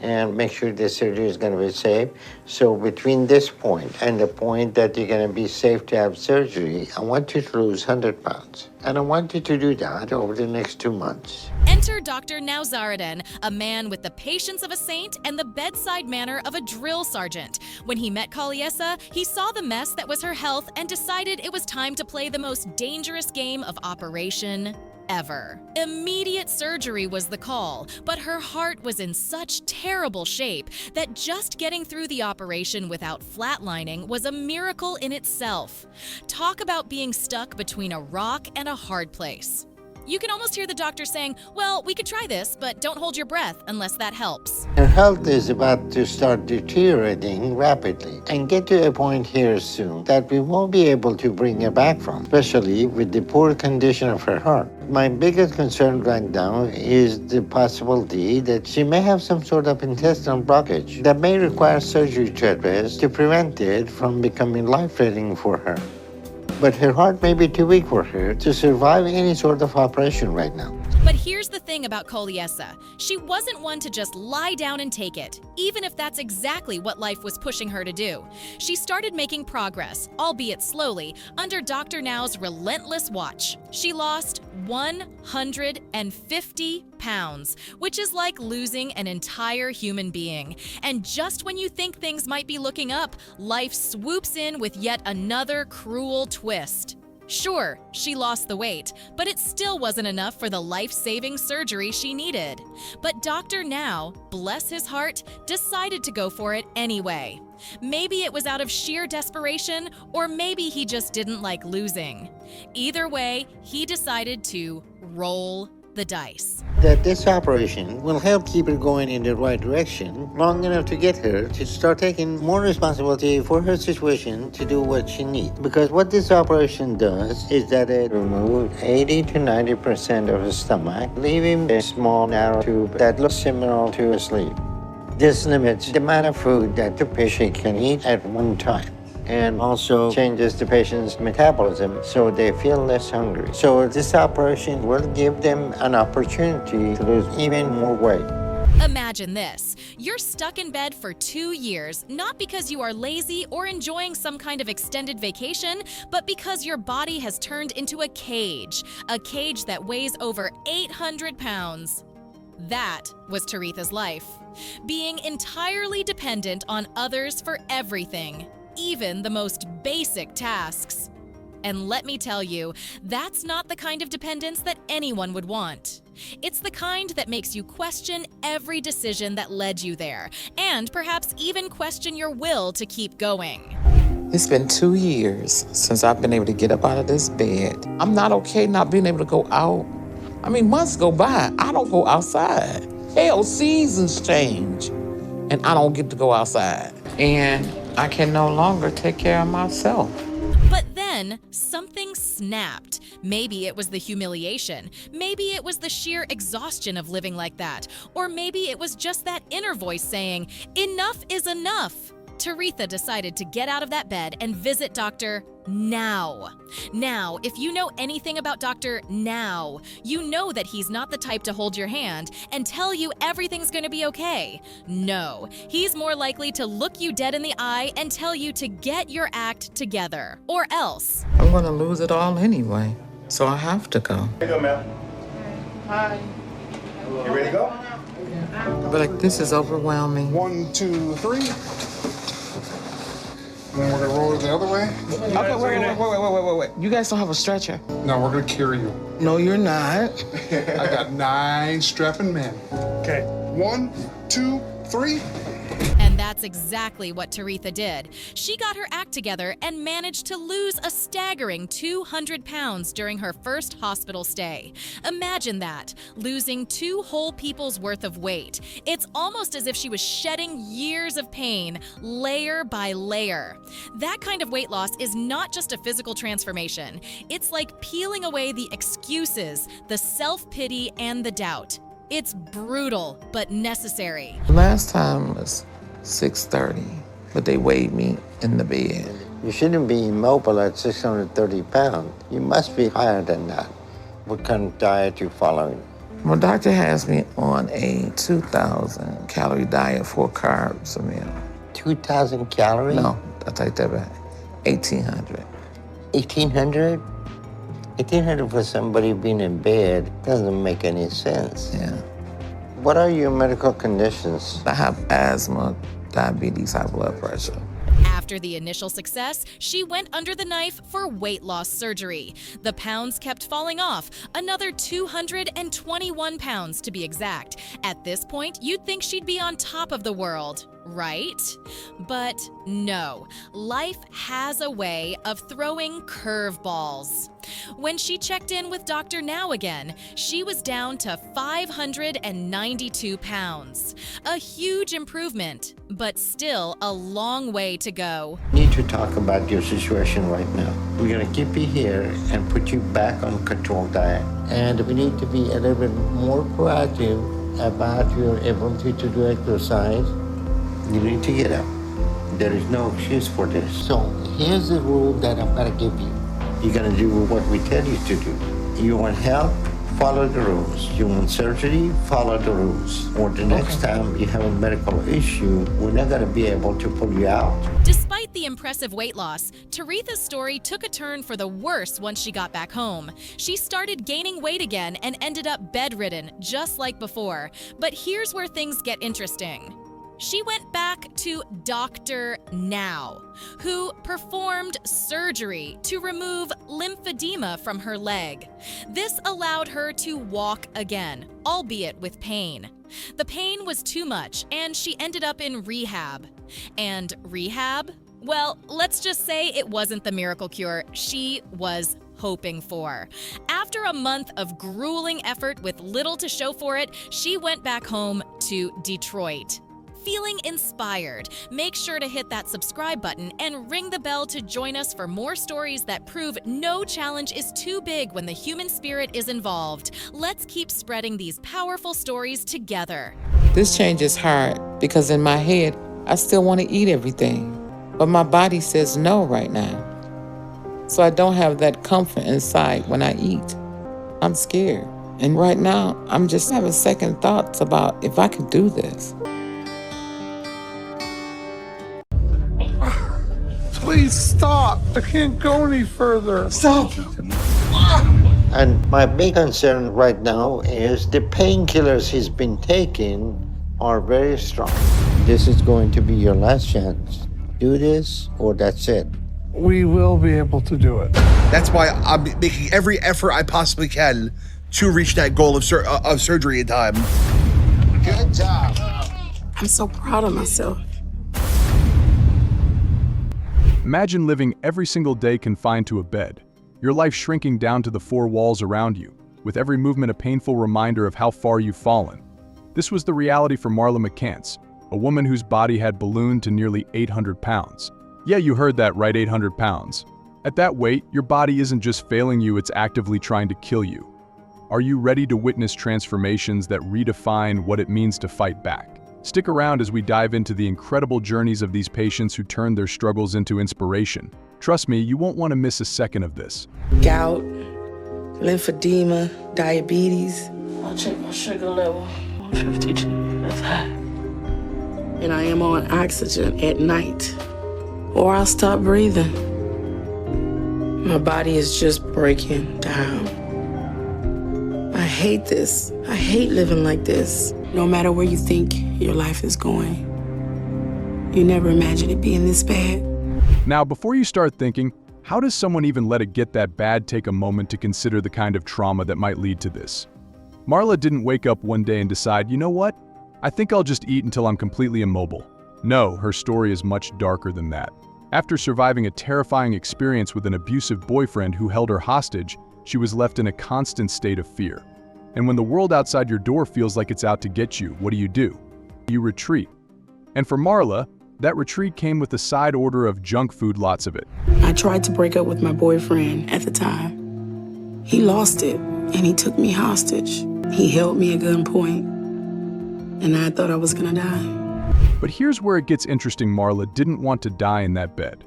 And make sure the surgery is going to be safe. So between this point and the point that you're going to be safe to have surgery, I want you to lose 100 pounds. And I want you to do that over the next 2 months. Enter Dr. Nauzaradin, a man with the patience of a saint and the bedside manner of a drill sergeant. When he met Kalisa, he saw the mess that was her health and decided it was time to play the most dangerous game of operation ever. Immediate surgery was the call, but her heart was in such terrible shape that just getting through the operation without flatlining was a miracle in itself. Talk about being stuck between a rock and a hard place. You can almost hear the doctor saying, well, we could try this, but don't hold your breath unless that helps. Her health is about to start deteriorating rapidly and get to a point here soon that we won't be able to bring her back from, especially with the poor condition of her heart. My biggest concern right now is the possibility that she may have some sort of intestinal blockage that may require surgery to address to prevent it from becoming life-threatening for her. But her heart may be too weak for her to survive any sort of operation right now. But here's the thing about Kalisa. She wasn't one to just lie down and take it, even if that's exactly what life was pushing her to do. She started making progress, albeit slowly, under Dr. Now's relentless watch. She lost 150 pounds, which is like losing an entire human being. And just when you think things might be looking up, life swoops in with yet another cruel twist. Sure, she lost the weight, but it still wasn't enough for the life-saving surgery she needed. But Dr. Now, bless his heart, decided to go for it anyway. Maybe it was out of sheer desperation, or maybe he just didn't like losing. Either way, he decided to roll the the dice. That this operation will help keep her going in the right direction long enough to get her to start taking more responsibility for her situation to do what she needs. Because what this operation does is that it removes 80 to 90% of the stomach, leaving a small narrow tube that looks similar to a sleeve. This limits the amount of food that the patient can eat at one time, and also changes the patient's metabolism so they feel less hungry. So this operation will give them an opportunity to lose even more weight. Imagine this. You're stuck in bed for 2 years, not because you are lazy or enjoying some kind of extended vacation, but because your body has turned into a cage that weighs over 800 pounds. That was Taretha's life. Being entirely dependent on others for everything, even the most basic tasks. And let me tell you, that's not the kind of dependence that anyone would want. It's the kind that makes you question every decision that led you there, and perhaps even question your will to keep going. It's been 2 years since I've been able to get up out of this bed. I'm not okay not being able to go out. I mean, months go by, I don't go outside. Hell, seasons change, and I don't get to go outside. And I can no longer take care of myself. But then, something snapped. Maybe it was the humiliation. Maybe it was the sheer exhaustion of living like that. Or maybe it was just that inner voice saying, enough is enough. Taretha decided to get out of that bed and visit Dr. Now. Now, if you know anything about Dr. Now, you know that he's not the type to hold your hand and tell you everything's going to be okay. No, he's more likely to look you dead in the eye and tell you to get your act together, or else. I'm gonna lose it all anyway, so I have to go. How you doing, ma'am? Hi. You ready to go? But like, this is overwhelming. 1, 2, 3. And then we're gonna roll it the other way. Okay, wait. You guys don't have a stretcher? No, we're gonna carry you. No, you're not. I got 9 strapping men. Okay. 1, 2, 3. And that's exactly what Taretha did. She got her act together and managed to lose a staggering 200 pounds during her first hospital stay. Imagine that, losing 2 whole people's worth of weight. It's almost as if she was shedding years of pain, layer by layer. That kind of weight loss is not just a physical transformation. It's like peeling away the excuses, the self-pity, and the doubt. It's brutal, but necessary. Last time was 6:30, but they weighed me in the bed. You shouldn't be immobile at 630 pounds. You must be higher than that. What kind of diet you following? My doctor has me on a 2,000 calorie diet, 4 carbs a meal. 2,000 calories? No, I take that back. 1,800. 1,800? 1,800 for somebody being in bed doesn't make any sense. Yeah. What are your medical conditions? I have asthma, diabetes, high blood pressure. After the initial success, she went under the knife for weight loss surgery. The pounds kept falling off, another 221 pounds to be exact. At this point, you'd think she'd be on top of the world, right? But no, life has a way of throwing curveballs. When she checked in with Dr. Now again, she was down to 592 pounds. A huge improvement, but still a long way to go. We need to talk about your situation right now. We're gonna keep you here and put you back on controlled diet. And we need to be a little bit more proactive about your ability to do exercise. You need to get up. There is no excuse for this. So here's the rule that I'm gonna give you. You're gonna do what we tell you to do. You want help? Follow the rules. You want surgery? Follow the rules. Or the next time you have a medical issue, we're not gonna be able to pull you out. Despite the impressive weight loss, Taretha's story took a turn for the worse once she got back home. She started gaining weight again and ended up bedridden, just like before. But here's where things get interesting. She went back to Dr. Now, who performed surgery to remove lymphedema from her leg. This allowed her to walk again, albeit with pain. The pain was too much, and she ended up in rehab. And rehab? Well, let's just say it wasn't the miracle cure. She was hoping for. After a month of grueling effort with little to show for it, she went back home to Detroit. Feeling inspired? Make sure to hit that subscribe button and ring the bell to join us for more stories that prove no challenge is too big when the human spirit is involved. Let's keep spreading these powerful stories together. This change is hard because in my head, I still want to eat everything, but my body says no right now. So I don't have that comfort inside when I eat. I'm scared. And right now, I'm just having second thoughts about if I can do this. Please stop. I can't go any further. Stop. And my big concern right now is the painkillers he's been taking are very strong. This is going to be your last chance. Do this or that's it. We will be able to do it. That's why I'm making every effort I possibly can to reach that goal of surgery in time. Good job. I'm so proud of myself. Imagine living every single day confined to a bed, your life shrinking down to the four walls around you, with every movement a painful reminder of how far you've fallen. This was the reality for Marla McCants, a woman whose body had ballooned to nearly 800 pounds. Yeah, you heard that right, 800 pounds. At that weight, your body isn't just failing you, it's actively trying to kill you. Are you ready to witness transformations that redefine what it means to fight back? Stick around as we dive into the incredible journeys of these patients who turned their struggles into inspiration. Trust me, you won't want to miss a second of this. Gout, lymphedema, diabetes. I'll check my sugar level. 152, that's high. And I am on oxygen at night, or I'll stop breathing. My body is just breaking down. I hate this. I hate living like this. No matter where you think your life is going, you never imagined it being this bad. Now, before you start thinking, how does someone even let it get that bad, take a moment to consider the kind of trauma that might lead to this. Marla didn't wake up one day and decide, you know what? I think I'll just eat until I'm completely immobile. No, her story is much darker than that. After surviving a terrifying experience with an abusive boyfriend who held her hostage, she was left in a constant state of fear. And when the world outside your door feels like it's out to get you, what do? You retreat. And for Marla, that retreat came with a side order of junk food, lots of it. I tried to break up with my boyfriend at the time. He lost it, and he took me hostage. He held me at gunpoint, and I thought I was gonna die. But here's where it gets interesting. Marla didn't want to die in that bed.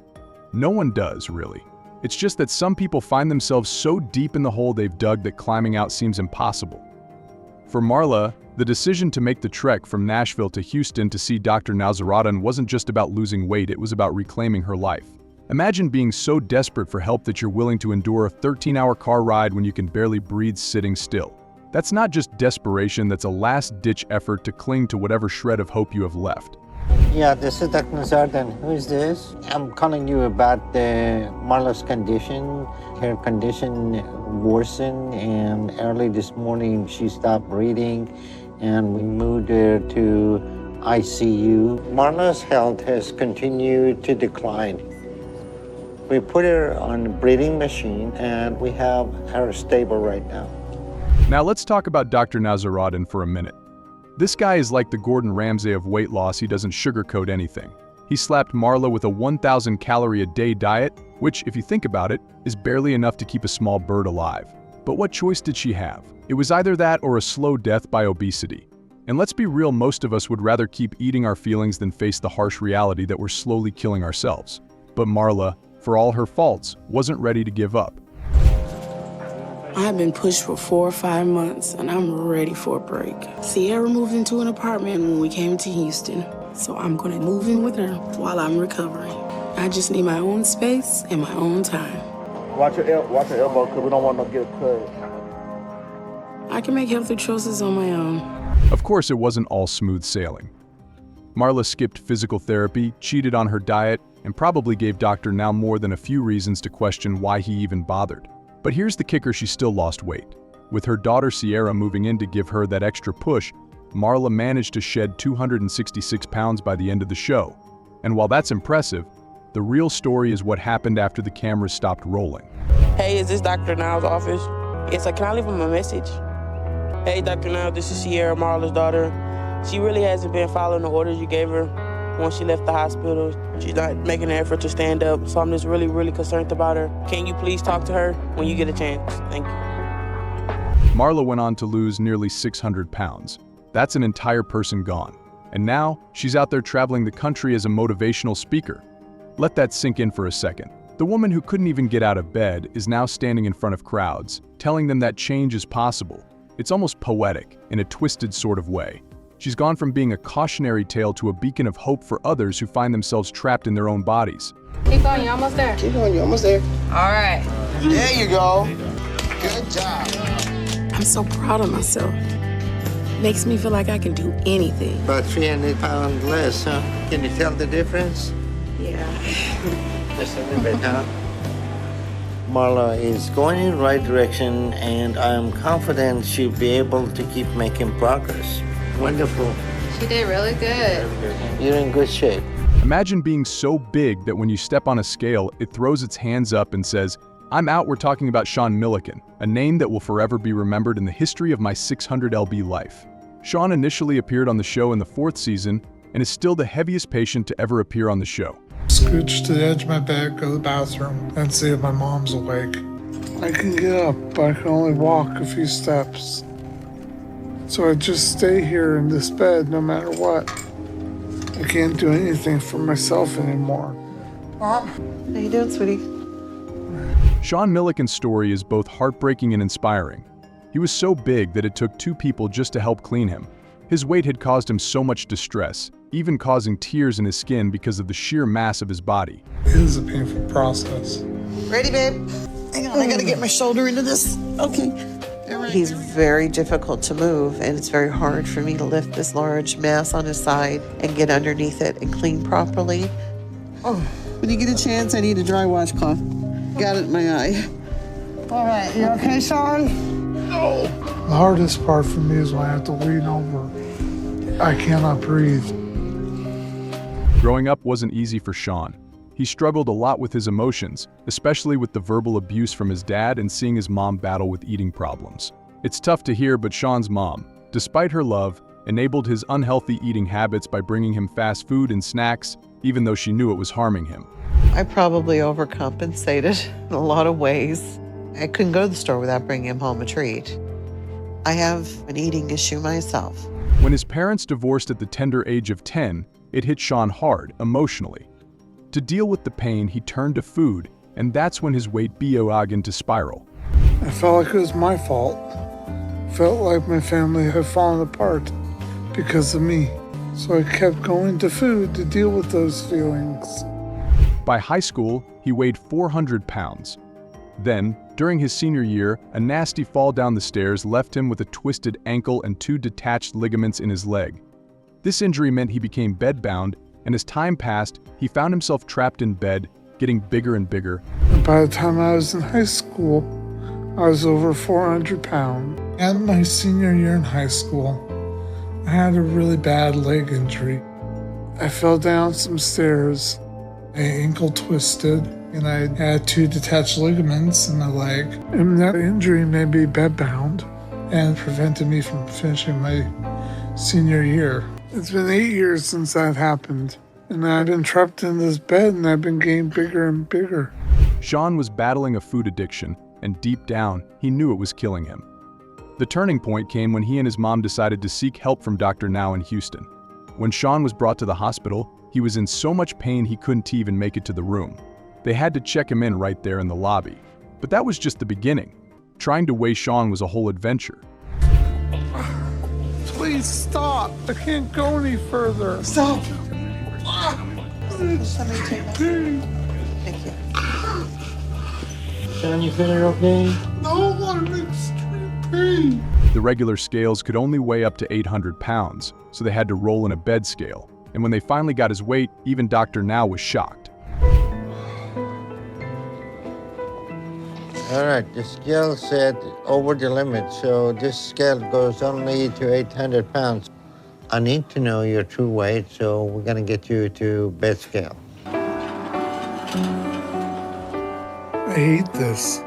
No one does, really. It's just that some people find themselves so deep in the hole they've dug that climbing out seems impossible. For Marla, the decision to make the trek from Nashville to Houston to see Dr. Nazaratan wasn't just about losing weight, it was about reclaiming her life. Imagine being so desperate for help that you're willing to endure a 13-hour car ride when you can barely breathe sitting still. That's not just desperation, that's a last-ditch effort to cling to whatever shred of hope you have left. Yeah, this is Dr. Nazaratan. Who is this? I'm calling you about Marla's condition. Her condition worsened, and early this morning she stopped breathing, and we moved her to ICU. Marla's health has continued to decline. We put her on a breathing machine, and we have her stable right now. Now let's talk about Dr. Nazaratan for a minute. This guy is like the Gordon Ramsay of weight loss. He doesn't sugarcoat anything. He slapped Marla with a 1,000 calorie a day diet, which, if you think about it, is barely enough to keep a small bird alive. But what choice did she have? It was either that or a slow death by obesity. And let's be real, most of us would rather keep eating our feelings than face the harsh reality that we're slowly killing ourselves. But Marla, for all her faults, wasn't ready to give up. I have been pushed for 4 or 5 months, and I'm ready for a break. Sierra moved into an apartment when we came to Houston, so I'm gonna move in with her while I'm recovering. I just need my own space and my own time. Watch your elbow, because we don't want to get a cut. I can make healthy choices on my own. Of course, it wasn't all smooth sailing. Marla skipped physical therapy, cheated on her diet, and probably gave Dr. Now more than a few reasons to question why he even bothered. But here's the kicker, she still lost weight. With her daughter Sierra moving in to give her that extra push, Marla managed to shed 266 pounds by the end of the show. And while that's impressive, The real story is what happened after the cameras stopped rolling. Hey, is this Dr. Niles' office? Yes, can I leave him a message? Hey, Dr. Niles, this is Sierra, Marla's daughter. She really hasn't been following the orders you gave her once she left the hospital. She's not making an effort to stand up, so I'm just really, really concerned about her. Can you please talk to her when you get a chance? Thank you. Marla went on to lose nearly 600 pounds. That's an entire person gone. And now, she's out there traveling the country as a motivational speaker. Let that sink in for a second. The woman who couldn't even get out of bed is now standing in front of crowds, telling them that change is possible. It's almost poetic, in a twisted sort of way. She's gone from being a cautionary tale to a beacon of hope for others who find themselves trapped in their own bodies. Keep going, you're almost there. Keep going, you're almost there. All right. There you go. Good job. I'm so proud of myself. Makes me feel like I can do anything. About 300 pounds less, huh? Can you tell the difference? Yeah. Just a little bit, huh? Marla is going in the right direction, and I'm confident she'll be able to keep making progress. Wonderful. She did really good. You're in good shape. Imagine being so big that when you step on a scale, it throws its hands up and says, "I'm out." We're talking about Sean Milliken, a name that will forever be remembered in the history of my 600 lb life. Sean initially appeared on the show in the 4th season and is still the heaviest patient to ever appear on the show. Scooch to the edge of my bed, go to the bathroom, and see if my mom's awake. I can get up, but I can only walk a few steps. So I just stay here in this bed no matter what. I can't do anything for myself anymore. Mom? How you doing, sweetie? Sean Milliken's story is both heartbreaking and inspiring. He was so big that it took 2 people just to help clean him. His weight had caused him so much distress, even causing tears in his skin because of the sheer mass of his body. It is a painful process. Ready, babe? Hang on, I gotta get my shoulder into this. Okay. He's very difficult to move, and it's very hard for me to lift this large mass on his side and get underneath it and clean properly. Oh, when you get a chance, I need a dry washcloth. Got it in my eye. All right, you okay, Sean? No. The hardest part for me is when I have to lean over. I cannot breathe. Growing up wasn't easy for Sean. He struggled a lot with his emotions, especially with the verbal abuse from his dad and seeing his mom battle with eating problems. It's tough to hear, but Sean's mom, despite her love, enabled his unhealthy eating habits by bringing him fast food and snacks, even though she knew it was harming him. I probably overcompensated in a lot of ways. I couldn't go to the store without bringing him home a treat. I have an eating issue myself. When his parents divorced at the tender age of 10, it hit Sean hard, emotionally. To deal with the pain, he turned to food, and that's when his weight began to spiral. I felt like it was my fault. Felt like my family had fallen apart because of me. So I kept going to food to deal with those feelings. By high school, he weighed 400 pounds. Then, during his senior year, a nasty fall down the stairs left him with a twisted ankle and 2 detached ligaments in his leg. This injury meant he became bedbound, and as time passed, he found himself trapped in bed, getting bigger and bigger. And by the time I was in high school, I was over 400 pounds. At my senior year in high school, I had a really bad leg injury. I fell down some stairs, my ankle twisted, and I had 2 detached ligaments in my leg. And that injury made me bedbound and prevented me from finishing my senior year. It's been 8 years since that happened, and I've been trapped in this bed and I've been getting bigger and bigger. Sean was battling a food addiction, and deep down, he knew it was killing him. The turning point came when he and his mom decided to seek help from Dr. Now in Houston. When Sean was brought to the hospital, he was in so much pain he couldn't even make it to the room. They had to check him in right there in the lobby. But that was just the beginning. Trying to weigh Sean was a whole adventure. Please stop. I can't go any further. Stop. Thank you. Sean, you feeling okay? No, I'm in extreme pain. The regular scales could only weigh up to 800 pounds, so they had to roll in a bed scale. And when they finally got his weight, even Dr. Now was shocked. All right, the scale said over the limit, so this scale goes only to 800 pounds. I need to know your true weight, so we're gonna get you to bed scale. I hate this.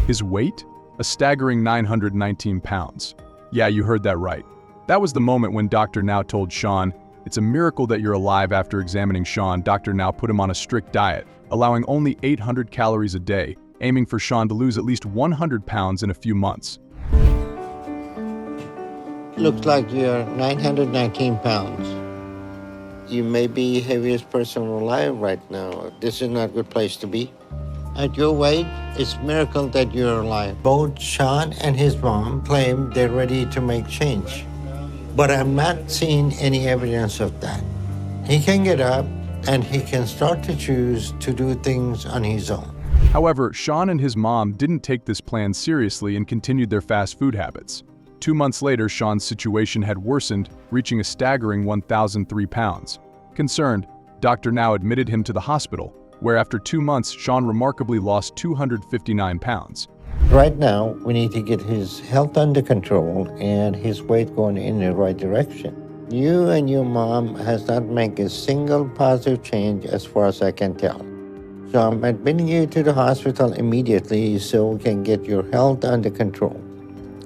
His weight? A staggering 919 pounds. Yeah, you heard that right. That was the moment when Dr. Now told Sean, "It's a miracle that you're alive." After examining Sean, Dr. Now put him on a strict diet, allowing only 800 calories a day, aiming for Sean to lose at least 100 pounds in a few months. Looks like you're 919 pounds. You may be the heaviest person alive right now. This is not a good place to be. At your weight, it's a miracle that you're alive. Both Sean and his mom claim they're ready to make change. But I'm not seeing any evidence of that. He can get up and he can start to choose to do things on his own. However, Sean and his mom didn't take this plan seriously and continued their fast food habits. 2 months later, Sean's situation had worsened, reaching a staggering 1,003 pounds. Concerned, Dr. Now admitted him to the hospital, where after 2 months, Sean remarkably lost 259 pounds. Right now, we need to get his health under control and his weight going in the right direction. You and your mom has not made a single positive change as far as I can tell. So I'm admitting you to the hospital immediately so we can get your health under control.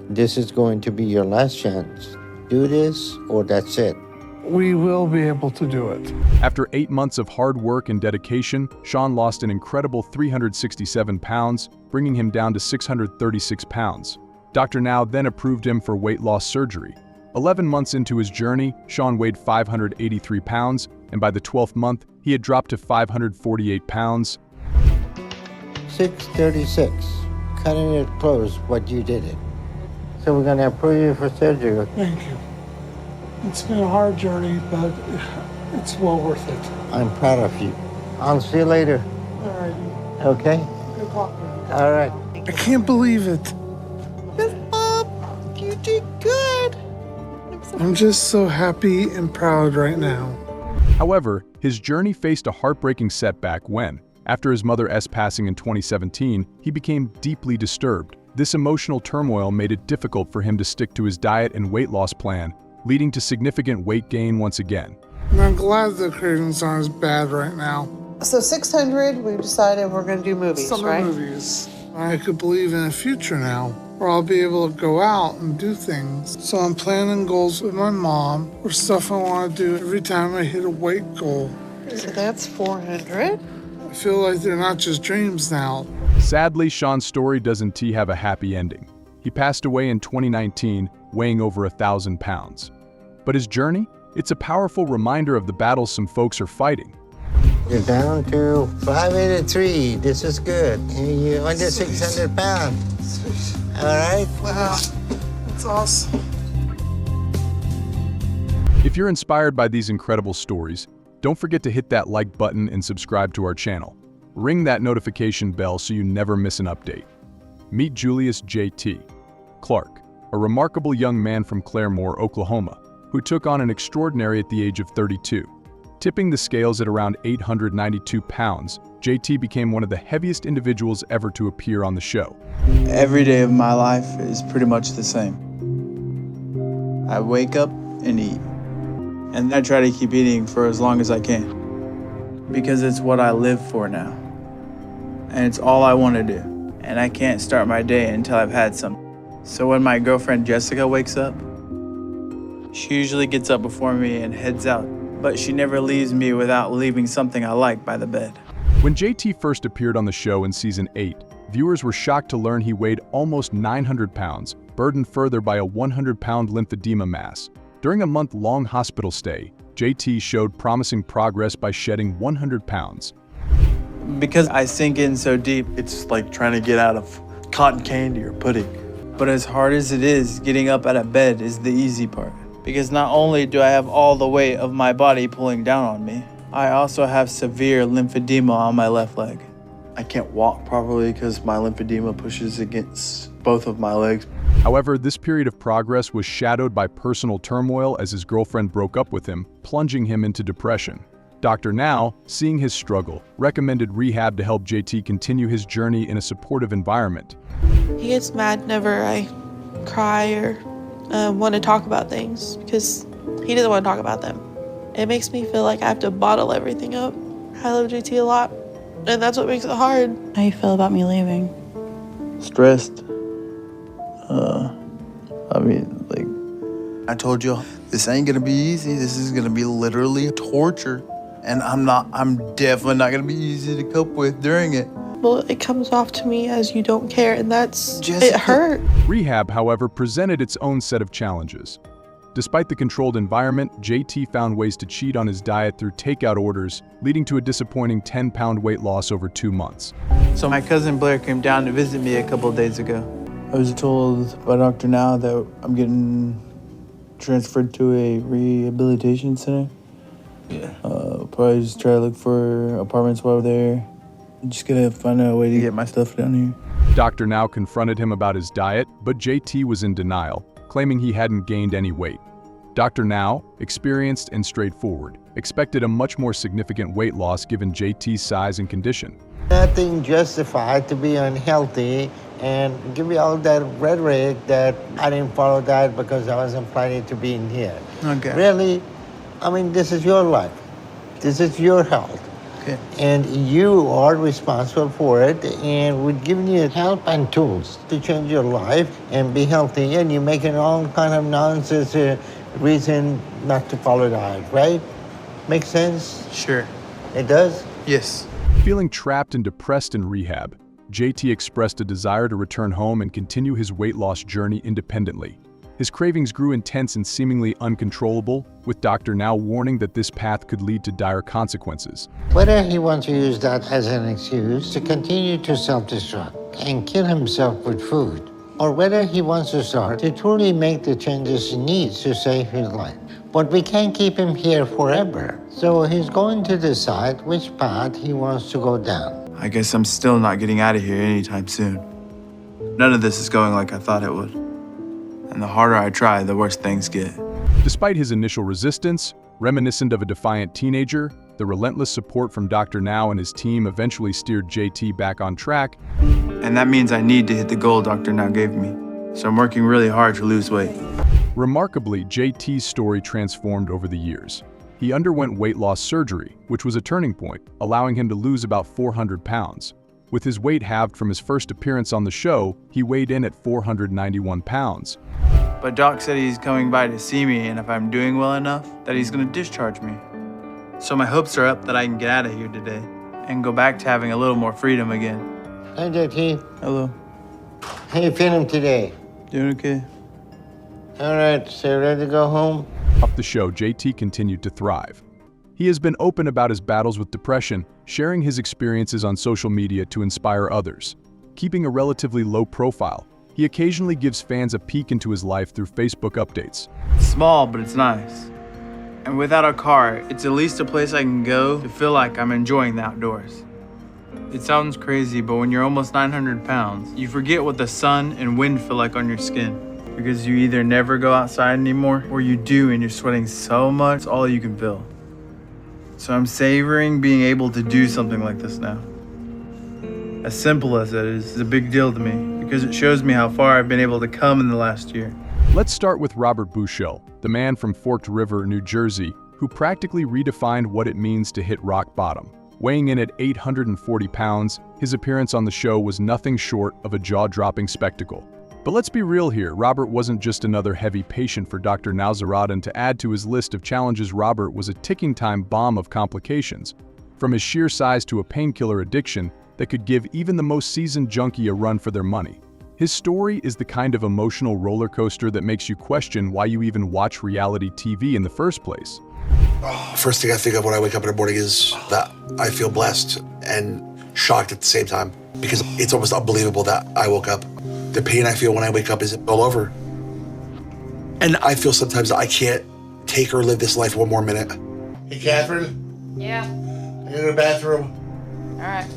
This is going to be your last chance. Do this or that's it. We will be able to do it. After 8 months of hard work and dedication, Sean lost an incredible 367 pounds, bringing him down to 636 pounds. Dr. Now then approved him for weight loss surgery. 11 months into his journey, Sean weighed 583 pounds, and by the 12th month, he had dropped to 548 pounds. 636, cutting it close, but you did it. So we're gonna approve you for surgery. Thank you. It's been a hard journey, but it's well worth it. I'm proud of you. I'll see you later. All right. Okay? Good luck. All right. I can't believe it. You did good. I'm just so happy and proud right now. However, his journey faced a heartbreaking setback when, after his mother's passing in 2017, he became deeply disturbed. This emotional turmoil made it difficult for him to stick to his diet and weight loss plan, leading to significant weight gain once again. And I'm glad the cravings aren't as bad right now. So 600, we've decided we're going to do movies, right? Summer movies. I could believe in a future now where I'll be able to go out and do things. So I'm planning goals with my mom or stuff I want to do every time I hit a weight goal. So that's 400. I feel like they're not just dreams now. Sadly, Sean's story doesn't have a happy ending. He passed away in 2019, weighing over 1,000 pounds. But his journey? It's a powerful reminder of the battles some folks are fighting. You're down to 583. This is good. You're under 600 pounds. All right? Wow, that's awesome. If you're inspired by these incredible stories, don't forget to hit that like button and subscribe to our channel. Ring that notification bell so you never miss an update. Meet Julius J.T. Clark, a remarkable young man from Claremore, Oklahoma, who took on an extraordinary at the age of 32. Tipping the scales at around 892 pounds, JT became one of the heaviest individuals ever to appear on the show. Every day of my life is pretty much the same. I wake up and eat, and I try to keep eating for as long as I can, because it's what I live for now, and it's all I want to do, and I can't start my day until I've had some. So when my girlfriend Jessica wakes up, she usually gets up before me and heads out, but she never leaves me without leaving something I like by the bed. When JT first appeared on the show in season 8, viewers were shocked to learn he weighed almost 900 pounds, burdened further by a 100-pound lymphedema mass. During a month-long hospital stay, JT showed promising progress by shedding 100 pounds. Because I sink in so deep, It's like trying to get out of cotton candy or pudding. but as hard as it is, getting up out of bed is the easy part. Because not only do I have all the weight of my body pulling down on me, I also have severe lymphedema on my left leg. I can't walk properly because my lymphedema pushes against both of my legs. However, this period of progress was shadowed by personal turmoil as his girlfriend broke up with him, plunging him into depression. Dr. Now, seeing his struggle, recommended rehab to help JT continue his journey in a supportive environment. He gets mad whenever I cry or want to talk about things because he doesn't want to talk about them. It makes me feel like I have to bottle everything up. I love JT a lot. And that's what makes it hard. How you feel about me leaving? Stressed. I told you, this ain't gonna be easy. This is gonna be literally torture. And I'm definitely not gonna be easy to cope with during it. Well, it comes off to me as you don't care, and it hurt. Rehab, however, presented its own set of challenges. Despite the controlled environment, JT found ways to cheat on his diet through takeout orders, leading to a disappointing 10-pound weight loss over 2 months. So my cousin Blair came down to visit me a couple of days ago. I was told by Dr. Now that I'm getting transferred to a rehabilitation center. Yeah. Probably just try to look for apartments while there. I'm just gonna find a way to get my stuff down here. Dr. Now confronted him about his diet, but JT was in denial, claiming he hadn't gained any weight. Dr. Now, experienced and straightforward, expected a much more significant weight loss given JT's size and condition. Nothing justified to be unhealthy and give you all that rhetoric that I didn't follow that because I wasn't planning to be in here. Okay. Really, I mean, this is your life. This is your health. Okay. And you are responsible for it, and we're giving you help and tools to change your life and be healthy, and you're making all kind of nonsense reason not to follow diet, right? Make sense? Sure. It does? Yes. Feeling trapped and depressed in rehab, JT expressed a desire to return home and continue his weight loss journey independently. His cravings grew intense and seemingly uncontrollable, with Dr. Now warning that this path could lead to dire consequences. Whether he wants to use that as an excuse to continue to self-destruct and kill himself with food, or whether he wants to start to truly make the changes he needs to save his life. But we can't keep him here forever, so he's going to decide which path he wants to go down. I guess I'm still not getting out of here anytime soon. None of this is going like I thought it would. And the harder I try, the worse things get. Despite his initial resistance, reminiscent of a defiant teenager, the relentless support from Dr. Now and his team eventually steered JT back on track. And that means I need to hit the goal Dr. Now gave me. So I'm working really hard to lose weight. Remarkably, JT's story transformed over the years. He underwent weight loss surgery, which was a turning point, allowing him to lose about 400 pounds. With his weight halved from his first appearance on the show, he weighed in at 491 pounds. But Doc said he's coming by to see me, and if I'm doing well enough, that he's gonna discharge me. So my hopes are up that I can get out of here today and go back to having a little more freedom again. Hi, JT. Hello. How you feeling today? Doing okay. All right, so you ready to go home? Off the show, JT continued to thrive. He has been open about his battles with depression, sharing his experiences on social media to inspire others. Keeping a relatively low profile, he occasionally gives fans a peek into his life through Facebook updates. It's small, but it's nice. And without a car, it's at least a place I can go to feel like I'm enjoying the outdoors. It sounds crazy, but when you're almost 900 pounds, you forget what the sun and wind feel like on your skin. Because you either never go outside anymore, or you do and you're sweating so much, it's all you can feel. So I'm savoring being able to do something like this now. As simple as it is a big deal to me, because it shows me how far I've been able to come in the last year. Let's start with Robert Buell, the man from Forked River, New Jersey, who practically redefined what it means to hit rock bottom. Weighing in at 840 pounds, his appearance on the show was nothing short of a jaw-dropping spectacle. But let's be real here, Robert wasn't just another heavy patient for Dr. Nowzaradan to add to his list of challenges. Robert was a ticking time bomb of complications, from his sheer size to a painkiller addiction that could give even the most seasoned junkie a run for their money. His story is the kind of emotional roller coaster that makes you question why you even watch reality TV in the first place. First thing I think of when I wake up in the morning is that I feel blessed and shocked at the same time, because it's almost unbelievable that I woke up. The pain I feel when I wake up is all over. And I feel sometimes that I can't take or live this life one more minute. Hey, Catherine? Yeah. I go to the bathroom. All right.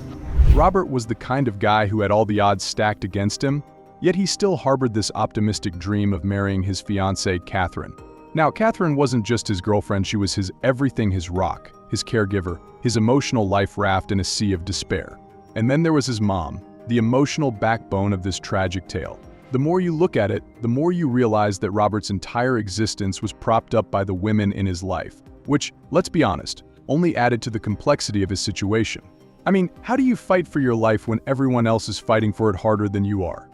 Robert was the kind of guy who had all the odds stacked against him, yet he still harbored this optimistic dream of marrying his fiancée, Catherine. Now, Catherine wasn't just his girlfriend, she was his everything, his rock, his caregiver, his emotional life raft in a sea of despair. And then there was his mom, the emotional backbone of this tragic tale. The more you look at it, the more you realize that Robert's entire existence was propped up by the women in his life, which, let's be honest, only added to the complexity of his situation. I mean, how do you fight for your life when everyone else is fighting for it harder than you are?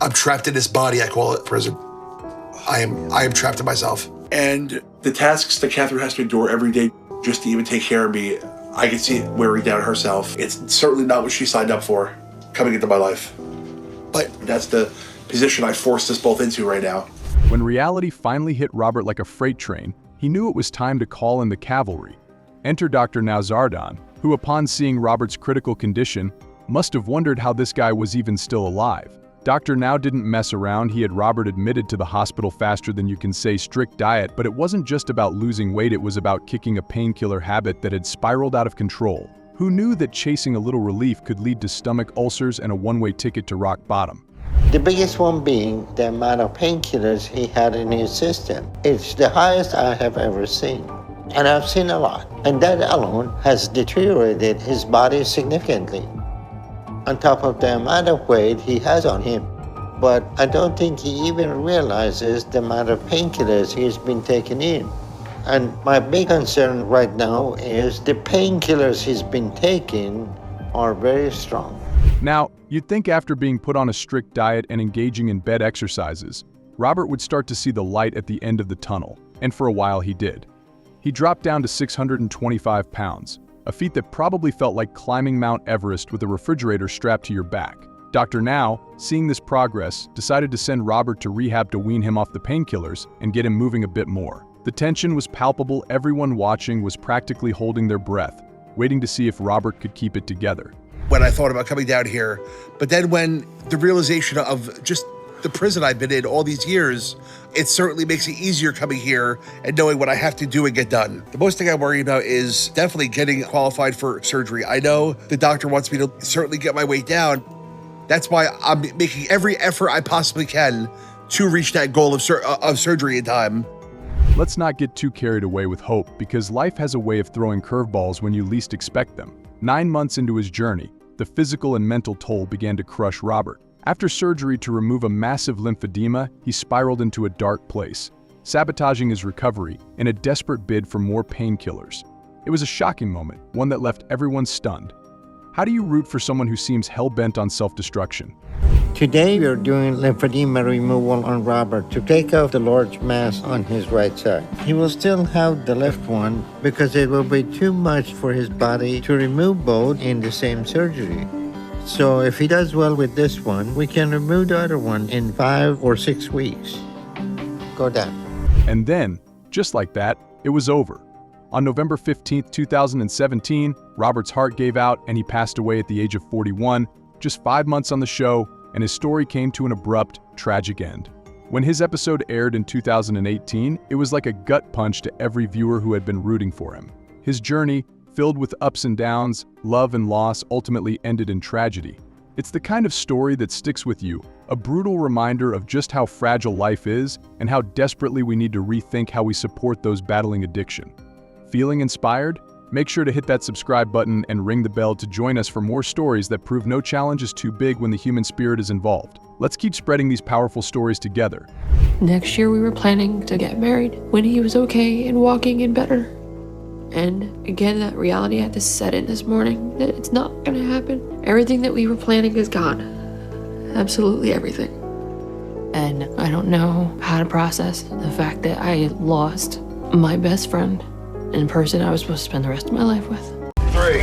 I'm trapped in this body, I call it prison. I am trapped in myself. And the tasks that Catherine has to endure every day just to even take care of me, I can see it wearing down herself. It's certainly not what she signed up for coming into my life. But that's the position I forced us both into right now. When reality finally hit Robert like a freight train, he knew it was time to call in the cavalry. Enter Dr. Nazardan, who upon seeing Robert's critical condition, must have wondered how this guy was even still alive. Dr. Now didn't mess around. He had Robert admitted to the hospital faster than you can say strict diet, but it wasn't just about losing weight, it was about kicking a painkiller habit that had spiraled out of control. Who knew that chasing a little relief could lead to stomach ulcers and a one-way ticket to rock bottom? The biggest one being the amount of painkillers he had in his system. It's the highest I have ever seen. And I've seen a lot. And that alone has deteriorated his body significantly, on top of the amount of weight he has on him. But I don't think he even realizes the amount of painkillers he's been taking in. And my big concern right now is the painkillers he's been taking are very strong. Now, you'd think after being put on a strict diet and engaging in bed exercises, Robert would start to see the light at the end of the tunnel, and for a while he did. He dropped down to 625 pounds, a feat that probably felt like climbing Mount Everest with a refrigerator strapped to your back. Dr. Now, seeing this progress, decided to send Robert to rehab to wean him off the painkillers and get him moving a bit more. The tension was palpable. Everyone watching was practically holding their breath, waiting to see if Robert could keep it together. When I thought about coming down here, but then when the realization of just the prison I've been in all these years, it certainly makes it easier coming here and knowing what I have to do and get done. The most thing I worry about is definitely getting qualified for surgery. I know the doctor wants me to certainly get my weight down. That's why I'm making every effort I possibly can to reach that goal of surgery in time. Let's not get too carried away with hope, because life has a way of throwing curveballs when you least expect them. 9 months into his journey, the physical and mental toll began to crush Robert. After surgery to remove a massive lymphedema, he spiraled into a dark place, sabotaging his recovery in a desperate bid for more painkillers. It was a shocking moment, one that left everyone stunned. How do you root for someone who seems hell-bent on self-destruction? Today we're doing lymphedema removal on Robert to take out the large mass on his right side. He will still have the left one because it will be too much for his body to remove both in the same surgery. So if he does well with this one, we can remove the other one in 5 or 6 weeks. Go down. And then, just like that, it was over. On November 15, 2017, Robert's heart gave out and he passed away at the age of 41, just 5 months on the show, and his story came to an abrupt, tragic end. When his episode aired in 2018, it was like a gut punch to every viewer who had been rooting for him. His journey, filled with ups and downs, love and loss, ultimately ended in tragedy. It's the kind of story that sticks with you, a brutal reminder of just how fragile life is and how desperately we need to rethink how we support those battling addiction. Feeling inspired? Make sure to hit that subscribe button and ring the bell to join us for more stories that prove no challenge is too big when the human spirit is involved. Let's keep spreading these powerful stories together. Next year we were planning to get married when he was okay and walking and better. And again, that reality had to set in this morning that it's not gonna happen. Everything that we were planning is gone. Absolutely everything. And I don't know how to process the fact that I lost my best friend and person I was supposed to spend the rest of my life with. 3.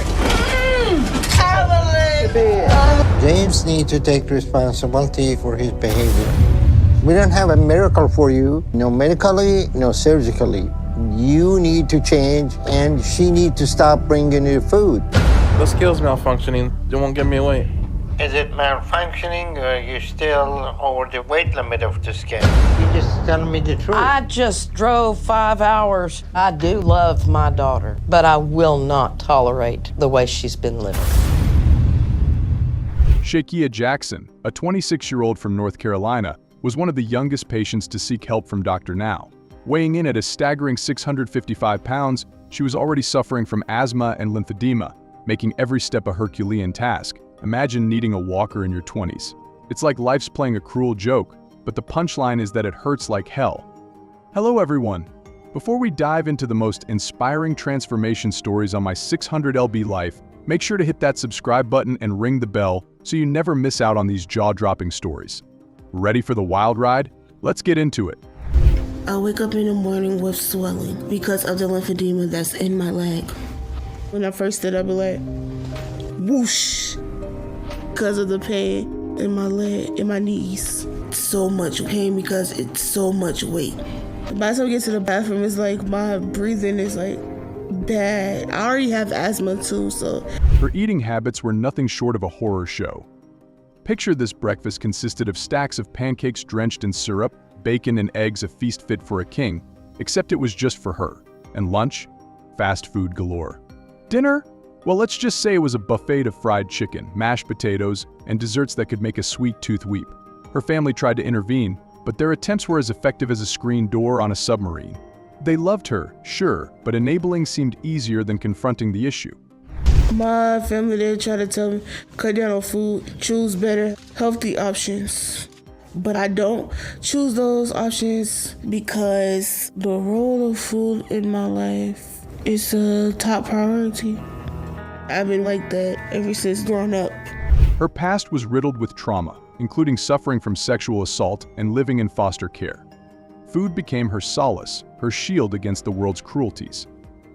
James needs to take responsibility for his behavior. We don't have a miracle for you, no medically, no surgically. You need to change, and she needs to stop bringing you food. The skill's malfunctioning. It won't give me away. Is it malfunctioning, or are you still over the weight limit of the scale? You just telling me the truth. I just drove 5 hours. I do love my daughter, but I will not tolerate the way she's been living. Shakia Jackson, a 26-year-old from North Carolina, was one of the youngest patients to seek help from Dr. Now. Weighing in at a staggering 655 pounds, she was already suffering from asthma and lymphedema, making every step a Herculean task. Imagine needing a walker in your 20s. It's like life's playing a cruel joke, but the punchline is that it hurts like hell. Hello everyone. Before we dive into the most inspiring transformation stories on my 600 lb life, Make sure to hit that subscribe button and ring the bell so you never miss out on these jaw-dropping stories. Ready for the wild ride? Let's get into it. I wake up in the morning with swelling because of the lymphedema that's in my leg. When I first stood up, it like whoosh because of the pain in my leg, in my knees. So much pain because it's so much weight. By the time I get to the bathroom, it's like my breathing is like bad. I already have asthma too, so. Her eating habits were nothing short of a horror show. Picture this breakfast consisted of stacks of pancakes drenched in syrup, bacon and eggs, a feast fit for a king, except it was just for her. And lunch? Fast food galore. Dinner? Well, let's just say it was a buffet of fried chicken, mashed potatoes, and desserts that could make a sweet tooth weep. Her family tried to intervene, but their attempts were as effective as a screen door on a submarine. They loved her, sure, but enabling seemed easier than confronting the issue. My family, they try to tell me, cut down on food, choose better, healthy options. But I don't choose those options because the role of food in my life is a top priority. I've been like that ever since growing up. Her past was riddled with trauma, including suffering from sexual assault and living in foster care. Food became her solace, her shield against the world's cruelties.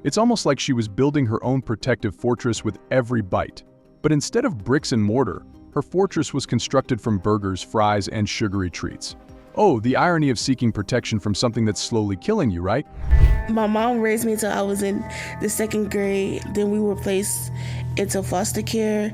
It's almost like she was building her own protective fortress with every bite. But instead of bricks and mortar, her fortress was constructed from burgers, fries, and sugary treats. Oh, the irony of seeking protection from something that's slowly killing you, right? My mom raised me until I was in the 2nd grade. Then we were placed into foster care.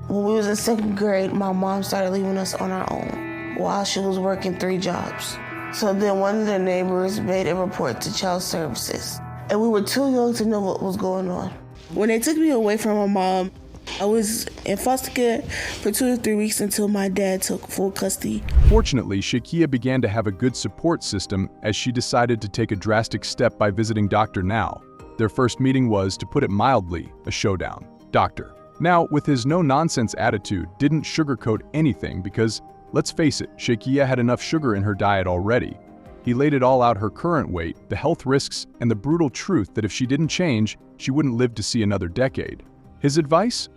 When we was in 2nd grade, my mom started leaving us on our own while she was working 3 jobs. So then one of the neighbors made a report to child services. And we were too young to know what was going on. When they took me away from my mom, I was in foster care for 2 to 3 weeks until my dad took full custody. Fortunately, Shakia began to have a good support system as she decided to take a drastic step by visiting Dr. Now. Their first meeting was, to put it mildly, a showdown. Dr. Now, with his no-nonsense attitude, didn't sugarcoat anything because, let's face it, Shakia had enough sugar in her diet already. He laid it all out: her current weight, the health risks, and the brutal truth that if she didn't change, she wouldn't live to see another decade. His advice?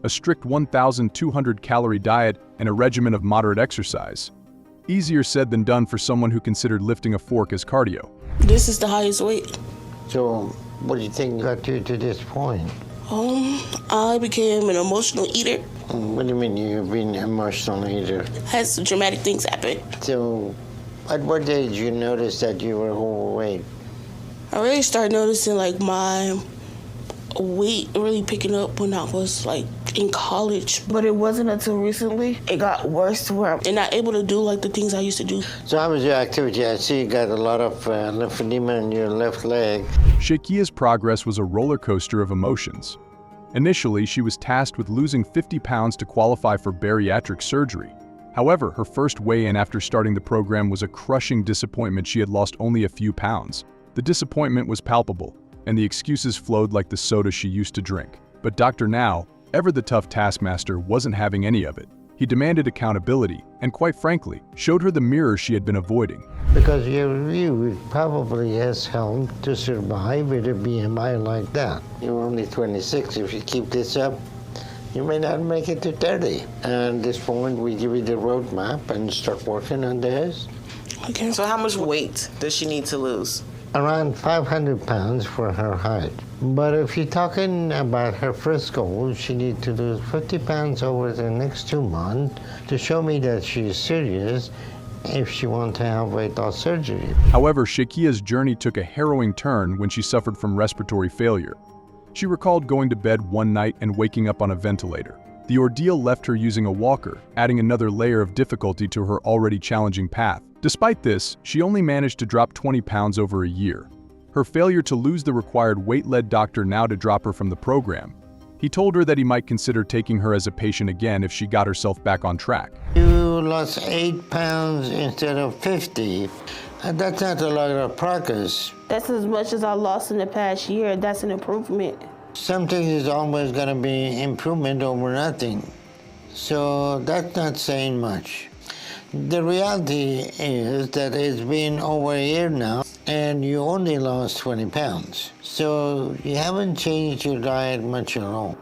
A strict 1,200-calorie diet and a regimen of moderate exercise. Easier said than done for someone who considered lifting a fork as cardio. This is the highest weight. So, what do you think got you to this point? I became an emotional eater. What do you mean you've been an emotional eater? Had some dramatic things happen. So, at what age you noticed that you were overweight? I really started noticing like my weight really picking up when I was like in college. But it wasn't until recently it got worse to where I'm not able to do like the things I used to do. So how was your activity? I see you got a lot of lymphedema in your left leg. Shakia's progress was a roller coaster of emotions. Initially, she was tasked with losing 50 pounds to qualify for bariatric surgery. However, her first weigh-in after starting the program was a crushing disappointment. She had lost only a few pounds. The disappointment was palpable, and the excuses flowed like the soda she used to drink. But Dr. Now, ever the tough taskmaster, wasn't having any of it. He demanded accountability, and quite frankly, showed her the mirror she had been avoiding. Because your view probably has helped to survive with a BMI like that. You're only 26. If you keep this up, you may not make it to 30. And at this point, we give you the roadmap and start working on this. Okay. So how much weight does she need to lose? Around 500 pounds for her height. But if you're talking about her first goal, she needs to lose 50 pounds over the next 2 months to show me that she's serious if she wants to have weight loss surgery. However, Shakia's journey took a harrowing turn when she suffered from respiratory failure. She recalled going to bed one night and waking up on a ventilator. The ordeal left her using a walker, adding another layer of difficulty to her already challenging path. Despite this, she only managed to drop 20 pounds over a year. Her failure to lose the required weight led Dr. Now to drop her from the program. He told her that he might consider taking her as a patient again if she got herself back on track. You lost 8 pounds instead of 50. And that's not a lot of progress. That's as much as I lost in the past year. That's an improvement. Something is always going to be improvement over nothing. So that's not saying much. The reality is that it's been over a year now, and you only lost 20 pounds. So you haven't changed your diet much at all.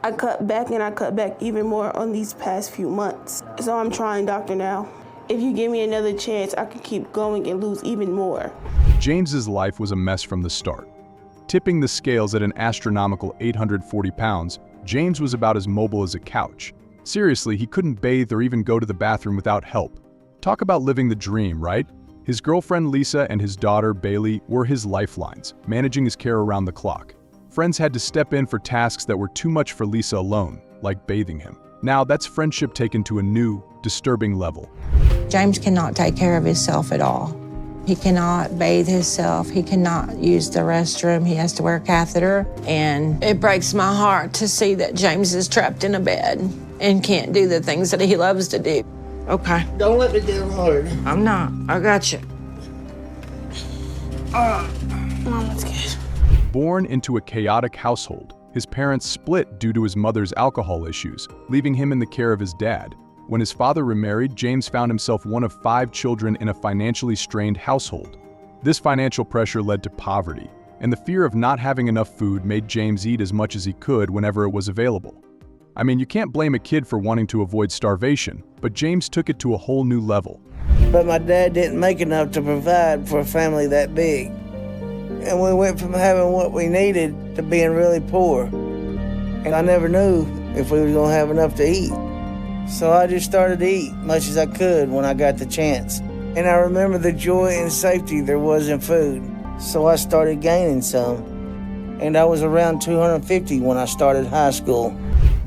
I cut back and I cut back even more on these past few months. So I'm trying Dr. Now. If you give me another chance, I can keep going and lose even more. James's life was a mess from the start. Tipping the scales at an astronomical 840 pounds, James was about as mobile as a couch. Seriously, he couldn't bathe or even go to the bathroom without help. Talk about living the dream, right? His girlfriend Lisa and his daughter Bailey were his lifelines, managing his care around the clock. Friends had to step in for tasks that were too much for Lisa alone, like bathing him. Now that's friendship taken to a new, disturbing level. James cannot take care of himself at all. He cannot bathe himself. He cannot use the restroom. He has to wear a catheter. And it breaks my heart to see that James is trapped in a bed and can't do the things that he loves to do. Okay. Don't let me down hard. I'm not. I got you. Mama's good. Born into a chaotic household, his parents split due to his mother's alcohol issues, leaving him in the care of his dad. When his father remarried, James found himself one of 5 children in a financially strained household. This financial pressure led to poverty, and the fear of not having enough food made James eat as much as he could whenever it was available. I mean, you can't blame a kid for wanting to avoid starvation, but James took it to a whole new level. But my dad didn't make enough to provide for a family that big. And we went from having what we needed to being really poor. And I never knew if we were gonna have enough to eat. So I just started to eat much as I could when I got the chance. And I remember the joy and safety there was in food. So I started gaining some. And I was around 250 when I started high school.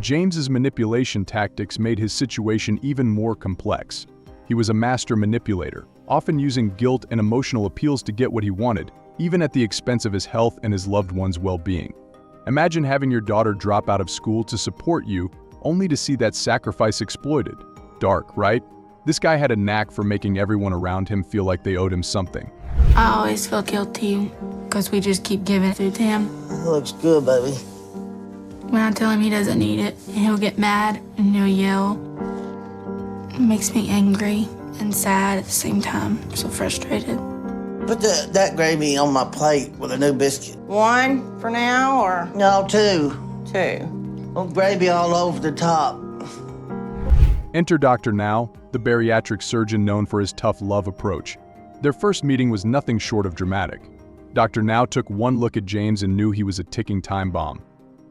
James's manipulation tactics made his situation even more complex. He was a master manipulator, often using guilt and emotional appeals to get what he wanted, even at the expense of his health and his loved ones' well-being. Imagine having your daughter drop out of school to support you, only to see that sacrifice exploited. Dark, right? This guy had a knack for making everyone around him feel like they owed him something. I always feel guilty because we just keep giving food to him. It looks good, baby. When I tell him he doesn't need it, and he'll get mad and he'll yell. It makes me angry and sad at the same time. I'm so frustrated. Put that gravy on my plate with a new biscuit. 1 for now, or? No, 2. 2. Oh, gravy all over the top. Enter Dr. Now, the bariatric surgeon known for his tough love approach. Their first meeting was nothing short of dramatic. Dr. Now took one look at James and knew he was a ticking time bomb.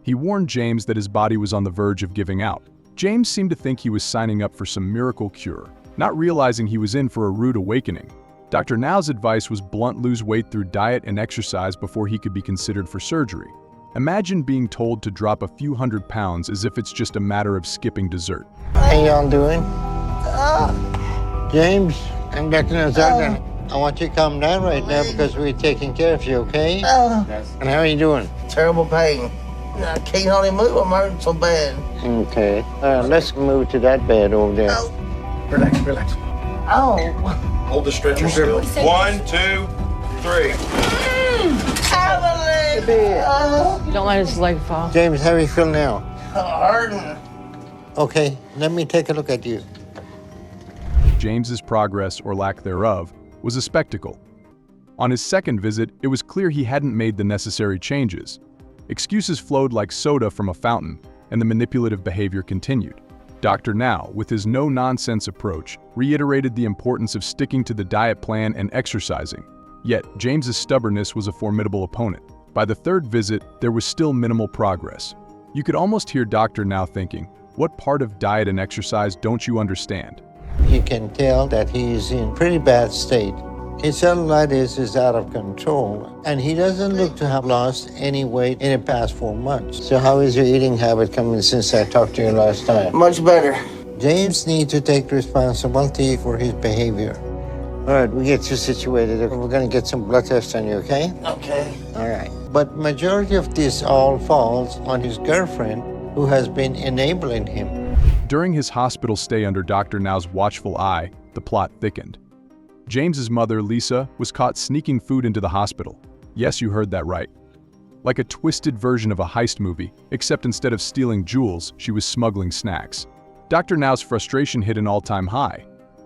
He warned James that his body was on the verge of giving out. James seemed to think he was signing up for some miracle cure, not realizing he was in for a rude awakening. Dr. Now's advice was blunt: lose weight through diet and exercise before he could be considered for surgery. Imagine being told to drop a few hundred pounds as if it's just a matter of skipping dessert. How y'all doing? James and Dr. Nazardan, I want you to calm down right now because we're taking care of you, okay? And how are you doing? Terrible pain. I can't hardly move. I'm hurting so bad. Okay. Let's move to that bed over there. Relax, relax. Oh. Hold the stretcher still. 1, 2, 3. Don't let his leg fall. James, how do you feel now? Hurting. Okay, let me take a look at you. James's progress, or lack thereof, was a spectacle. On his second visit, it was clear he hadn't made the necessary changes. Excuses flowed like soda from a fountain, and the manipulative behavior continued. Dr. Now, with his no-nonsense approach, reiterated the importance of sticking to the diet plan and exercising. Yet, James's stubbornness was a formidable opponent. By the third visit, there was still minimal progress. You could almost hear Dr. Now thinking, what part of diet and exercise don't you understand? You can tell that he's in pretty bad state. His cellulitis is out of control, and he doesn't look to have lost any weight in the past 4 months. So how is your eating habit coming since I talked to you last time? Much better. James needs to take responsibility for his behavior. All right, we get you situated. We're going to get some blood tests on you, okay? Okay. All right. But majority of this all falls on his girlfriend, who has been enabling him. During his hospital stay under Dr. Now's watchful eye, the plot thickened. James's mother, Lisa, was caught sneaking food into the hospital. Yes, you heard that right. Like a twisted version of a heist movie, except instead of stealing jewels, she was smuggling snacks. Dr. Now's frustration hit an all-time high.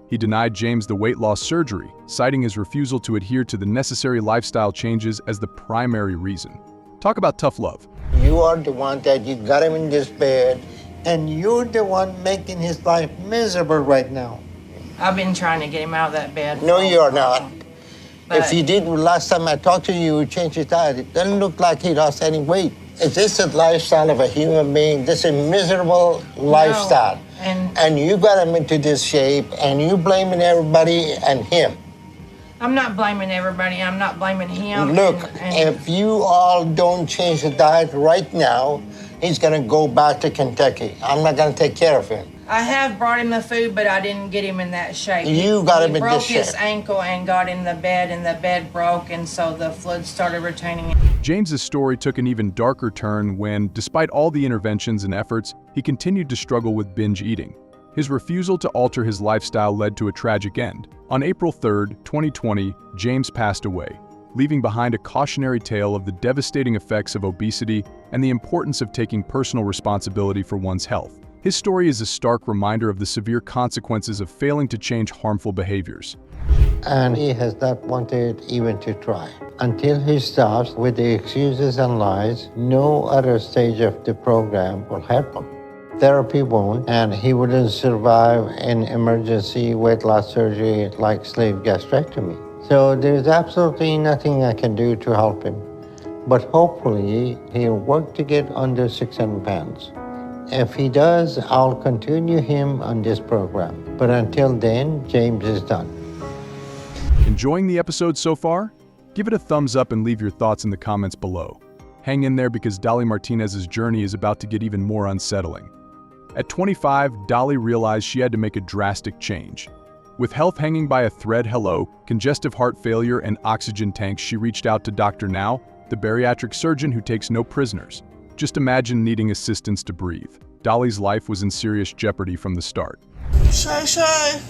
He denied James the weight loss surgery, citing his refusal to adhere to the necessary lifestyle changes as the primary reason. Talk about tough love. You are the one that you got him in this bed, and you're the one making his life miserable right now. I've been trying to get him out of that bed. No, you're not. But If you did, last time I talked to you, you changed his diet. It doesn't look like he lost any weight. Is this a lifestyle of a human being? This is a miserable lifestyle. And you got him into this shape, and you blaming everybody and him. I'm not blaming everybody. I'm not blaming him. Look, if you all don't change the diet right now, he's gonna go back to Kentucky. I'm not gonna take care of him. I have brought him the food, but I didn't get him in that shape. You got him in this shape. He broke his ankle and got in the bed, and the bed broke, and so the fluid started retaining it. James's story took an even darker turn when, despite all the interventions and efforts, he continued to struggle with binge eating. His refusal to alter his lifestyle led to a tragic end. On April 3rd, 2020, James passed away, leaving behind a cautionary tale of the devastating effects of obesity and the importance of taking personal responsibility for one's health. His story is a stark reminder of the severe consequences of failing to change harmful behaviors. And he has not wanted even to try. Until he stops with the excuses and lies, no other stage of the program will help him. Therapy won't, and he wouldn't survive an emergency weight loss surgery like sleeve gastrectomy. So there's absolutely nothing I can do to help him. But hopefully, he'll work to get under 600 pounds. If he does, I'll continue him on this program. But until then, James is done. Enjoying the episode so far? Give it a thumbs up and leave your thoughts in the comments below. Hang in there because Dolly Martinez's journey is about to get even more unsettling. At 25, Dolly realized she had to make a drastic change. With health hanging by a thread, congestive heart failure, and oxygen tanks, she reached out to Dr. Now, the bariatric surgeon who takes no prisoners. Just imagine needing assistance to breathe. Dolly's life was in serious jeopardy from the start. Shy.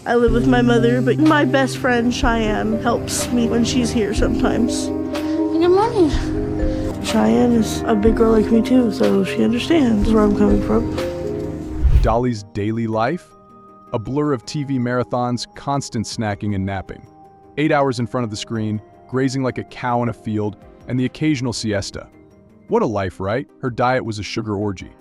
I live with my mother, but my best friend, Cheyenne, helps me when she's here sometimes. Good morning. Cheyenne is a big girl like me too, so she understands where I'm coming from. Dolly's daily life? A blur of TV marathons, constant snacking and napping. 8 hours in front of the screen, grazing like a cow in a field, and the occasional siesta. What a life, right? Her diet was a sugar orgy.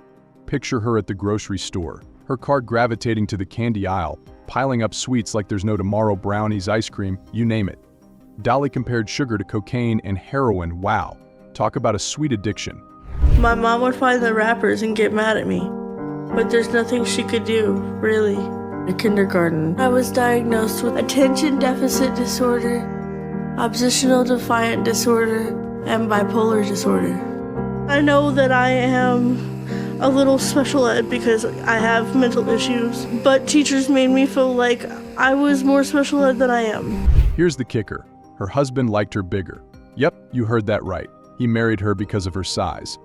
Picture her at the grocery store, her cart gravitating to the candy aisle, piling up sweets like there's no tomorrow, brownies, ice cream, you name it. Dolly compared sugar to cocaine and heroin. Wow. Talk about a sweet addiction. My mom would find the wrappers and get mad at me, but there's nothing she could do, really. In kindergarten, I was diagnosed with attention deficit disorder, oppositional defiant disorder, and bipolar disorder. I know that I am a little special ed because I have mental issues, but teachers made me feel like I was more special ed than I am. Here's the kicker. Her husband liked her bigger. Yep, you heard that right. He married her because of her size.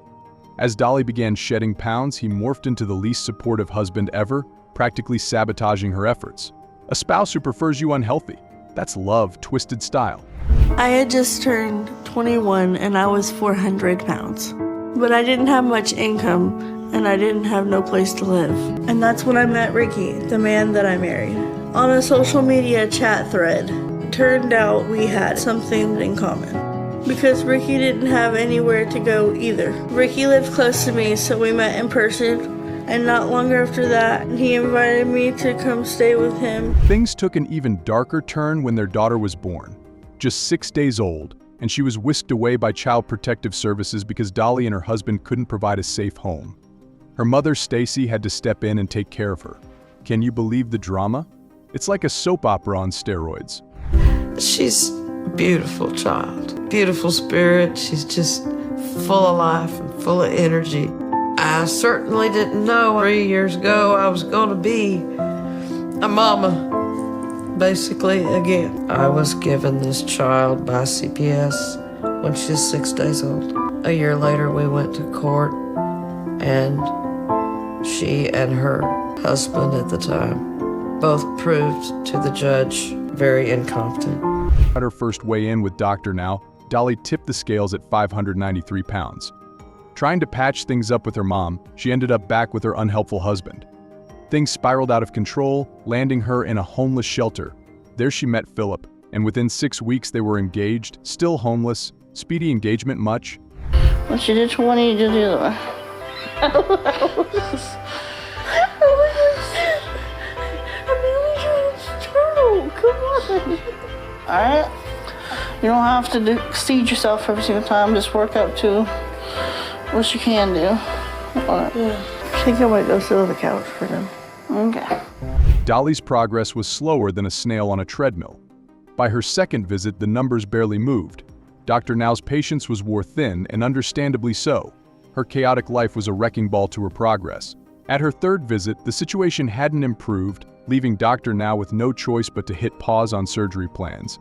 As Dolly began shedding pounds, he morphed into the least supportive husband ever, practically sabotaging her efforts. A spouse who prefers you unhealthy. That's love, twisted style. I had just turned 21 and I was 400 pounds. But I didn't have much income and I didn't have no place to live. And that's when I met Ricky, the man that I married, on a social media chat thread. Turned out we had something in common because Ricky didn't have anywhere to go either. Ricky lived close to me, so we met in person, and not long after that, he invited me to come stay with him. Things took an even darker turn when their daughter was born. Just 6 days old, and she was whisked away by Child Protective Services because Dolly and her husband couldn't provide a safe home. Her mother, Stacy, had to step in and take care of her. Can you believe the drama? It's like a soap opera on steroids. She's a beautiful child, beautiful spirit. She's just full of life and full of energy. I certainly didn't know 3 years ago I was going to be a mama. Basically, again, I was given this child by CPS when she was 6 days old. A year later, we went to court, and she and her husband at the time both proved to the judge very incompetent. At her first weigh-in with Dr. Now, Dolly tipped the scales at 593 pounds. Trying to patch things up with her mom, she ended up back with her unhelpful husband. Things spiraled out of control, landing her in a homeless shelter. There she met Philip, and within 6 weeks they were engaged, still homeless. Speedy engagement much? When she did 20, you did the other one. Come on. Alright? You don't have to exceed yourself every single time. Just work up to what you can do. Alright. I think I might go sit on the couch for them. Okay. Dolly's progress was slower than a snail on a treadmill. By her second visit, the numbers barely moved. Dr. Now's patience was wore thin, and understandably so. Her chaotic life was a wrecking ball to her progress. At her third visit, the situation hadn't improved, leaving Dr. Now with no choice but to hit pause on surgery plans.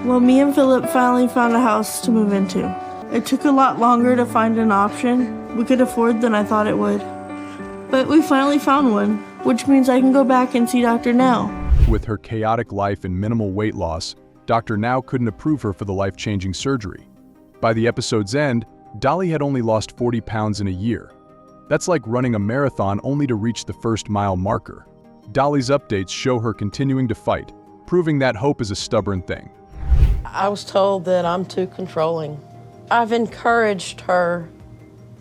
Well, me and Philip finally found a house to move into. It took a lot longer to find an option we could afford than I thought it would. But we finally found one, which means I can go back and see Dr. Now. With her chaotic life and minimal weight loss, Dr. Now couldn't approve her for the life-changing surgery. By the episode's end, Dolly had only lost 40 pounds in a year. That's like running a marathon only to reach the first mile marker. Dolly's updates show her continuing to fight, proving that hope is a stubborn thing. I was told that I'm too controlling. I've encouraged her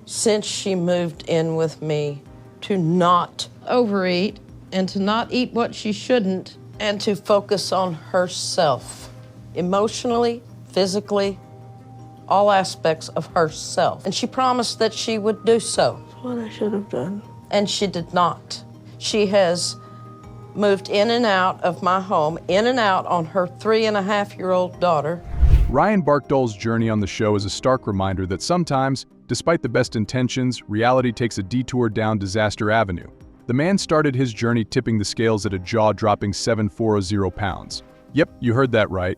since she moved in with me to not overeat and to not eat what she shouldn't and to focus on herself, emotionally, physically, all aspects of herself. And she promised that she would do so. That's what I should have done. And she did not. She has moved in and out of my home, in and out on her 3.5-year-old daughter. Ryan Barkdoll's journey on the show is a stark reminder that sometimes, despite the best intentions, reality takes a detour down disaster avenue. The man started his journey tipping the scales at a jaw-dropping 740 pounds. Yep, you heard that right.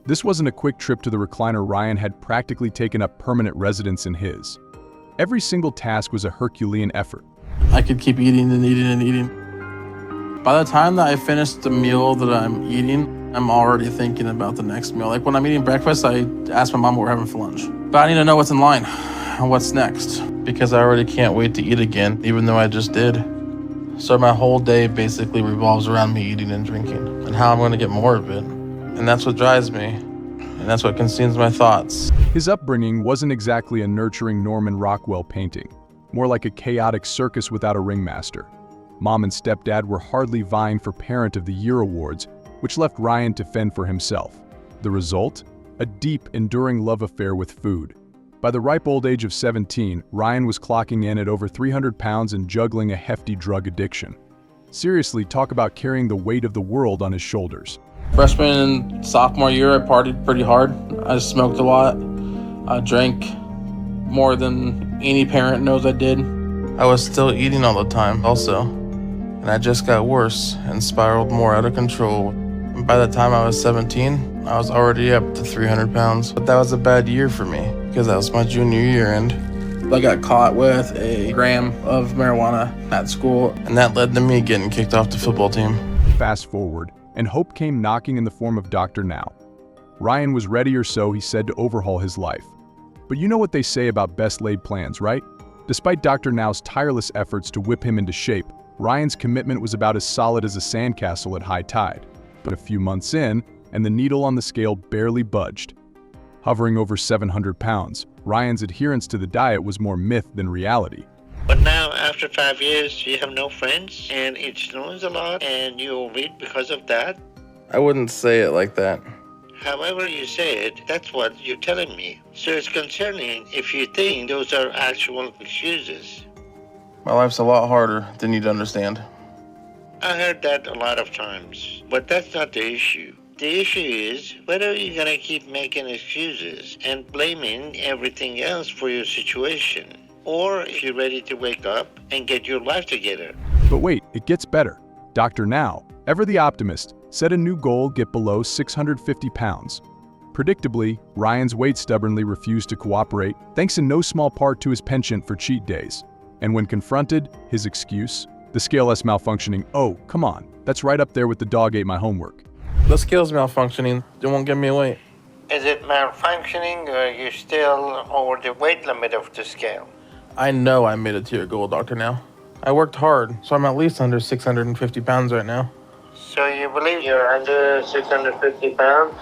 This wasn't a quick trip to the recliner. Ryan had practically taken up permanent residence in his. Every single task was a Herculean effort. I could keep eating and eating and eating. By the time that I finish the meal that I'm eating, I'm already thinking about the next meal. Like when I'm eating breakfast, I ask my mom what we're having for lunch. But I need to know what's in line and what's next, because I already can't wait to eat again, even though I just did. So my whole day basically revolves around me eating and drinking and how I'm going to get more of it. And that's what drives me, and that's what consumes my thoughts. His upbringing wasn't exactly a nurturing Norman Rockwell painting, more like a chaotic circus without a ringmaster. Mom and stepdad were hardly vying for Parent of the Year awards, which left Ryan to fend for himself. The result? A deep, enduring love affair with food. By the ripe old age of 17, Ryan was clocking in at over 300 pounds and juggling a hefty drug addiction. Seriously, talk about carrying the weight of the world on his shoulders. Freshman and sophomore year, I partied pretty hard. I smoked a lot. I drank more than any parent knows I did. I was still eating all the time also. And I just got worse and spiraled more out of control. And by the time I was 17, I was already up to 300 pounds. But that was a bad year for me because that was my junior year, and I got caught with a gram of marijuana at school, and that led to me getting kicked off the football team. Fast forward, and hope came knocking in the form of Dr. Now. Ryan was ready, or so he said, to overhaul his life. But you know what they say about best laid plans, right? Despite Dr. Now's tireless efforts to whip him into shape, Ryan's commitment was about as solid as a sandcastle at high tide. But a few months in, and the needle on the scale barely budged. Hovering over 700 pounds, Ryan's adherence to the diet was more myth than reality. But now, after 5 years, you have no friends, and it snows a lot, and you overeat because of that? I wouldn't say it like that. However you say it, that's what you're telling me. So it's concerning if you think those are actual excuses. My life's a lot harder than you'd understand. I heard that a lot of times, but that's not the issue. The issue is whether you're going to keep making excuses and blaming everything else for your situation, or if you're ready to wake up and get your life together. But wait, it gets better. Dr. Now, ever the optimist, set a new goal: get below 650 pounds. Predictably, Ryan's weight stubbornly refused to cooperate, thanks in no small part to his penchant for cheat days. And when confronted, his excuse? The scale is malfunctioning. Oh, come on, that's right up there with the dog ate my homework. The scale's malfunctioning. It won't give me weight. Is it malfunctioning, or are you still over the weight limit of the scale? I know I made it to your goal, Dr. Now. I worked hard, so I'm at least under 650 pounds right now. So you believe you're under 650 pounds?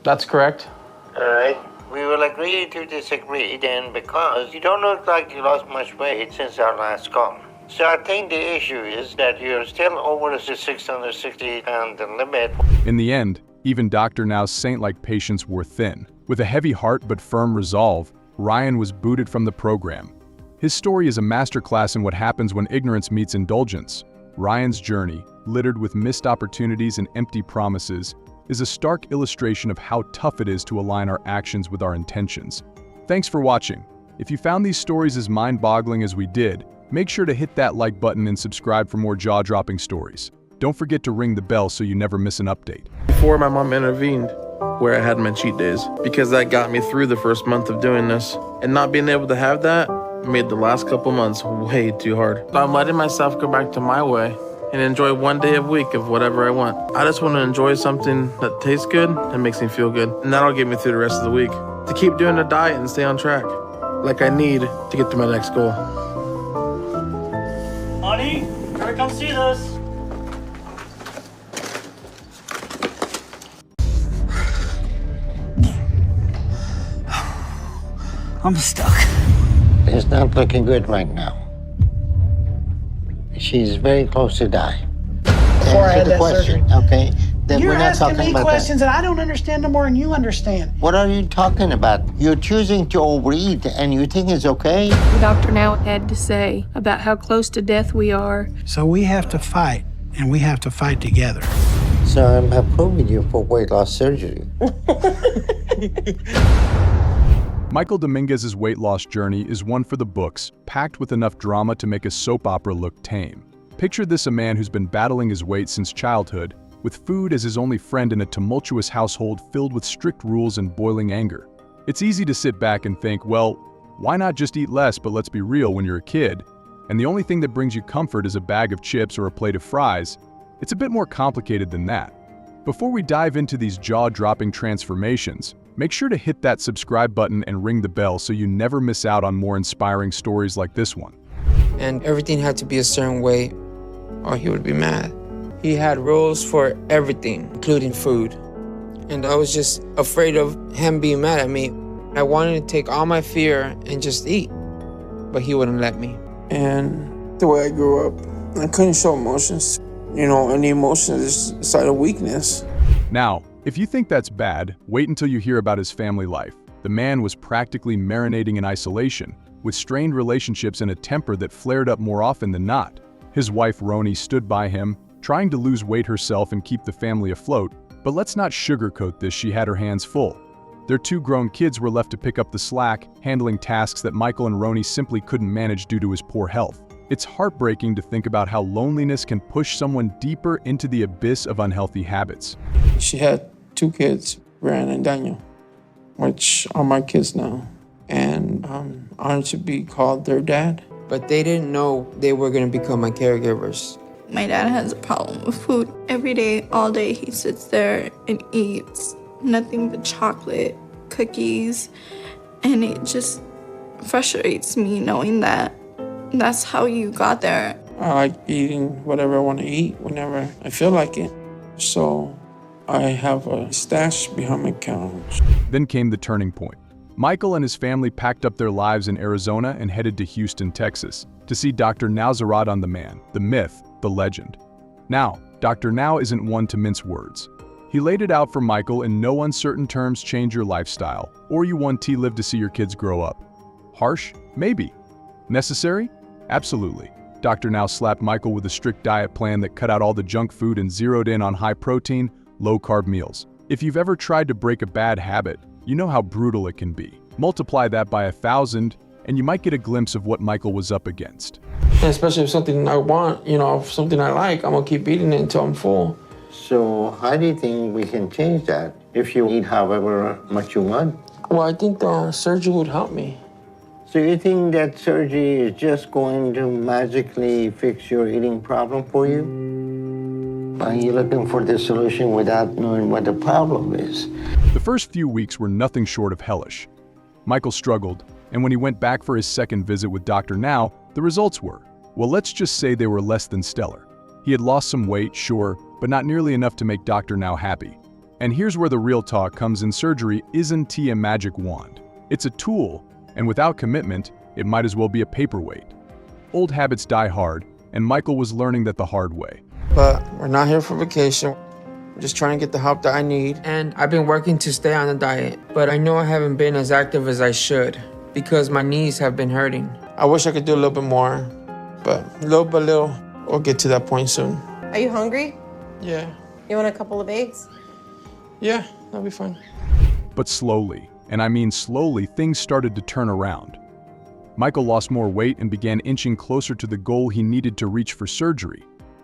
That's correct. All right. We will agree to disagree then, because you don't look like you lost much weight since our last call. So I think the issue is that you're still over the 660 pound limit. In the end, even Dr. Now's saint-like patience wore thin. With a heavy heart but firm resolve, Ryan was booted from the program. His story is a masterclass in what happens when ignorance meets indulgence. Ryan's journey, littered with missed opportunities and empty promises, is a stark illustration of how tough it is to align our actions with our intentions. Thanks for watching. If you found these stories as mind-boggling as we did, make sure to hit that like button and subscribe for more jaw-dropping stories. Don't forget to ring the bell so you never miss an update. Before my mom intervened, where I had my cheat days, because that got me through the first month of doing this. And not being able to have that made the last couple months way too hard. So I'm letting myself go back to my way and enjoy one day a week of whatever I want. I just want to enjoy something that tastes good and makes me feel good. And that'll get me through the rest of the week. To keep doing the diet and stay on track, like I need to get to my next goal. Honey, gotta come see this. I'm stuck. It's not looking good right now. She's very close to die. Before I had that question, surgery. okay? Then You're we're not asking talking me about questions that. that I don't understand no more than you understand. What are you talking about? You're choosing to overeat and you think it's okay? Dr. Now had to say about how close to death we are. So we have to fight, and we have to fight together. So I'm approving you for weight loss surgery. Michael Dominguez's weight loss journey is one for the books, packed with enough drama to make a soap opera look tame. Picture this: a man who's been battling his weight since childhood, with food as his only friend in a tumultuous household filled with strict rules and boiling anger. It's easy to sit back and think, well, why not just eat less? But let's be real, when you're a kid, and the only thing that brings you comfort is a bag of chips or a plate of fries, it's a bit more complicated than that. Before we dive into these jaw-dropping transformations, make sure to hit that subscribe button and ring the bell so you never miss out on more inspiring stories like this one. And everything had to be a certain way or he would be mad. He had rules for everything, including food. And I was just afraid of him being mad at me. I wanted to take all my fear and just eat, but he wouldn't let me. And the way I grew up, I couldn't show emotions. You know, any emotion is a sign of weakness. Now, if you think that's bad, wait until you hear about his family life. The man was practically marinating in isolation, with strained relationships and a temper that flared up more often than not. His wife, Roni, stood by him, trying to lose weight herself and keep the family afloat, but let's not sugarcoat this, she had her hands full. Their two grown kids were left to pick up the slack, handling tasks that Michael and Roni simply couldn't manage due to his poor health. It's heartbreaking to think about how loneliness can push someone deeper into the abyss of unhealthy habits. She had 2 kids, Brian and Daniel, which are my kids now. And I'm honored to be called their dad. But they didn't know they were going to become my caregivers. My dad has a problem with food. Every day, all day, he sits there and eats nothing but chocolate, cookies, and it just frustrates me knowing that that's how you got there. I like eating whatever I want to eat whenever I feel like it. So I have a stash behind my couch. Then came the turning point. Michael and his family packed up their lives in Arizona and headed to Houston, Texas, to see Dr. Now-Zarad on the man, the myth, the legend. Now, Dr. Now isn't one to mince words. He laid it out for Michael in no uncertain terms: change your lifestyle, or you won't live to see your kids grow up. Harsh? Maybe. Necessary? Absolutely. Dr. Now slapped Michael with a strict diet plan that cut out all the junk food and zeroed in on high-protein, low-carb meals. If you've ever tried to break a bad habit, you know how brutal it can be. Multiply that by 1,000, and you might get a glimpse of what Michael was up against. Especially if something I want, you know, if something I like, I'm gonna keep eating it until I'm full. So how do you think we can change that if you eat however much you want? Well, I think the surgery would help me. So you think that surgery is just going to magically fix your eating problem for you? Are you looking for the solution without knowing what the problem is? The first few weeks were nothing short of hellish. Michael struggled, and when he went back for his second visit with Dr. Now, the results were, well, let's just say they were less than stellar. He had lost some weight, sure, but not nearly enough to make Dr. Now happy. And here's where the real talk comes in. Surgery isn't a magic wand. It's a tool, and without commitment, it might as well be a paperweight. Old habits die hard, and Michael was learning that the hard way. But we're not here for vacation. I'm just trying to get the help that I need. And I've been working to stay on the diet, but I know I haven't been as active as I should because my knees have been hurting. I wish I could do a little bit more, but little by little, we'll get to that point soon. Are you hungry? Yeah. You want a couple of eggs? Yeah, that'll be fine. But slowly, and I mean slowly, things started to turn around. Michael lost more weight and began inching closer to the goal he needed to reach for surgery.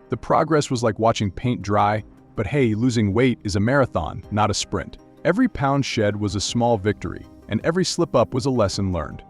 The progress was like watching paint dry, but hey, losing weight is a marathon, not a sprint. Every pound shed was a small victory, and every slip-up was a lesson learned.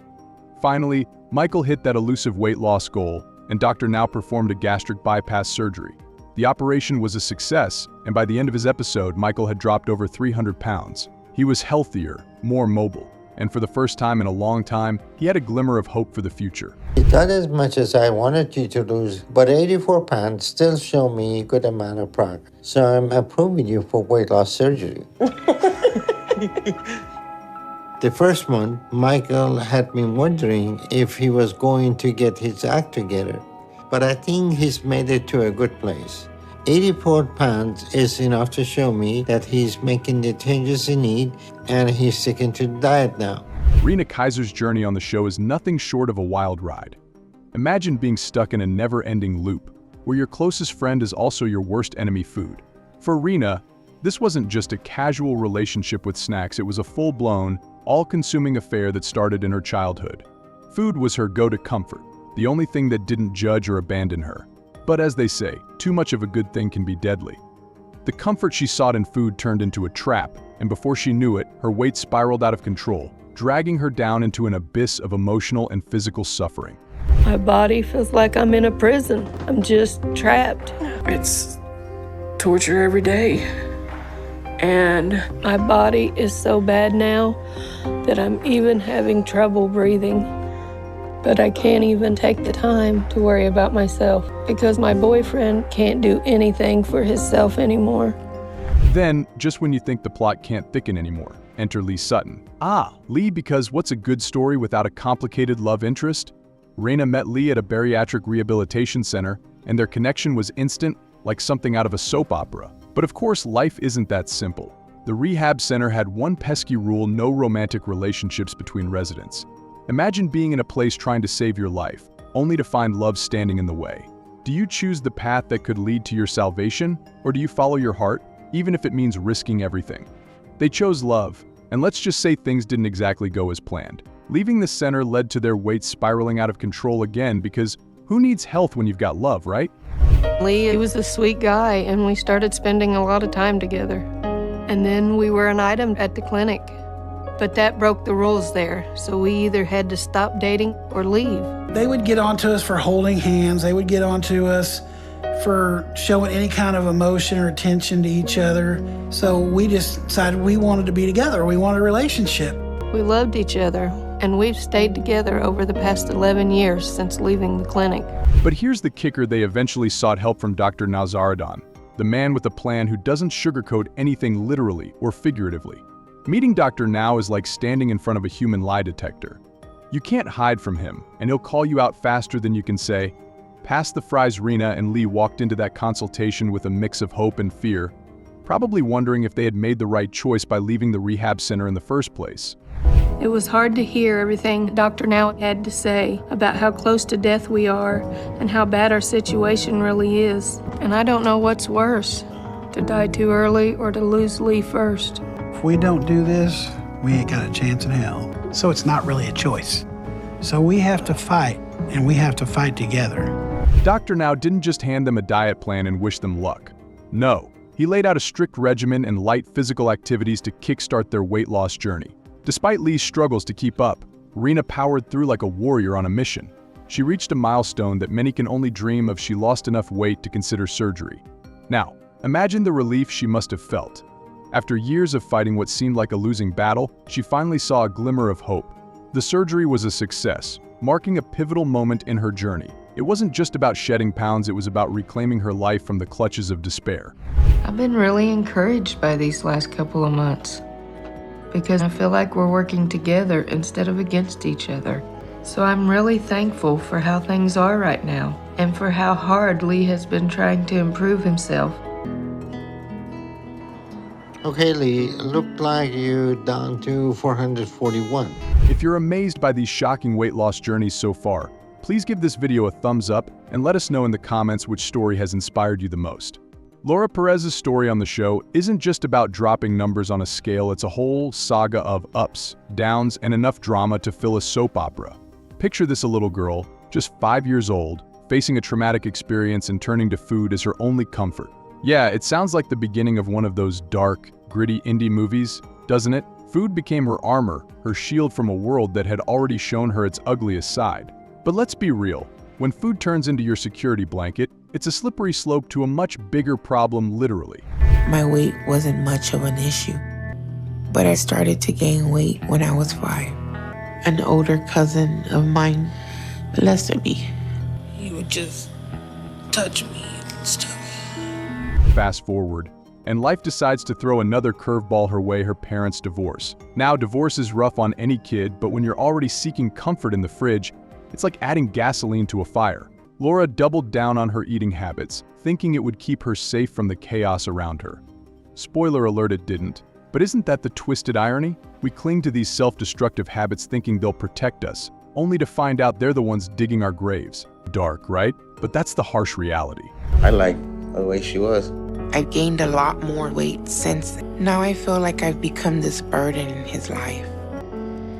Finally, Michael hit that elusive weight loss goal, and Dr. Now performed a gastric bypass surgery. The operation was a success, and by the end of his episode, Michael had dropped over 300 pounds. He was healthier, more mobile, and for the first time in a long time, he had a glimmer of hope for the future. It's not as much as I wanted you to lose, but 84 pounds still show me a good amount of progress. So I'm approving you for weight loss surgery. The first month, Michael had me wondering if he was going to get his act together. But I think he's made it to a good place. 84 pounds is enough to show me that he's making the changes he needs and he's sticking to the diet now. Rena Kaiser's journey on the show is nothing short of a wild ride. Imagine being stuck in a never-ending loop, where your closest friend is also your worst enemy food. For Rena, this wasn't just a casual relationship with snacks, it was a full-blown, all-consuming affair that started in her childhood. Food was her go-to comfort, the only thing that didn't judge or abandon her. But as they say, too much of a good thing can be deadly. The comfort she sought in food turned into a trap, and before she knew it, her weight spiraled out of control, dragging her down into an abyss of emotional and physical suffering. My body feels like I'm in a prison. I'm just trapped. It's torture every day. And my body is so bad now that I'm even having trouble breathing. But I can't even take the time to worry about myself because my boyfriend can't do anything for himself anymore. Then, just when you think the plot can't thicken anymore, enter Lee Sutton. Lee, because what's a good story without a complicated love interest? Rena met Lee at a bariatric rehabilitation center, and their connection was instant, like something out of a soap opera. But of course, life isn't that simple. The rehab center had one pesky rule: no romantic relationships between residents. Imagine being in a place trying to save your life, only to find love standing in the way. Do you choose the path that could lead to your salvation, or do you follow your heart, even if it means risking everything? They chose love, and let's just say things didn't exactly go as planned. Leaving the center led to their weight spiraling out of control again, because who needs health when you've got love, right? Lee, he was a sweet guy, and we started spending a lot of time together. And then we were an item at the clinic. But that broke the rules there, so we either had to stop dating or leave. They would get onto us for holding hands. They would get onto us for showing any kind of emotion or attention to each other. So we just decided we wanted to be together. We wanted a relationship. We loved each other, and we've stayed together over the past 11 years since leaving the clinic. But here's the kicker: they eventually sought help from Dr. Nazaradan, the man with a plan who doesn't sugarcoat anything literally or figuratively. Meeting Dr. Now is like standing in front of a human lie detector. You can't hide from him, and he'll call you out faster than you can say. Pass the fries. Rena and Lee walked into that consultation with a mix of hope and fear, probably wondering if they had made the right choice by leaving the rehab center in the first place. It was hard to hear everything Dr. Now had to say about how close to death we are and how bad our situation really is. And I don't know what's worse, to die too early or to lose Lee first. If we don't do this, we ain't got a chance in hell. So it's not really a choice. So we have to fight, and we have to fight together. Dr. Now didn't just hand them a diet plan and wish them luck. No, he laid out a strict regimen and light physical activities to kickstart their weight loss journey. Despite Lee's struggles to keep up, Rena powered through like a warrior on a mission. She reached a milestone that many can only dream of. She lost enough weight to consider surgery. Now, imagine the relief she must have felt. After years of fighting what seemed like a losing battle, she finally saw a glimmer of hope. The surgery was a success, marking a pivotal moment in her journey. It wasn't just about shedding pounds, it was about reclaiming her life from the clutches of despair. I've been really encouraged by these last couple of months because I feel like we're working together instead of against each other. So I'm really thankful for how things are right now and for how hard Lee has been trying to improve himself. Okay, Lee, looked like you're down to 441. If you're amazed by these shocking weight loss journeys so far, please give this video a thumbs up and let us know in the comments which story has inspired you the most. Laura Perez's story on the show isn't just about dropping numbers on a scale, it's a whole saga of ups, downs, and enough drama to fill a soap opera. Picture this: a little girl, just 5 years old, facing a traumatic experience and turning to food as her only comfort. Yeah, it sounds like the beginning of one of those dark, gritty indie movies, doesn't it? Food became her armor, her shield from a world that had already shown her its ugliest side. But let's be real, when food turns into your security blanket, it's a slippery slope to a much bigger problem, literally. My weight wasn't much of an issue, but I started to gain weight when I was 5. An older cousin of mine molested me. He would just touch me and stuff. Fast forward, and life decides to throw another curveball her way: her parents' divorce. Now, divorce is rough on any kid, but when you're already seeking comfort in the fridge, it's like adding gasoline to a fire. Laura doubled down on her eating habits, thinking it would keep her safe from the chaos around her. Spoiler alert, it didn't. But isn't that the twisted irony? We cling to these self-destructive habits thinking they'll protect us, only to find out they're the ones digging our graves. Dark, right? But that's the harsh reality. I like the way she was. I've gained a lot more weight since then. Now I feel like I've become this burden in his life.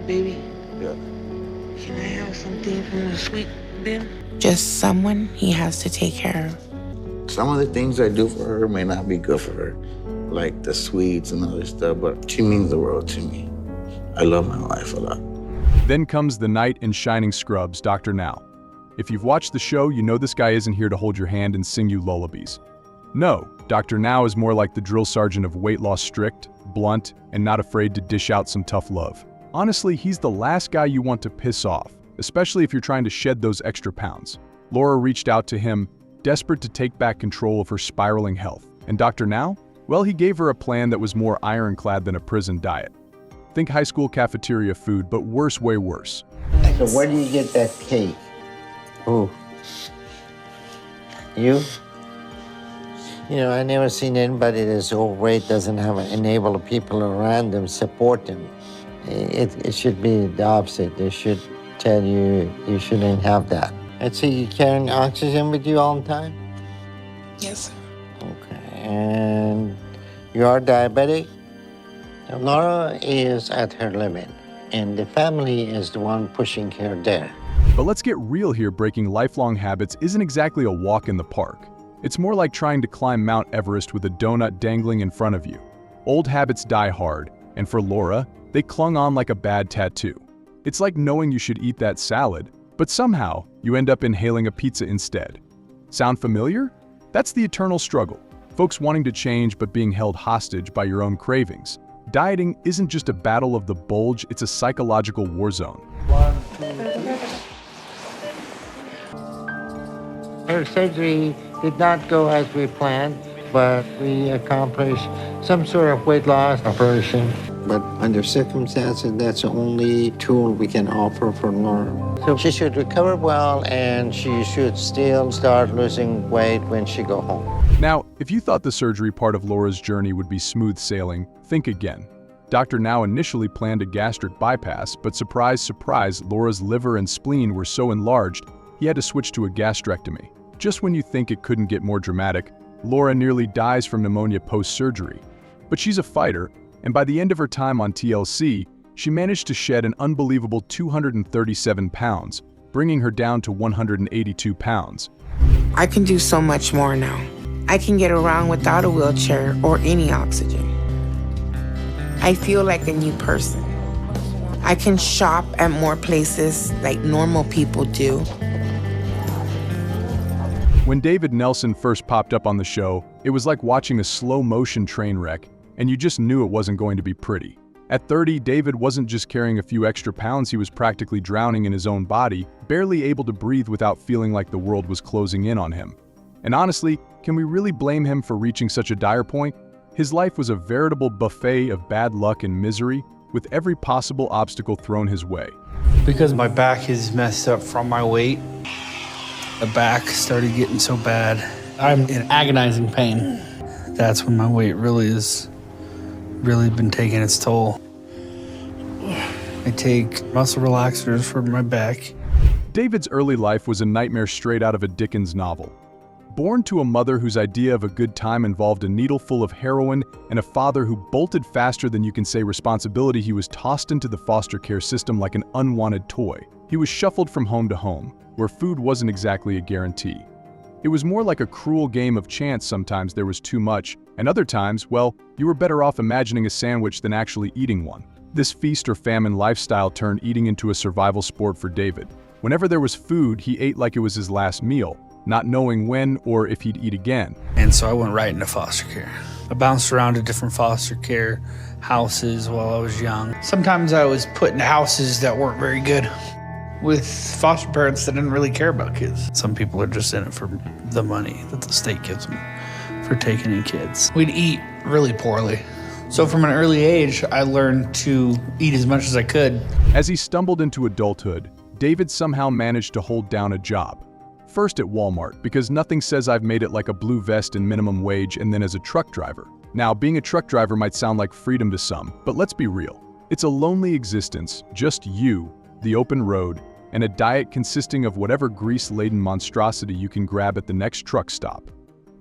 Baby, can I have something from the sweet bin? Just someone he has to take care of. Some of the things I do for her may not be good for her, like the sweets and other stuff, but she means the world to me. I love my wife a lot. Then comes the knight in shining scrubs, Dr. Now. If you've watched the show, you know this guy isn't here to hold your hand and sing you lullabies. No, Dr. Now is more like the drill sergeant of weight loss, strict, blunt, and not afraid to dish out some tough love. Honestly, he's the last guy you want to piss off, especially if you're trying to shed those extra pounds. Laura reached out to him, desperate to take back control of her spiraling health. And Dr. Now? Well, he gave her a plan that was more ironclad than a prison diet. Think high school cafeteria food, but worse, way worse. So where do you get that cake? Who? You? You know, I never seen anybody that's overweight doesn't have enable people around them support them. It should be the opposite. They should tell you you shouldn't have that. And so you carrying oxygen with you all the time? Yes, sir. Okay, and you are diabetic? Laura is at her limit, and the family is the one pushing her there. But let's get real here. Breaking lifelong habits isn't exactly a walk in the park. It's more like trying to climb Mount Everest with a donut dangling in front of you. Old habits die hard, and for Laura, they clung on like a bad tattoo. It's like knowing you should eat that salad, but somehow you end up inhaling a pizza instead. Sound familiar? That's the eternal struggle. Folks wanting to change but being held hostage by your own cravings. Dieting isn't just a battle of the bulge, it's a psychological war zone. Her surgery did not go as we planned, but we accomplished some sort of weight loss operation. But under circumstances, that's the only tool we can offer for Laura. So she should recover well, and she should still start losing weight when she go home. Now, if you thought the surgery part of Laura's journey would be smooth sailing, think again. Dr. Now initially planned a gastric bypass, but surprise, surprise, Laura's liver and spleen were so enlarged, he had to switch to a gastrectomy. Just when you think it couldn't get more dramatic, Laura nearly dies from pneumonia post-surgery. But she's a fighter, and by the end of her time on TLC, she managed to shed an unbelievable 237 pounds, bringing her down to 182 pounds. I can do so much more now. I can get around without a wheelchair or any oxygen. I feel like a new person. I can shop at more places like normal people do. When David Nelson first popped up on the show, it was like watching a slow-motion train wreck, and you just knew it wasn't going to be pretty. At 30, David wasn't just carrying a few extra pounds, he was practically drowning in his own body, barely able to breathe without feeling like the world was closing in on him. And honestly, can we really blame him for reaching such a dire point? His life was a veritable buffet of bad luck and misery, with every possible obstacle thrown his way. Because my back is messed up from my weight, the back started getting so bad. I'm in agonizing pain. That's when my weight really been taking its toll. I take muscle relaxers for my back. David's early life was a nightmare straight out of a Dickens novel. Born to a mother whose idea of a good time involved a needle full of heroin and a father who bolted faster than you can say responsibility, he was tossed into the foster care system like an unwanted toy. He was shuffled from home to home, where food wasn't exactly a guarantee. It was more like a cruel game of chance. Sometimes there was too much, and other times, well, you were better off imagining a sandwich than actually eating one. This feast or famine lifestyle turned eating into a survival sport for David. Whenever there was food, he ate like it was his last meal, not knowing when or if he'd eat again. And so I went right into foster care. I bounced around to different foster care houses while I was young. Sometimes I was put in houses that weren't very good with foster parents that didn't really care about kids. Some people are just in it for the money that the state gives them for taking in kids. We'd eat really poorly. So from an early age, I learned to eat as much as I could. As he stumbled into adulthood, David somehow managed to hold down a job. First at Walmart, because nothing says I've made it like a blue vest and minimum wage, and then as a truck driver. Now, being a truck driver might sound like freedom to some, but let's be real. It's a lonely existence, just you, the open road, and a diet consisting of whatever grease-laden monstrosity you can grab at the next truck stop.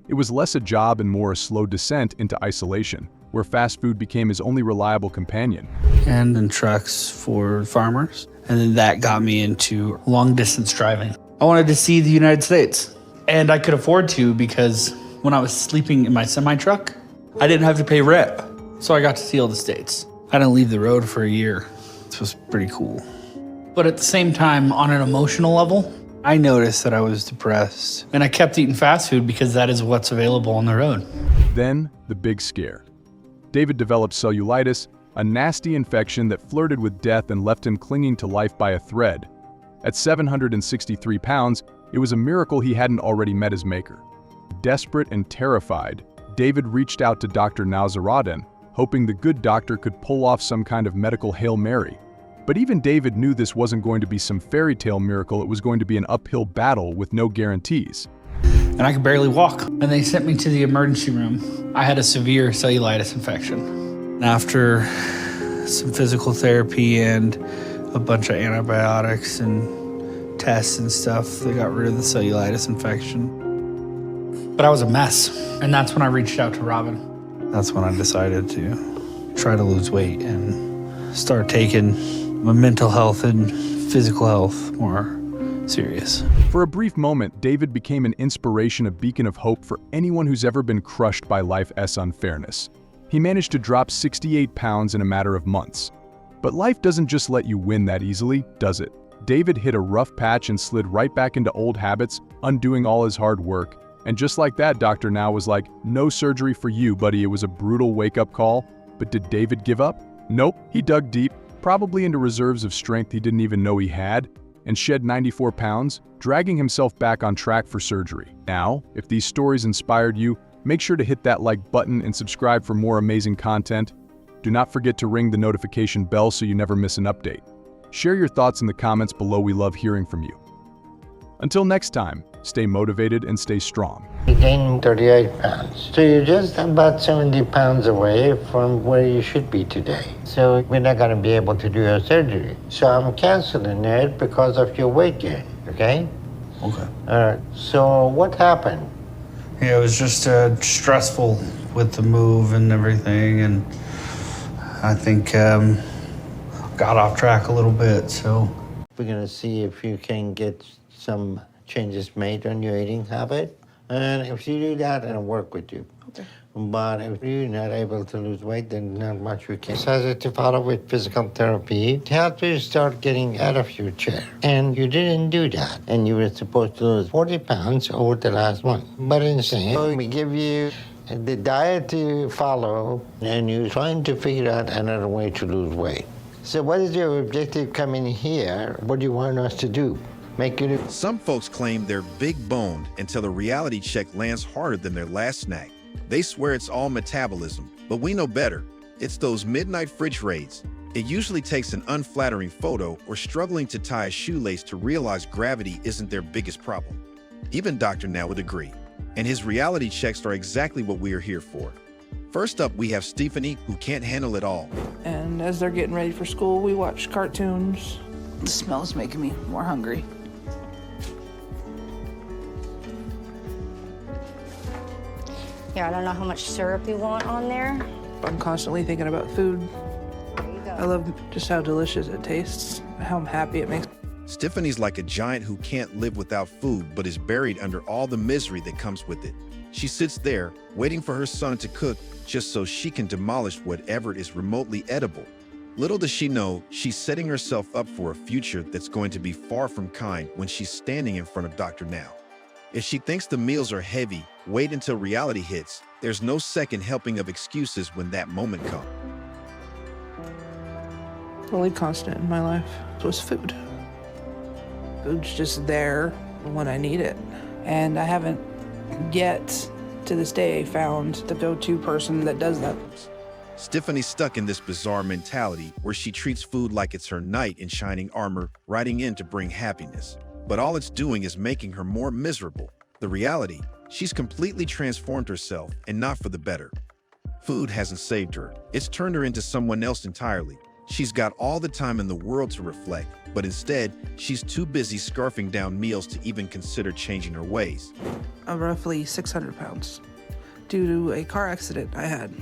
It was less a job and more a slow descent into isolation, where fast food became his only reliable companion. And in trucks for farmers. And then that got me into long-distance driving. I wanted to see the United States. And I could afford to because when I was sleeping in my semi-truck, I didn't have to pay rent. So I got to see all the states. I didn't leave the road for a year. This was pretty cool. But at the same time, on an emotional level, I noticed that I was depressed. And I kept eating fast food because that is what's available on the road. Then, the big scare. David developed cellulitis, a nasty infection that flirted with death and left him clinging to life by a thread. At 763 pounds, it was a miracle he hadn't already met his maker. Desperate and terrified, David reached out to Dr. Nazaraden, hoping the good doctor could pull off some kind of medical Hail Mary. But even David knew this wasn't going to be some fairy tale miracle. It was going to be an uphill battle with no guarantees. And I could barely walk. And they sent me to the emergency room. I had a severe cellulitis infection. After some physical therapy and a bunch of antibiotics and tests and stuff, they got rid of the cellulitis infection. But I was a mess. And that's when I reached out to Robin. That's when I decided to try to lose weight and start taking my mental health and physical health more serious. For a brief moment, David became an inspiration, a beacon of hope for anyone who's ever been crushed by life's unfairness. He managed to drop 68 pounds in a matter of months. But life doesn't just let you win that easily, does it? David hit a rough patch and slid right back into old habits, undoing all his hard work. And just like that, Dr. Now was like, no surgery for you, buddy. It was a brutal wake-up call. But did David give up? Nope. He dug deep, probably into reserves of strength he didn't even know he had, and shed 94 pounds, dragging himself back on track for surgery. Now, if these stories inspired you, make sure to hit that like button and subscribe for more amazing content. Do not forget to ring the notification bell so you never miss an update. Share your thoughts in the comments below. We love hearing from you. Until next time, stay motivated and stay strong. You gained 38 pounds. So you're just about 70 pounds away from where you should be today. So we're not going to be able to do your surgery. So I'm canceling it because of your weight gain, okay? Okay. All right. So what happened? Yeah, it was just stressful with the move and everything, and I think got off track a little bit, so. We're going to see if you can get some changes made on your eating habit. And if you do that, I'll work with you. Okay. But if you're not able to lose weight, then not much we can. Decided to follow with physical therapy to help you start getting out of your chair. And you didn't do that. And you were supposed to lose 40 pounds over the last month. But instead, we give you the diet to follow, and you're trying to figure out another way to lose weight. So what is your objective coming here? What do you want us to do? Make you Some folks claim they're big boned until a reality check lands harder than their last snack. They swear it's all metabolism, but we know better. It's those midnight fridge raids. It usually takes an unflattering photo or struggling to tie a shoelace to realize gravity isn't their biggest problem. Even Dr. Now would agree. And his reality checks are exactly what we are here for. First up, we have Stephanie, who can't handle it all. And as they're getting ready for school, we watch cartoons. The smell's making me more hungry. Yeah, I don't know how much syrup you want on there. I'm constantly thinking about food. I love just how delicious it tastes, how happy it makes. Stephanie's like a giant who can't live without food, but is buried under all the misery that comes with it. She sits there, waiting for her son to cook just so she can demolish whatever is remotely edible. Little does she know, she's setting herself up for a future that's going to be far from kind when she's standing in front of Dr. Now. If she thinks the meals are heavy, wait until reality hits. There's no second helping of excuses when that moment comes. The only constant in my life was food. Food's just there when I need it. And I haven't yet, to this day, found the go-to person that does that. Stephanie's stuck in this bizarre mentality where she treats food like it's her knight in shining armor, riding in to bring happiness. But all it's doing is making her more miserable. The reality, she's completely transformed herself, and not for the better. Food hasn't saved her. It's turned her into someone else entirely. She's got all the time in the world to reflect, but instead, she's too busy scarfing down meals to even consider changing her ways. I'm roughly 600 pounds due to a car accident I had,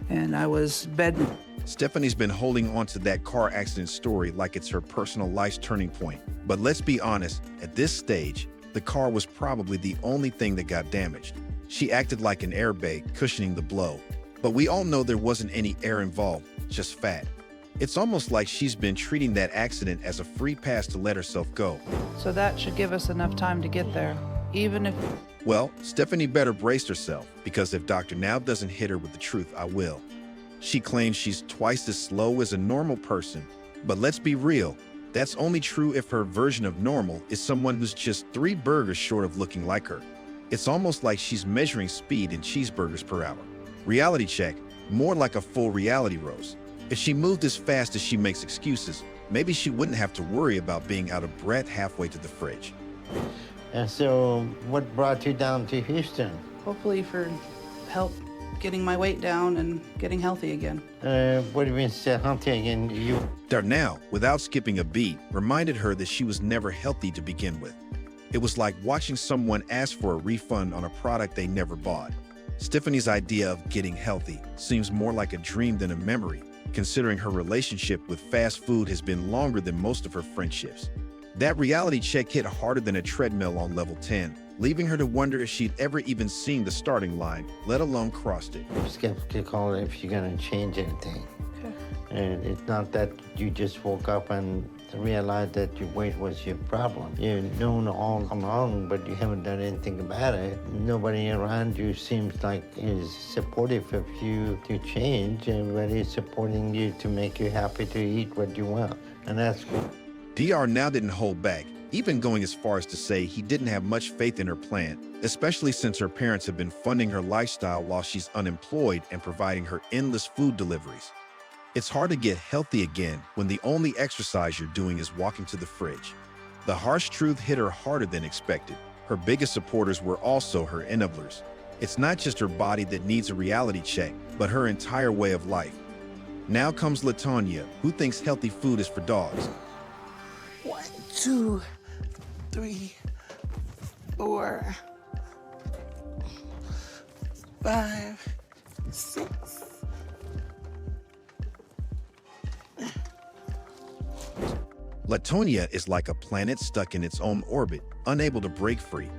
and I was bedridden. Stephanie's been holding on to that car accident story like it's her personal life's turning point. But let's be honest, at this stage, the car was probably the only thing that got damaged. She acted like an airbag, cushioning the blow. But we all know there wasn't any air involved, just fat. It's almost like she's been treating that accident as a free pass to let herself go. So that should give us enough time to get there, even if... Well, Stephanie better brace herself, because if Dr. Now doesn't hit her with the truth, I will. She claims she's twice as slow as a normal person. But let's be real, that's only true if her version of normal is someone who's just 3 burgers short of looking like her. It's almost like she's measuring speed in cheeseburgers per hour. Reality check, more like a full reality roast. If she moved as fast as she makes excuses, maybe she wouldn't have to worry about being out of breath halfway to the fridge. And so, what brought you down to Houston? Hopefully for help getting my weight down and getting healthy again. What do you mean, healthy again? Darnell, without skipping a beat, reminded her that she was never healthy to begin with. It was like watching someone ask for a refund on a product they never bought. Stephanie's idea of getting healthy seems more like a dream than a memory, considering her relationship with fast food has been longer than most of her friendships. That reality check hit harder than a treadmill on level 10, leaving her to wonder if she'd ever even seen the starting line, let alone crossed it. I'm skeptical if you're gonna change anything. Okay. And it's not that you just woke up and realized that your weight was your problem. You've known all along, but you haven't done anything about it. Nobody around you seems like is supportive of you to change. Everybody's supporting you to make you happy to eat what you want. And that's good. DR now didn't hold back, even going as far as to say he didn't have much faith in her plan, especially since her parents have been funding her lifestyle while she's unemployed and providing her endless food deliveries. It's hard to get healthy again when the only exercise you're doing is walking to the fridge. The harsh truth hit her harder than expected. Her biggest supporters were also her enablers. It's not just her body that needs a reality check, but her entire way of life. Now comes Latonia, who thinks healthy food is for dogs. 1, 2, 3, 4, 5, 6. Latonia is like a planet stuck in its own orbit, unable to break free.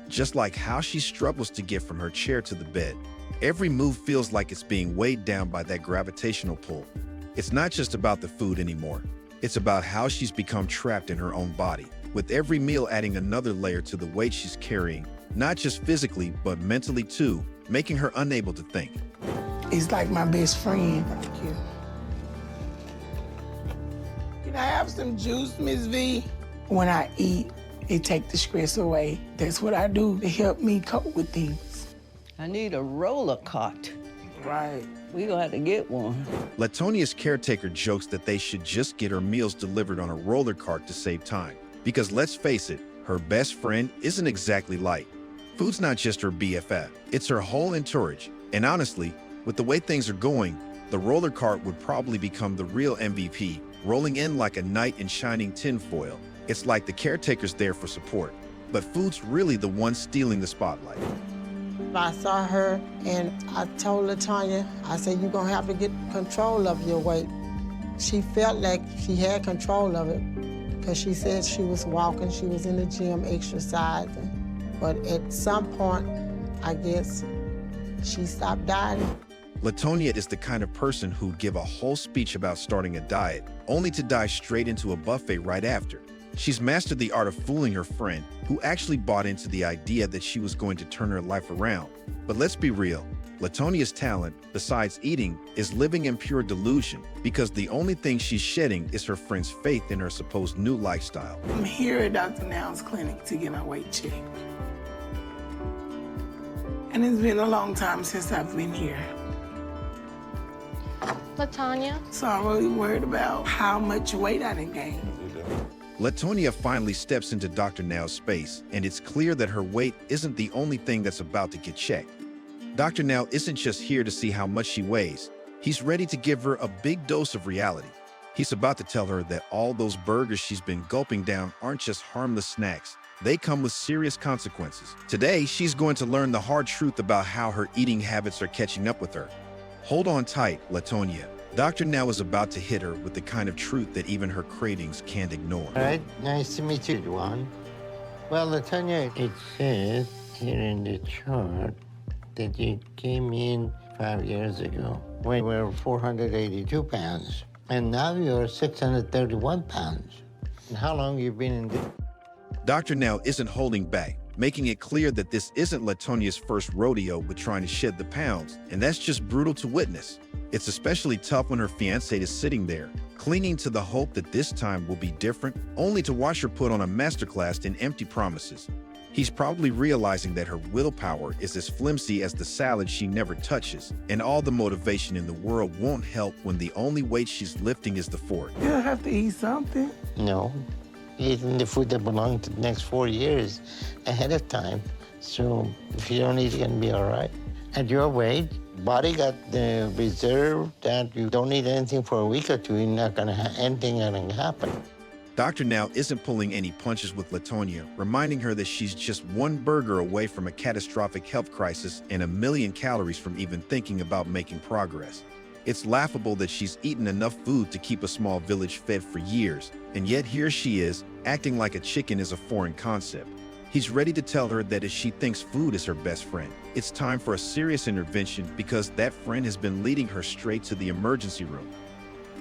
Just like how she struggles to get from her chair to the bed. Every move feels like it's being weighed down by that gravitational pull. It's not just about the food anymore. It's about how she's become trapped in her own body, with every meal adding another layer to the weight she's carrying, not just physically, but mentally too, making her unable to think. He's like my best friend. Thank you. Can I have some juice, Miss V? When I eat, It takes the stress away. That's what I do to help me cope with things. I need a roller cart. Right. We gonna have to get one. Latonia's caretaker jokes that they should just get her meals delivered on a roller cart to save time. Because let's face it, her best friend isn't exactly light. Food's not just her BFF, it's her whole entourage. And honestly, with the way things are going, the roller cart would probably become the real MVP, rolling in like a knight in shining tinfoil. It's like the caretaker's there for support, but food's really the one stealing the spotlight. I saw her and I told Latonia, I said, you're gonna have to get control of your weight. She felt like she had control of it because she said she was walking, she was in the gym exercising. But at some point, I guess, she stopped dieting. Latonia is the kind of person who'd give a whole speech about starting a diet, only to dive straight into a buffet right after. She's mastered the art of fooling her friend, who actually bought into the idea that she was going to turn her life around. But let's be real, Latonia's talent, besides eating, is living in pure delusion, because the only thing she's shedding is her friend's faith in her supposed new lifestyle. I'm here at Dr. Now's clinic to get my weight checked. And it's been a long time since I've been here. Latonia? So I'm really worried about how much weight I done gained. Latonia finally steps into Dr. Now's space, and it's clear that her weight isn't the only thing that's about to get checked. Dr. Now isn't just here to see how much she weighs. He's ready to give her a big dose of reality. He's about to tell her that all those burgers she's been gulping down aren't just harmless snacks. They come with serious consequences. Today, she's going to learn the hard truth about how her eating habits are catching up with her. Hold on tight, Latonia. Dr. Now is about to hit her with the kind of truth that even her cravings can't ignore. All right, nice to meet you, Juan. Well, Latonia, it says here in the chart that you came in 5 years ago when you were 482 pounds, and now you're 631 pounds. And how long you been in this? Dr. Now isn't holding back, making it clear that this isn't Latonia's first rodeo with trying to shed the pounds, and that's just brutal to witness. It's especially tough when her fiancé is sitting there, clinging to the hope that this time will be different, only to watch her put on a masterclass in empty promises. He's probably realizing that her willpower is as flimsy as the salad she never touches, and all the motivation in the world won't help when the only weight she's lifting is the fork. You'll have to eat something. No, eating the food that belongs to the next 4 years ahead of time. So if you don't eat, you're gonna be all right. At your weight, body got the reserve that you don't eat anything for a week or two, you're not gonna have anything gonna happen. Dr. Now isn't pulling any punches with Latonia, reminding her that she's just one burger away from a catastrophic health crisis and 1 million calories from even thinking about making progress. It's laughable that she's eaten enough food to keep a small village fed for years, and yet here she is, acting like a chicken is a foreign concept. He's ready to tell her that if she thinks food is her best friend, it's time for a serious intervention because that friend has been leading her straight to the emergency room.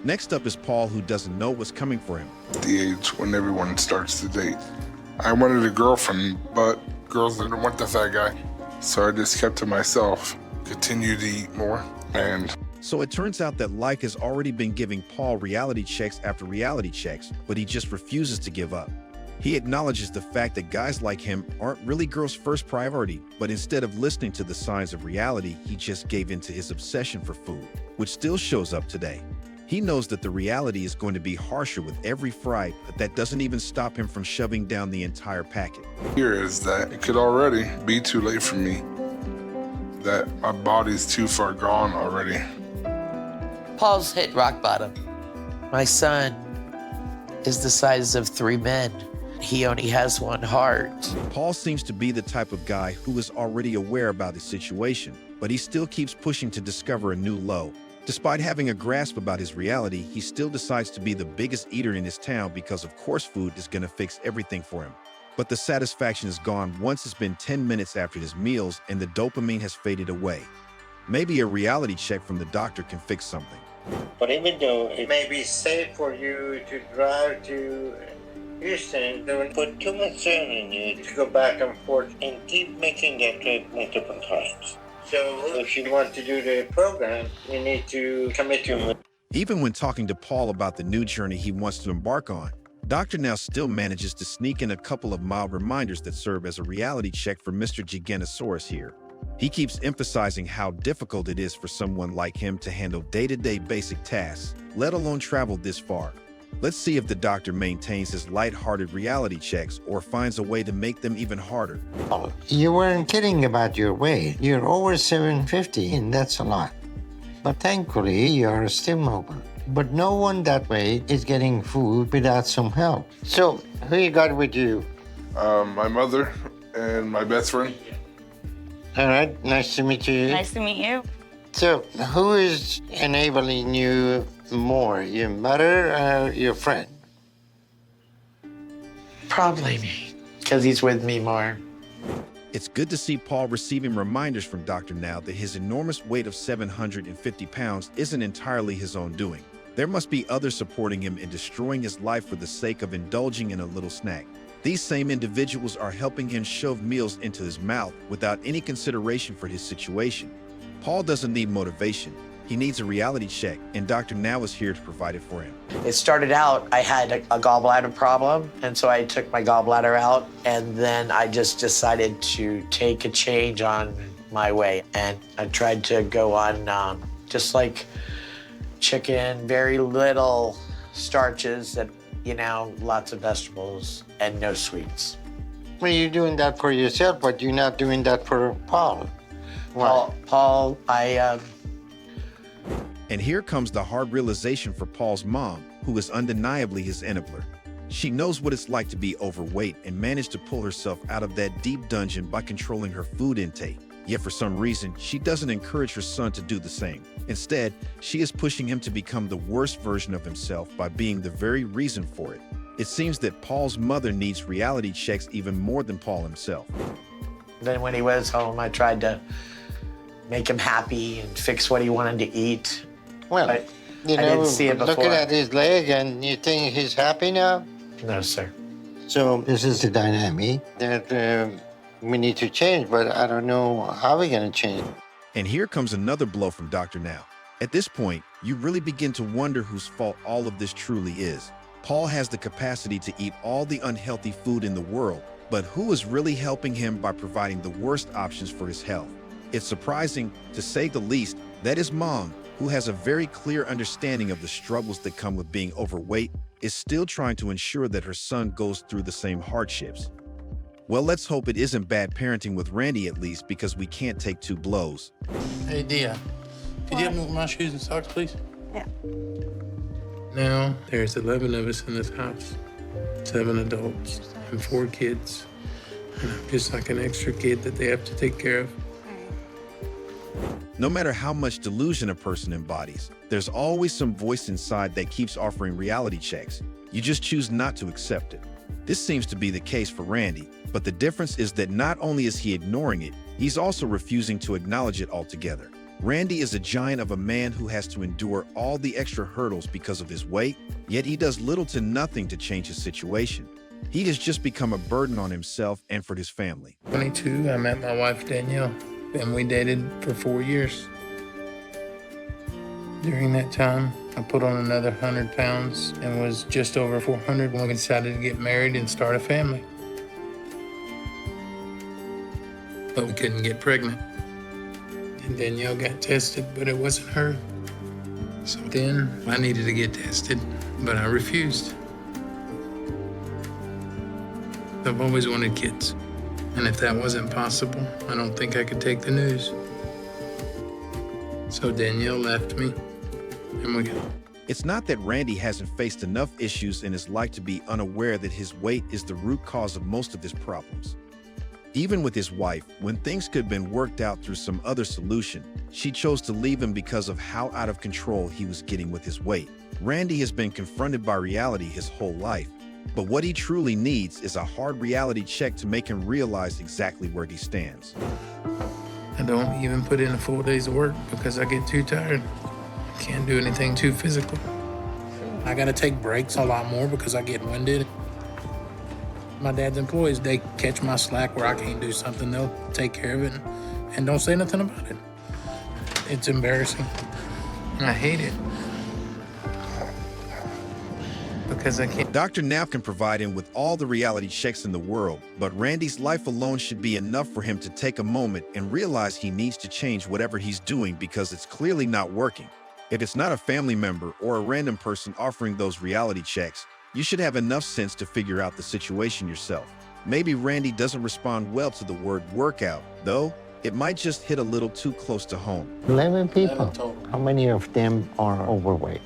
Next up is Paul, who doesn't know what's coming for him. The age when everyone starts to date. I wanted a girlfriend, but girls didn't want the fat guy. So I just kept to myself, continued to eat more, and... So it turns out that Like has already been giving Paul reality checks after reality checks, but he just refuses to give up. He acknowledges the fact that guys like him aren't really girls' first priority, but instead of listening to the signs of reality, he just gave in to his obsession for food, which still shows up today. He knows that the reality is going to be harsher with every fry, but that doesn't even stop him from shoving down the entire packet. Here is that it could already be too late for me, that my body's too far gone already. Paul's hit rock bottom. My son is the size of 3 men. He only has one heart. Paul seems to be the type of guy who is already aware about his situation, but he still keeps pushing to discover a new low. Despite having a grasp about his reality, he still decides to be the biggest eater in his town because of course food is going to fix everything for him. But the satisfaction is gone once it's been 10 minutes after his meals and the dopamine has faded away. Maybe a reality check from the doctor can fix something. But even though it may be safe for you to drive to Houston, don't put too much strain in you to go back and forth and keep making that trip multiple times. So if you want to do the program, you need to commit to it. Even when talking to Paul about the new journey he wants to embark on, Dr. Now still manages to sneak in a couple of mild reminders that serve as a reality check for Mr. Giganosaurus here. He keeps emphasizing how difficult it is for someone like him to handle day-to-day basic tasks, let alone travel this far. Let's see if the doctor maintains his light-hearted reality checks or finds a way to make them even harder. Oh, you weren't kidding about your weight. You're over 750, and that's a lot. But thankfully, you're still mobile. But no one that way is getting food without some help. So, who you got with you? My mother and my best friend. All right, nice to meet you. Nice to meet you. So, who is enabling you more, your mother or your friend? Probably me, because he's with me more. It's good to see Paul receiving reminders from Dr. Now that his enormous weight of 750 pounds isn't entirely his own doing. There must be others supporting him in destroying his life for the sake of indulging in a little snack. These same individuals are helping him shove meals into his mouth without any consideration for his situation. Paul doesn't need motivation. He needs a reality check, and Dr. Now is here to provide it for him. It started out, I had a gallbladder problem, and so I took my gallbladder out, and then I just decided to take a change on my way. And I tried to go on just like chicken, very little starches, and, you know, lots of vegetables, and no sweets. Well, you're doing that for yourself, but you're not doing that for Paul. Why? Paul, And here comes the hard realization for Paul's mom, who is undeniably his enabler. She knows what it's like to be overweight and managed to pull herself out of that deep dungeon by controlling her food intake. Yet for some reason, she doesn't encourage her son to do the same. Instead, she is pushing him to become the worst version of himself by being the very reason for it. It seems that Paul's mother needs reality checks even more than Paul himself. Then when he was home, I tried to make him happy and fix what he wanted to eat. Well, but you know, I didn't see it before. looking at his leg, and you think he's happy now? No, sir. So this is the dynamic that we need to change, but I don't know how we're going to change. And here comes another blow from Dr. Now. At this point, you really begin to wonder whose fault all of this truly is. Paul has the capacity to eat all the unhealthy food in the world, but who is really helping him by providing the worst options for his health? It's surprising, to say the least, that his mom, who has a very clear understanding of the struggles that come with being overweight, is still trying to ensure that her son goes through the same hardships. Well, let's hope it isn't bad parenting with Randy at least, because we can't take two blows. Hey, Dia, could you help me with my shoes and socks, please? Yeah. Now, there's 11 of us in this house, 7 adults and 4 kids. And I'm just like an extra kid that they have to take care of. No matter how much delusion a person embodies, there's always some voice inside that keeps offering reality checks. You just choose not to accept it. This seems to be the case for Randy, but the difference is that not only is he ignoring it, he's also refusing to acknowledge it altogether. Randy is a giant of a man who has to endure all the extra hurdles because of his weight, yet he does little to nothing to change his situation. He has just become a burden on himself and for his family. 22, I met my wife, Danielle, and we dated for 4 years. During that time, I put on another 100 pounds and was just over 400 when we decided to get married and start a family. But we couldn't get pregnant. And Danielle got tested, but it wasn't her. So then I needed to get tested, but I refused. I've always wanted kids. And if that wasn't possible, I don't think I could take the news. So Danielle left me, and we got. It's not that Randy hasn't faced enough issues in his life to be unaware that his weight is the root cause of most of his problems. Even with his wife, when things could have been worked out through some other solution, she chose to leave him because of how out of control he was getting with his weight. Randy has been confronted by reality his whole life, but what he truly needs is a hard reality check to make him realize exactly where he stands. I don't even put in a full day's work because I get too tired. I can't do anything too physical. I gotta take breaks a lot more because I get winded. My dad's employees, they catch my slack where I can't do something. They'll take care of it and don't say nothing about it. It's embarrassing. And I hate it. because I can't. Dr. Now can provide him with all the reality checks in the world, but Randy's life alone should be enough for him to take a moment and realize he needs to change whatever he's doing because it's clearly not working. If it's not a family member or a random person offering those reality checks, you should have enough sense to figure out the situation yourself. Maybe Randy doesn't respond well to the word workout, though it might just hit a little too close to home. 11 people. How many of them are overweight?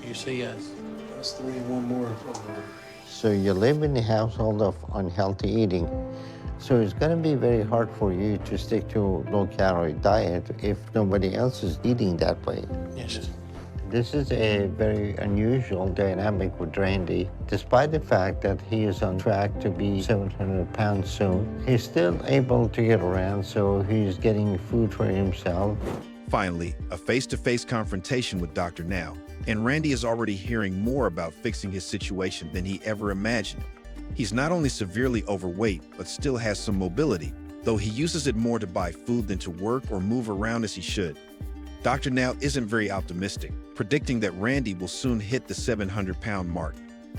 You see, yes. That's 3 and 1 more over. So you live in the household of unhealthy eating. So it's going to be very hard for you to stick to a low-calorie diet if nobody else is eating that way. Yes. This is a very unusual dynamic with Randy. Despite the fact that he is on track to be 700 pounds soon, he's still able to get around, so he's getting food for himself. Finally, a face-to-face confrontation with Dr. Now, and Randy is already hearing more about fixing his situation than he ever imagined. He's not only severely overweight, but still has some mobility, though he uses it more to buy food than to work or move around as he should. Dr. Now isn't very optimistic, predicting that Randy will soon hit the 700-pound mark.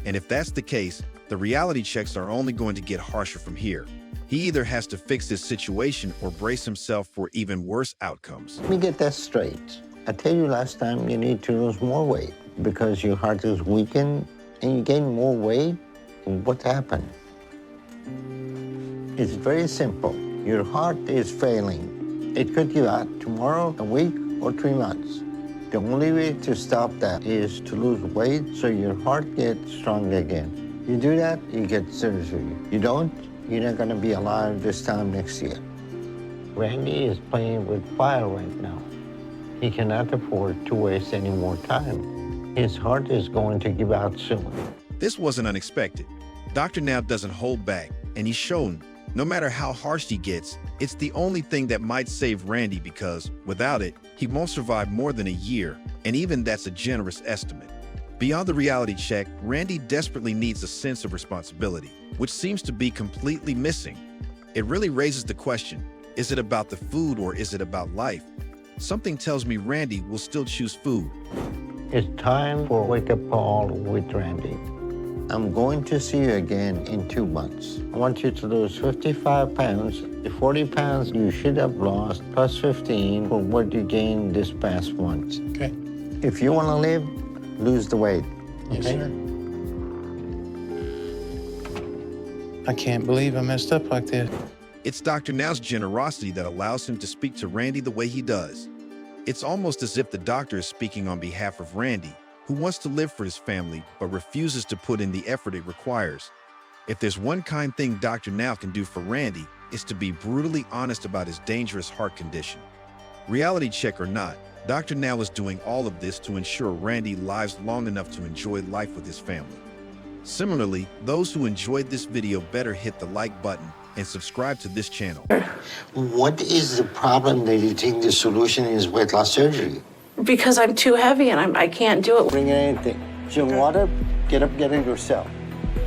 And if that's the case, the reality checks are only going to get harsher from here. He either has to fix his situation or brace himself for even worse outcomes. Let me get that straight. I tell you last time you need to lose more weight because your heart is weakened and you gain more weight. What happened? It's very simple. Your heart is failing. It could give out tomorrow, a week, or 3 months. The only way to stop that is to lose weight so your heart gets strong again. You do that, you get surgery. You don't, you're not gonna be alive this time next year. Randy is playing with fire right now. He cannot afford to waste any more time. His heart is going to give out soon. This wasn't unexpected. Dr. Now doesn't hold back, and he's shown, no matter how harsh he gets, it's the only thing that might save Randy because, without it, he won't survive more than a year, and even that's a generous estimate. Beyond the reality check, Randy desperately needs a sense of responsibility, which seems to be completely missing. It really raises the question, is it about the food or is it about life? Something tells me Randy will still choose food. It's time for a wake-up call with Randy. I'm going to see you again in 2 months. I want you to lose 55 pounds. The 40 pounds you should have lost, plus 15 for what you gained this past month. Okay. If you want to live, lose the weight. Yes, Okay? sir. I can't believe I messed up like this. It's Dr. Now's generosity that allows him to speak to Randy the way he does. It's almost as if the doctor is speaking on behalf of Randy, who wants to live for his family but refuses to put in the effort it requires. If there's one kind thing Dr. Now can do for Randy, it's to be brutally honest about his dangerous heart condition. Reality check or not, Dr. Now is doing all of this to ensure Randy lives long enough to enjoy life with his family. Similarly, those who enjoyed this video better hit the like button and subscribe to this channel. What is the problem that you think the solution is weight loss surgery? Because I'm too heavy and I can't do it. Bring anything. She want water, get up, get it yourself.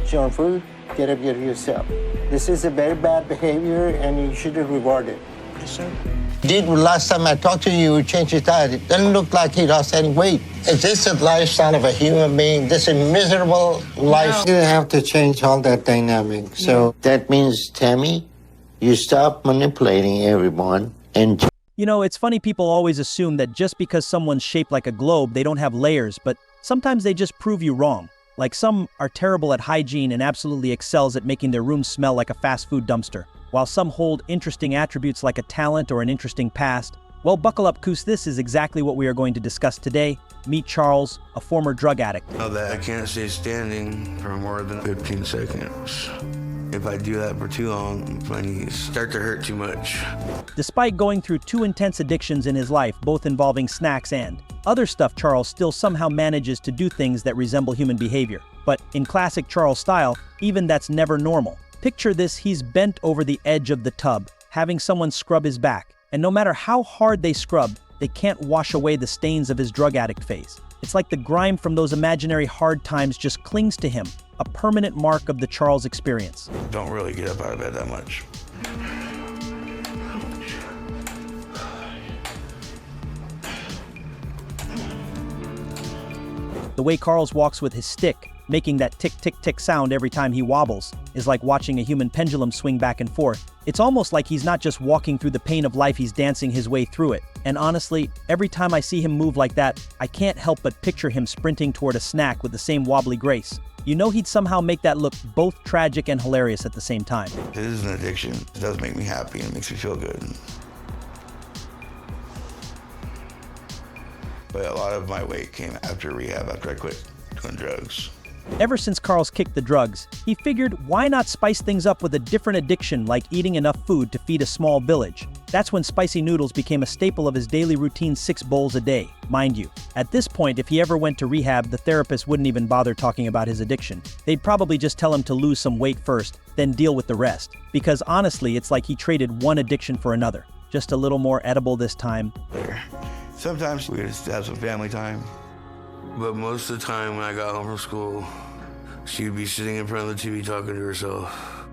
She want food, get up, get it yourself. This is a very bad behavior and you shouldn't reward it. Yes, sir. Did last time I talked to you, you changed his diet. It doesn't look like he lost any weight. Is this the lifestyle of a human being? This is a miserable life. You have to change all that dynamic. So that means, Tammy, you stop manipulating everyone and You know, it's funny people always assume that just because someone's shaped like a globe, they don't have layers, but sometimes they just prove you wrong. Like some are terrible at hygiene and absolutely excels at making their room smell like a fast food dumpster, while some hold interesting attributes like a talent or an interesting past. Well, buckle up, 'cause this is exactly what we are going to discuss today. Meet Charles, a former drug addict. Know that I can't stay standing for more than 15 seconds. If I do that for too long, my knees start to hurt too much. Despite going through 2 intense addictions in his life, both involving snacks and other stuff, Charles still somehow manages to do things that resemble human behavior. But in classic Charles style, even that's never normal. Picture this, he's bent over the edge of the tub, having someone scrub his back. And no matter how hard they scrub, they can't wash away the stains of his drug addict phase. It's like the grime from those imaginary hard times just clings to him, a permanent mark of the Charles experience. Don't really get up out of bed that much. The way Carl's walks with his stick, making that tick-tick-tick sound every time he wobbles, is like watching a human pendulum swing back and forth. It's almost like he's not just walking through the pain of life, he's dancing his way through it. And honestly, every time I see him move like that, I can't help but picture him sprinting toward a snack with the same wobbly grace. You know he'd somehow make that look both tragic and hilarious at the same time. It is an addiction. It does make me happy and it makes me feel good. But a lot of my weight came after rehab, after I quit doing drugs. Ever since Carl's kicked the drugs, he figured why not spice things up with a different addiction like eating enough food to feed a small village. That's when spicy noodles became a staple of his daily routine, 6 bowls a day, mind you. At this point, if he ever went to rehab, the therapist wouldn't even bother talking about his addiction. They'd probably just tell him to lose some weight first, then deal with the rest. Because honestly, it's like he traded one addiction for another. Just a little more edible this time. Sometimes we just have some family time. But most of the time when I got home from school, she'd be sitting in front of the TV talking to herself.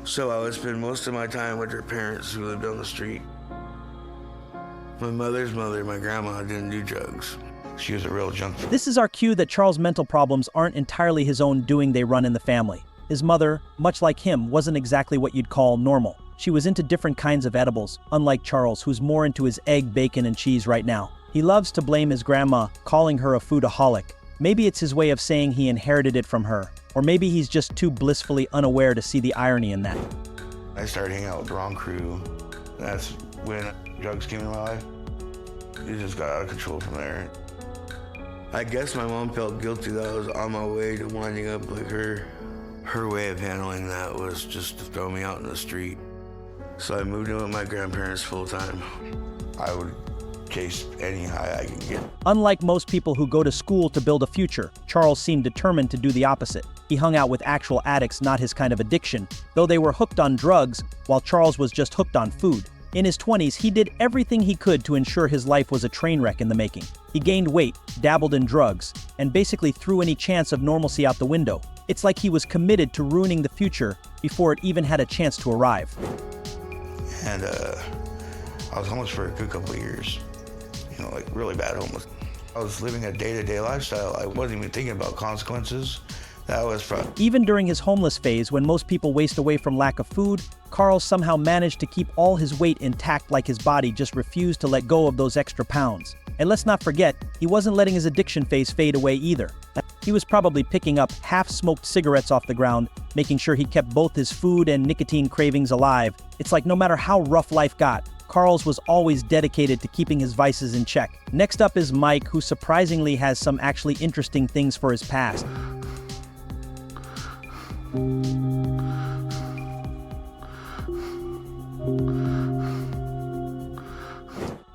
So I would spend most of my time with her parents who lived on the street. My mother's mother, my grandma, didn't do drugs. She was a real junkie. This is our cue that Charles' mental problems aren't entirely his own doing, they run in the family. His mother, much like him, wasn't exactly what you'd call normal. She was into different kinds of edibles, unlike Charles, who's more into his egg, bacon, and cheese right now. He loves to blame his grandma, calling her a foodaholic. Maybe it's his way of saying he inherited it from her, or maybe he's just too blissfully unaware to see the irony in that. I started hanging out with the wrong crew. That's when drugs came in my life. It just got out of control from there. I guess my mom felt guilty that I was on my way to winding up like her. Her way of handling that was just to throw me out in the street. So I moved in with my grandparents full time. I would chase any high I can get. Unlike most people who go to school to build a future, Charles seemed determined to do the opposite. He hung out with actual addicts, not his kind of addiction, though they were hooked on drugs, while Charles was just hooked on food. In his 20s, he did everything he could to ensure his life was a train wreck in the making. He gained weight, dabbled in drugs, and basically threw any chance of normalcy out the window. It's like he was committed to ruining the future before it even had a chance to arrive. And I was homeless for a good couple of years. You know, like really bad homeless. I was living a day-to-day lifestyle. I wasn't even thinking about consequences. That was fun. Even during his homeless phase, when most people waste away from lack of food, Carl somehow managed to keep all his weight intact, like his body just refused to let go of those extra pounds. And let's not forget, he wasn't letting his addiction phase fade away either. He was probably picking up half-smoked cigarettes off the ground, making sure he kept both his food and nicotine cravings alive. It's like no matter how rough life got, Carl's was always dedicated to keeping his vices in check. Next up is Mike, who surprisingly has some actually interesting things for his past.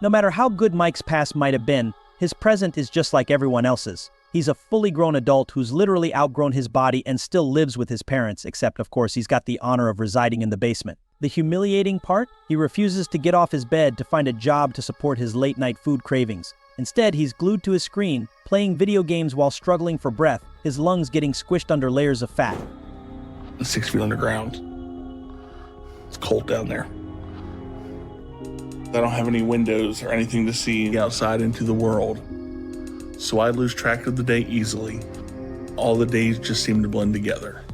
No matter how good Mike's past might have been, his present is just like everyone else's. He's a fully grown adult who's literally outgrown his body and still lives with his parents, except of course he's got the honor of residing in the basement. The humiliating part? He refuses to get off his bed to find a job to support his late-night food cravings. Instead, he's glued to his screen, playing video games while struggling for breath, his lungs getting squished under layers of fat. 6 feet underground. It's cold down there. I don't have any windows or anything to see outside into the world. So I lose track of the day easily. All the days just seem to blend together.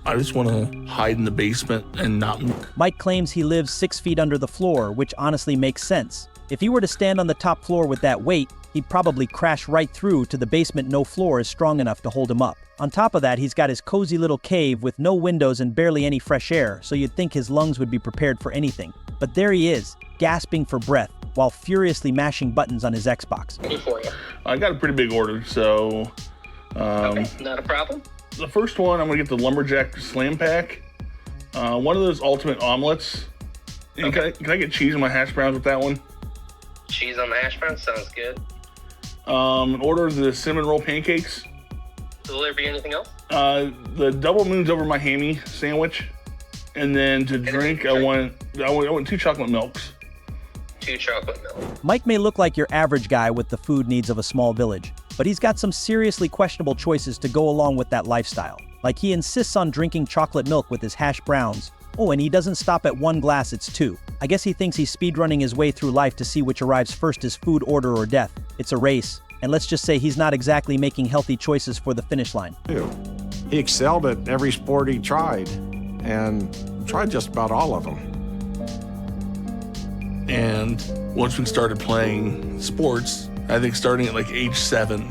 I just want to hide in the basement and not move. Mike claims he lives 6 feet under the floor, which honestly makes sense. If he were to stand on the top floor with that weight, he'd probably crash right through to the basement. No floor is strong enough to hold him up. On top of that, he's got his cozy little cave with no windows and barely any fresh air, so you'd think his lungs would be prepared for anything. But there he is, gasping for breath, while furiously mashing buttons on his Xbox. Ready for you. I got a pretty big order, so... Okay, not a problem. The first one, I'm gonna get the Lumberjack Slam Pack. One of those ultimate omelets. Okay. Can I get cheese in my hash browns with that one? Cheese on the hash brown sounds good. Order the cinnamon roll pancakes. Will there be anything else? The double moons over my hammy sandwich. And then to drink, I want 2 chocolate milks. 2 chocolate milk. Mike may look like your average guy with the food needs of a small village, but he's got some seriously questionable choices to go along with that lifestyle. Like he insists on drinking chocolate milk with his hash browns, Oh, and he doesn't stop at one glass, it's two. I guess he thinks he's speedrunning his way through life to see which arrives first as food, order, or death. It's a race, and let's just say he's not exactly making healthy choices for the finish line. He excelled at every sport he tried, and tried just about all of them. And once we started playing sports, I think starting at like age 7,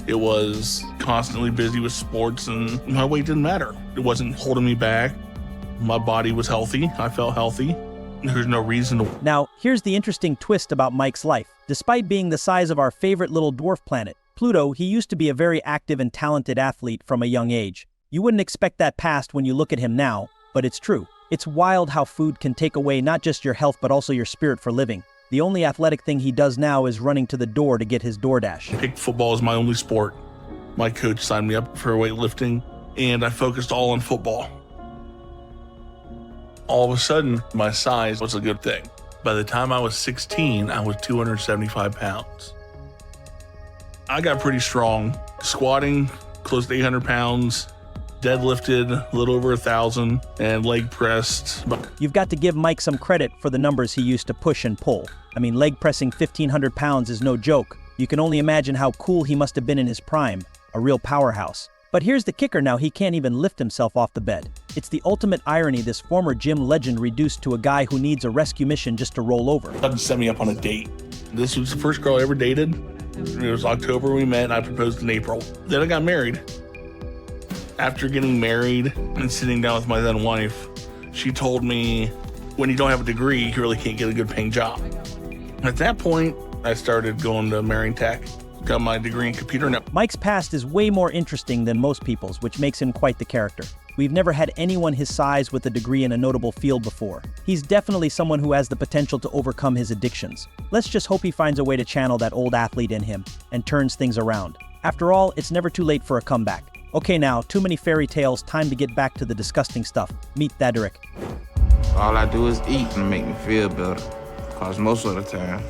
it was constantly busy with sports and my weight didn't matter. It wasn't holding me back. My body was healthy. I felt healthy. There's no reason to... Now, here's the interesting twist about Mike's life. Despite being the size of our favorite little dwarf planet, Pluto, he used to be a very active and talented athlete from a young age. You wouldn't expect that past when you look at him now, but it's true. It's wild how food can take away not just your health but also your spirit for living. The only athletic thing he does now is running to the door to get his DoorDash. I picked football as my only sport. My coach signed me up for weightlifting, and I focused all on football. All of a sudden, my size was a good thing. By the time I was 16, I was 275 pounds. I got pretty strong, squatting close to 800 pounds, deadlifted a little over 1,000, and leg pressed. You've got to give Mike some credit for the numbers he used to push and pull. I mean, leg pressing 1,500 pounds is no joke. You can only imagine how cool he must have been in his prime, a real powerhouse. But here's the kicker now, he can't even lift himself off the bed. It's the ultimate irony this former gym legend reduced to a guy who needs a rescue mission just to roll over. She set me up on a date. This was the first girl I ever dated. It was October we met and I proposed in April. Then I got married. After getting married and sitting down with my then wife, she told me, when you don't have a degree, you really can't get a good paying job. At that point, I started going to Marion Tech, got my degree in computer network. Mike's past is way more interesting than most people's, which makes him quite the character. We've never had anyone his size with a degree in a notable field before. He's definitely someone who has the potential to overcome his addictions. Let's just hope he finds a way to channel that old athlete in him and turns things around. After all, it's never too late for a comeback. Okay now, too many fairy tales, time to get back to the disgusting stuff. Meet Thadderik. All I do is eat and make me feel better, because most of the time,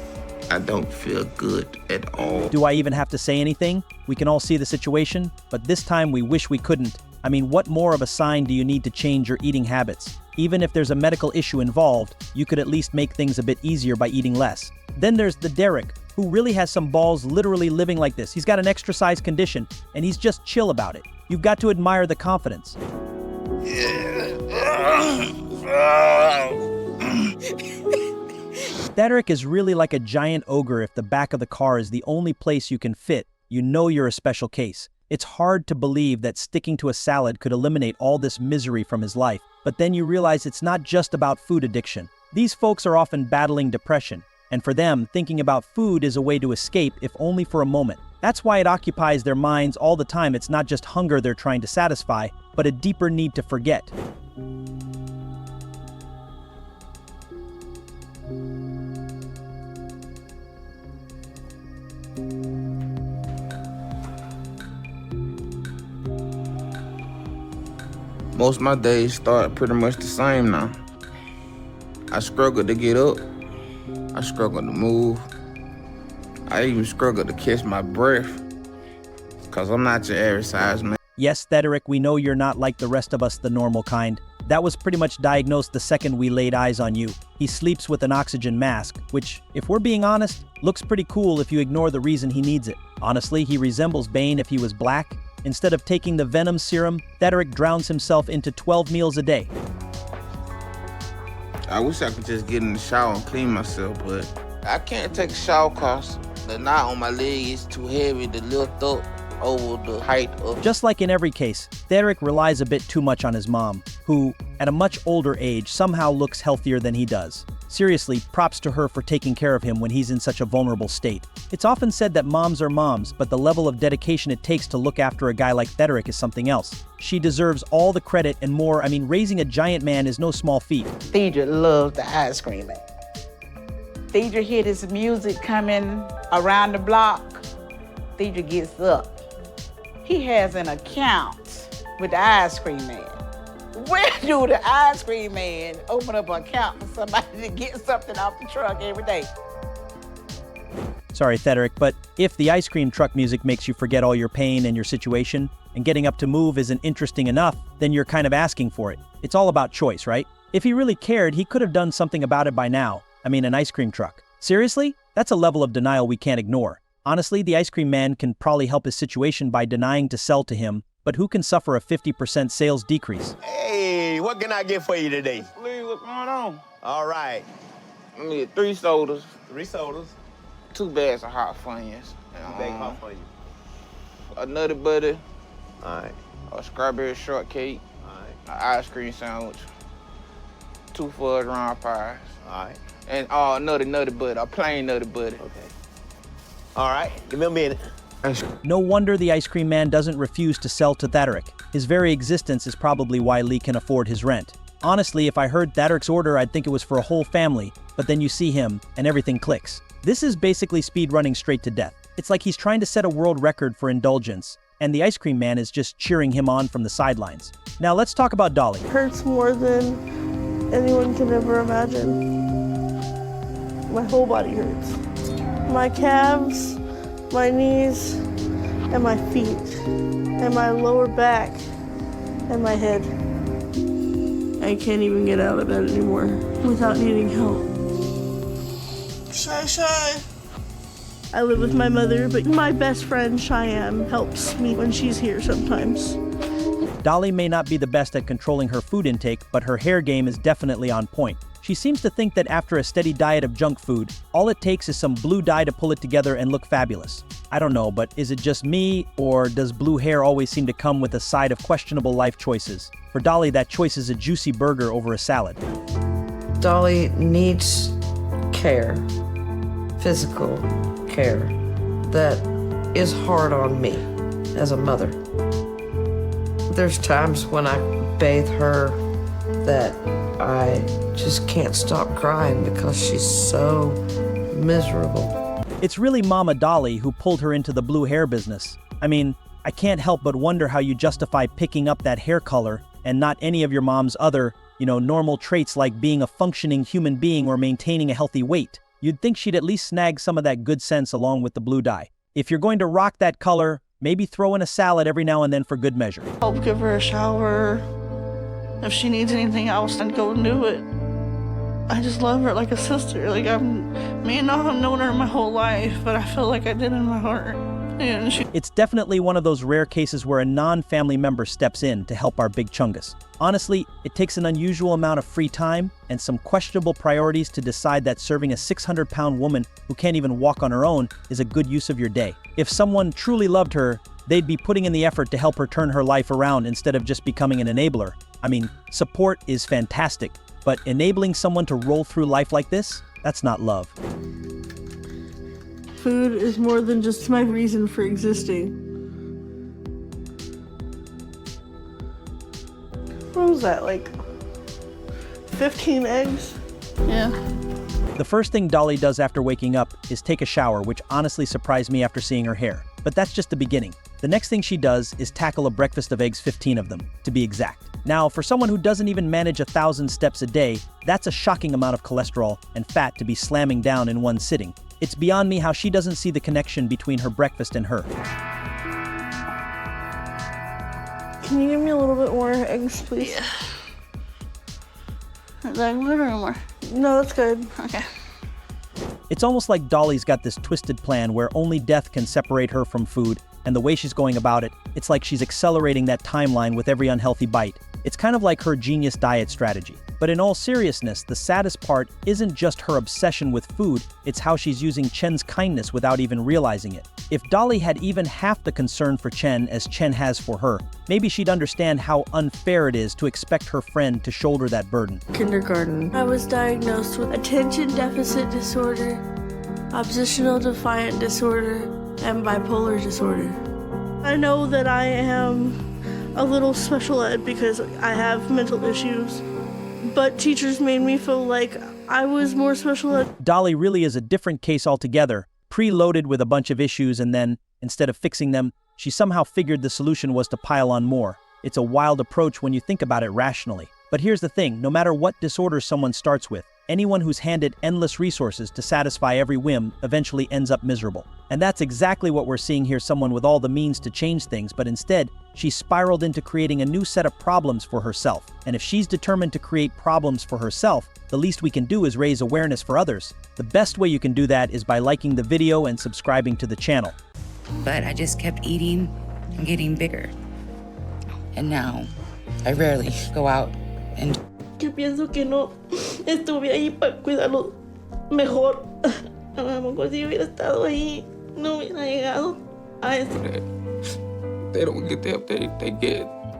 I don't feel good at all. Do I even have to say anything? We can all see the situation, but this time we wish we couldn't. I mean, what more of a sign do you need to change your eating habits? Even if there's a medical issue involved, you could at least make things a bit easier by eating less. Then there's the Derek, who really has some balls literally living like this. He's got an extra size condition, and he's just chill about it. You've got to admire the confidence. Thadderik is really like a giant ogre. If the back of the car is the only place you can fit, you know you're a special case. It's hard to believe that sticking to a salad could eliminate all this misery from his life, but then you realize it's not just about food addiction. These folks are often battling depression, and for them, thinking about food is a way to escape, if only for a moment. That's why it occupies their minds all the time. It's not just hunger they're trying to satisfy, but a deeper need to forget. Most of my days start pretty much the same now. I struggle to get up. I struggle to move. I even struggle to catch my breath, because I'm not your average size man. Yes, Thadderik, we know you're not like the rest of us, the normal kind. That was pretty much diagnosed the second we laid eyes on you. He sleeps with an oxygen mask, which, if we're being honest, looks pretty cool if you ignore the reason he needs it. Honestly, he resembles Bane if he was black. Instead of taking the venom serum, Thadderik drowns himself into 12 meals a day. I wish I could just get in the shower and clean myself, but I can't take a shower because the knot on my leg is too heavy to lift up over the height of... Just like in every case, Thadderik relies a bit too much on his mom, who, at a much older age, somehow looks healthier than he does. Seriously, props to her for taking care of him when he's in such a vulnerable state. It's often said that moms are moms, but the level of dedication it takes to look after a guy like Thadderik is something else. She deserves all the credit and more. I mean, raising a giant man is no small feat. Deidre loves the ice cream man. Deidre hear this music coming around the block. Deidre gets up. He has an account with the ice cream man. Where do the ice cream man open up an account for somebody to get something off the truck every day? Sorry, Thadderik, but if the ice cream truck music makes you forget all your pain and your situation, and getting up to move isn't interesting enough, then you're kind of asking for it. It's all about choice, right? If he really cared, he could have done something about it by now. I mean, an ice cream truck. Seriously? That's a level of denial we can't ignore. Honestly, the ice cream man can probably help his situation by denying to sell to him, but who can suffer a 50% sales decrease? Hey, what can I get for you today? Please, what's going on? All right. Let me get 3 sodas, 3 sodas. 2 bags of hot Funyuns. 2 bags hot for you. A nutty buddy. All right. A strawberry shortcake. All right. An ice cream sandwich. 2 fudge round pies. All right. And nutty buddy, a plain nutty buddy. Okay. All right, give me a minute. No wonder the ice cream man doesn't refuse to sell to Thadderik. His very existence is probably why Lee can afford his rent. Honestly, if I heard Thadderik's order, I'd think it was for a whole family, but then you see him, and everything clicks. This is basically speed running straight to death. It's like he's trying to set a world record for indulgence, and the ice cream man is just cheering him on from the sidelines. Now let's talk about Dolly. It hurts more than anyone can ever imagine. My whole body hurts. My calves, my knees, and my feet, and my lower back, and my head. I can't even get out of bed anymore without needing help. Shy. I live with my mother, but my best friend Cheyenne helps me when she's here sometimes. Dolly may not be the best at controlling her food intake, but her hair game is definitely on point. She seems to think that after a steady diet of junk food, all it takes is some blue dye to pull it together and look fabulous. I don't know, but is it just me, or does blue hair always seem to come with a side of questionable life choices? For Dolly, that choice is a juicy burger over a salad. Dolly needs care, physical care, that is hard on me as a mother. There's times when I bathe her that I just can't stop crying because she's so miserable. It's really Mama Dolly who pulled her into the blue hair business. I mean, I can't help but wonder how you justify picking up that hair color and not any of your mom's other, normal traits like being a functioning human being or maintaining a healthy weight. You'd think she'd at least snag some of that good sense along with the blue dye. If you're going to rock that color, maybe throw in a salad every now and then for good measure. Help give her a shower. If she needs anything else, then go and do it. I just love her like a sister. Like I've known her my whole life, but I feel like I did in my heart. And It's definitely one of those rare cases where a non-family member steps in to help our big chungus. Honestly, it takes an unusual amount of free time and some questionable priorities to decide that serving a 600-pound woman who can't even walk on her own is a good use of your day. If someone truly loved her, they'd be putting in the effort to help her turn her life around instead of just becoming an enabler. I mean, support is fantastic, but enabling someone to roll through life like this, that's not love. food is more than just my reason for existing. What was that, like 15 eggs? Yeah. The first thing Dolly does after waking up is take a shower, which honestly surprised me after seeing her hair. But that's just the beginning. The next thing she does is tackle a breakfast of eggs, 15 of them, to be exact. Now, for someone who doesn't even manage 1,000 steps a day, that's a shocking amount of cholesterol and fat to be slamming down in one sitting. It's beyond me how she doesn't see the connection between her breakfast and her. Can you give me a little bit more eggs, please? Yeah. Is that good or more? No, that's good. Okay. It's almost like Dolly's got this twisted plan where only death can separate her from food, and the way she's going about it, it's like she's accelerating that timeline with every unhealthy bite. It's kind of like her genius diet strategy. But in all seriousness, the saddest part isn't just her obsession with food, it's how she's using Chen's kindness without even realizing it. If Dolly had even half the concern for Chen as Chen has for her, maybe she'd understand how unfair it is to expect her friend to shoulder that burden. Kindergarten. I was diagnosed with attention deficit disorder, oppositional defiant disorder, and bipolar disorder. I know that I am a little special ed because I have mental issues, but teachers made me feel like I was more special ed. Dolly really is a different case altogether, preloaded with a bunch of issues, and then, instead of fixing them, she somehow figured the solution was to pile on more. It's a wild approach when you think about it rationally. But here's the thing, no matter what disorder someone starts with, anyone who's handed endless resources to satisfy every whim eventually ends up miserable. And that's exactly what we're seeing here, someone with all the means to change things, but instead, she spiraled into creating a new set of problems for herself. And if she's determined to create problems for herself, the least we can do is raise awareness for others. The best way you can do that is by liking the video and subscribing to the channel. But I just kept eating and getting bigger. And now, I rarely go out and... Que pienso que no estuve ahí para cuidarlo mejor. A lo mejor si hubiera estado ahí, no hubiera llegado a eso. They don't get the help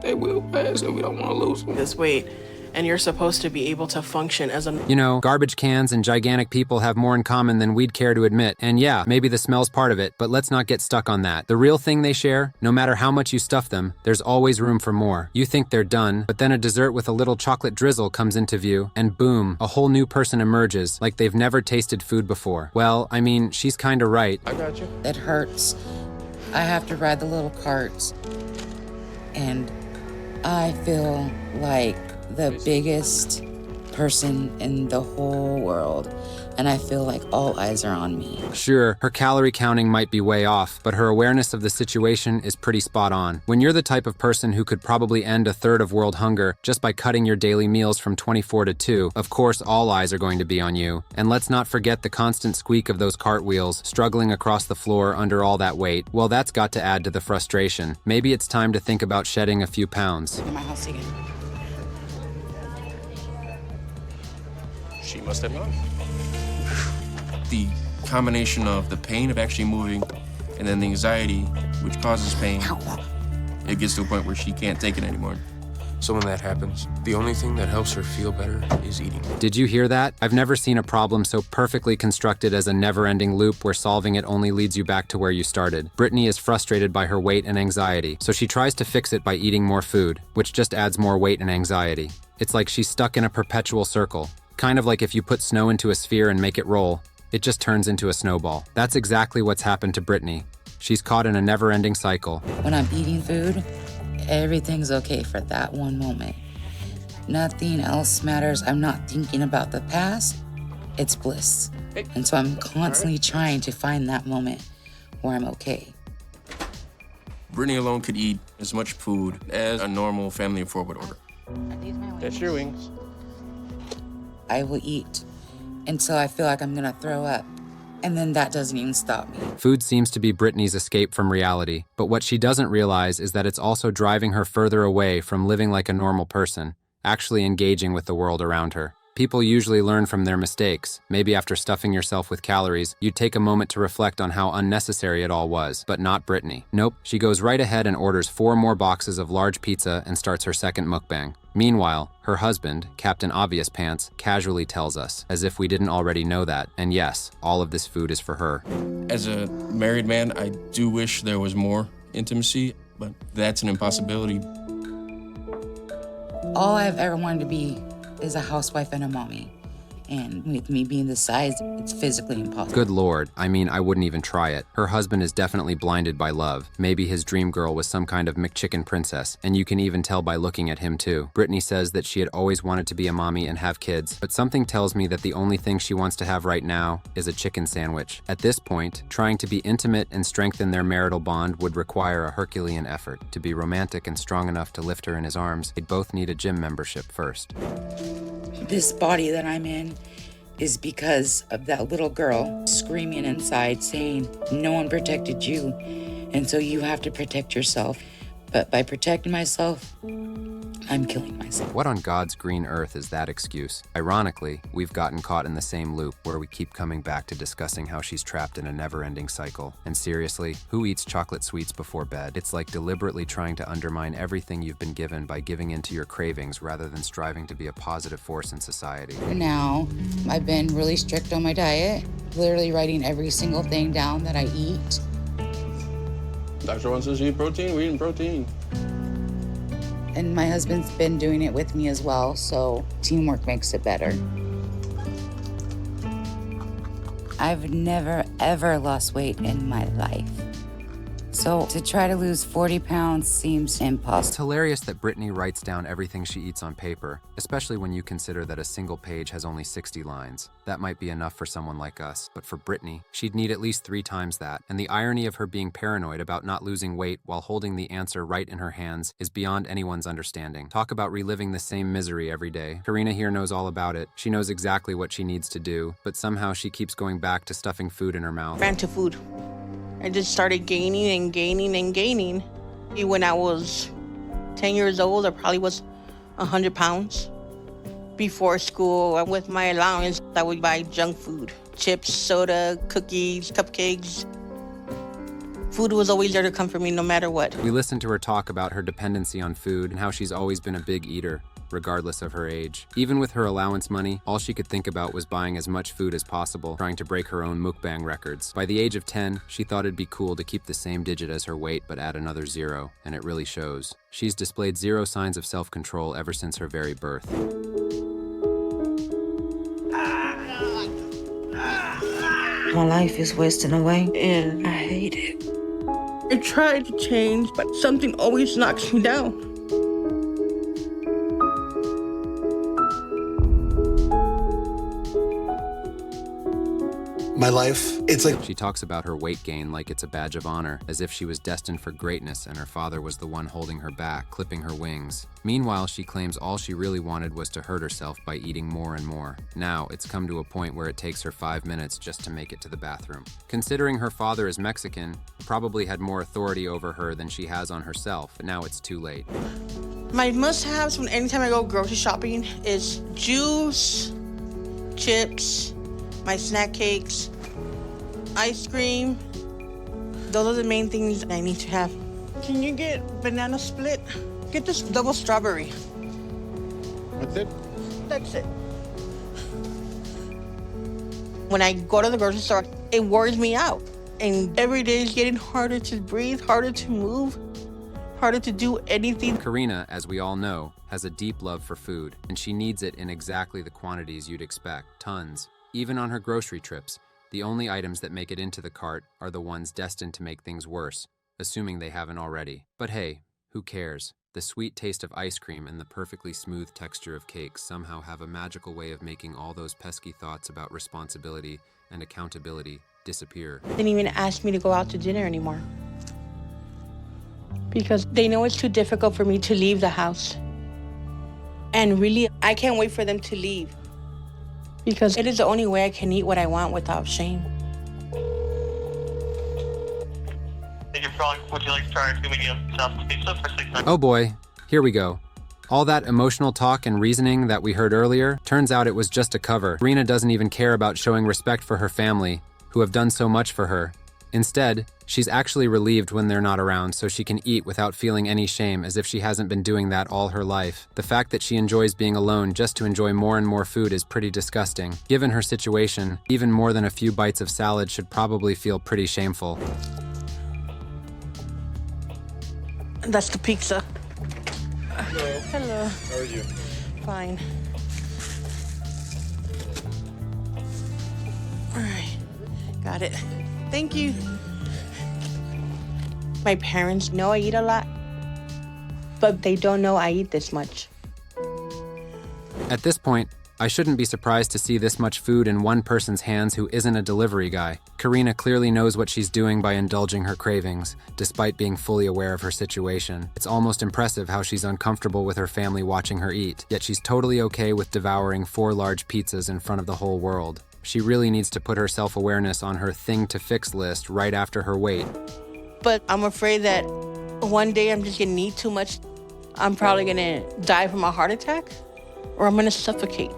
they will pass, and we don't want to lose them. This weight, and you're supposed to be able to function as a... You know, garbage cans and gigantic people have more in common than we'd care to admit. And yeah, maybe the smell's part of it, but let's not get stuck on that. The real thing they share, no matter how much you stuff them, there's always room for more. You think they're done, but then a dessert with a little chocolate drizzle comes into view, and boom, a whole new person emerges, like they've never tasted food before. Well, I mean, she's kinda right. I got you. It hurts. I have to ride the little carts. And I feel like the biggest person in the whole world, and I feel like all eyes are on me. Sure, her calorie counting might be way off, but her awareness of the situation is pretty spot on. When you're the type of person who could probably end a third of world hunger just by cutting your daily meals from 24 to 2, of course all eyes are going to be on you. And let's not forget the constant squeak of those cartwheels struggling across the floor under all that weight. Well, that's got to add to the frustration. Maybe it's time to think about shedding a few pounds. In my house again. She must have known. The combination of the pain of actually moving and then the anxiety, which causes pain, it gets to a point where she can't take it anymore. So when that happens, the only thing that helps her feel better is eating. Did you hear that? I've never seen a problem so perfectly constructed as a never-ending loop where solving it only leads you back to where you started. Brittany is frustrated by her weight and anxiety, so she tries to fix it by eating more food, which just adds more weight and anxiety. It's like she's stuck in a perpetual circle. Kind of like if you put snow into a sphere and make it roll, it just turns into a snowball. That's exactly what's happened to Brittany. She's caught in a never-ending cycle. When I'm eating food, everything's okay for that one moment. Nothing else matters. I'm not thinking about the past. It's bliss. And so I'm constantly trying to find that moment where I'm okay. Brittany alone could eat as much food as a normal family of 4 would order. That's your wings. I will eat until I feel like I'm gonna throw up. And then that doesn't even stop me. Food seems to be Brittany's escape from reality, but what she doesn't realize is that it's also driving her further away from living like a normal person, actually engaging with the world around her. People usually learn from their mistakes. Maybe after stuffing yourself with calories, you'd take a moment to reflect on how unnecessary it all was, but not Brittany. Nope, she goes right ahead and orders 4 more boxes of large pizza and starts her second mukbang. Meanwhile, her husband, Captain Obvious Pants, casually tells us, as if we didn't already know that, and yes, all of this food is for her. As a married man, I do wish there was more intimacy, but that's an impossibility. All I've ever wanted to be is a housewife and a mommy. And with me being this size, it's physically impossible. Good Lord, I mean, I wouldn't even try it. Her husband is definitely blinded by love. Maybe his dream girl was some kind of McChicken princess, and you can even tell by looking at him too. Brittany says that she had always wanted to be a mommy and have kids, but something tells me that the only thing she wants to have right now is a chicken sandwich. At this point, trying to be intimate and strengthen their marital bond would require a Herculean effort. To be romantic and strong enough to lift her in his arms, they'd both need a gym membership first. This body that I'm in is because of that little girl screaming inside saying, no one protected you, and so you have to protect yourself. But by protecting myself, I'm killing myself. What on God's green earth is that excuse? Ironically, we've gotten caught in the same loop where we keep coming back to discussing how she's trapped in a never-ending cycle. And seriously, who eats chocolate sweets before bed? It's like deliberately trying to undermine everything you've been given by giving in to your cravings rather than striving to be a positive force in society. Now, I've been really strict on my diet, literally writing every single thing down that I eat. Doctor wants us to eat protein, we're eating protein. And my husband's been doing it with me as well, so teamwork makes it better. I've never, ever lost weight in my life. So to try to lose 40 pounds seems impossible. It's hilarious that Brittany writes down everything she eats on paper, especially when you consider that a single page has only 60 lines. That might be enough for someone like us, but for Brittany, she'd need at least 3 times that. And the irony of her being paranoid about not losing weight while holding the answer right in her hands is beyond anyone's understanding. Talk about reliving the same misery every day. Karina here knows all about it. She knows exactly what she needs to do, but somehow she keeps going back to stuffing food in her mouth. Ran to food. I just started gaining and gaining and gaining. When I was 10 years old, I probably was 100 pounds. Before school, with my allowance, I would buy junk food. Chips, soda, cookies, cupcakes. Food was always there to comfort me no matter what. We listened to her talk about her dependency on food and how she's always been a big eater, regardless of her age. Even with her allowance money, all she could think about was buying as much food as possible, trying to break her own mukbang records. By the age of 10, she thought it'd be cool to keep the same digit as her weight but add another 0, and it really shows. She's displayed 0 signs of self-control ever since her very birth. My life is wasting away, and I hate it. I tried to change, but something always knocks me down. My life, it's like... She talks about her weight gain like it's a badge of honor, as if she was destined for greatness and her father was the one holding her back, clipping her wings. Meanwhile, she claims all she really wanted was to hurt herself by eating more and more. Now, it's come to a point where it takes her 5 minutes just to make it to the bathroom. Considering her father is Mexican, he probably had more authority over her than she has on herself, but now it's too late. My must-haves when anytime I go grocery shopping is juice, chips, my snack cakes, ice cream. Those are the main things I need to have. Can you get banana split? Get this double strawberry. That's it? That's it. When I go to the grocery store, it wears me out. And every day is getting harder to breathe, harder to move, harder to do anything. Karina, as we all know, has a deep love for food, and she needs it in exactly the quantities you'd expect, tons. Even on her grocery trips, the only items that make it into the cart are the ones destined to make things worse, assuming they haven't already. But hey, who cares? The sweet taste of ice cream and the perfectly smooth texture of cakes somehow have a magical way of making all those pesky thoughts about responsibility and accountability disappear. They didn't even ask me to go out to dinner anymore. Because they know it's too difficult for me to leave the house. And really, I can't wait for them to leave. Because it is the only way I can eat what I want without shame. Would you like to try 2 medium South pizza for $6? Oh boy, here we go. All that emotional talk and reasoning that we heard earlier, turns out it was just a cover. Karina doesn't even care about showing respect for her family, who have done so much for her. Instead, she's actually relieved when they're not around so she can eat without feeling any shame, as if she hasn't been doing that all her life. The fact that she enjoys being alone just to enjoy more and more food is pretty disgusting. Given her situation, even more than a few bites of salad should probably feel pretty shameful. That's the pizza. Hello. Hello. How are you? Fine. All right, got it. Thank you. My parents know I eat a lot, but they don't know I eat this much. At this point, I shouldn't be surprised to see this much food in one person's hands who isn't a delivery guy. Karina clearly knows what she's doing by indulging her cravings, despite being fully aware of her situation. It's almost impressive how she's uncomfortable with her family watching her eat, yet she's totally okay with devouring 4 large pizzas in front of the whole world. She really needs to put her self-awareness on her thing-to-fix list right after her weight. But I'm afraid that one day I'm just gonna eat too much. I'm probably gonna die from a heart attack, or I'm gonna suffocate.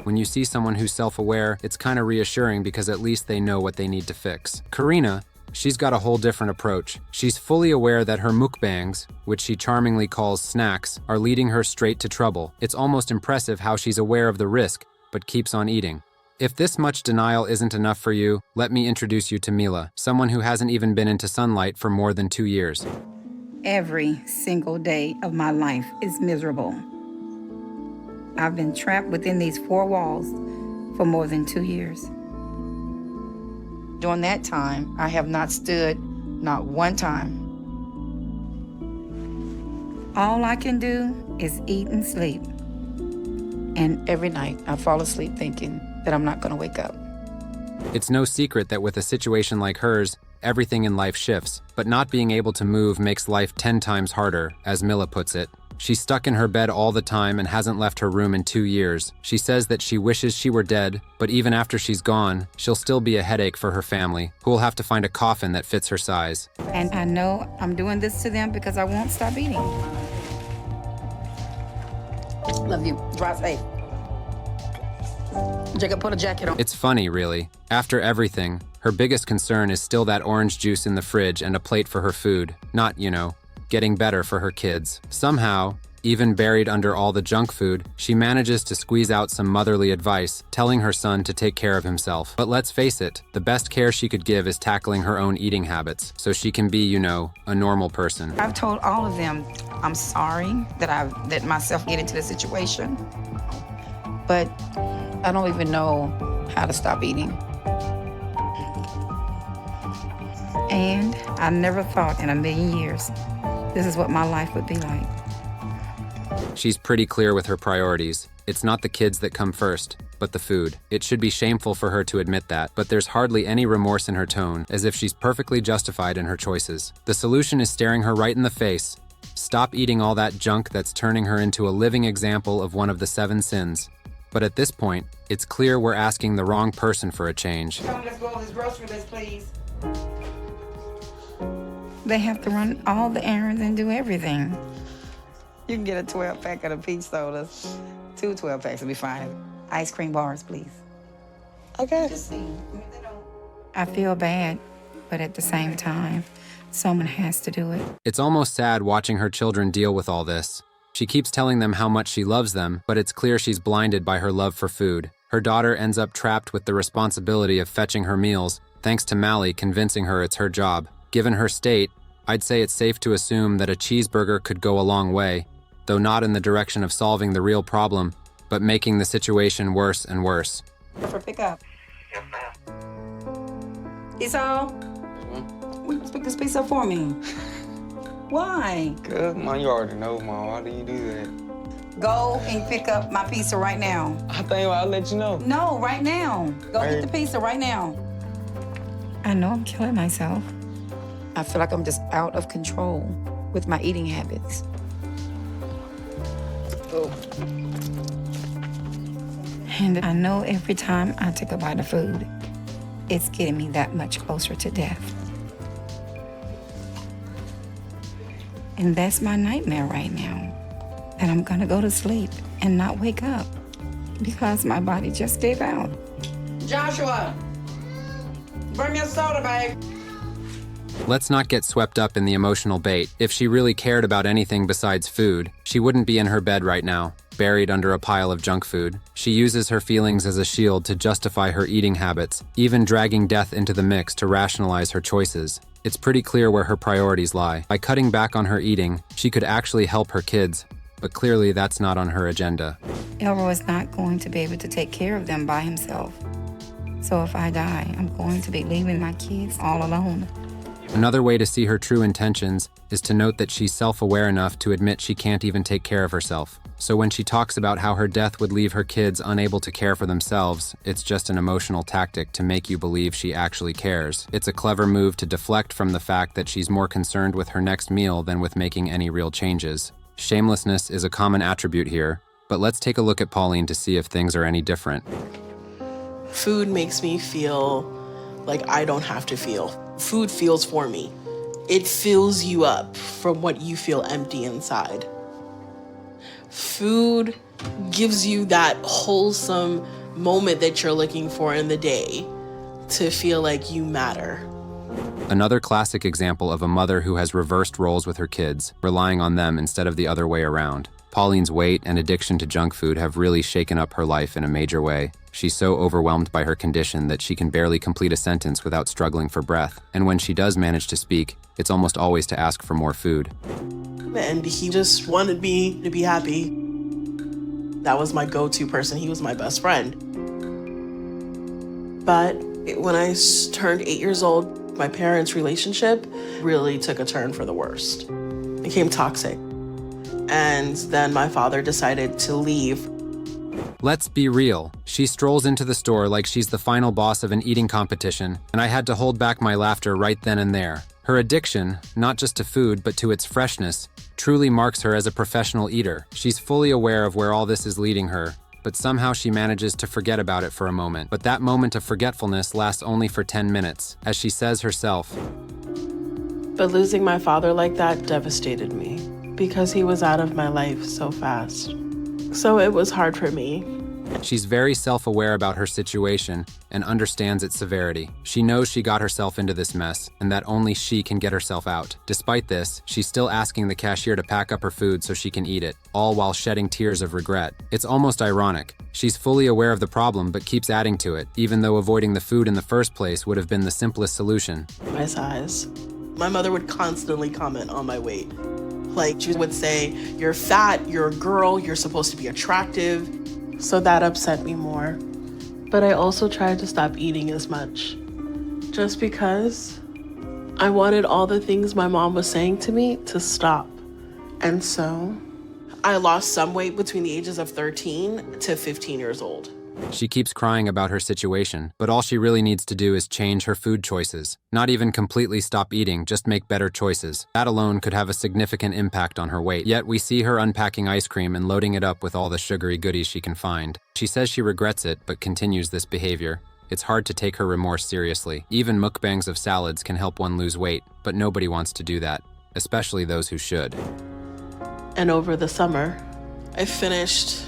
When you see someone who's self-aware, it's kind of reassuring because at least they know what they need to fix. Karina, she's got a whole different approach. She's fully aware that her mukbangs, which she charmingly calls snacks, are leading her straight to trouble. It's almost impressive how she's aware of the risk, but keeps on eating. If this much denial isn't enough for you, let me introduce you to Mila, someone who hasn't even been into sunlight for more than 2 years. Every single day of my life is miserable. I've been trapped within these 4 walls for more than 2 years. During that time, I have not stood Not one time. All I can do is eat and sleep. And every night I fall asleep thinking that I'm not gonna wake up. It's no secret that with a situation like hers, everything in life shifts, but not being able to move makes life 10 times harder, as Mila puts it. She's stuck in her bed all the time and hasn't left her room in 2 years. She says that she wishes she were dead, but even after she's gone, she'll still be a headache for her family, who will have to find a coffin that fits her size. And I know I'm doing this to them because I won't stop eating. Love you. Drive safe. Jacob, put a jacket on. It's funny, really. After everything, her biggest concern is still that orange juice in the fridge and a plate for her food, not, getting better for her kids. Somehow, even buried under all the junk food, she manages to squeeze out some motherly advice, telling her son to take care of himself. But let's face it, the best care she could give is tackling her own eating habits, so she can be, a normal person. I've told all of them I'm sorry that I've let myself get into the situation, but I don't even know how to stop eating. And I never thought in a million years this is what my life would be like. She's pretty clear with her priorities. It's not the kids that come first, but the food. It should be shameful for her to admit that, but there's hardly any remorse in her tone, as if she's perfectly justified in her choices. The solution is staring her right in the face. Stop eating all that junk that's turning her into a living example of one of the 7 sins. But at this point, it's clear we're asking the wrong person for a change. Come, let's go over this grocery list, please. They have to run all the errands and do everything. You can get a 12-pack of the peach sodas. 2 12-packs will be fine. Ice cream bars, please. Okay. I feel bad, but at the same time, someone has to do it. It's almost sad watching her children deal with all this. She keeps telling them how much she loves them, but it's clear she's blinded by her love for food. Her daughter ends up trapped with the responsibility of fetching her meals, thanks to Mally convincing her it's her job. Given her state, I'd say it's safe to assume that a cheeseburger could go a long way, though not in the direction of solving the real problem, but making the situation worse and worse. For pickup. Yes, ma'am. Esau, will you pick this pizza for me? Why? Cause, Mom, you already know, Mom. Why do you do that? Go and pick up my pizza right now. I think I'll let you know. No, right now. Go get the pizza right now. I know I'm killing myself. I feel like I'm just out of control with my eating habits. Oh. And I know every time I take a bite of food, it's getting me that much closer to death. And that's my nightmare right now, that I'm gonna go to sleep and not wake up because my body just gave out. Joshua, bring me a soda, babe. Let's not get swept up in the emotional bait. If she really cared about anything besides food, she wouldn't be in her bed right now, buried under a pile of junk food. She uses her feelings as a shield to justify her eating habits, even dragging death into the mix to rationalize her choices. It's pretty clear where her priorities lie. By cutting back on her eating, she could actually help her kids, but clearly that's not on her agenda. Elroy is not going to be able to take care of them by himself. So if I die, I'm going to be leaving my kids all alone. Another way to see her true intentions is to note that she's self-aware enough to admit she can't even take care of herself. So when she talks about how her death would leave her kids unable to care for themselves, it's just an emotional tactic to make you believe she actually cares. It's a clever move to deflect from the fact that she's more concerned with her next meal than with making any real changes. Shamelessness is a common attribute here, but let's take a look at Pauline to see if things are any different. Food makes me feel like I don't have to feel. Food feels for me. It fills you up from what you feel empty inside. Food gives you that wholesome moment that you're looking for in the day to feel like you matter. Another classic example of a mother who has reversed roles with her kids, relying on them instead of the other way around. Pauline's weight and addiction to junk food have really shaken up her life in a major way. She's so overwhelmed by her condition that she can barely complete a sentence without struggling for breath. And when she does manage to speak, it's almost always to ask for more food. And he just wanted me to be happy. That was my go-to person. He was my best friend. But when I turned 8 years old, My parents' relationship really took a turn for the worst. It became toxic. And then my father decided to leave. Let's be real. She strolls into the store like she's the final boss of an eating competition, and I had to hold back my laughter right then and there. Her addiction, not just to food, but to its freshness, truly marks her as a professional eater. She's fully aware of where all this is leading her, but somehow she manages to forget about it for a moment. But that moment of forgetfulness lasts only for 10 minutes, as she says herself. But losing my father like that devastated me because he was out of my life so fast. So it was hard for me. She's very self-aware about her situation and understands its severity. She knows she got herself into this mess and that only she can get herself out. Despite this, she's still asking the cashier to pack up her food so she can eat it, all while shedding tears of regret. It's almost ironic. She's fully aware of the problem but keeps adding to it, even though avoiding the food in the first place would have been the simplest solution. My size. My mother would constantly comment on my weight. Like, she would say, "You're fat, you're a girl, you're supposed to be attractive." So that upset me more. But I also tried to stop eating as much. Just because I wanted all the things my mom was saying to me to stop. And so I lost some weight between the ages of 13 to 15 years old. She keeps crying about her situation, but all she really needs to do is change her food choices. Not even completely stop eating, just make better choices. That alone could have a significant impact on her weight. Yet we see her unpacking ice cream and loading it up with all the sugary goodies she can find. She says she regrets it, but continues this behavior. It's hard to take her remorse seriously. Even mukbangs of salads can help one lose weight, but nobody wants to do that, especially those who should. And over the summer, I finished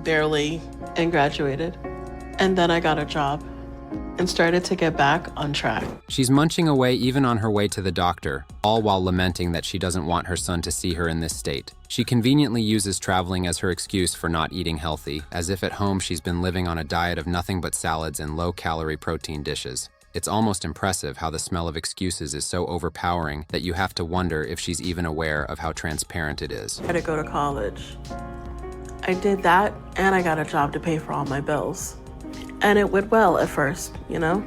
barely and graduated. And then I got a job and started to get back on track. She's munching away even on her way to the doctor, all while lamenting that she doesn't want her son to see her in this state. She conveniently uses traveling as her excuse for not eating healthy, as if at home she's been living on a diet of nothing but salads and low-calorie protein dishes. It's almost impressive how the smell of excuses is so overpowering that you have to wonder if she's even aware of how transparent it is. I had to go to college. I did that, and I got a job to pay for all my bills. And it went well at first, you know?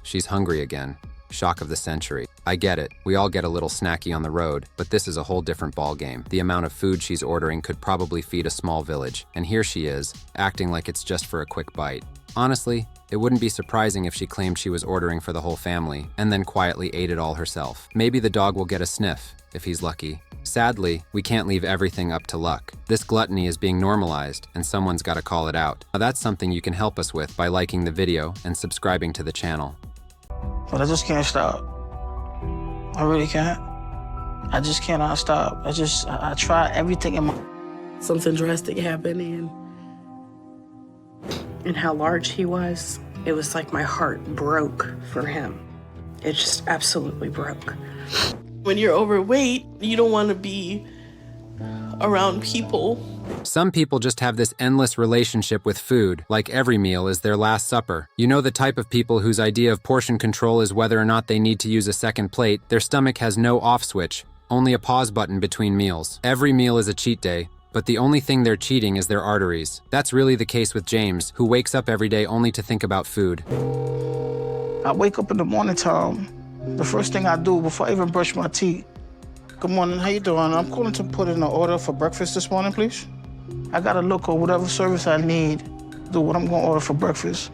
She's hungry again. Shock of the century. I get it. We all get a little snacky on the road, but this is a whole different ballgame. The amount of food she's ordering could probably feed a small village, and here she is, acting like it's just for a quick bite. Honestly, it wouldn't be surprising if she claimed she was ordering for the whole family, and then quietly ate it all herself. Maybe the dog will get a sniff, if he's lucky. Sadly, we can't leave everything up to luck. This gluttony is being normalized, and someone's got to call it out. Now that's something you can help us with by liking the video and subscribing to the channel. But I just can't stop. I really can't. I just cannot stop. I try everything in my... Something drastic happened, and how large he was, it was like my heart broke for him. It just absolutely broke. When you're overweight, you don't want to be around people. Some people just have this endless relationship with food, like every meal is their last supper. You know, the type of people whose idea of portion control is whether or not they need to use a second plate. Their stomach has no off switch, only a pause button between meals. Every meal is a cheat day, but the only thing they're cheating is their arteries. That's really the case with James, who wakes up every day only to think about food. I wake up in the morning time. The first thing I do before I even brush my teeth, good morning, how you doing? I'm calling to put in an order for breakfast this morning, please. I gotta look at whatever service I need, do what I'm gonna order for breakfast.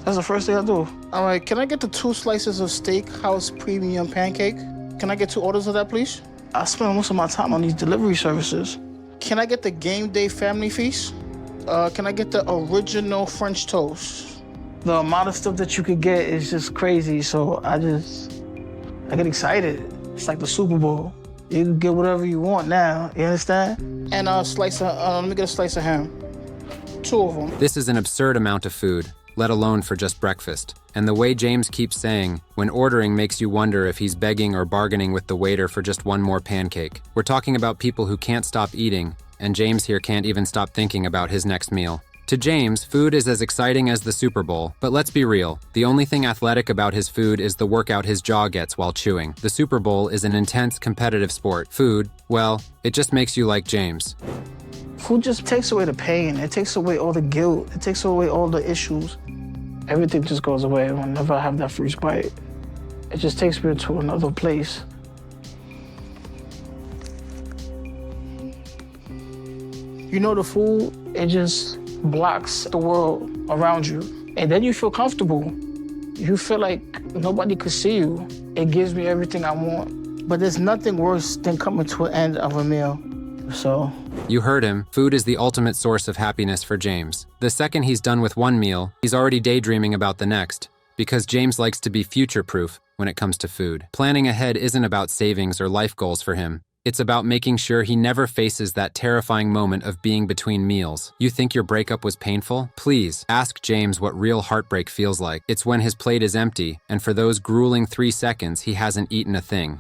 That's the first thing I do. All right, can I get the 2 slices of Steakhouse Premium Pancake? Can I get 2 orders of that, please? I spend most of my time on these delivery services. Can I get the Game Day Family Feast? Can I get the original French toast? The amount of stuff that you could get is just crazy, so I get excited. It's like the Super Bowl. You can get whatever you want now, you understand? And let me get a slice of ham. 2 of them. This is an absurd amount of food, let alone for just breakfast. And the way James keeps saying, when ordering makes you wonder if he's begging or bargaining with the waiter for just one more pancake. We're talking about people who can't stop eating, and James here can't even stop thinking about his next meal. To James, food is as exciting as the Super Bowl, but let's be real. The only thing athletic about his food is the workout his jaw gets while chewing. The Super Bowl is an intense competitive sport. Food, well, it just makes you like James. Food just takes away the pain. It takes away all the guilt. It takes away all the issues. Everything just goes away whenever I have that first bite. It just takes me to another place. You know, the food, it just blocks the world around you. And then you feel comfortable. You feel like nobody could see you. It gives me everything I want. But there's nothing worse than coming to an end of a meal. So. You heard him. Food is the ultimate source of happiness for James. The second he's done with one meal, he's already daydreaming about the next. Because James likes to be future-proof when it comes to food. Planning ahead isn't about savings or life goals for him. It's about making sure he never faces that terrifying moment of being between meals. You think your breakup was painful? Please, ask James what real heartbreak feels like. It's when his plate is empty, and for those grueling 3 seconds, he hasn't eaten a thing.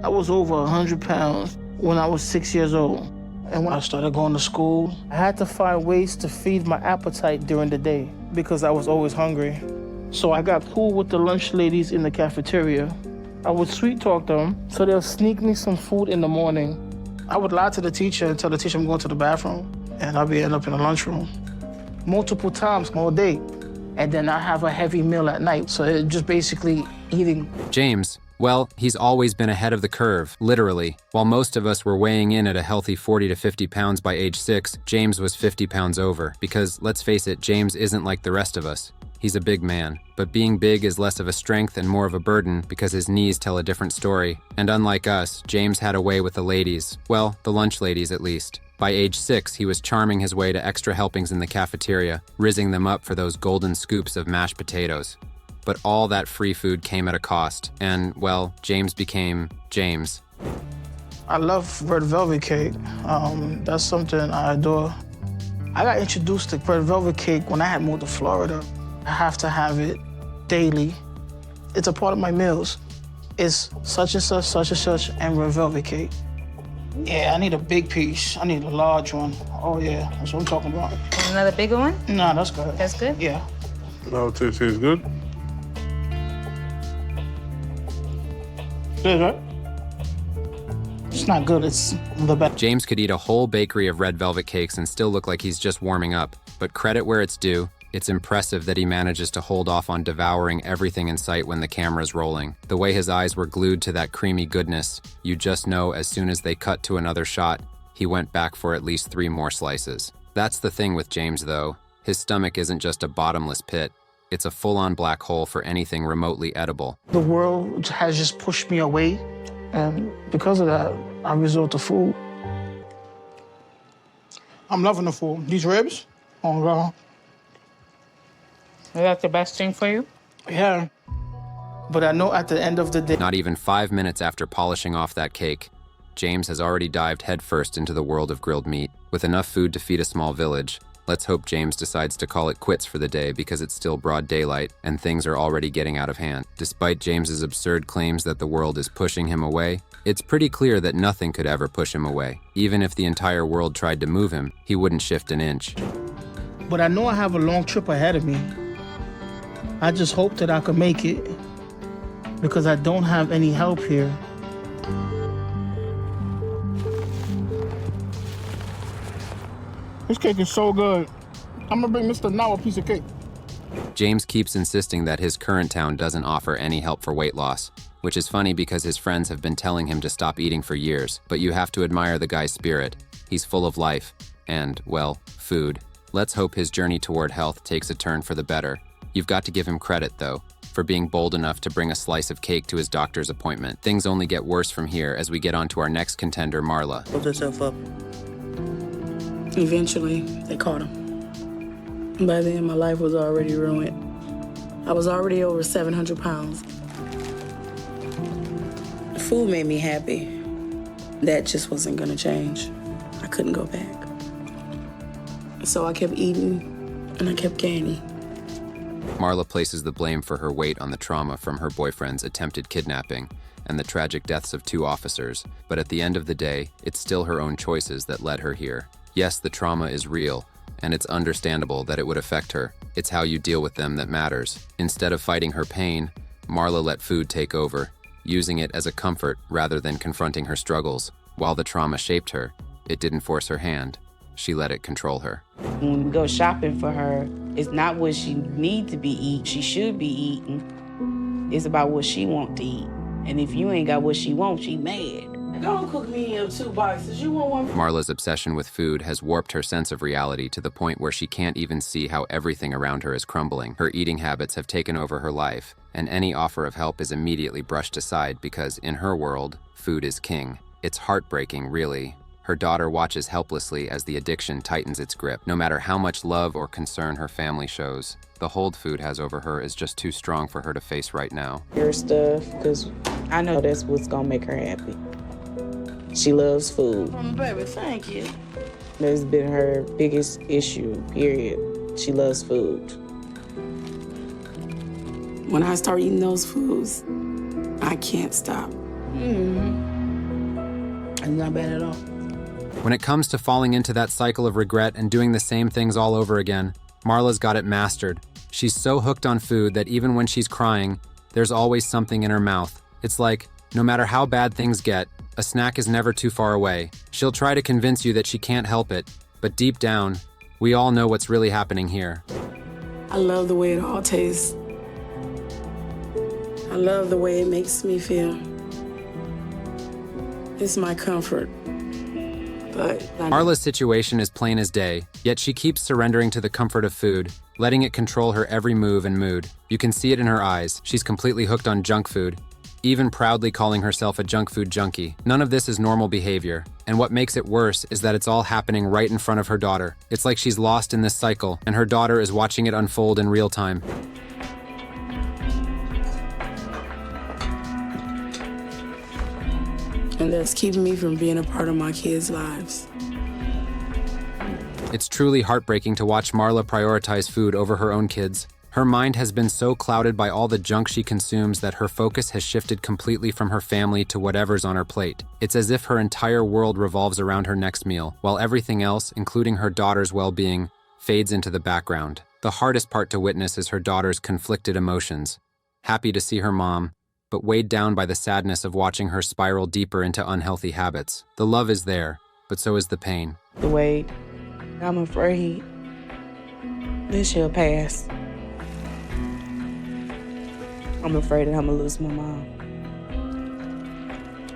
I was over 100 pounds when I was 6 years old. And when I started going to school, I had to find ways to feed my appetite during the day because I was always hungry. So I got cool with the lunch ladies in the cafeteria. I would sweet talk them, so they'll sneak me some food in the morning. I would lie to the teacher and tell the teacher I'm going to the bathroom, and I'll be end up in the lunchroom. Multiple times all day. And then I have a heavy meal at night, so it's just basically eating. James, well, he's always been ahead of the curve, literally. While most of us were weighing in at a healthy 40 to 50 pounds by age 6, James was 50 pounds over. Because, let's face it, James isn't like the rest of us. He's a big man, but being big is less of a strength and more of a burden because his knees tell a different story. And unlike us, James had a way with the ladies. Well, the lunch ladies at least. By age 6, he was charming his way to extra helpings in the cafeteria, rizzing them up for those golden scoops of mashed potatoes. But all that free food came at a cost, and, well, James became James. I love red velvet cake. That's something I adore. I got introduced to red velvet cake when I had moved to Florida. I have to have it daily. It's a part of my meals. It's such and such, and red velvet cake. Yeah, I need a big piece. I need a large one. Oh, yeah, that's what I'm talking about. Another bigger one? No, that's good. That's good? Yeah. No, it tastes good. Good, right? It's not good, it's the best. James could eat a whole bakery of red velvet cakes and still look like he's just warming up. But credit where it's due. It's impressive that he manages to hold off on devouring everything in sight when the camera's rolling. The way his eyes were glued to that creamy goodness, you just know as soon as they cut to another shot, he went back for at least 3 more slices. That's the thing with James, though. His stomach isn't just a bottomless pit. It's a full-on black hole for anything remotely edible. The world has just pushed me away, and because of that, I resort to food. I'm loving the food. These ribs, oh God. Is that the best thing for you? Yeah, but I know at the end of the day... Not even 5 minutes after polishing off that cake, James has already dived headfirst into the world of grilled meat. With enough food to feed a small village, let's hope James decides to call it quits for the day because it's still broad daylight and things are already getting out of hand. Despite James's absurd claims that the world is pushing him away, it's pretty clear that nothing could ever push him away. Even if the entire world tried to move him, he wouldn't shift an inch. But I know I have a long trip ahead of me. I just hope that I can make it because I don't have any help here. This cake is so good. I'm gonna bring Mr. Now a piece of cake. James keeps insisting that his current town doesn't offer any help for weight loss, which is funny because his friends have been telling him to stop eating for years, but you have to admire the guy's spirit. He's full of life and, well, food. Let's hope his journey toward health takes a turn for the better. You've got to give him credit, though, for being bold enough to bring a slice of cake to his doctor's appointment. Things only get worse from here as we get on to our next contender, Marla. Hold yourself up. Eventually, they caught him. By then, my life was already ruined. I was already over 700 pounds. The food made me happy. That just wasn't gonna change. I couldn't go back. So I kept eating, and I kept gaining. Marla places the blame for her weight on the trauma from her boyfriend's attempted kidnapping and the tragic deaths of 2 officers, but at the end of the day, it's still her own choices that led her here. Yes, the trauma is real, and it's understandable that it would affect her. It's how you deal with them that matters. Instead of fighting her pain, Marla let food take over, using it as a comfort rather than confronting her struggles. While the trauma shaped her, it didn't force her hand. She let it control her. When we go shopping for her, it's not what she need to be eating. She should be eating. It's about what she want to eat. And if you ain't got what she wants, she mad. Go cook me up 2 boxes. You want one? Marla's obsession with food has warped her sense of reality to the point where she can't even see how everything around her is crumbling. Her eating habits have taken over her life, and any offer of help is immediately brushed aside because, in her world, food is king. It's heartbreaking, really. Her daughter watches helplessly as the addiction tightens its grip. No matter how much love or concern her family shows, the hold food has over her is just too strong for her to face right now. Your stuff, because I know that's what's gonna make her happy. She loves food. Baby, thank you. That's been her biggest issue, period. She loves food. When I start eating those foods, I can't stop. It's not bad at all. When it comes to falling into that cycle of regret and doing the same things all over again, Marla's got it mastered. She's so hooked on food that even when she's crying, there's always something in her mouth. It's like, no matter how bad things get, a snack is never too far away. She'll try to convince you that she can't help it, but deep down, we all know what's really happening here. I love the way it all tastes. I love the way it makes me feel. It's my comfort. But Marla's situation is plain as day, yet she keeps surrendering to the comfort of food, letting it control her every move and mood. You can see it in her eyes. She's completely hooked on junk food, even proudly calling herself a junk food junkie. None of this is normal behavior, and what makes it worse is that it's all happening right in front of her daughter. It's like she's lost in this cycle, and her daughter is watching it unfold in real time. And that's keeping me from being a part of my kids' lives. It's truly heartbreaking to watch Marla prioritize food over her own kids. Her mind has been so clouded by all the junk she consumes that her focus has shifted completely from her family to whatever's on her plate. It's as if her entire world revolves around her next meal, while everything else, including her daughter's well-being, fades into the background. The hardest part to witness is her daughter's conflicted emotions. Happy to see her mom, but weighed down by the sadness of watching her spiral deeper into unhealthy habits. The love is there, but so is the pain. The way I'm afraid this shall pass. I'm afraid that I'm gonna lose my mom.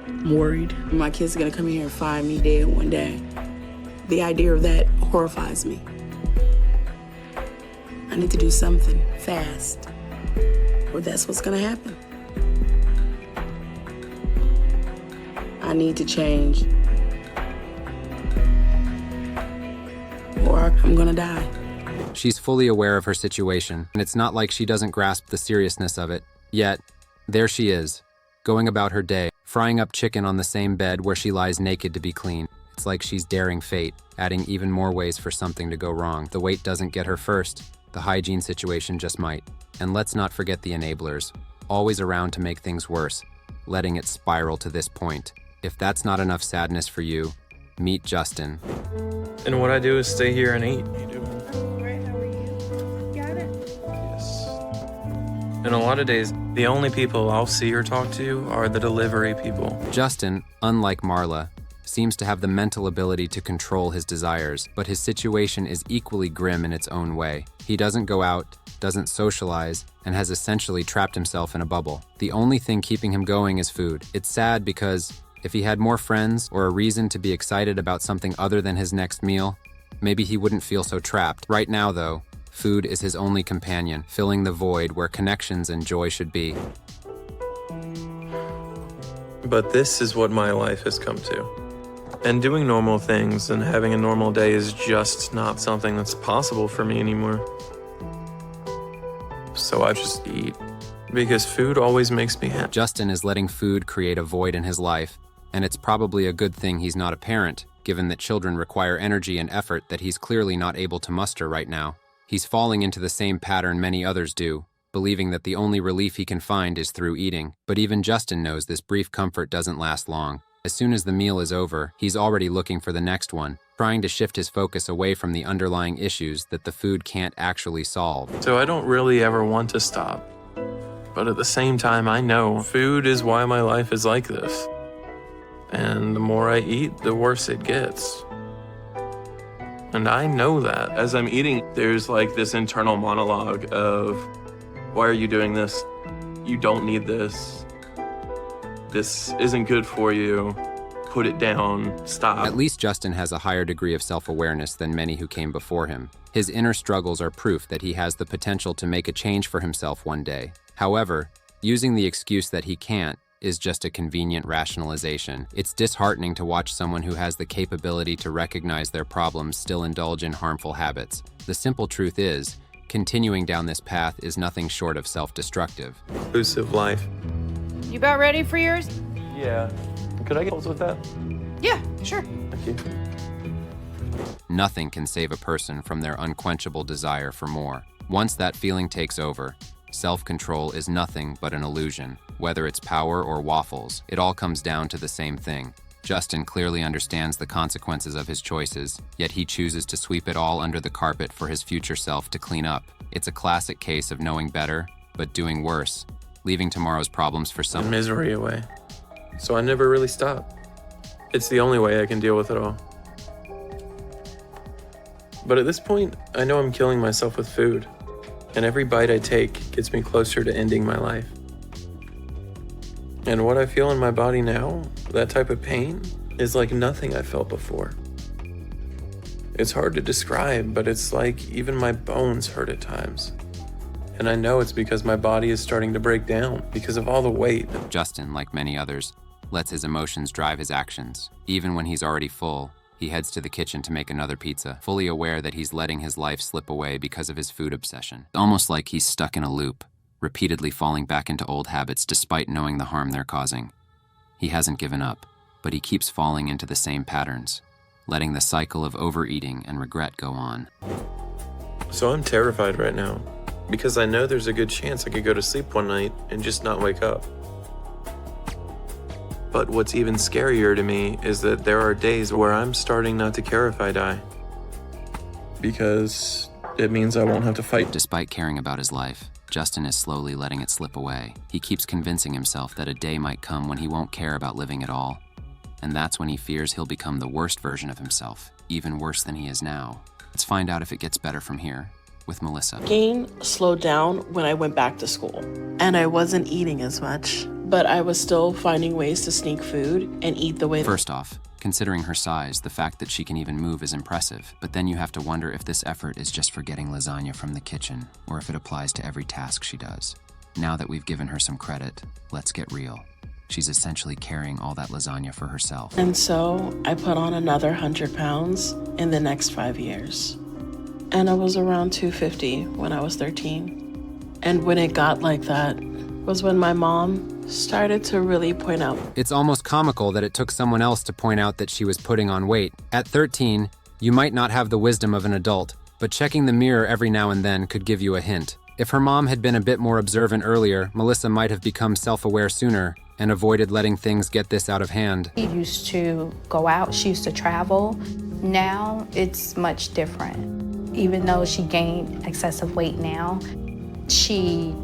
I'm worried. My kids are gonna come here and find me dead one day. The idea of that horrifies me. I need to do something fast, or that's what's gonna happen. I need to change, or I'm gonna die. She's fully aware of her situation, and it's not like she doesn't grasp the seriousness of it. Yet, there she is, going about her day, frying up chicken on the same bed where she lies naked to be clean. It's like she's daring fate, adding even more ways for something to go wrong. The weight doesn't get her first, the hygiene situation just might. And let's not forget the enablers, always around to make things worse, letting it spiral to this point. If that's not enough sadness for you, meet Justin. And what I do is stay here and eat. And a lot of days, the only people I'll see or talk to are the delivery people. Justin, unlike Marla, seems to have the mental ability to control his desires, but his situation is equally grim in its own way. He doesn't go out, doesn't socialize, and has essentially trapped himself in a bubble. The only thing keeping him going is food. It's sad because if he had more friends or a reason to be excited about something other than his next meal, maybe he wouldn't feel so trapped. Right now, though, food is his only companion, filling the void where connections and joy should be. But this is what my life has come to. And doing normal things and having a normal day is just not something that's possible for me anymore. So I just eat, because food always makes me happy. Justin is letting food create a void in his life, and it's probably a good thing he's not a parent, given that children require energy and effort that he's clearly not able to muster right now. He's falling into the same pattern many others do, believing that the only relief he can find is through eating. But even Justin knows this brief comfort doesn't last long. As soon as the meal is over, he's already looking for the next one, trying to shift his focus away from the underlying issues that the food can't actually solve. So I don't really ever want to stop. But at the same time, I know food is why my life is like this. And the more I eat, the worse it gets. And I know that. As I'm eating, there's like this internal monologue of, why are you doing this? you don't need this. This isn't good for you. Put it down, stop. At least Justin has a higher degree of self-awareness than many who came before him. His inner struggles are proof that he has the potential to make a change for himself one day. However, using the excuse that he can't is just a convenient rationalization. It's disheartening to watch someone who has the capability to recognize their problems still indulge in harmful habits. The simple truth is, continuing down this path is nothing short of self-destructive. Inclusive life. You about ready for yours? Yeah. Could I get with that? Yeah, sure. Thank you. Nothing can save a person from their unquenchable desire for more. Once that feeling takes over, self-control is nothing but an illusion. Whether it's power or waffles, it all comes down to the same thing. Justin clearly understands the consequences of his choices, yet he chooses to sweep it all under the carpet for his future self to clean up. It's a classic case of knowing better, but doing worse, leaving tomorrow's problems for someone. Misery away. So I never really stop. It's the only way I can deal with it all. But at this point, I know I'm killing myself with food, and every bite I take gets me closer to ending my life. And what I feel in my body now, that type of pain, is like nothing I felt before. It's hard to describe, but it's like even my bones hurt at times. And I know it's because my body is starting to break down because of all the weight. Justin, like many others, lets his emotions drive his actions. Even when he's already full, he heads to the kitchen to make another pizza, fully aware that he's letting his life slip away because of his food obsession. Almost like he's stuck in a loop, repeatedly falling back into old habits despite knowing the harm they're causing. He hasn't given up, but he keeps falling into the same patterns, letting the cycle of overeating and regret go on. So I'm terrified right now, because I know there's a good chance I could go to sleep one night and just not wake up. But what's even scarier to me is that there are days where I'm starting not to care if I die, because it means I won't have to fight. Despite caring about his life, Justin is slowly letting it slip away. He keeps convincing himself that a day might come when he won't care about living at all. And that's when he fears he'll become the worst version of himself, even worse than he is now. Let's find out if it gets better from here with Melissa. Gain slowed down when I went back to school, and I wasn't eating as much, but I was still finding ways to sneak food and eat the way. First off, considering her size, the fact that she can even move is impressive, but then you have to wonder if this effort is just for getting lasagna from the kitchen, or if it applies to every task she does. Now that we've given her some credit, let's get real. She's essentially carrying all that lasagna for herself. And so I put on another 100 pounds in the next 5 years. And I was around 250 when I was 13. And when it got like that was when my mom started to really point out. It's almost comical that it took someone else to point out that she was putting on weight. At 13, you might not have the wisdom of an adult, but checking the mirror every now and then could give you a hint. If her mom had been a bit more observant earlier, Melissa might have become self-aware sooner and avoided letting things get this out of hand. She used to go out, she used to travel. Now it's much different. Even though she gained excessive weight now, she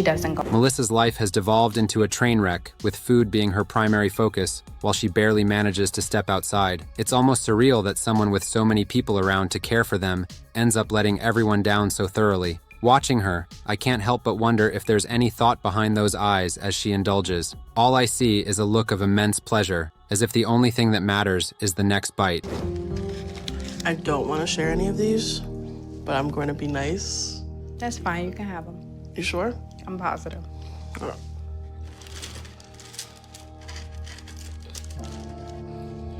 doesn't go. Melissa's life has devolved into a train wreck, with food being her primary focus, while she barely manages to step outside. It's almost surreal that someone with so many people around to care for them ends up letting everyone down so thoroughly. Watching her, I can't help but wonder if there's any thought behind those eyes as she indulges. All I see is a look of immense pleasure, as if the only thing that matters is the next bite. I don't want to share any of these, but I'm going to be nice. That's fine, you can have them. You sure? I'm positive. All right.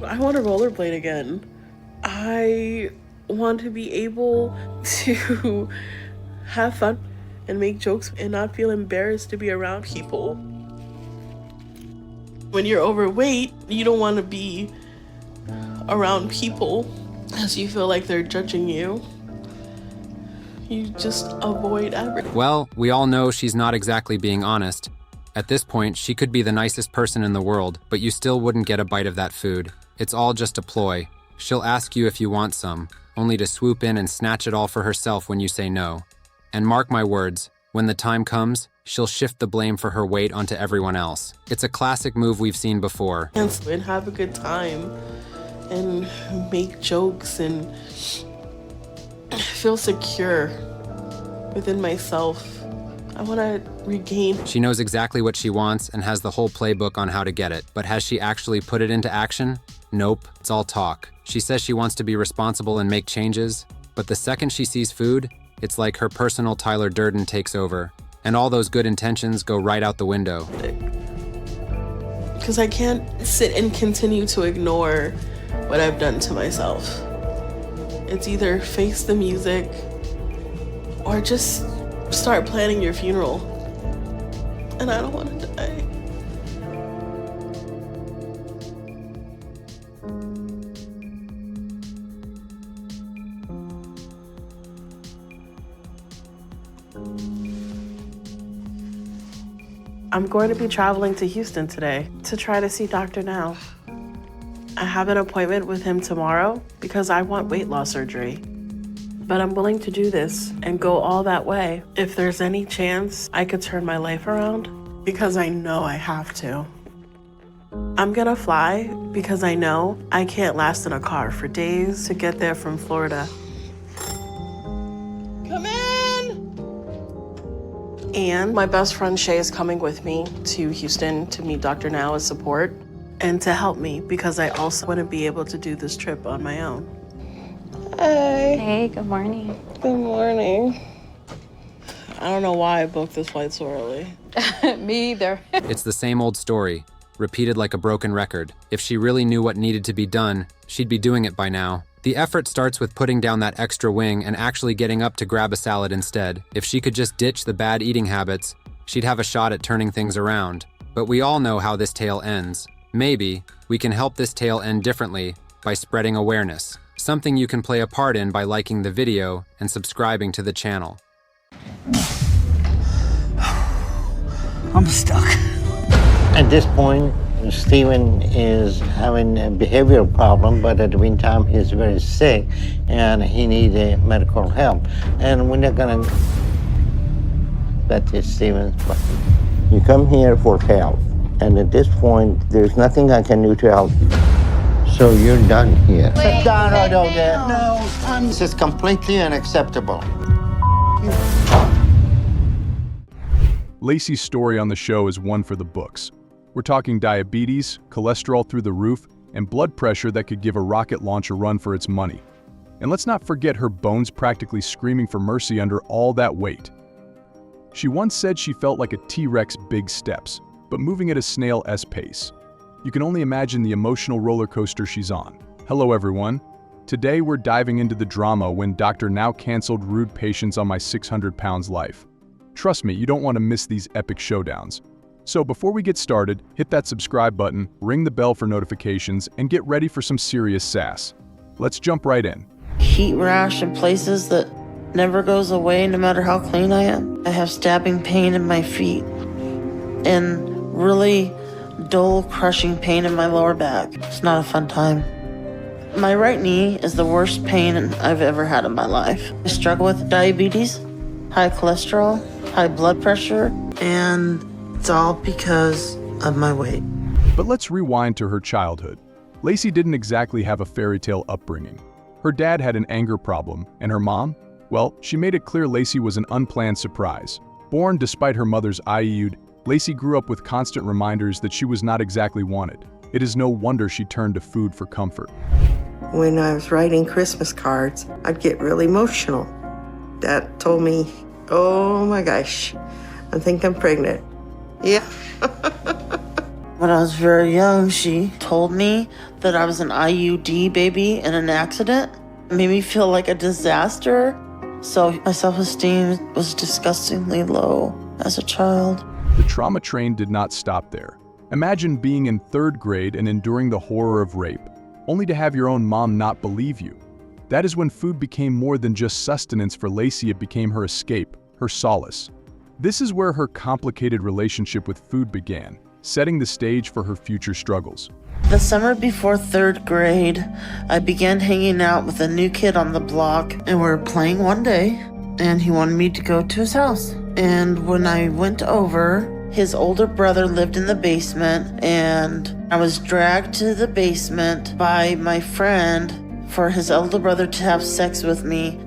I want to rollerblade again. I want to be able to have fun and make jokes and not feel embarrassed to be around people. When you're overweight, you don't want to be around people as you feel like they're judging you. You just avoid everything. Well, we all know she's not exactly being honest. At this point, she could be the nicest person in the world, but you still wouldn't get a bite of that food. It's all just a ploy. She'll ask you if you want some, only to swoop in and snatch it all for herself when you say no. And mark my words, when the time comes, she'll shift the blame for her weight onto everyone else. It's a classic move we've seen before. And have a good time and make jokes and feel secure within myself. I want to regain. She knows exactly what she wants and has the whole playbook on how to get it. But has she actually put it into action? Nope, it's all talk. She says she wants to be responsible and make changes, but the second she sees food, it's like her personal Tyler Durden takes over, and all those good intentions go right out the window. Because I can't sit and continue to ignore what I've done to myself. It's either face the music or just start planning your funeral. And I don't want to die. I'm going to be traveling to Houston today to try to see Dr. Now. I have an appointment with him tomorrow because I want weight loss surgery. But I'm willing to do this and go all that way if there's any chance I could turn my life around, because I know I have to. I'm gonna fly because I know I can't last in a car for days to get there from Florida. Come in! And my best friend Shay is coming with me to Houston to meet Dr. Now as support and to help me, because I also want to be able to do this trip on my own. Hey. Hey, good morning. Good morning. I don't know why I booked this flight so early. Me either. It's the same old story, repeated like a broken record. If she really knew what needed to be done, she'd be doing it by now. The effort starts with putting down that extra wing and actually getting up to grab a salad instead. If she could just ditch the bad eating habits, she'd have a shot at turning things around. But we all know how this tale ends. Maybe we can help this tale end differently by spreading awareness, something you can play a part in by liking the video and subscribing to the channel. I'm stuck. At this point, Steven is having a behavioral problem, but at the meantime, he's very sick and he needs medical help. And we're not gonna, that is Steven's problem. You come here for help, and at this point, there's nothing I can do to help you. So you're done here. Sit down right over there. No, this is completely unacceptable. Lacy's story on the show is one for the books. We're talking diabetes, cholesterol through the roof, and blood pressure that could give a rocket launch a run for its money. And let's not forget her bones practically screaming for mercy under all that weight. She once said she felt like a T-Rex big steps, but moving at a snail-s pace. You can only imagine the emotional roller coaster she's on. Hello everyone. Today we're diving into the drama when Dr. Now canceled rude patients on my 600 pounds life. Trust me, you don't want to miss these epic showdowns. So before we get started, hit that subscribe button, ring the bell for notifications, and get ready for some serious sass. Let's jump right in. Heat rash in places that never goes away no matter how clean I am. I have stabbing pain in my feet and really dull crushing pain in my lower back. It's not a fun time. My right knee is the worst pain I've ever had in my life. I struggle with diabetes, high cholesterol, high blood pressure, and it's all because of my weight. But let's rewind to her childhood. Lacy didn't exactly have a fairy tale upbringing. Her dad had an anger problem, and her mom? Well, she made it clear Lacy was an unplanned surprise. Born despite her mother's IEU'd, Lacy grew up with constant reminders that she was not exactly wanted. It is no wonder she turned to food for comfort. When I was writing Christmas cards, I'd get really emotional. Dad told me, oh my gosh, I think I'm pregnant. Yeah. When I was very young, she told me that I was an IUD baby in an accident. It made me feel like a disaster. So my self-esteem was disgustingly low as a child. The trauma train did not stop there. Imagine being in 3rd grade and enduring the horror of rape, only to have your own mom not believe you. That is when food became more than just sustenance for Lacy. It became her escape, her solace. This is where her complicated relationship with food began, setting the stage for her future struggles. The summer before 3rd grade, I began hanging out with a new kid on the block, and we were playing one day, and he wanted me to go to his house. And when I went over, his older brother lived in the basement, and I was dragged to the basement by my friend for his elder brother to have sex with me.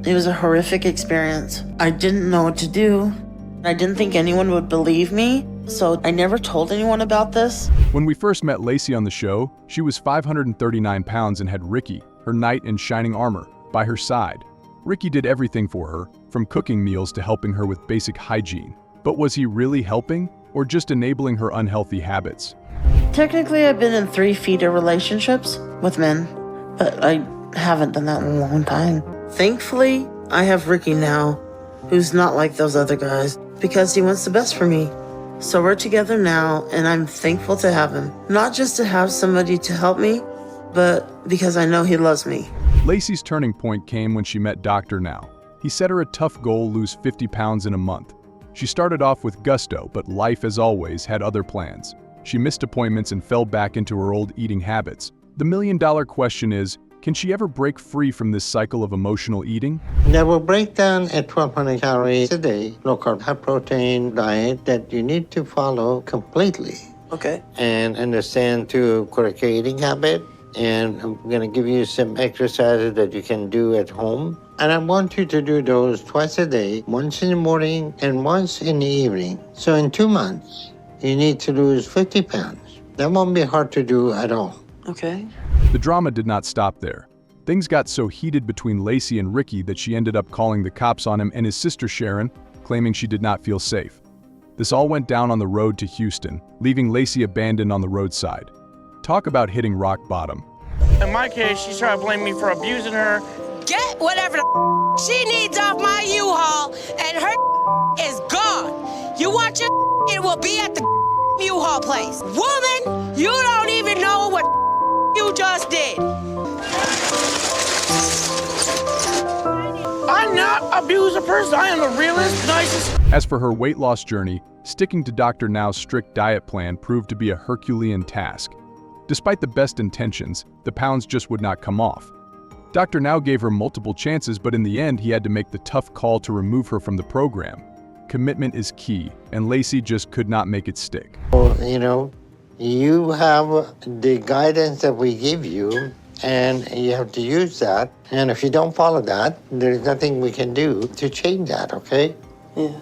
It was a horrific experience. I didn't know what to do. I didn't think anyone would believe me, so I never told anyone about this. When we first met Lacy on the show, she was 539 pounds and had Ricky, her knight in shining armor, by her side. Ricky did everything for her, from cooking meals to helping her with basic hygiene. But was he really helping, or just enabling her unhealthy habits? Technically, I've been in 3 feeder relationships with men, but I haven't done that in a long time. Thankfully, I have Ricky now, who's not like those other guys, because he wants the best for me. So we're together now, and I'm thankful to have him. Not just to have somebody to help me, but because I know he loves me. Lacy's turning point came when she met Dr. Now. He set her a tough goal: lose 50 pounds in a month. She started off with gusto, but life, as always, had other plans. She missed appointments and fell back into her old eating habits. The million-dollar question is, can she ever break free from this cycle of emotional eating? That will break down at 1,200 calories a day, low-carb, high-protein diet that you need to follow completely. Okay. And understand to correct your eating habit. And I'm going to give you some exercises that you can do at home. And I want you to do those twice a day, once in the morning and once in the evening. So in 2 months, you need to lose 50 pounds. That won't be hard to do at all. Okay. The drama did not stop there. Things got so heated between Lacy and Ricky that she ended up calling the cops on him and his sister Sharon, claiming she did not feel safe. This all went down on the road to Houston, leaving Lacy abandoned on the roadside. Talk about hitting rock bottom. In my case, she's trying to blame me for abusing her. Get whatever the she needs off my U-Haul, and her is gone. You want your it will be at the U-Haul place. Woman, you don't even know what you just did. I'm not abuse a person. I am the realest, nicest. As for her weight loss journey, sticking to Dr. Now's strict diet plan proved to be a Herculean task. Despite the best intentions, the pounds just would not come off. Dr. Now gave her multiple chances, but in the end, he had to make the tough call to remove her from the program. Commitment is key, and Lacy just could not make it stick. Well, you have the guidance that we give you, and you have to use that. And if you don't follow that, there's nothing we can do to change that, okay? Yes.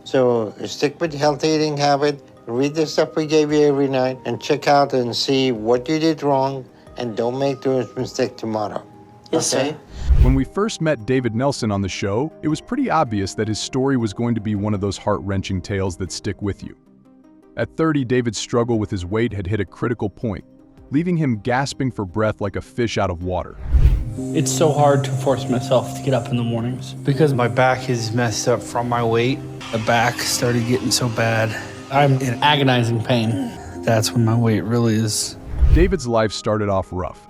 So stick with the healthy eating habit. Read the stuff we gave you every night and check out and see what you did wrong, and don't make those mistakes tomorrow. Yes, okay? sir. When we first met David Nelson on the show, it was pretty obvious that his story was going to be one of those heart-wrenching tales that stick with you. At 30, David's struggle with his weight had hit a critical point, leaving him gasping for breath like a fish out of water. It's so hard to force myself to get up in the mornings because my back is messed up from my weight. The back started getting so bad. I'm in agonizing pain. That's when my weight really is. David's life started off rough.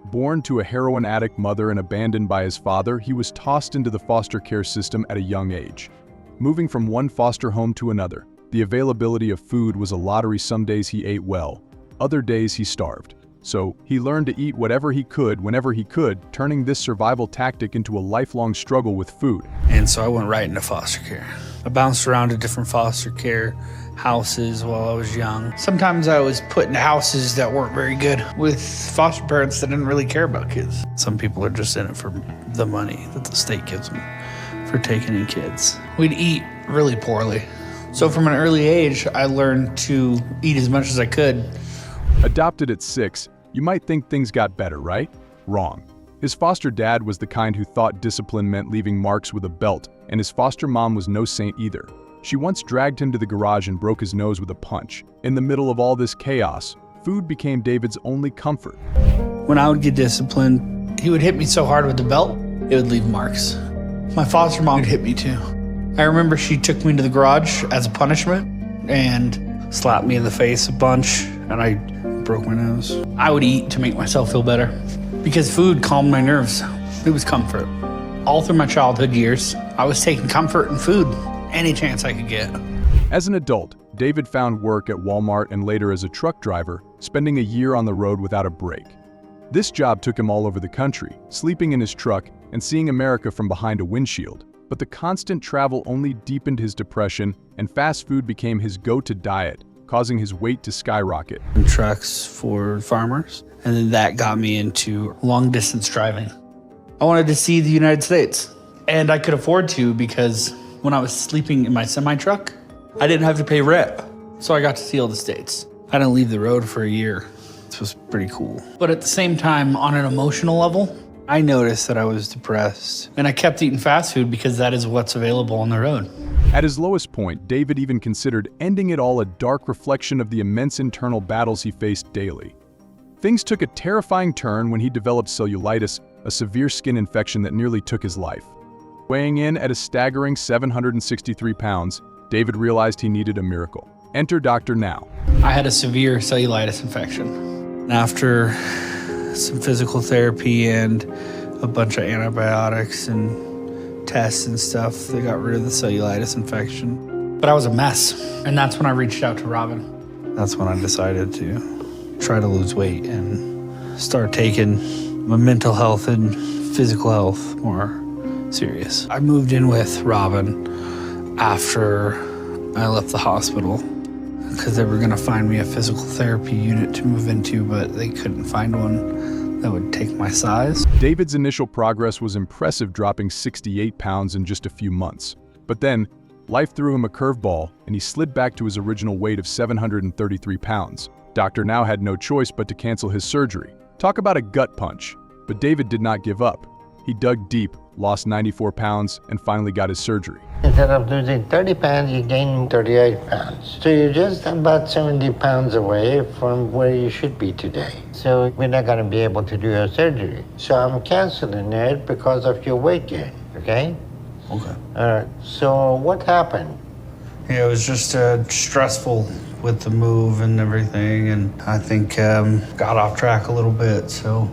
Born to a heroin addict mother and abandoned by his father, he was tossed into the foster care system at a young age. Moving from one foster home to another, the availability of food was a lottery. Some days he ate well, other days he starved. So he learned to eat whatever he could, whenever he could, turning this survival tactic into a lifelong struggle with food. And so I went right into foster care. I bounced around to different foster care houses while I was young. Sometimes I was put in houses that weren't very good with foster parents that didn't really care about kids. Some people are just in it for the money that the state gives them for taking in kids. We'd eat really poorly. So from an early age, I learned to eat as much as I could. Adopted at 6, you might think things got better, right? Wrong. His foster dad was the kind who thought discipline meant leaving marks with a belt, and his foster mom was no saint either. She once dragged him to the garage and broke his nose with a punch. In the middle of all this chaos, food became David's only comfort. When I would get disciplined, he would hit me so hard with the belt, it would leave marks. My foster mom would hit me too. I remember she took me to the garage as a punishment and slapped me in the face a bunch, and I broke my nose. I would eat to make myself feel better because food calmed my nerves. It was comfort. All through my childhood years, I was taking comfort in food any chance I could get. As an adult, David found work at Walmart and later as a truck driver, spending a year on the road without a break. This job took him all over the country, sleeping in his truck and seeing America from behind a windshield. But the constant travel only deepened his depression, and fast food became his go-to diet, causing his weight to skyrocket. Trucks for farmers, and then that got me into long-distance driving. I wanted to see the United States, and I could afford to because when I was sleeping in my semi-truck, I didn't have to pay rent. So I got to see all the states. I didn't leave the road for a year. This was pretty cool. But at the same time, on an emotional level, I noticed that I was depressed. And I kept eating fast food because that is what's available on the road. At his lowest point, David even considered ending it all, a dark reflection of the immense internal battles he faced daily. Things took a terrifying turn when he developed cellulitis, a severe skin infection that nearly took his life. Weighing in at a staggering 763 pounds, David realized he needed a miracle. Enter Dr. Now. I had a severe cellulitis infection. After some physical therapy and a bunch of antibiotics and tests and stuff, they got rid of the cellulitis infection. But I was a mess, and that's when I reached out to Robin. That's when I decided to try to lose weight and start taking my mental health and physical health more serious. I moved in with Robin after I left the hospital because they were gonna find me a physical therapy unit to move into, but they couldn't find one that would take my size. David's initial progress was impressive, dropping 68 pounds in just a few months. But then, life threw him a curveball, and he slid back to his original weight of 733 pounds. Dr. Now had no choice but to cancel his surgery. Talk about a gut punch. But David did not give up. He dug deep, lost 94 pounds, and finally got his surgery. Instead of losing 30 pounds, you gain 38 pounds. So you're just about 70 pounds away from where you should be today. So we're not going to be able to do your surgery. So I'm canceling it because of your weight gain, okay? Okay. All right, so what happened? Yeah, it was just stressful with the move and everything, and I think got off track a little bit, so.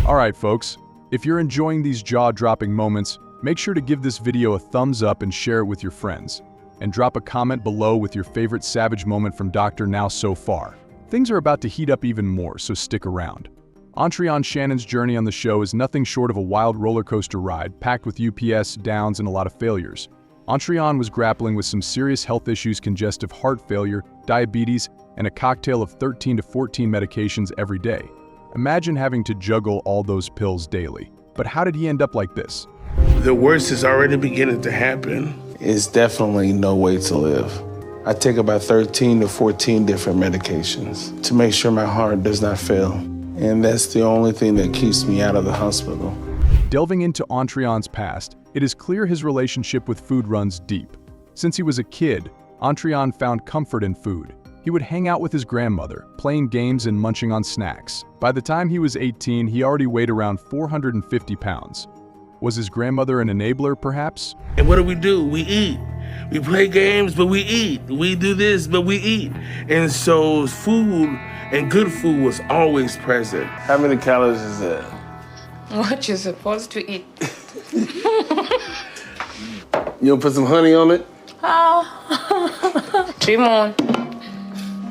All right, folks. If you're enjoying these jaw-dropping moments, make sure to give this video a thumbs up and share it with your friends. And drop a comment below with your favorite savage moment from Dr. Now so far. Things are about to heat up even more, so stick around. Antreon Shannon's journey on the show is nothing short of a wild roller coaster ride, packed with UPS, downs, and a lot of failures. Antreon was grappling with some serious health issues, congestive heart failure, diabetes, and a cocktail of 13 to 14 medications every day. Imagine having to juggle all those pills daily. But how did he end up like this? The worst is already beginning to happen. It's definitely no way to live. I take about 13 to 14 different medications to make sure my heart does not fail. And that's the only thing that keeps me out of the hospital. Delving into Antreon's past, it is clear his relationship with food runs deep. Since he was a kid, Antreon found comfort in food. He would hang out with his grandmother, playing games and munching on snacks. By the time he was 18, he already weighed around 450 pounds. Was his grandmother an enabler, perhaps? And what do? We eat. We play games, but we eat. We do this, but we eat. And so food and good food was always present. How many calories is that? What you're supposed to eat. You gonna put some honey on it? Oh. Dream on.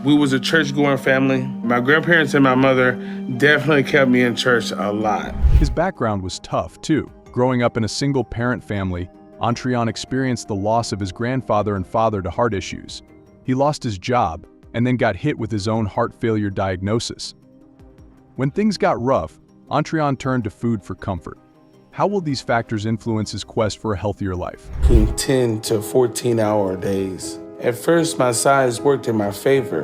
We was a church-going family. My grandparents and my mother definitely kept me in church a lot. His background was tough, too. Growing up in a single-parent family, Antreon experienced the loss of his grandfather and father to heart issues. He lost his job and then got hit with his own heart failure diagnosis. When things got rough, Antreon turned to food for comfort. How will these factors influence his quest for a healthier life? Between 10 to 14-hour days. At first, my size worked in my favor.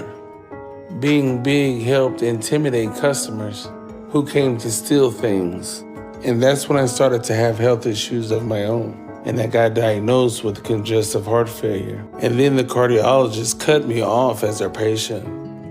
Being big helped intimidate customers who came to steal things. And that's when I started to have health issues of my own. And I got diagnosed with congestive heart failure. And then the cardiologist cut me off as her patient.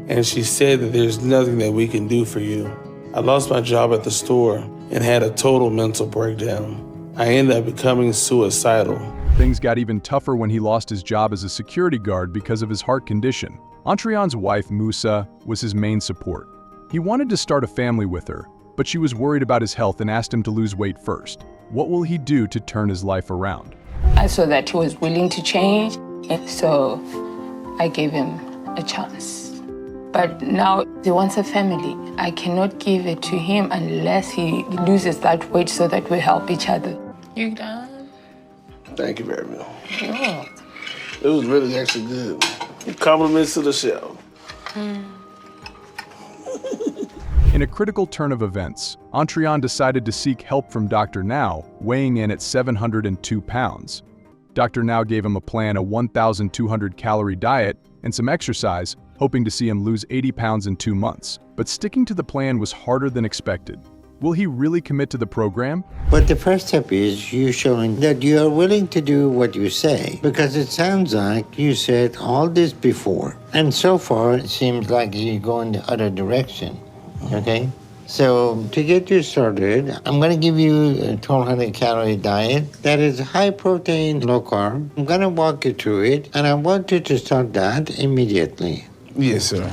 And she said that there's nothing that we can do for you. I lost my job at the store and had a total mental breakdown. I ended up becoming suicidal. Things got even tougher when he lost his job as a security guard because of his heart condition. Antreon's wife, Musa, was his main support. He wanted to start a family with her, but she was worried about his health and asked him to lose weight first. What will he do to turn his life around? I saw that he was willing to change, and so I gave him a chance. But now he wants a family. I cannot give it to him unless he loses that weight so that we help each other. You done? Thank you very much. Oh. It was really actually good. Compliments to the show. In a critical turn of events, Antreon decided to seek help from Dr. Now, weighing in at 702 pounds. Dr. Now gave him a plan, a 1,200 calorie diet and some exercise, hoping to see him lose 80 pounds in 2 months. But sticking to the plan was harder than expected. Will he really commit to the program? But the first step is you showing that you are willing to do what you say, because it sounds like you said all this before. And so far, it seems like you go in the other direction, okay? So to get you started, I'm going to give you a 1,200 calorie diet that is high protein, low carb. I'm going to walk you through it, and I want you to start that immediately. Yes, sir.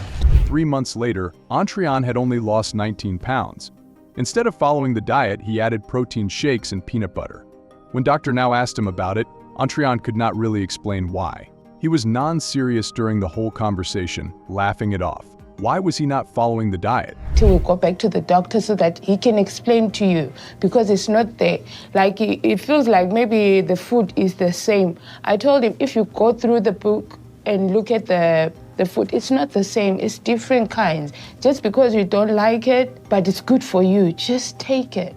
3 months later, Antrian had only lost 19 pounds. Instead of following the diet, he added protein shakes and peanut butter. When Dr. Now asked him about it, Antrian could not really explain why. He was non-serious during the whole conversation, laughing it off. Why was he not following the diet? Till we go back to the doctor so that he can explain to you, because it's not there. Like, it feels like maybe the food is the same. I told him, if you go through the book and look at the food, it's not the same, it's different kinds. Just because you don't like it, but it's good for you, just take it.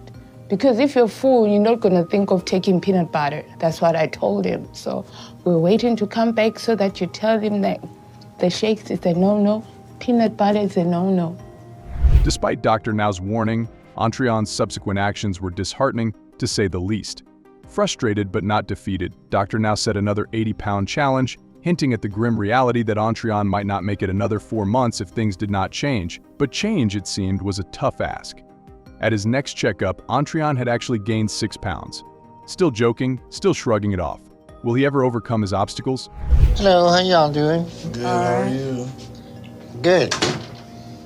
Because if you're full, you're not gonna think of taking peanut butter. That's what I told him. So we're waiting to come back so that you tell him that the shakes is a no-no, peanut butter is a no-no. Despite Dr. Now's warning, Antrian's subsequent actions were disheartening, to say the least. Frustrated but not defeated, Dr. Now set another 80-pound challenge, hinting at the grim reality that Antrian might not make it another 4 months if things did not change. But change, it seemed, was a tough ask. At his next checkup, Antrian had actually gained 6 pounds. Still joking, still shrugging it off. Will he ever overcome his obstacles? Hello, how y'all doing? Good, how are you? Good.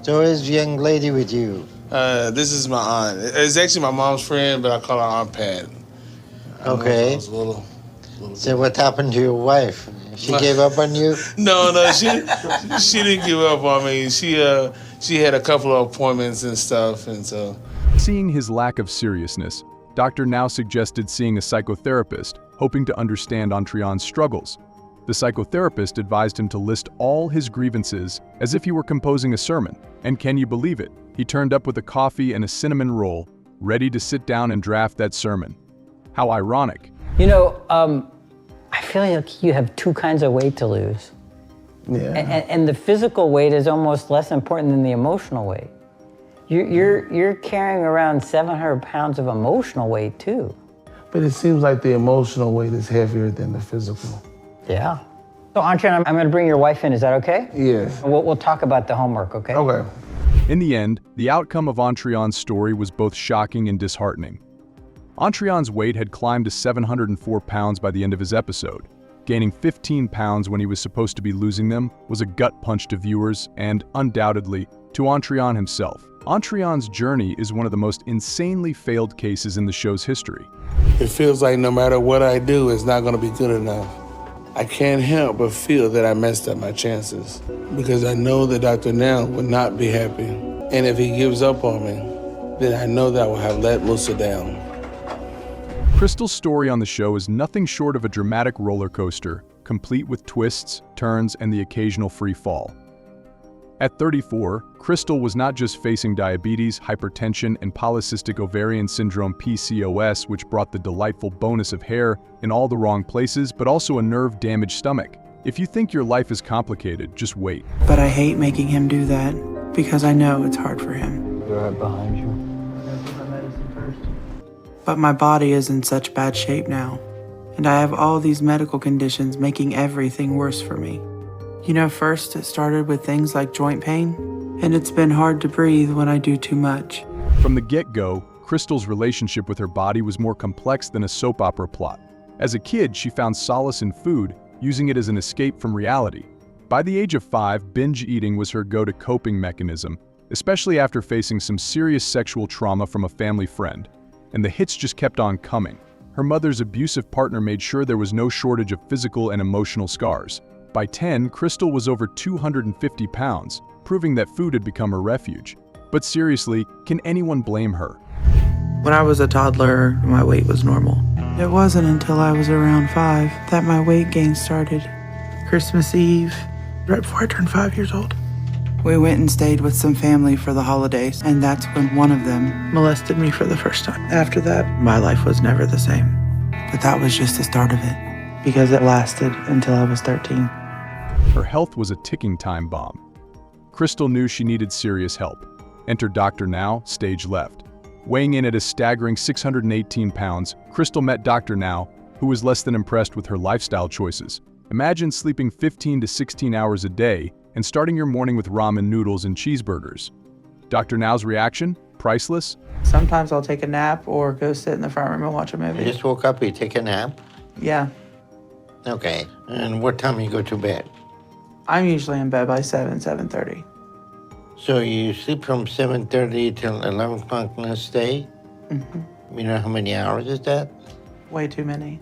So is the young lady with you? This is my aunt. It's actually my mom's friend, but I call her Aunt Pat. Okay. So what happened to your wife? She gave up on you? No, she didn't give up on me. She had a couple of appointments and stuff, and so. Seeing his lack of seriousness, Dr. Now suggested seeing a psychotherapist, hoping to understand Antrian's struggles. The psychotherapist advised him to list all his grievances as if he were composing a sermon. And can you believe it? He turned up with a coffee and a cinnamon roll, ready to sit down and draft that sermon. How ironic. You know, I feel like you have 2 kinds of weight to lose. Yeah. And the physical weight is almost less important than the emotional weight. You're carrying around 700 pounds of emotional weight too. But it seems like the emotional weight is heavier than the physical. Yeah. So Antrian, I'm gonna bring your wife in, is that okay? Yes. We'll talk about the homework, okay? Okay. In the end, the outcome of Antrian's story was both shocking and disheartening. Antrian's weight had climbed to 704 pounds by the end of his episode. Gaining 15 pounds when he was supposed to be losing them was a gut punch to viewers and, undoubtedly, to Antrian himself. Antrian's journey is one of the most insanely failed cases in the show's history. It feels like no matter what I do, it's not gonna be good enough. I can't help but feel that I messed up my chances because I know that Dr. Now would not be happy. And if he gives up on me, then I know that I will have let Musa down. Crystal's story on the show is nothing short of a dramatic roller coaster, complete with twists, turns, and the occasional free fall. At 34, Crystal was not just facing diabetes, hypertension, and polycystic ovarian syndrome (PCOS), which brought the delightful bonus of hair in all the wrong places, but also a nerve-damaged stomach. If you think your life is complicated, just wait. But I hate making him do that, because I know it's hard for him. You're right behind you. But my body is in such bad shape now, and I have all these medical conditions making everything worse for me. You know, first it started with things like joint pain, and it's been hard to breathe when I do too much. From the get-go, Crystal's relationship with her body was more complex than a soap opera plot. As a kid, she found solace in food, using it as an escape from reality. By the age of 5, binge eating was her go-to coping mechanism, especially after facing some serious sexual trauma from a family friend. And the hits just kept on coming. Her mother's abusive partner made sure there was no shortage of physical and emotional scars. By 10, Crystal was over 250 pounds, proving that food had become her refuge. But seriously, can anyone blame her? When I was a toddler, my weight was normal. It wasn't until I was around 5 that my weight gain started. Christmas Eve, right before I turned 5 years old. We went and stayed with some family for the holidays, and that's when one of them molested me for the first time. After that, my life was never the same. But that was just the start of it. because it lasted until I was 13. Her health was a ticking time bomb. Crystal knew she needed serious help. Enter Dr. Now, stage left. Weighing in at a staggering 618 pounds, Crystal met Dr. Now, who was less than impressed with her lifestyle choices. Imagine sleeping 15 to 16 hours a day and starting your morning with ramen noodles and cheeseburgers. Dr. Now's reaction? Priceless. Sometimes I'll take a nap or go sit in the front room and watch a movie. You just woke up, you take a nap? Yeah. Okay. And what time you go to bed? I'm usually in bed by 7:30. So you sleep from 7:30 till 11 o'clock next day? Mm-hmm. You know how many hours is that? Way too many.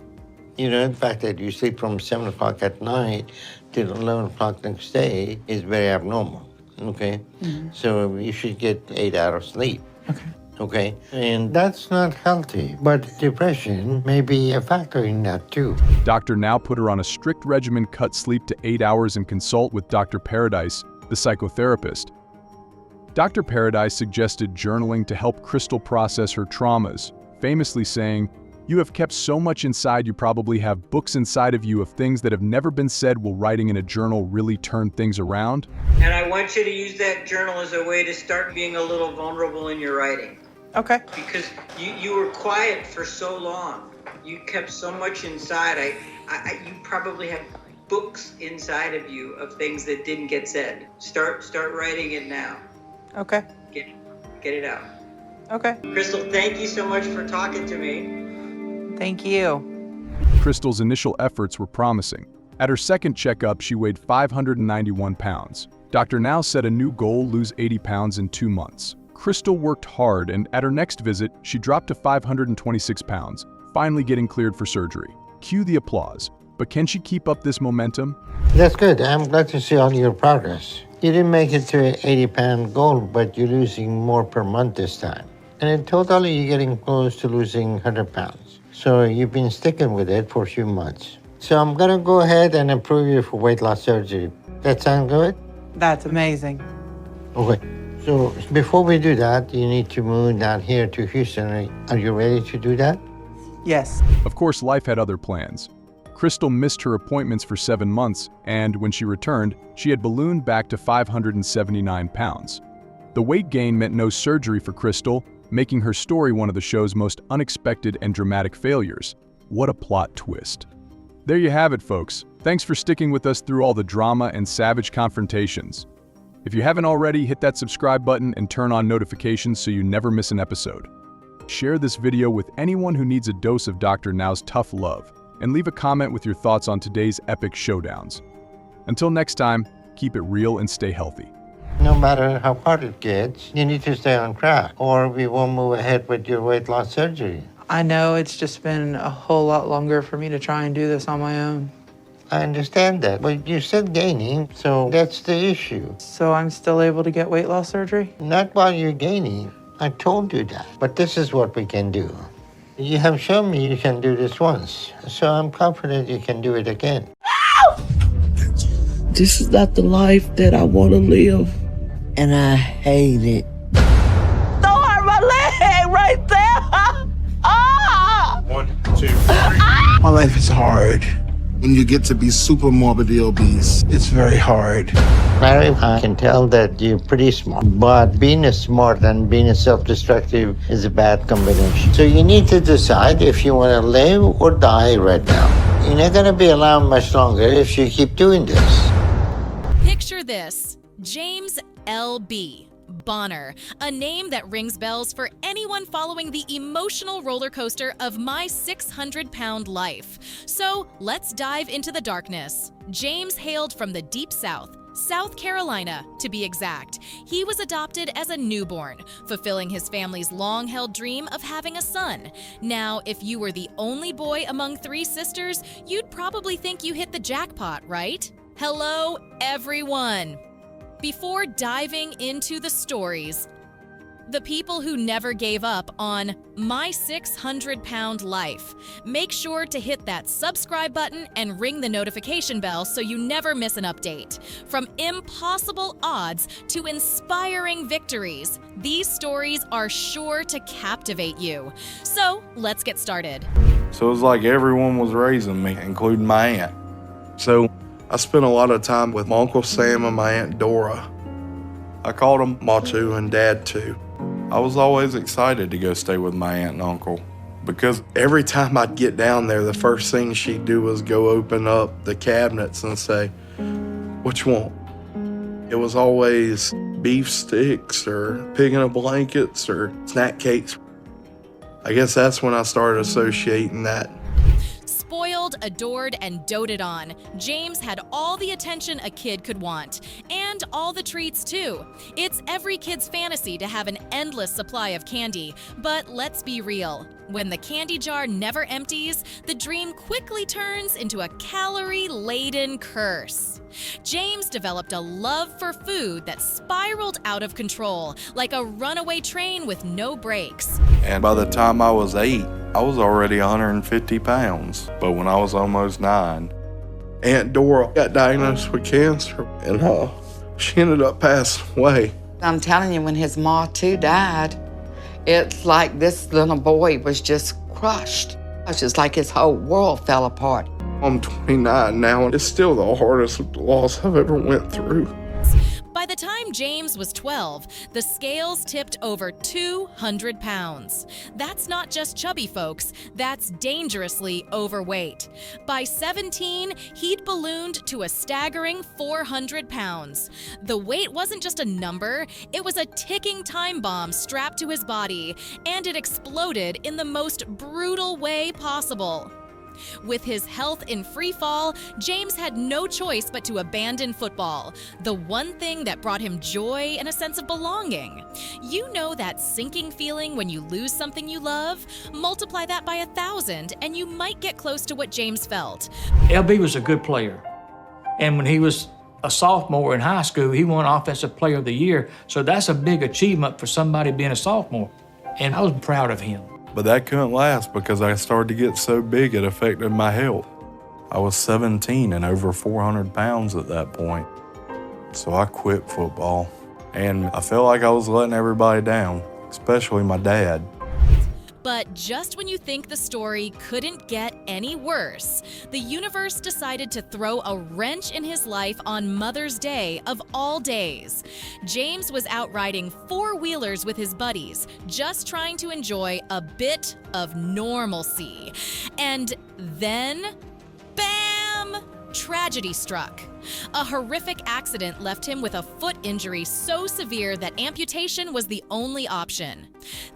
You know, the fact that you sleep from 7 o'clock at night till 11 o'clock next day is very abnormal, okay? Mm-hmm. So you should get 8 hours sleep. Okay. Okay? And that's not healthy, but depression may be a factor in that too. Dr. Now put her on a strict regimen, cut sleep to 8 hours, and consult with Dr. Paradise, the psychotherapist. Dr. Paradise suggested journaling to help Crystal process her traumas, famously saying, "You have kept so much inside, you probably have books inside of you of things that have never been said. Will writing in a journal really turn things around?" And I want you to use that journal as a way to start being a little vulnerable in your writing. Okay. Because you were quiet for so long. You kept so much inside. You probably have books inside of you of things that didn't get said. Start writing it now. Okay. Get it out. Okay. Crystal, thank you so much for talking to me. Thank you. Crystal's initial efforts were promising. At her second checkup, she weighed 591 pounds. Dr. Now set a new goal: lose 80 pounds in 2 months. Crystal worked hard, and at her next visit, she dropped to 526 pounds, finally getting cleared for surgery. Cue the applause. But can she keep up this momentum? That's good. I'm glad to see all your progress. You didn't make it to an 80-pound goal, but you're losing more per month this time. And in total, you're getting close to losing 100 pounds. So you've been sticking with it for a few months. So I'm going to go ahead and approve you for weight loss surgery. That sound good? That's amazing. Okay. So before we do that, you need to move down here to Houston. Are you ready to do that? Yes. Of course, life had other plans. Crystal missed her appointments for 7 months, and when she returned, she had ballooned back to 579 pounds. The weight gain meant no surgery for Crystal, making her story one of the show's most unexpected and dramatic failures. What a plot twist. There you have it, folks. Thanks for sticking with us through all the drama and savage confrontations. If you haven't already, hit that subscribe button and turn on notifications so you never miss an episode. Share this video with anyone who needs a dose of Dr. Now's tough love, and leave a comment with your thoughts on today's epic showdowns. Until next time, keep it real and stay healthy. No matter how hard it gets, you need to stay on track, or we won't move ahead with your weight loss surgery. I know it's just been a whole lot longer for me to try and do this on my own. I understand that, but you're still gaining, so that's the issue. So I'm still able to get weight loss surgery? Not while you're gaining. I told you that, but this is what we can do. You have shown me you can do this once, so I'm confident you can do it again. This is not the life that I want to live, and I hate it. Don't hurt my leg right there. Ah! 1, 2, 3. My life is hard. When you get to be super morbidly obese, It's very hard. Larry, I can tell that you're pretty smart, but being a smart and being a self-destructive is a bad combination. So you need to decide if you want to live or die right now. You're not going to be around much longer if you keep doing this. Picture this: James L.B. Bonner, a name that rings bells for anyone following the emotional roller coaster of my 600-pound life. So let's dive into the darkness. James hailed from the Deep South, South Carolina, to be exact. He was adopted as a newborn, fulfilling his family's long-held dream of having a son. Now, if you were the only boy among 3 sisters, you'd probably think you hit the jackpot, right? Hello, everyone. Before diving into the stories, the people who never gave up on my 600-pound life, make sure to hit that subscribe button and ring the notification bell so you never miss an update. From impossible odds to inspiring victories, these stories are sure to captivate you. So let's get started. So it was like everyone was raising me, including my aunt. So I spent a lot of time with my Uncle Sam and my Aunt Dora. I called them Ma too and Dad too. I was always excited to go stay with my aunt and uncle because every time I'd get down there, the first thing she'd do was go open up the cabinets and say, "What you want?" It was always beef sticks or pig in a blankets or snack cakes. I guess that's when I started associating that. Spoiled, adored, and doted on, James had all the attention a kid could want, and all the treats too. It's every kid's fantasy to have an endless supply of candy, but let's be real. When the candy jar never empties, the dream quickly turns into a calorie-laden curse. James developed a love for food that spiraled out of control, like a runaway train with no brakes. And by the time I was 8, I was already 150 pounds. But when I was almost 9, Aunt Dora got diagnosed with cancer, and she ended up passing away. I'm telling you, when his ma too died, it's like this little boy was just crushed. It's just like his whole world fell apart. I'm 29 now, and it's still the hardest loss I've ever went through. By the time James was 12, the scales tipped over 200 pounds. That's not just chubby folks, that's dangerously overweight. By 17, he'd ballooned to a staggering 400 pounds. The weight wasn't just a number, it was a ticking time bomb strapped to his body, and it exploded in the most brutal way possible. With his health in free fall, James had no choice but to abandon football, the one thing that brought him joy and a sense of belonging. You know that sinking feeling when you lose something you love? Multiply that by 1,000 and you might get close to what James felt. LB was a good player, and when he was a sophomore in high school, he won Offensive Player of the Year, so that's a big achievement for somebody being a sophomore, and I was proud of him. But that couldn't last because I started to get so big it affected my health. I was 17 and over 400 pounds at that point. So I quit football. And I felt like I was letting everybody down, especially my dad. But just when you think the story couldn't get any worse, the universe decided to throw a wrench in his life on Mother's Day of all days. James was out riding four-wheelers with his buddies, just trying to enjoy a bit of normalcy. And then, bam! Tragedy struck. A horrific accident left him with a foot injury so severe that amputation was the only option.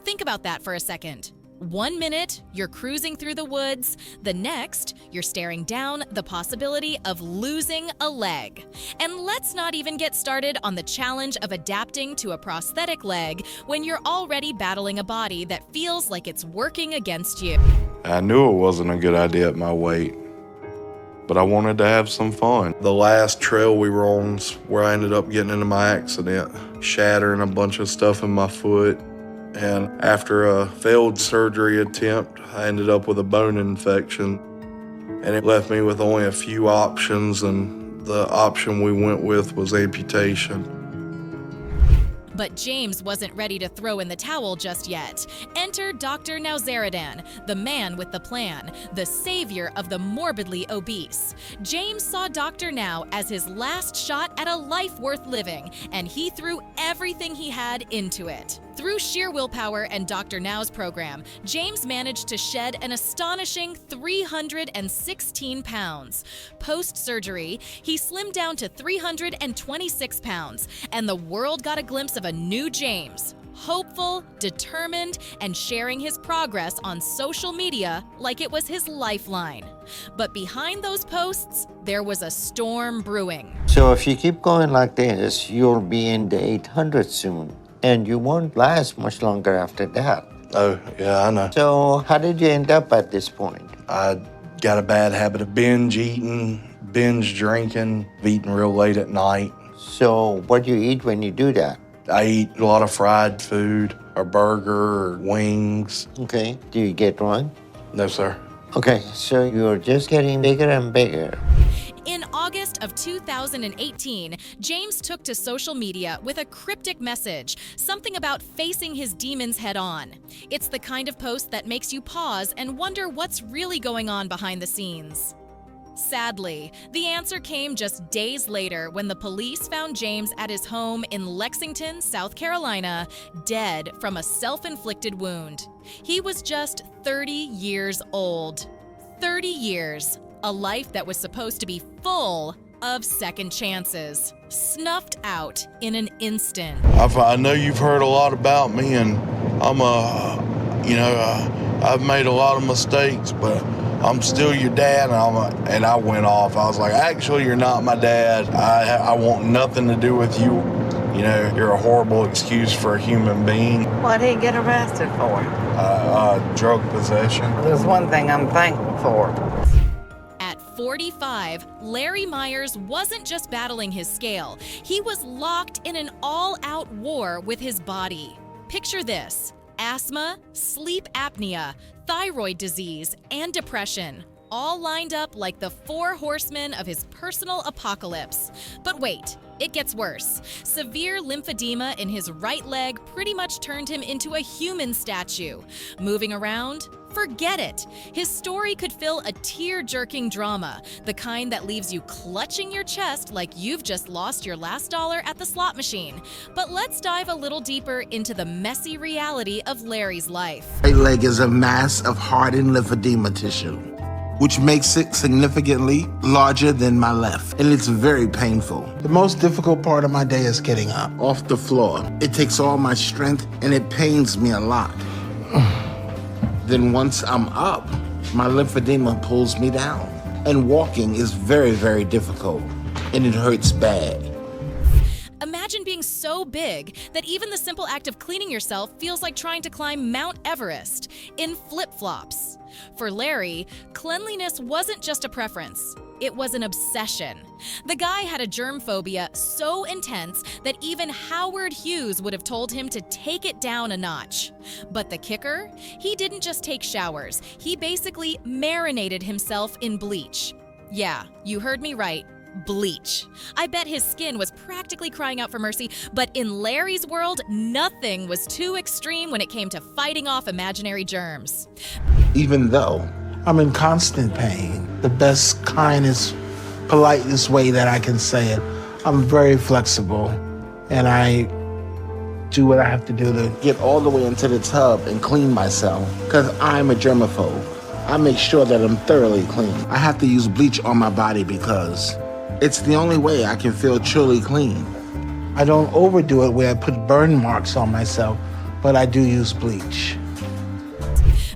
Think about that for a second. 1 minute, you're cruising through the woods. The next, you're staring down the possibility of losing a leg. And let's not even get started on the challenge of adapting to a prosthetic leg when you're already battling a body that feels like it's working against you. I knew it wasn't a good idea at my weight, but I wanted to have some fun. The last trail we were on is where I ended up getting into my accident, shattering a bunch of stuff in my foot. And after a failed surgery attempt, I ended up with a bone infection. And it left me with only a few options, and the option we went with was amputation. But James wasn't ready to throw in the towel just yet. Enter Dr. Nowzaradan, the man with the plan, the savior of the morbidly obese. James saw Dr. Now as his last shot at a life worth living, and he threw everything he had into it. Through sheer willpower and Dr. Now's program, James managed to shed an astonishing 316 pounds. Post-surgery, he slimmed down to 326 pounds, and the world got a glimpse of a new James, hopeful, determined, and sharing his progress on social media like it was his lifeline. But behind those posts, there was a storm brewing. So if you keep going like this, you'll be in the 800 soon. And you won't last much longer after that. Oh, yeah, I know. So how did you end up at this point? I got a bad habit of binge eating, binge drinking, eating real late at night. So what do you eat when you do that? I eat a lot of fried food, or burger, or wings. Okay. Do you get one? No, sir. Okay, so you're just getting bigger and bigger. In August August of 2018, James took to social media with a cryptic message, something about facing his demons head on. It's the kind of post that makes you pause and wonder what's really going on behind the scenes. Sadly, the answer came just days later when the police found James at his home in Lexington, South Carolina, dead from a self-inflicted wound. He was just 30 years old. 30 years, a life that was supposed to be full of second chances, snuffed out in an instant. I know you've heard a lot about me, and I've made a lot of mistakes, but I'm still your dad, and I went off. I was like, actually, you're not my dad. I want nothing to do with you. You know, you're a horrible excuse for a human being. What'd he get arrested for? Drug possession. There's one thing I'm thankful for. At 45, Larry Myers wasn't just battling his scale. He was locked in an all-out war with his body. Picture this: asthma, sleep apnea, thyroid disease, and depression, all lined up like the 4 horsemen of his personal apocalypse. But wait, it gets worse. Severe lymphedema in his right leg pretty much turned him into a human statue. Moving around? Forget it. His story could fill a tear-jerking drama, the kind that leaves you clutching your chest like you've just lost your last dollar at the slot machine. But let's dive a little deeper into the messy reality of Larry's life. My leg is a mass of hardened lymphedema tissue, which makes it significantly larger than my left, and it's very painful. The most difficult part of my day is getting up off the floor. It takes all my strength, and it pains me a lot. Then once I'm up, my lymphedema pulls me down, and walking is very, very difficult, and it hurts bad. Imagine being so big that even the simple act of cleaning yourself feels like trying to climb Mount Everest in flip-flops. For Larry, cleanliness wasn't just a preference, it was an obsession. The guy had a germ phobia so intense that even Howard Hughes would have told him to take it down a notch. But the kicker? He didn't just take showers, he basically marinated himself in bleach. Yeah, you heard me right. Bleach. I bet his skin was practically crying out for mercy, but in Larry's world, nothing was too extreme when it came to fighting off imaginary germs. Even though I'm in constant pain, the best, kindest, politest way that I can say it, I'm very flexible, and I do what I have to do to get all the way into the tub and clean myself, because I'm a germaphobe. I make sure that I'm thoroughly clean. I have to use bleach on my body because it's the only way I can feel truly clean. I don't overdo it where I put burn marks on myself, but I do use bleach.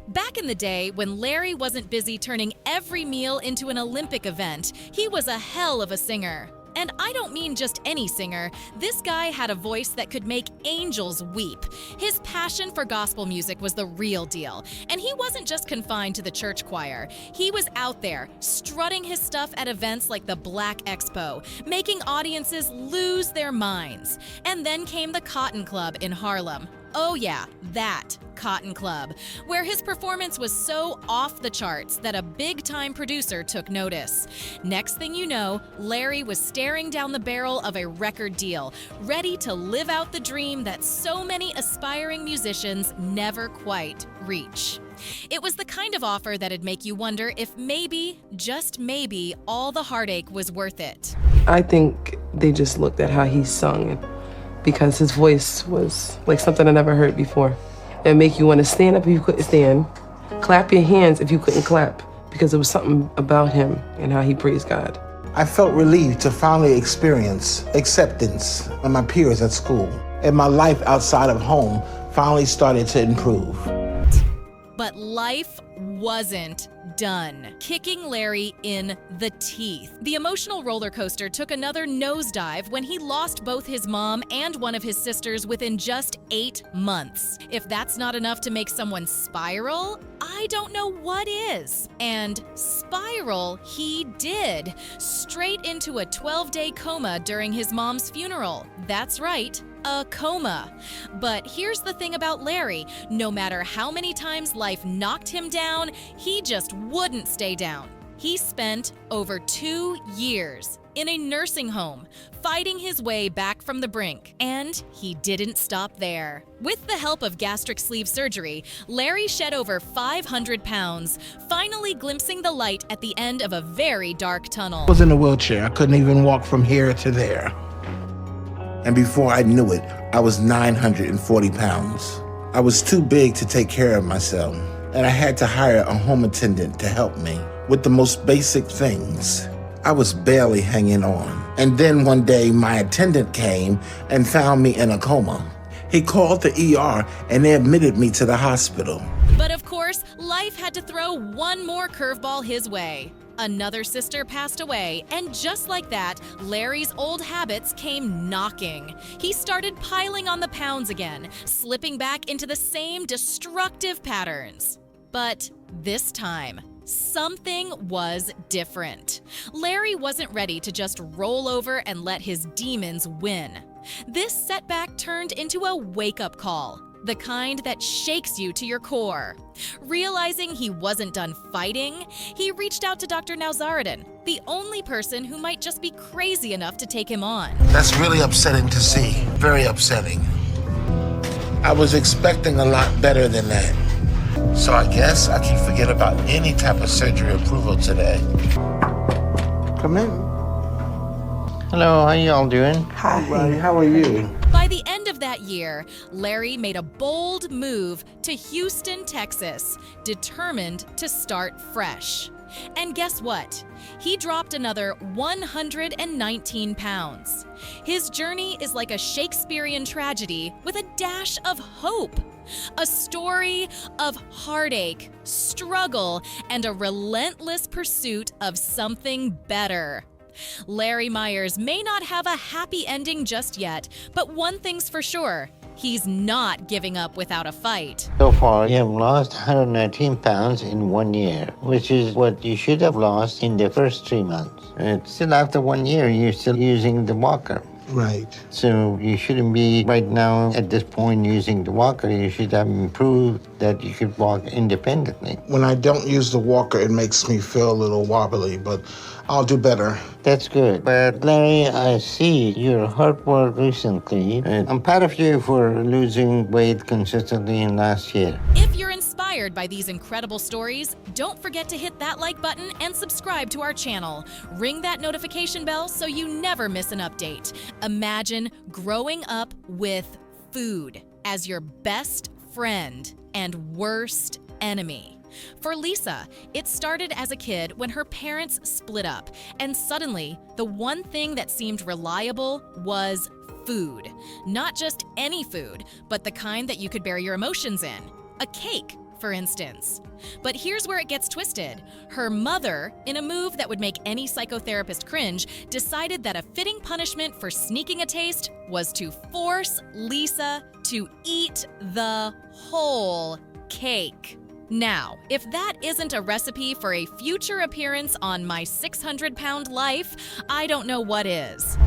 Back in the day, when Larry wasn't busy turning every meal into an Olympic event, he was a hell of a singer. And I don't mean just any singer. This guy had a voice that could make angels weep. His passion for gospel music was the real deal. And he wasn't just confined to the church choir. He was out there, strutting his stuff at events like the Black Expo, making audiences lose their minds. And then came the Cotton Club in Harlem. Oh yeah, that Cotton Club, where his performance was so off the charts that a big-time producer took notice. Next thing you know, Larry was staring down the barrel of a record deal, ready to live out the dream that so many aspiring musicians never quite reach. It was the kind of offer that'd make you wonder if maybe, just maybe, all the heartache was worth it. I think they just looked at how he sung, because his voice was like something I never heard before. It make you want to stand up if you couldn't stand, clap your hands if you couldn't clap, because there was something about him and how he praised God. I felt relieved to finally experience acceptance of my peers at school, and my life outside of home finally started to improve. But life wasn't done, kicking Larry in the teeth. The emotional roller coaster took another nosedive when he lost both his mom and one of his sisters within just 8 months. If that's not enough to make someone spiral, I don't know what is. And spiral he did, straight into a 12-day coma during his mom's funeral. That's right, a coma. But here's the thing about Larry. No matter how many times life knocked him down, he just wouldn't stay down. He spent over 2 years in a nursing home, fighting his way back from the brink, and he didn't stop there. With the help of gastric sleeve surgery, Larry shed over 500 pounds, finally glimpsing the light at the end of a very dark tunnel. I was in a wheelchair. I couldn't even walk from here to there. And before I knew it, I was 940 pounds. I was too big to take care of myself, and I had to hire a home attendant to help me with the most basic things. I was barely hanging on. And then one day, my attendant came and found me in a coma. He called the ER and they admitted me to the hospital. But of course, life had to throw one more curveball his way. Another sister passed away, and just like that, Larry's old habits came knocking. He started piling on the pounds again, slipping back into the same destructive patterns. But this time, something was different. Larry wasn't ready to just roll over and let his demons win. This setback turned into a wake-up call, the kind that shakes you to your core. Realizing he wasn't done fighting, he reached out to Dr. Nowzaradan, the only person who might just be crazy enough to take him on. That's really upsetting to see. Very upsetting. I was expecting a lot better than that. So I guess I can forget about any type of surgery approval today. Come in. Hello, how y'all doing? Hi, how are you? By the end of that year, Larry made a bold move to Houston, Texas, determined to start fresh. And guess what? He dropped another 119 pounds. His journey is like a Shakespearean tragedy with a dash of hope. A story of heartache, struggle, and a relentless pursuit of something better. Larry Myers may not have a happy ending just yet, but one thing's for sure, he's not giving up without a fight. So far, you have lost 119 pounds in 1 year, which is what you should have lost in the first 3 months. And still after 1 year, you're still using the walker. Right. So you shouldn't be right now at this point using the walker. You should have improved that you could walk independently. When I don't use the walker, it makes me feel a little wobbly, but I'll do better. That's good. But Larry, I see your hard work recently. And I'm proud of you for losing weight consistently in last year. If you're inspired by these incredible stories, don't forget to hit that like button and subscribe to our channel. Ring that notification bell so you never miss an update. Imagine growing up with food as your best friend and worst enemy. For Lisa, it started as a kid when her parents split up, and suddenly, the one thing that seemed reliable was food. Not just any food, but the kind that you could bear your emotions in. A cake, for instance. But here's where it gets twisted. Her mother, in a move that would make any psychotherapist cringe, decided that a fitting punishment for sneaking a taste was to force Lisa to eat the whole cake. Now, if that isn't a recipe for a future appearance on My 600-Pound Life, I don't know what is.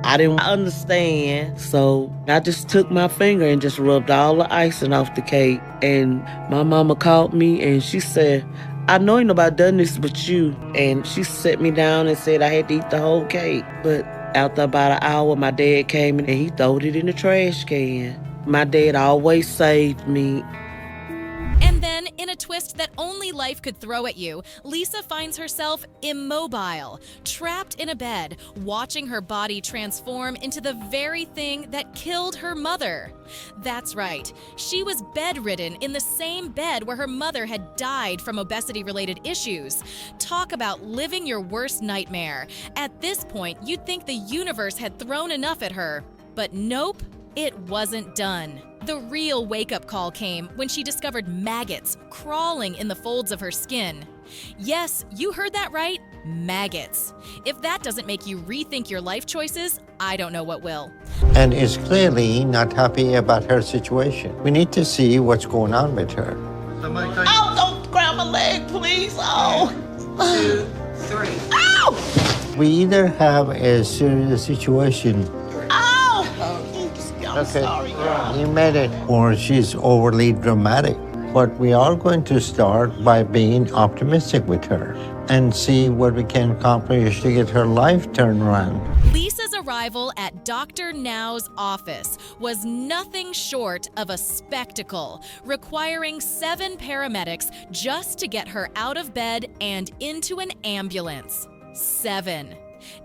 I didn't understand, so I just took my finger and just rubbed all the icing off the cake. And my mama called me and she said, I know ain't nobody done this but you. And she set me down and said I had to eat the whole cake. But after about an hour, my dad came in and he throwed it in the trash can. My dad always saved me. And then, in a twist that only life could throw at you, Lisa finds herself immobile, trapped in a bed, watching her body transform into the very thing that killed her mother. That's right, she was bedridden in the same bed where her mother had died from obesity-related issues. Talk about living your worst nightmare. At this point, you'd think the universe had thrown enough at her. But nope, it wasn't done. The real wake-up call came when she discovered maggots crawling in the folds of her skin. Yes, you heard that right, maggots. If that doesn't make you rethink your life choices, I don't know what will. And is clearly not happy about her situation. We need to see what's going on with her. Oh, don't grab my leg, please. Oh. 1, 2, 3. Ow! We either have a serious situation. I'm sorry, girl. You made it. Or she's overly dramatic. But we are going to start by being optimistic with her. and see what we can accomplish to get her life turned around. Lisa's arrival at Dr. Now's office was nothing short of a spectacle, requiring 7 paramedics just to get her out of bed and into an ambulance. 7.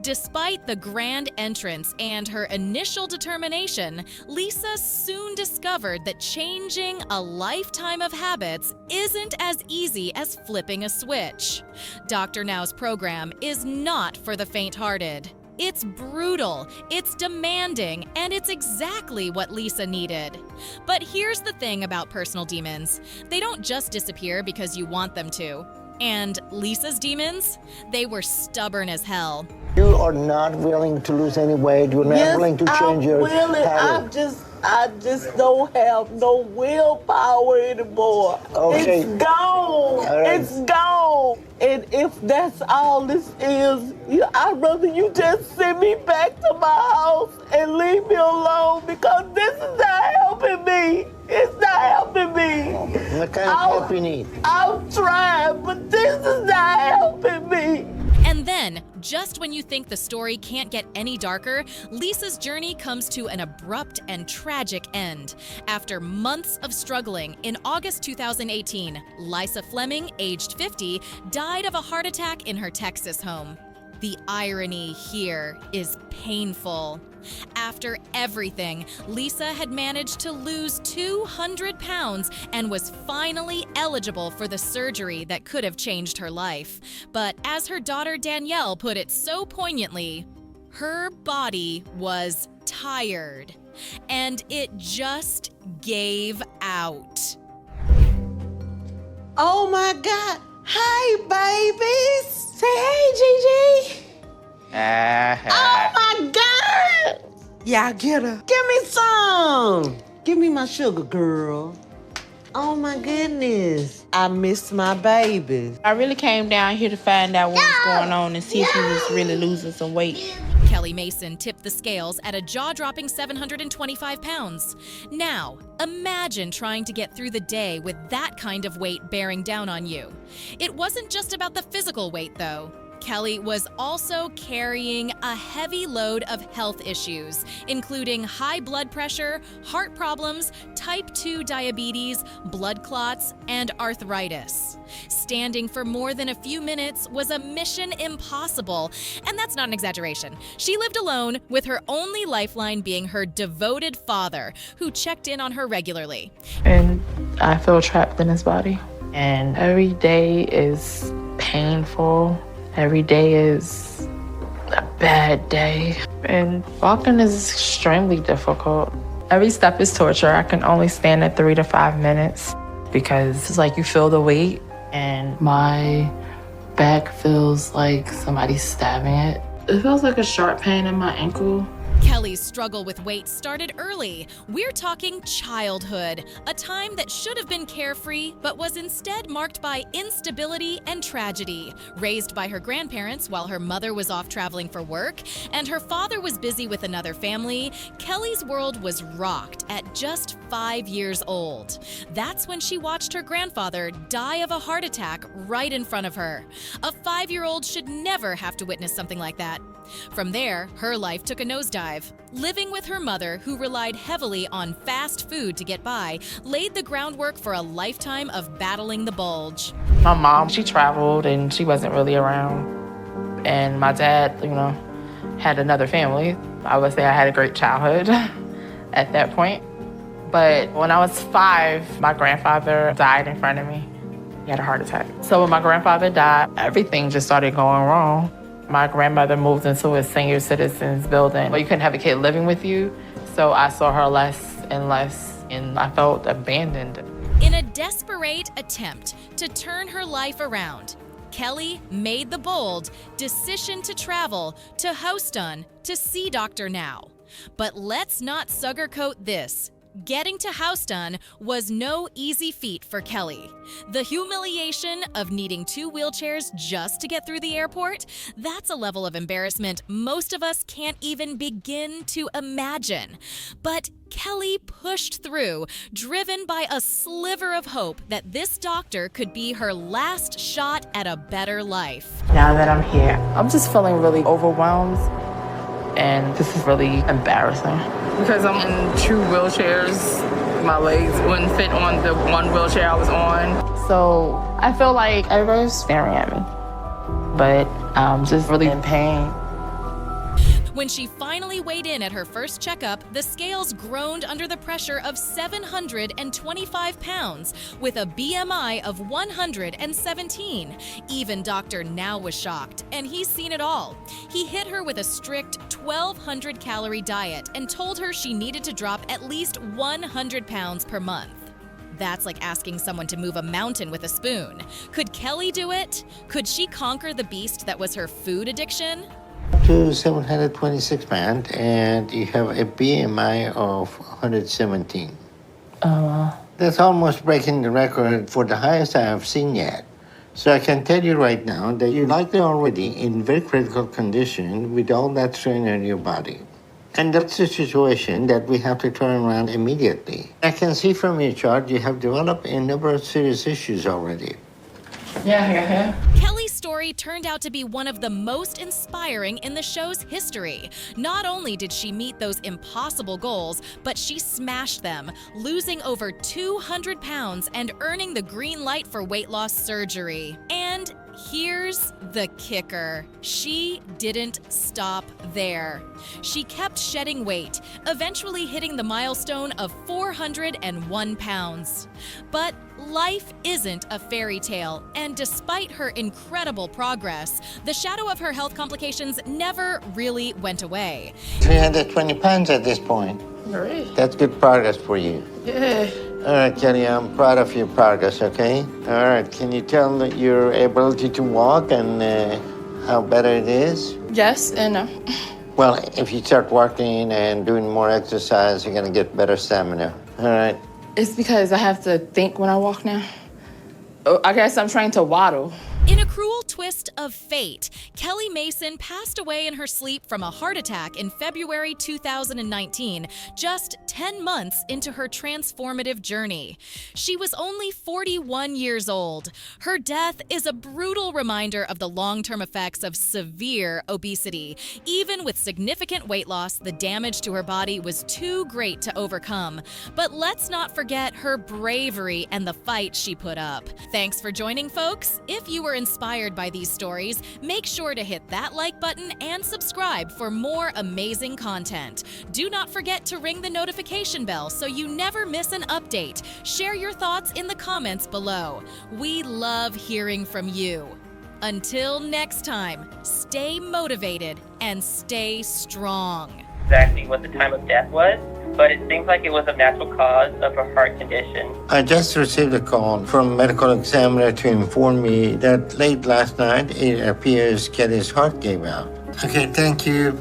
Despite the grand entrance and her initial determination, Lisa soon discovered that changing a lifetime of habits isn't as easy as flipping a switch. Dr. Now's program is not for the faint-hearted. It's brutal, it's demanding, and it's exactly what Lisa needed. But here's the thing about personal demons. They don't just disappear because you want them to. And Lisa's demons? They were stubborn as hell. You are not willing to lose any weight. You're not willing to change your habit. I just don't have no willpower anymore. Okay. It's gone. Right. It's gone. And if that's all this is, I'd rather you just send me back to my house and leave me alone, because this is not helping me. It's not helping me. What kind of help you need? I'm trying, but this is not helping me. And then, just when you think the story can't get any darker, Lisa's journey comes to an abrupt and tragic end. After months of struggling, in August 2018, Lisa Fleming, aged 50, died of a heart attack in her Texas home. The irony here is painful. After everything, Lisa had managed to lose 200 pounds and was finally eligible for the surgery that could have changed her life. But as her daughter Danielle put it so poignantly, her body was tired, and it just gave out. Oh my God. Hey, babies. Say hey, Gigi. Oh my God. Yeah, get her. Give me some. Give me my sugar, girl. Oh my goodness. I miss my babies. I really came down here to find out what was going on and see if he was really losing some weight. Kelly Mason tipped the scales at a jaw-dropping 725 pounds. Now, imagine trying to get through the day with that kind of weight bearing down on you. It wasn't just about the physical weight, though. Kelly was also carrying a heavy load of health issues, including high blood pressure, heart problems, type 2 diabetes, blood clots, and arthritis. Standing for more than a few minutes was a mission impossible, and that's not an exaggeration. She lived alone, with her only lifeline being her devoted father, who checked in on her regularly. And I feel trapped in his body. And every day is painful. Every day is a bad day. And walking is extremely difficult. Every step is torture. I can only stand at 3 to 5 minutes because it's like you feel the weight and my back feels like somebody's stabbing it. It feels like a sharp pain in my ankle. Kelly's struggle with weight started early. We're talking childhood, a time that should have been carefree, but was instead marked by instability and tragedy. Raised by her grandparents while her mother was off traveling for work, and her father was busy with another family, Kelly's world was rocked at just 5 years old. That's when she watched her grandfather die of a heart attack right in front of her. A 5-year-old should never have to witness something like that. From there, her life took a nosedive. Living with her mother, who relied heavily on fast food to get by, laid the groundwork for a lifetime of battling the bulge. My mom, she traveled and she wasn't really around. And my dad, had another family. I would say I had a great childhood at that point. But when I was 5, my grandfather died in front of me. He had a heart attack. So when my grandfather died, everything just started going wrong. My grandmother moved into a senior citizens building. You couldn't have a kid living with you, so I saw her less and less, and I felt abandoned. In a desperate attempt to turn her life around, Kelly made the bold decision to travel to Houston to see Dr. Now. But let's not sugarcoat this. Getting to house done was no easy feat for Kelly. The humiliation of needing 2 wheelchairs just to get through the airport, that's a level of embarrassment most of us can't even begin to imagine. But Kelly pushed through, driven by a sliver of hope that this doctor could be her last shot at a better life. Now that I'm here, I'm just feeling really overwhelmed, and this is really embarrassing. Because I'm in 2 wheelchairs, my legs wouldn't fit on the one wheelchair I was on. So I feel like everybody's staring at me, but I'm just really in pain. When she finally weighed in at her first checkup, the scales groaned under the pressure of 725 pounds with a BMI of 117. Even Dr. Now was shocked, and he's seen it all. He hit her with a strict 1,200 calorie diet and told her she needed to drop at least 100 pounds per month. That's like asking someone to move a mountain with a spoon. Could Kelly do it? Could she conquer the beast that was her food addiction? To 726 pounds, and you have a BMI of 117. That's almost breaking the record for the highest I have seen yet. So I can tell you right now that you're likely already in very critical condition with all that strain on your body. And that's a situation that we have to turn around immediately. I can see from your chart you have developed a number of serious issues already. Yeah. Kelly's story turned out to be one of the most inspiring in the show's history. Not only did she meet those impossible goals, but she smashed them, losing over 200 pounds and earning the green light for weight loss surgery. And here's the kicker. She didn't stop there. She kept shedding weight, eventually hitting the milestone of 401 pounds. But life isn't a fairy tale, and despite her incredible progress, the shadow of her health complications never really went away. 320 pounds at this point. Great. That's good progress for you. Yeah. All right, Kelly, I'm proud of your progress, okay? All right, can you tell your ability to walk and how better it is? Yes and no. Well, if you start working and doing more exercise, you're gonna get better stamina. All right. It's because I have to think when I walk now. I guess I'm trying to waddle. In a cruel twist of fate, Kelly Mason passed away in her sleep from a heart attack in February 2019, just 10 months into her transformative journey. She was only 41 years old. Her death is a brutal reminder of the long-term effects of severe obesity. Even with significant weight loss, the damage to her body was too great to overcome. But let's not forget her bravery and the fight she put up. Thanks for joining, folks. If you were inspired by these stories, make sure to hit that like button and subscribe for more amazing content. Do not forget to ring the notification bell so you never miss an update. Share your thoughts in the comments below. We love hearing from you. Until next time, stay motivated and stay strong. Exactly what the time of death was, but it seems like it was a natural cause of a heart condition. I just received a call from a medical examiner to inform me that late last night, it appears Kelly's heart gave out. Okay, thank you.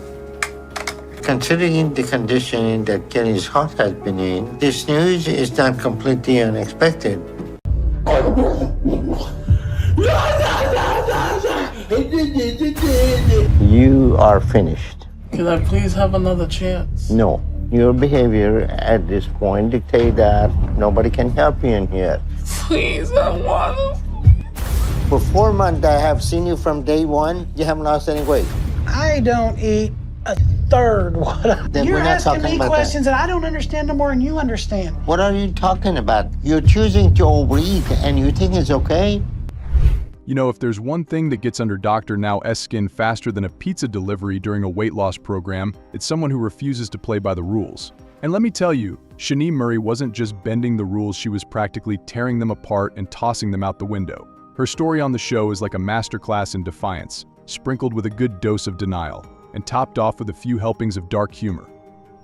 Considering the condition that Kelly's heart has been in, this news is not completely unexpected. You are finished. Can I please have another chance? No. Your behavior at this point dictates that nobody can help you in here. Please, I want to. For 4 months, I have seen you from day one. You haven't lost any weight. I don't eat a third what Then You're we're not asking talking me about questions and I don't understand them more than you understand. What are you talking about? You're choosing to overeat and you think it's okay? You know, if there's one thing that gets under Dr. Now's skin faster than a pizza delivery during a weight loss program, it's someone who refuses to play by the rules. And let me tell you, Shani Murray wasn't just bending the rules, she was practically tearing them apart and tossing them out the window. Her story on the show is like a masterclass in defiance, sprinkled with a good dose of denial, and topped off with a few helpings of dark humor.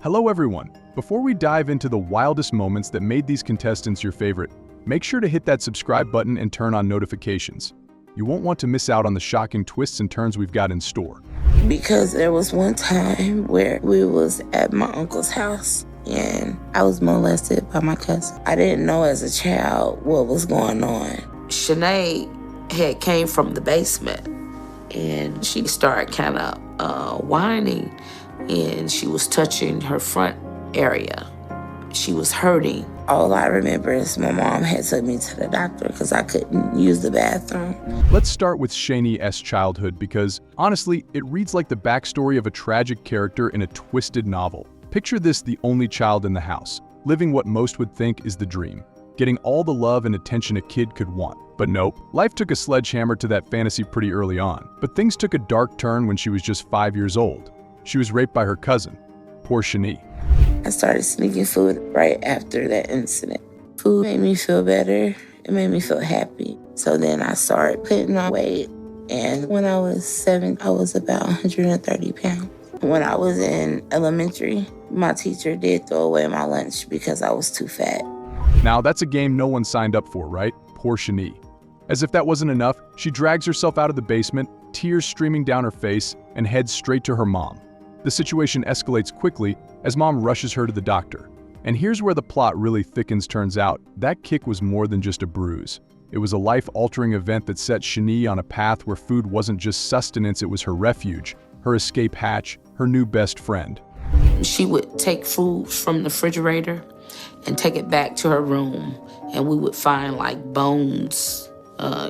Hello everyone! Before we dive into the wildest moments that made these contestants your favorite, make sure to hit that subscribe button and turn on notifications. You won't want to miss out on the shocking twists and turns we've got in store. Because there was one time where we was at my uncle's house and I was molested by my cousin. I didn't know as a child what was going on. Shanae had came from the basement, and she started kind of whining, and she was touching her front area. She was hurting. All I remember is my mom had took me to the doctor because I couldn't use the bathroom. Let's start with Shanae's childhood because, honestly, it reads like the backstory of a tragic character in a twisted novel. Picture this: the only child in the house, living what most would think is the dream, getting all the love and attention a kid could want. But nope, life took a sledgehammer to that fantasy pretty early on. But things took a dark turn when she was just 5 years old. She was raped by her cousin. Poor Shanae. I started sneaking food right after that incident. Food made me feel better. It made me feel happy. So then I started putting on weight. And when I was 7, I was about 130 pounds. When I was in elementary, my teacher did throw away my lunch because I was too fat. Now that's a game no one signed up for, right? Poor Shanae. As if that wasn't enough, she drags herself out of the basement, tears streaming down her face, and heads straight to her mom. The situation escalates quickly as mom rushes her to the doctor. And here's where the plot really thickens. Turns out, that kick was more than just a bruise. It was a life-altering event that set Shanae on a path where food wasn't just sustenance, it was her refuge, her escape hatch, her new best friend. She would take food from the refrigerator and take it back to her room, and we would find like bones,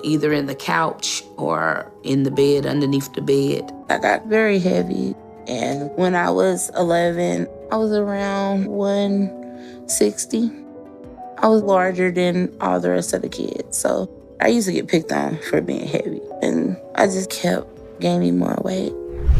either in the couch or in the bed, underneath the bed. I got very heavy. And when I was 11, I was around 160. I was larger than all the rest of the kids. So I used to get picked on for being heavy. And I just kept gaining more weight.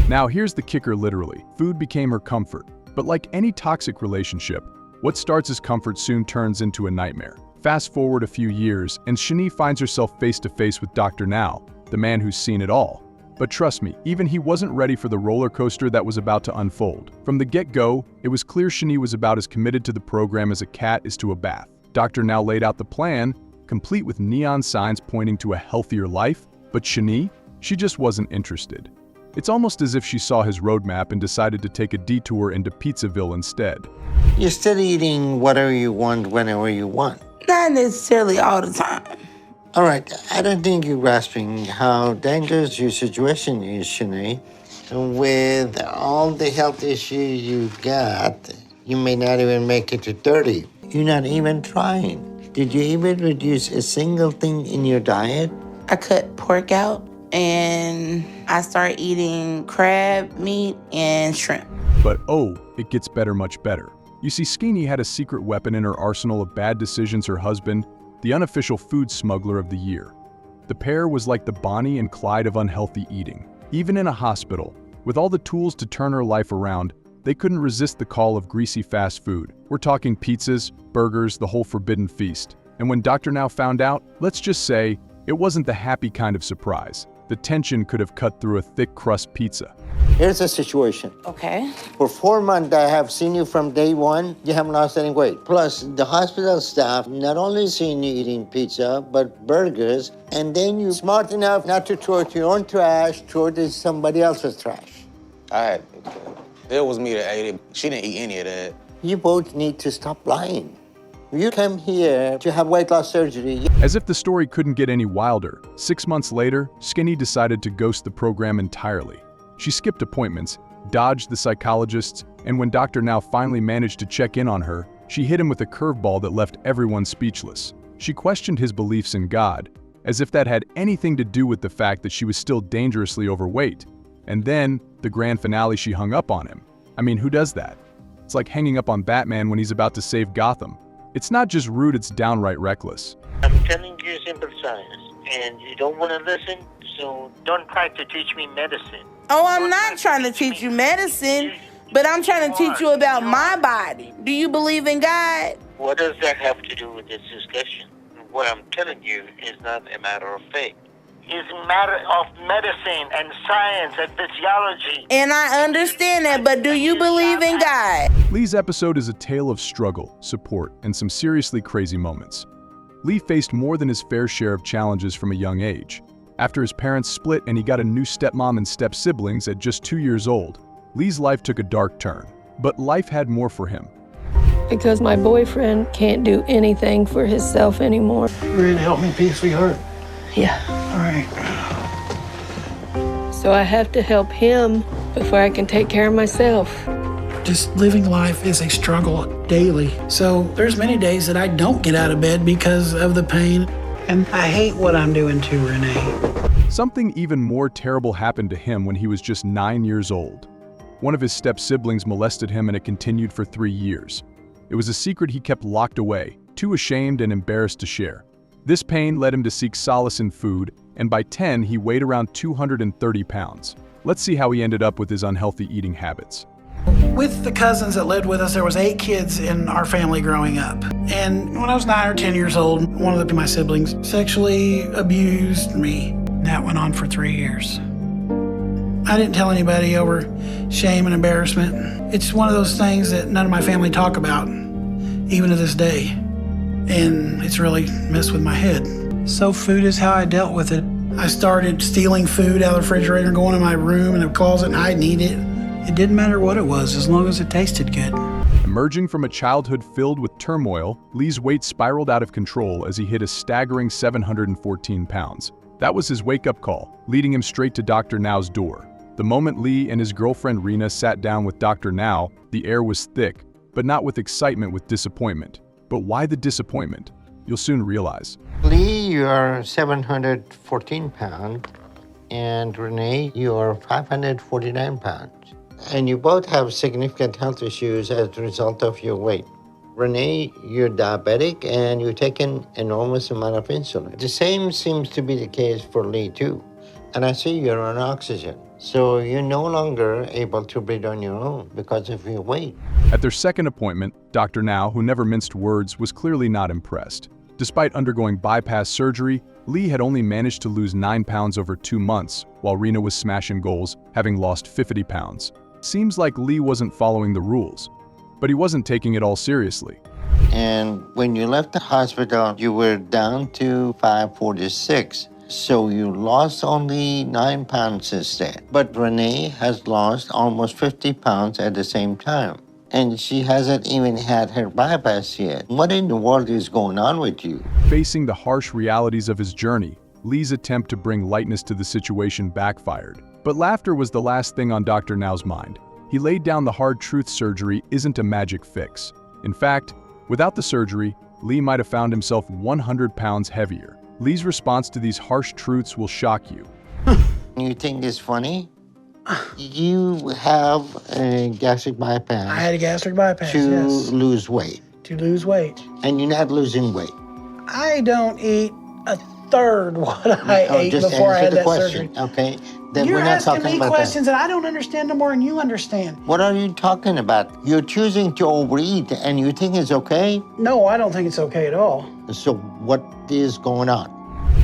Now here's the kicker literally. Food became her comfort. But like any toxic relationship, what starts as comfort soon turns into a nightmare. Fast forward a few years, and Shanae finds herself face to face with Dr. Now, the man who's seen it all. But trust me, even he wasn't ready for the roller coaster that was about to unfold. From the get-go, it was clear Shanae was about as committed to the program as a cat is to a bath. Dr. Now laid out the plan, complete with neon signs pointing to a healthier life, but Shanae, she just wasn't interested. It's almost as if she saw his roadmap and decided to take a detour into Pizzaville instead. You're still eating whatever you want, whenever you want. Not necessarily all the time. All right, I don't think you're grasping how dangerous your situation is, Shanae. With all the health issues you got, you may not even make it to 30. You're not even trying. Did you even reduce a single thing in your diet? I cut pork out, and I started eating crab meat and shrimp. But oh, it gets better, much better. You see, Keeny had a secret weapon in her arsenal of bad decisions. Her husband, the unofficial food smuggler of the year. The pair was like the Bonnie and Clyde of unhealthy eating. Even in a hospital, with all the tools to turn her life around, they couldn't resist the call of greasy fast food. We're talking pizzas, burgers, the whole forbidden feast. And when Dr. Now found out, let's just say, it wasn't the happy kind of surprise. The tension could have cut through a thick crust pizza. Here's the situation. Okay. For 4 months, I have seen you from day one. You haven't lost any weight. Plus, the hospital staff not only seen you eating pizza, but burgers. And then you're smart enough not to throw it your own trash, throw it in somebody else's trash. It was me that ate it. She didn't eat any of that. You both need to stop lying. You came here to have weight loss surgery. As if the story couldn't get any wilder, 6 months later, Keeny decided to ghost the program entirely. She skipped appointments, dodged the psychologists, and when Dr. Now finally managed to check in on her, she hit him with a curveball that left everyone speechless. She questioned his beliefs in God, as if that had anything to do with the fact that she was still dangerously overweight. And then, the grand finale, she hung up on him. I mean, who does that? It's like hanging up on Batman when he's about to save Gotham. It's not just rude, it's downright reckless. I'm telling you simple science, and you don't want to listen, so don't try to teach me medicine. Oh, I'm not trying to teach you medicine, but I'm trying to teach you about my body. Do you believe in God? What does that have to do with this discussion? What I'm telling you is not a matter of faith. It's a matter of medicine and science and physiology. And I understand that, but do you believe in God? Lee's episode is a tale of struggle, support, and some seriously crazy moments. Lee faced more than his fair share of challenges from a young age. After his parents split and he got a new stepmom and step-siblings at just 2 years old, Lee's life took a dark turn. But life had more for him. because my boyfriend can't do anything for himself anymore. You ready to help me, Pete, sweetheart? Yeah. All right. So I have to help him before I can take care of myself. Just living life is a struggle daily. So there's many days that I don't get out of bed because of the pain. And I hate what I'm doing to Renee. Something even more terrible happened to him when he was just 9 years old. One of his step-siblings molested him, and it continued for 3 years. It was a secret he kept locked away, too ashamed and embarrassed to share. This pain led him to seek solace in food, and by 10, he weighed around 230 pounds. Let's see how he ended up with his unhealthy eating habits. With the cousins that lived with us, there was 8 kids in our family growing up. And when I was 9 or 10 years old, one of my siblings sexually abused me. That went on for 3 years. I didn't tell anybody over shame and embarrassment. It's one of those things that none of my family talk about, even to this day. And it's really messed with my head. So food is how I dealt with it. I started stealing food out of the refrigerator, going in my room in the closet and hiding eat it. It didn't matter what it was, as long as it tasted good. Emerging from a childhood filled with turmoil, Lee's weight spiraled out of control as he hit a staggering 714 pounds. That was his wake-up call, leading him straight to Dr. Now's door. The moment Lee and his girlfriend Rena sat down with Dr. Now, the air was thick, but not with excitement, with disappointment. But why the disappointment? You'll soon realize. Lee, you are 714 pounds, and Renee, you are 549 pounds. And you both have significant health issues as a result of your weight. Renee, you're diabetic and you take an enormous amount of insulin. The same seems to be the case for Lee too. And I see you're on oxygen. So you're no longer able to breathe on your own because of your weight. At their second appointment, Dr. Now, who never minced words, was clearly not impressed. Despite undergoing bypass surgery, Lee had only managed to lose 9 pounds over 2 months, while Rena was smashing goals, having lost 50 pounds. Seems like Lee wasn't following the rules, but he wasn't taking it all seriously. And when you left the hospital, you were down to 546. So you lost only 9 pounds instead. But Renee has lost almost 50 pounds at the same time. And she hasn't even had her bypass yet. What in the world is going on with you? Facing the harsh realities of his journey, Lee's attempt to bring lightness to the situation backfired. But laughter was the last thing on Dr. Now's mind. He laid down the hard truth: surgery isn't a magic fix. In fact, without the surgery, Lee might have found himself 100 pounds heavier. Lee's response to these harsh truths will shock you. You think it's funny? You have a gastric bypass. I had a gastric bypass, to yes. lose weight. To lose weight. And you're not losing weight. I don't eat a third what I ate just before I had answer the that question, surgery. okay? Then You're we're not asking talking me about questions and I don't understand no more than you understand. What are you talking about? You're choosing to overeat and you think it's okay? No, I don't think it's okay at all. So what is going on?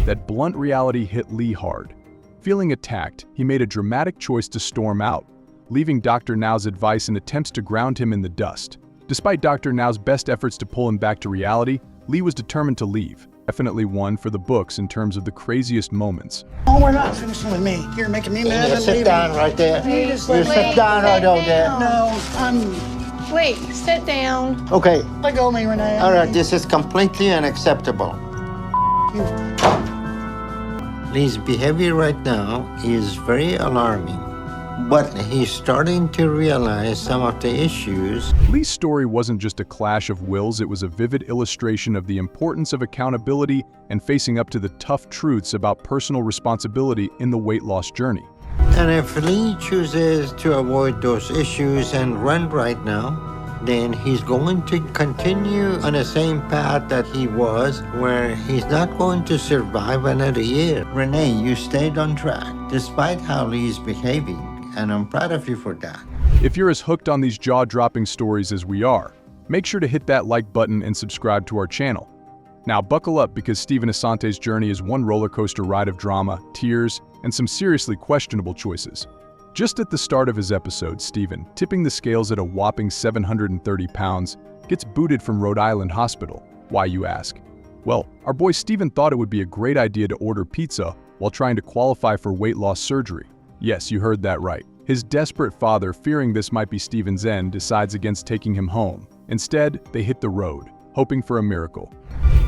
That blunt reality hit Lee hard. Feeling attacked, he made a dramatic choice to storm out, leaving Dr. Now's advice in attempts to ground him in the dust. Despite Dr. Now's best efforts to pull him back to reality, Lee was determined to leave. Definitely one for the books in terms of the craziest moments. Oh, we're not finishing with me. You're making me mad. You sit down right there. You sit down right over there. No, I'm... Wait, sit down. Okay. Let go of me, Renee. All right, this is completely unacceptable. Lee's behavior right now is very alarming, but he's starting to realize some of the issues. Lee's story wasn't just a clash of wills, it was a vivid illustration of the importance of accountability and facing up to the tough truths about personal responsibility in the weight loss journey. And if Lee chooses to avoid those issues and run right now, then he's going to continue on the same path that he was, where he's not going to survive another year. Renee, you stayed on track, despite how Lee's behaving, and I'm proud of you for that. If you're as hooked on these jaw-dropping stories as we are, make sure to hit that like button and subscribe to our channel. Now buckle up, because Stephen Asante's journey is one roller coaster ride of drama, tears, and some seriously questionable choices. Just at the start of his episode, Stephen, tipping the scales at a whopping 730 pounds, gets booted from Rhode Island Hospital. Why, you ask? Well, our boy Stephen thought it would be a great idea to order pizza while trying to qualify for weight loss surgery. Yes, you heard that right. His desperate father, fearing this might be Stephen's end, decides against taking him home. Instead, they hit the road, hoping for a miracle.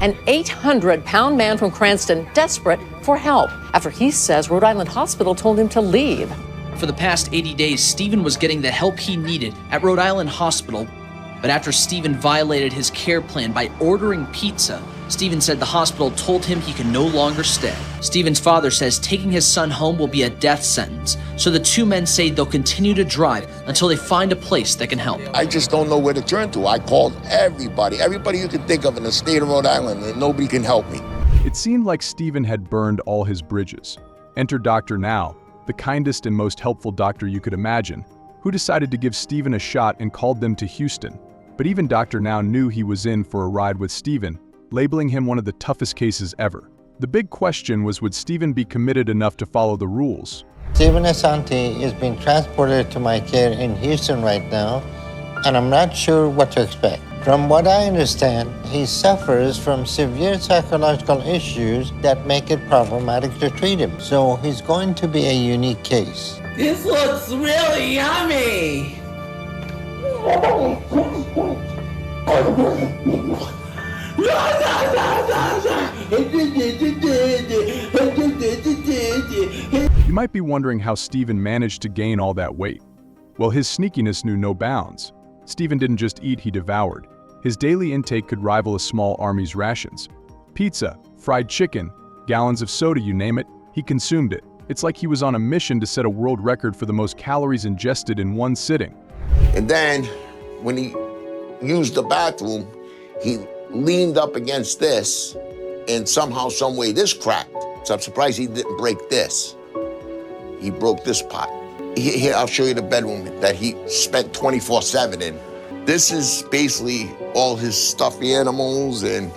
An 800-pound man from Cranston desperate for help after he says Rhode Island Hospital told him to leave. For the past 80 days, Stephen was getting the help he needed at Rhode Island Hospital. But after Stephen violated his care plan by ordering pizza, Stephen said the hospital told him he could no longer stay. Stephen's father says taking his son home will be a death sentence, so the two men say they'll continue to drive until they find a place that can help. I just don't know where to turn to. I called everybody you could think of in the state of Rhode Island, and nobody can help me. It seemed like Stephen had burned all his bridges. Enter Dr. Now, the kindest and most helpful doctor you could imagine, who decided to give Stephen a shot and called them to Houston. But even Dr. Now knew he was in for a ride with Stephen, labeling him one of the toughest cases ever. The big question was, would Stephen be committed enough to follow the rules? Stephen Asante is being transported to my care in Houston right now, and I'm not sure what to expect. From what I understand, he suffers from severe psychological issues that make it problematic to treat him. So he's going to be a unique case. This looks really yummy. You might be wondering how Stephen managed to gain all that weight. Well, his sneakiness knew no bounds. Stephen didn't just eat, he devoured. His daily intake could rival a small army's rations. Pizza, fried chicken, gallons of soda, you name it, he consumed it. It's like he was on a mission to set a world record for the most calories ingested in one sitting. And then, when he used the bathroom, he leaned up against this, and somehow, some way, this cracked. So I'm surprised he didn't break this. He broke this pot. Here, I'll show you the bedroom that he spent 24/7 in. This is basically all his stuffed animals and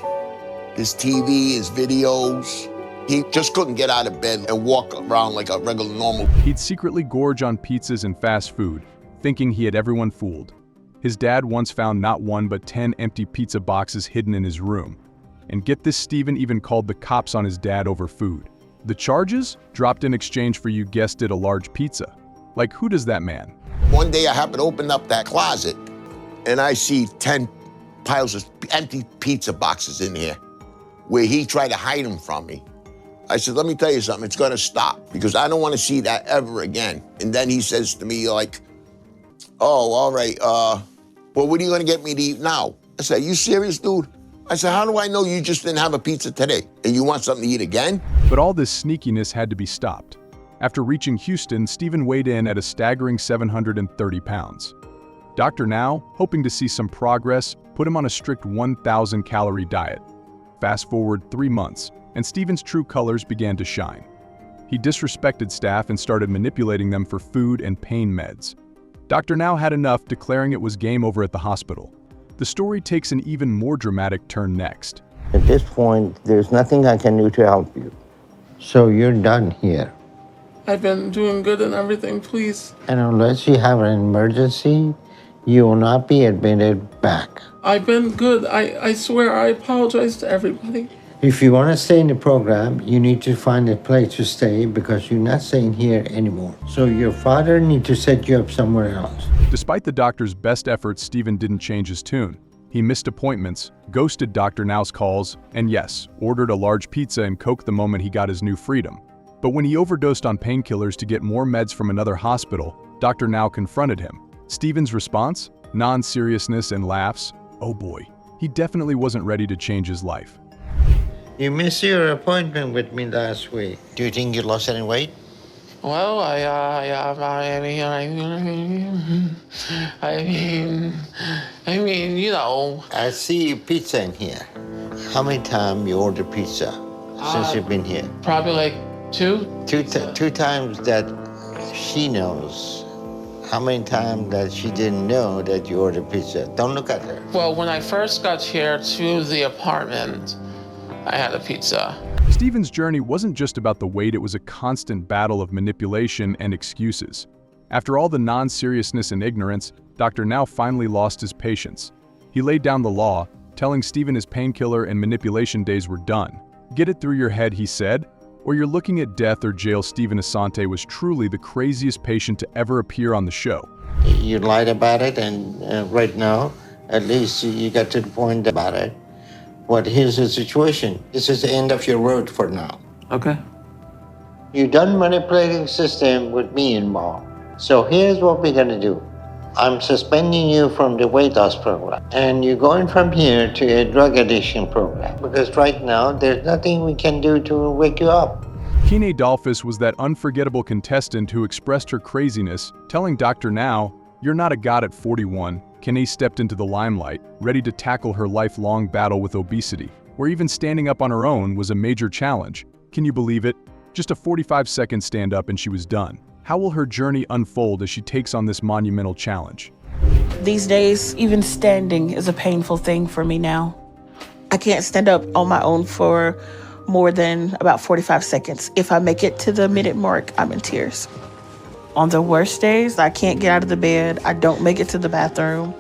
his TV, his videos. He just couldn't get out of bed and walk around like a regular normal. He'd secretly gorge on pizzas and fast food, thinking he had everyone fooled. His dad once found not one but 10 empty pizza boxes hidden in his room. And get this, Stephen even called the cops on his dad over food. The charges? Dropped in exchange for, you guessed it, a large pizza. Like, who does that man? One day I happened to open up that closet and I see 10 piles of empty pizza boxes in here where he tried to hide them from me. I said, let me tell you something, it's gonna stop because I don't wanna see that ever again. And then he says to me like, oh, all right, well, what are you gonna get me to eat now? I said, you serious, dude? I said, how do I know you just didn't have a pizza today and you want something to eat again? But all this sneakiness had to be stopped. After reaching Houston, Stephen weighed in at a staggering 730 pounds. Dr. Now, hoping to see some progress, put him on a strict 1,000-calorie diet. Fast forward 3 months, and Stephen's true colors began to shine. He disrespected staff and started manipulating them for food and pain meds. Dr. Now had enough, declaring it was game over at the hospital. The story takes an even more dramatic turn next. At this point, there's nothing I can do to help you. So you're done here. I've been doing good and everything, please. And unless you have an emergency, you will not be admitted back. I've been good. I swear, I apologize to everybody. If you want to stay in the program, you need to find a place to stay because you're not staying here anymore. So your father needs to set you up somewhere else. Despite the doctor's best efforts, Stephen didn't change his tune. He missed appointments, ghosted Dr. Now's calls, and yes, ordered a large pizza and Coke the moment he got his new freedom. But when he overdosed on painkillers to get more meds from another hospital, Dr. Now confronted him. Stephen's response? Non-seriousness and laughs. Oh boy, he definitely wasn't ready to change his life. You missed your appointment with me last week. Do you think you lost any weight? Well, I mean, you know. I see pizza in here. How many times you ordered pizza since you've been here? Probably like two. Two times that she knows. How many times that she didn't know that you ordered pizza? Don't look at her. Well, when I first got here to the apartment, I had a pizza. Stephen's journey wasn't just about the weight, it was a constant battle of manipulation and excuses. After all the non-seriousness and ignorance, Dr. Now finally lost his patience. He laid down the law, telling Stephen his painkiller and manipulation days were done. Get it through your head, he said, or you're looking at death or jail. Stephen Asante was truly the craziest patient to ever appear on the show. You lied about it, and right now, At least you got to the point about it. But here's the situation. This is the end of your road for now. Okay. You're done manipulating the system with me and Mom. So here's what we're gonna do. I'm suspending you from the weight loss program. And you're going from here to a drug addiction program. Because right now, there's nothing we can do to wake you up. Keeny Dolphus was that unforgettable contestant who expressed her craziness, telling Dr. Now, "You're not a god at 41. Keeny stepped into the limelight, ready to tackle her lifelong battle with obesity, where even standing up on her own was a major challenge. Can you believe it? Just a 45-second stand-up and she was done. How will her journey unfold as she takes on this monumental challenge? These days, even standing is a painful thing for me now. I can't stand up on my own for more than about 45 seconds. If I make it to the minute mark, I'm in tears. On the worst days, I can't get out of the bed. I don't make it to the bathroom.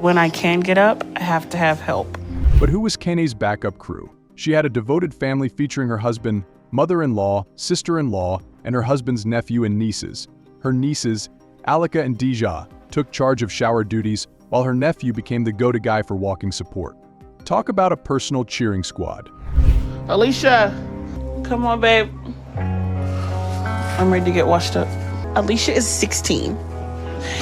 When I can get up, I have to have help. But who was Keeny's backup crew? She had a devoted family featuring her husband, mother-in-law, sister-in-law, and her husband's nephew and nieces. Her nieces, Alika and Deja, took charge of shower duties, while her nephew became the go-to guy for walking support. Talk about a personal cheering squad. Alicia, come on, babe. I'm ready to get washed up. Alicia is 16.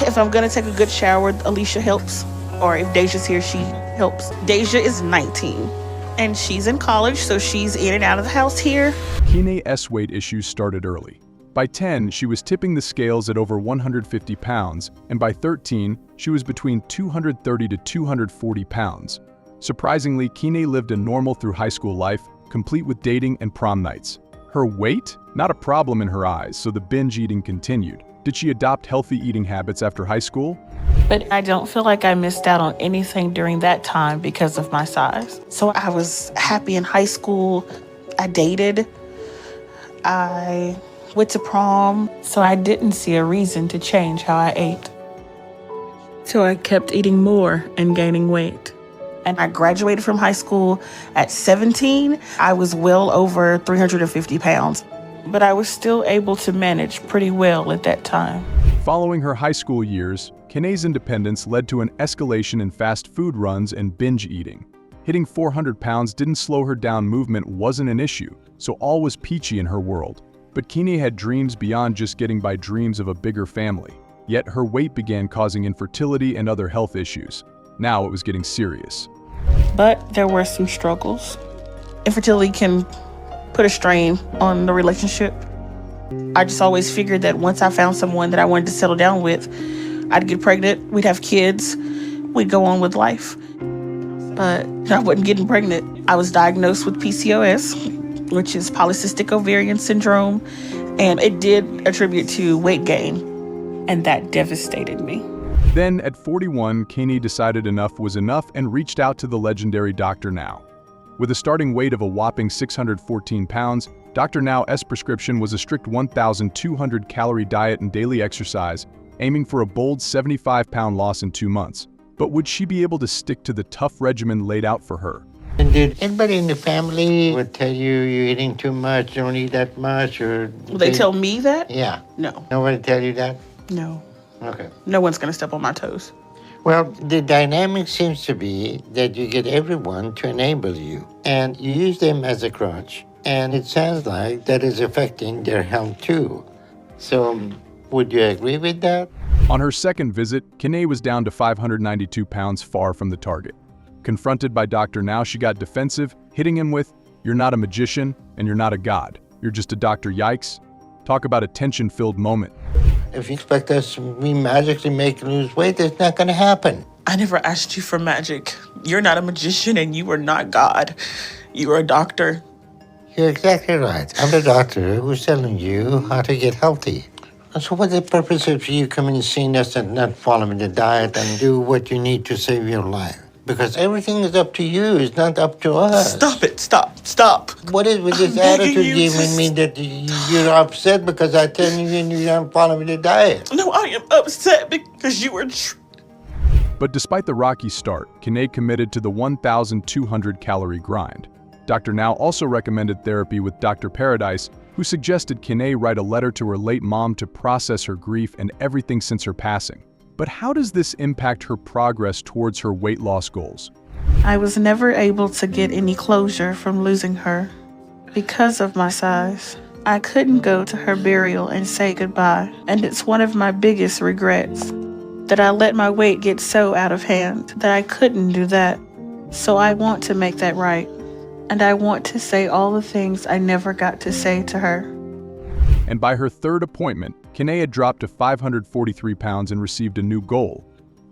If I'm gonna take a good shower, Alicia helps. Or if Deja's here, she helps. Deja is 19. And she's in college, so she's in and out of the house here. Keeny's weight issues started early. By 10, she was tipping the scales at over 150 pounds, and by 13, she was between 230 to 240 pounds. Surprisingly, Keeny lived a normal through high school life, complete with dating and prom nights. Her weight? Not a problem in her eyes, so the binge eating continued. Did she adopt healthy eating habits after high school? But I don't feel like I missed out on anything during that time because of my size. So I was happy in high school. I dated. I went to prom. So I didn't see a reason to change how I ate. So I kept eating more and gaining weight. And I graduated from high school at 17. I was well over 350 pounds. But I was still able to manage pretty well at that time. Following her high school years, Keeny's independence led to an escalation in fast food runs and binge eating. Hitting 400 pounds didn't slow her down. Movement wasn't an issue, so all was peachy in her world. But Keeny had dreams beyond just getting by, dreams of a bigger family. Yet her weight began causing infertility and other health issues. Now it was getting serious. But there were some struggles. Infertility can put a strain on the relationship. I just always figured that once I found someone that I wanted to settle down with, I'd get pregnant, we'd have kids, we'd go on with life. But I wasn't getting pregnant. I was diagnosed with PCOS, which is polycystic ovarian syndrome, and it did attribute to weight gain, and that devastated me. Then, at 41, Keeny decided enough was enough and reached out to the legendary Dr. Now. With a starting weight of a whopping 614 pounds, Dr. Now's prescription was a strict 1,200-calorie diet and daily exercise, aiming for a bold 75-pound loss in 2 months. But would she be able to stick to the tough regimen laid out for her? And did anybody in the family would tell you you're eating too much, don't eat that much, or... Will they tell me that? Yeah. No. Nobody tell you that? No. Okay. No one's gonna step on my toes. Well, the dynamic seems to be that you get everyone to enable you, and you use them as a crutch, and it sounds like that is affecting their health too. So, would you agree with that? On her second visit, Keeny was down to 592 pounds, far from the target. Confronted by Dr. Now, she got defensive, hitting him with, "You're not a magician, and you're not a god. You're just a doctor, yikes." Talk about a tension-filled moment. If you expect us to magically make you lose weight, it's not going to happen. I never asked you for magic. You're not a magician and you are not God. You are a doctor. You're exactly right. I'm the doctor who's telling you how to get healthy. So what's the purpose of you coming and seeing us and not following the diet and do what you need to save your life? Because everything is up to you. It's not up to us. Stop it. Stop. What is with this attitude giving me that you're upset because I tell you and you don't follow the diet? No, I am upset because you were... But despite the rocky start, Keeny committed to the 1,200-calorie grind. Dr. Now also recommended therapy with Dr. Paradise, who suggested Keeny write a letter to her late mom to process her grief and everything since her passing. But how does this impact her progress towards her weight loss goals? I was never able to get any closure from losing her because of my size. I couldn't go to her burial and say goodbye, and it's one of my biggest regrets that I let my weight get so out of hand that I couldn't do that. So I want to make that right, and I want to say all the things I never got to say to her. And by her third appointment, Keeny had dropped to 543 pounds and received a new goal.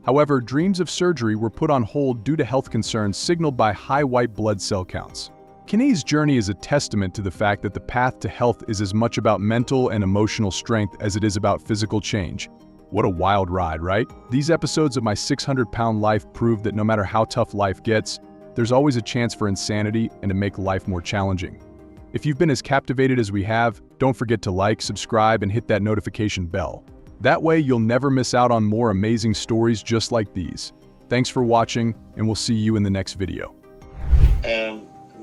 However, dreams of surgery were put on hold due to health concerns signaled by high white blood cell counts. Keeny's journey is a testament to the fact that the path to health is as much about mental and emotional strength as it is about physical change. What a wild ride, right? These episodes of My 600-Pound Life prove that no matter how tough life gets, there's always a chance for insanity and to make life more challenging. If you've been as captivated as we have, don't forget to like, subscribe, and hit that notification bell. That way you'll never miss out on more amazing stories just like these. Thanks for watching, and we'll see you in the next video.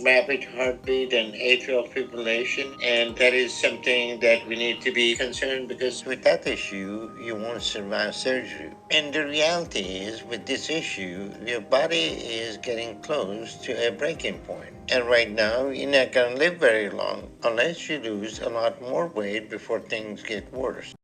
Rapid heartbeat and atrial fibrillation, and that is something that we need to be concerned, because with that issue you won't survive surgery. And the reality is, with this issue, your body is getting close to a breaking point, and right now you're not going to live very long unless you lose a lot more weight before things get worse.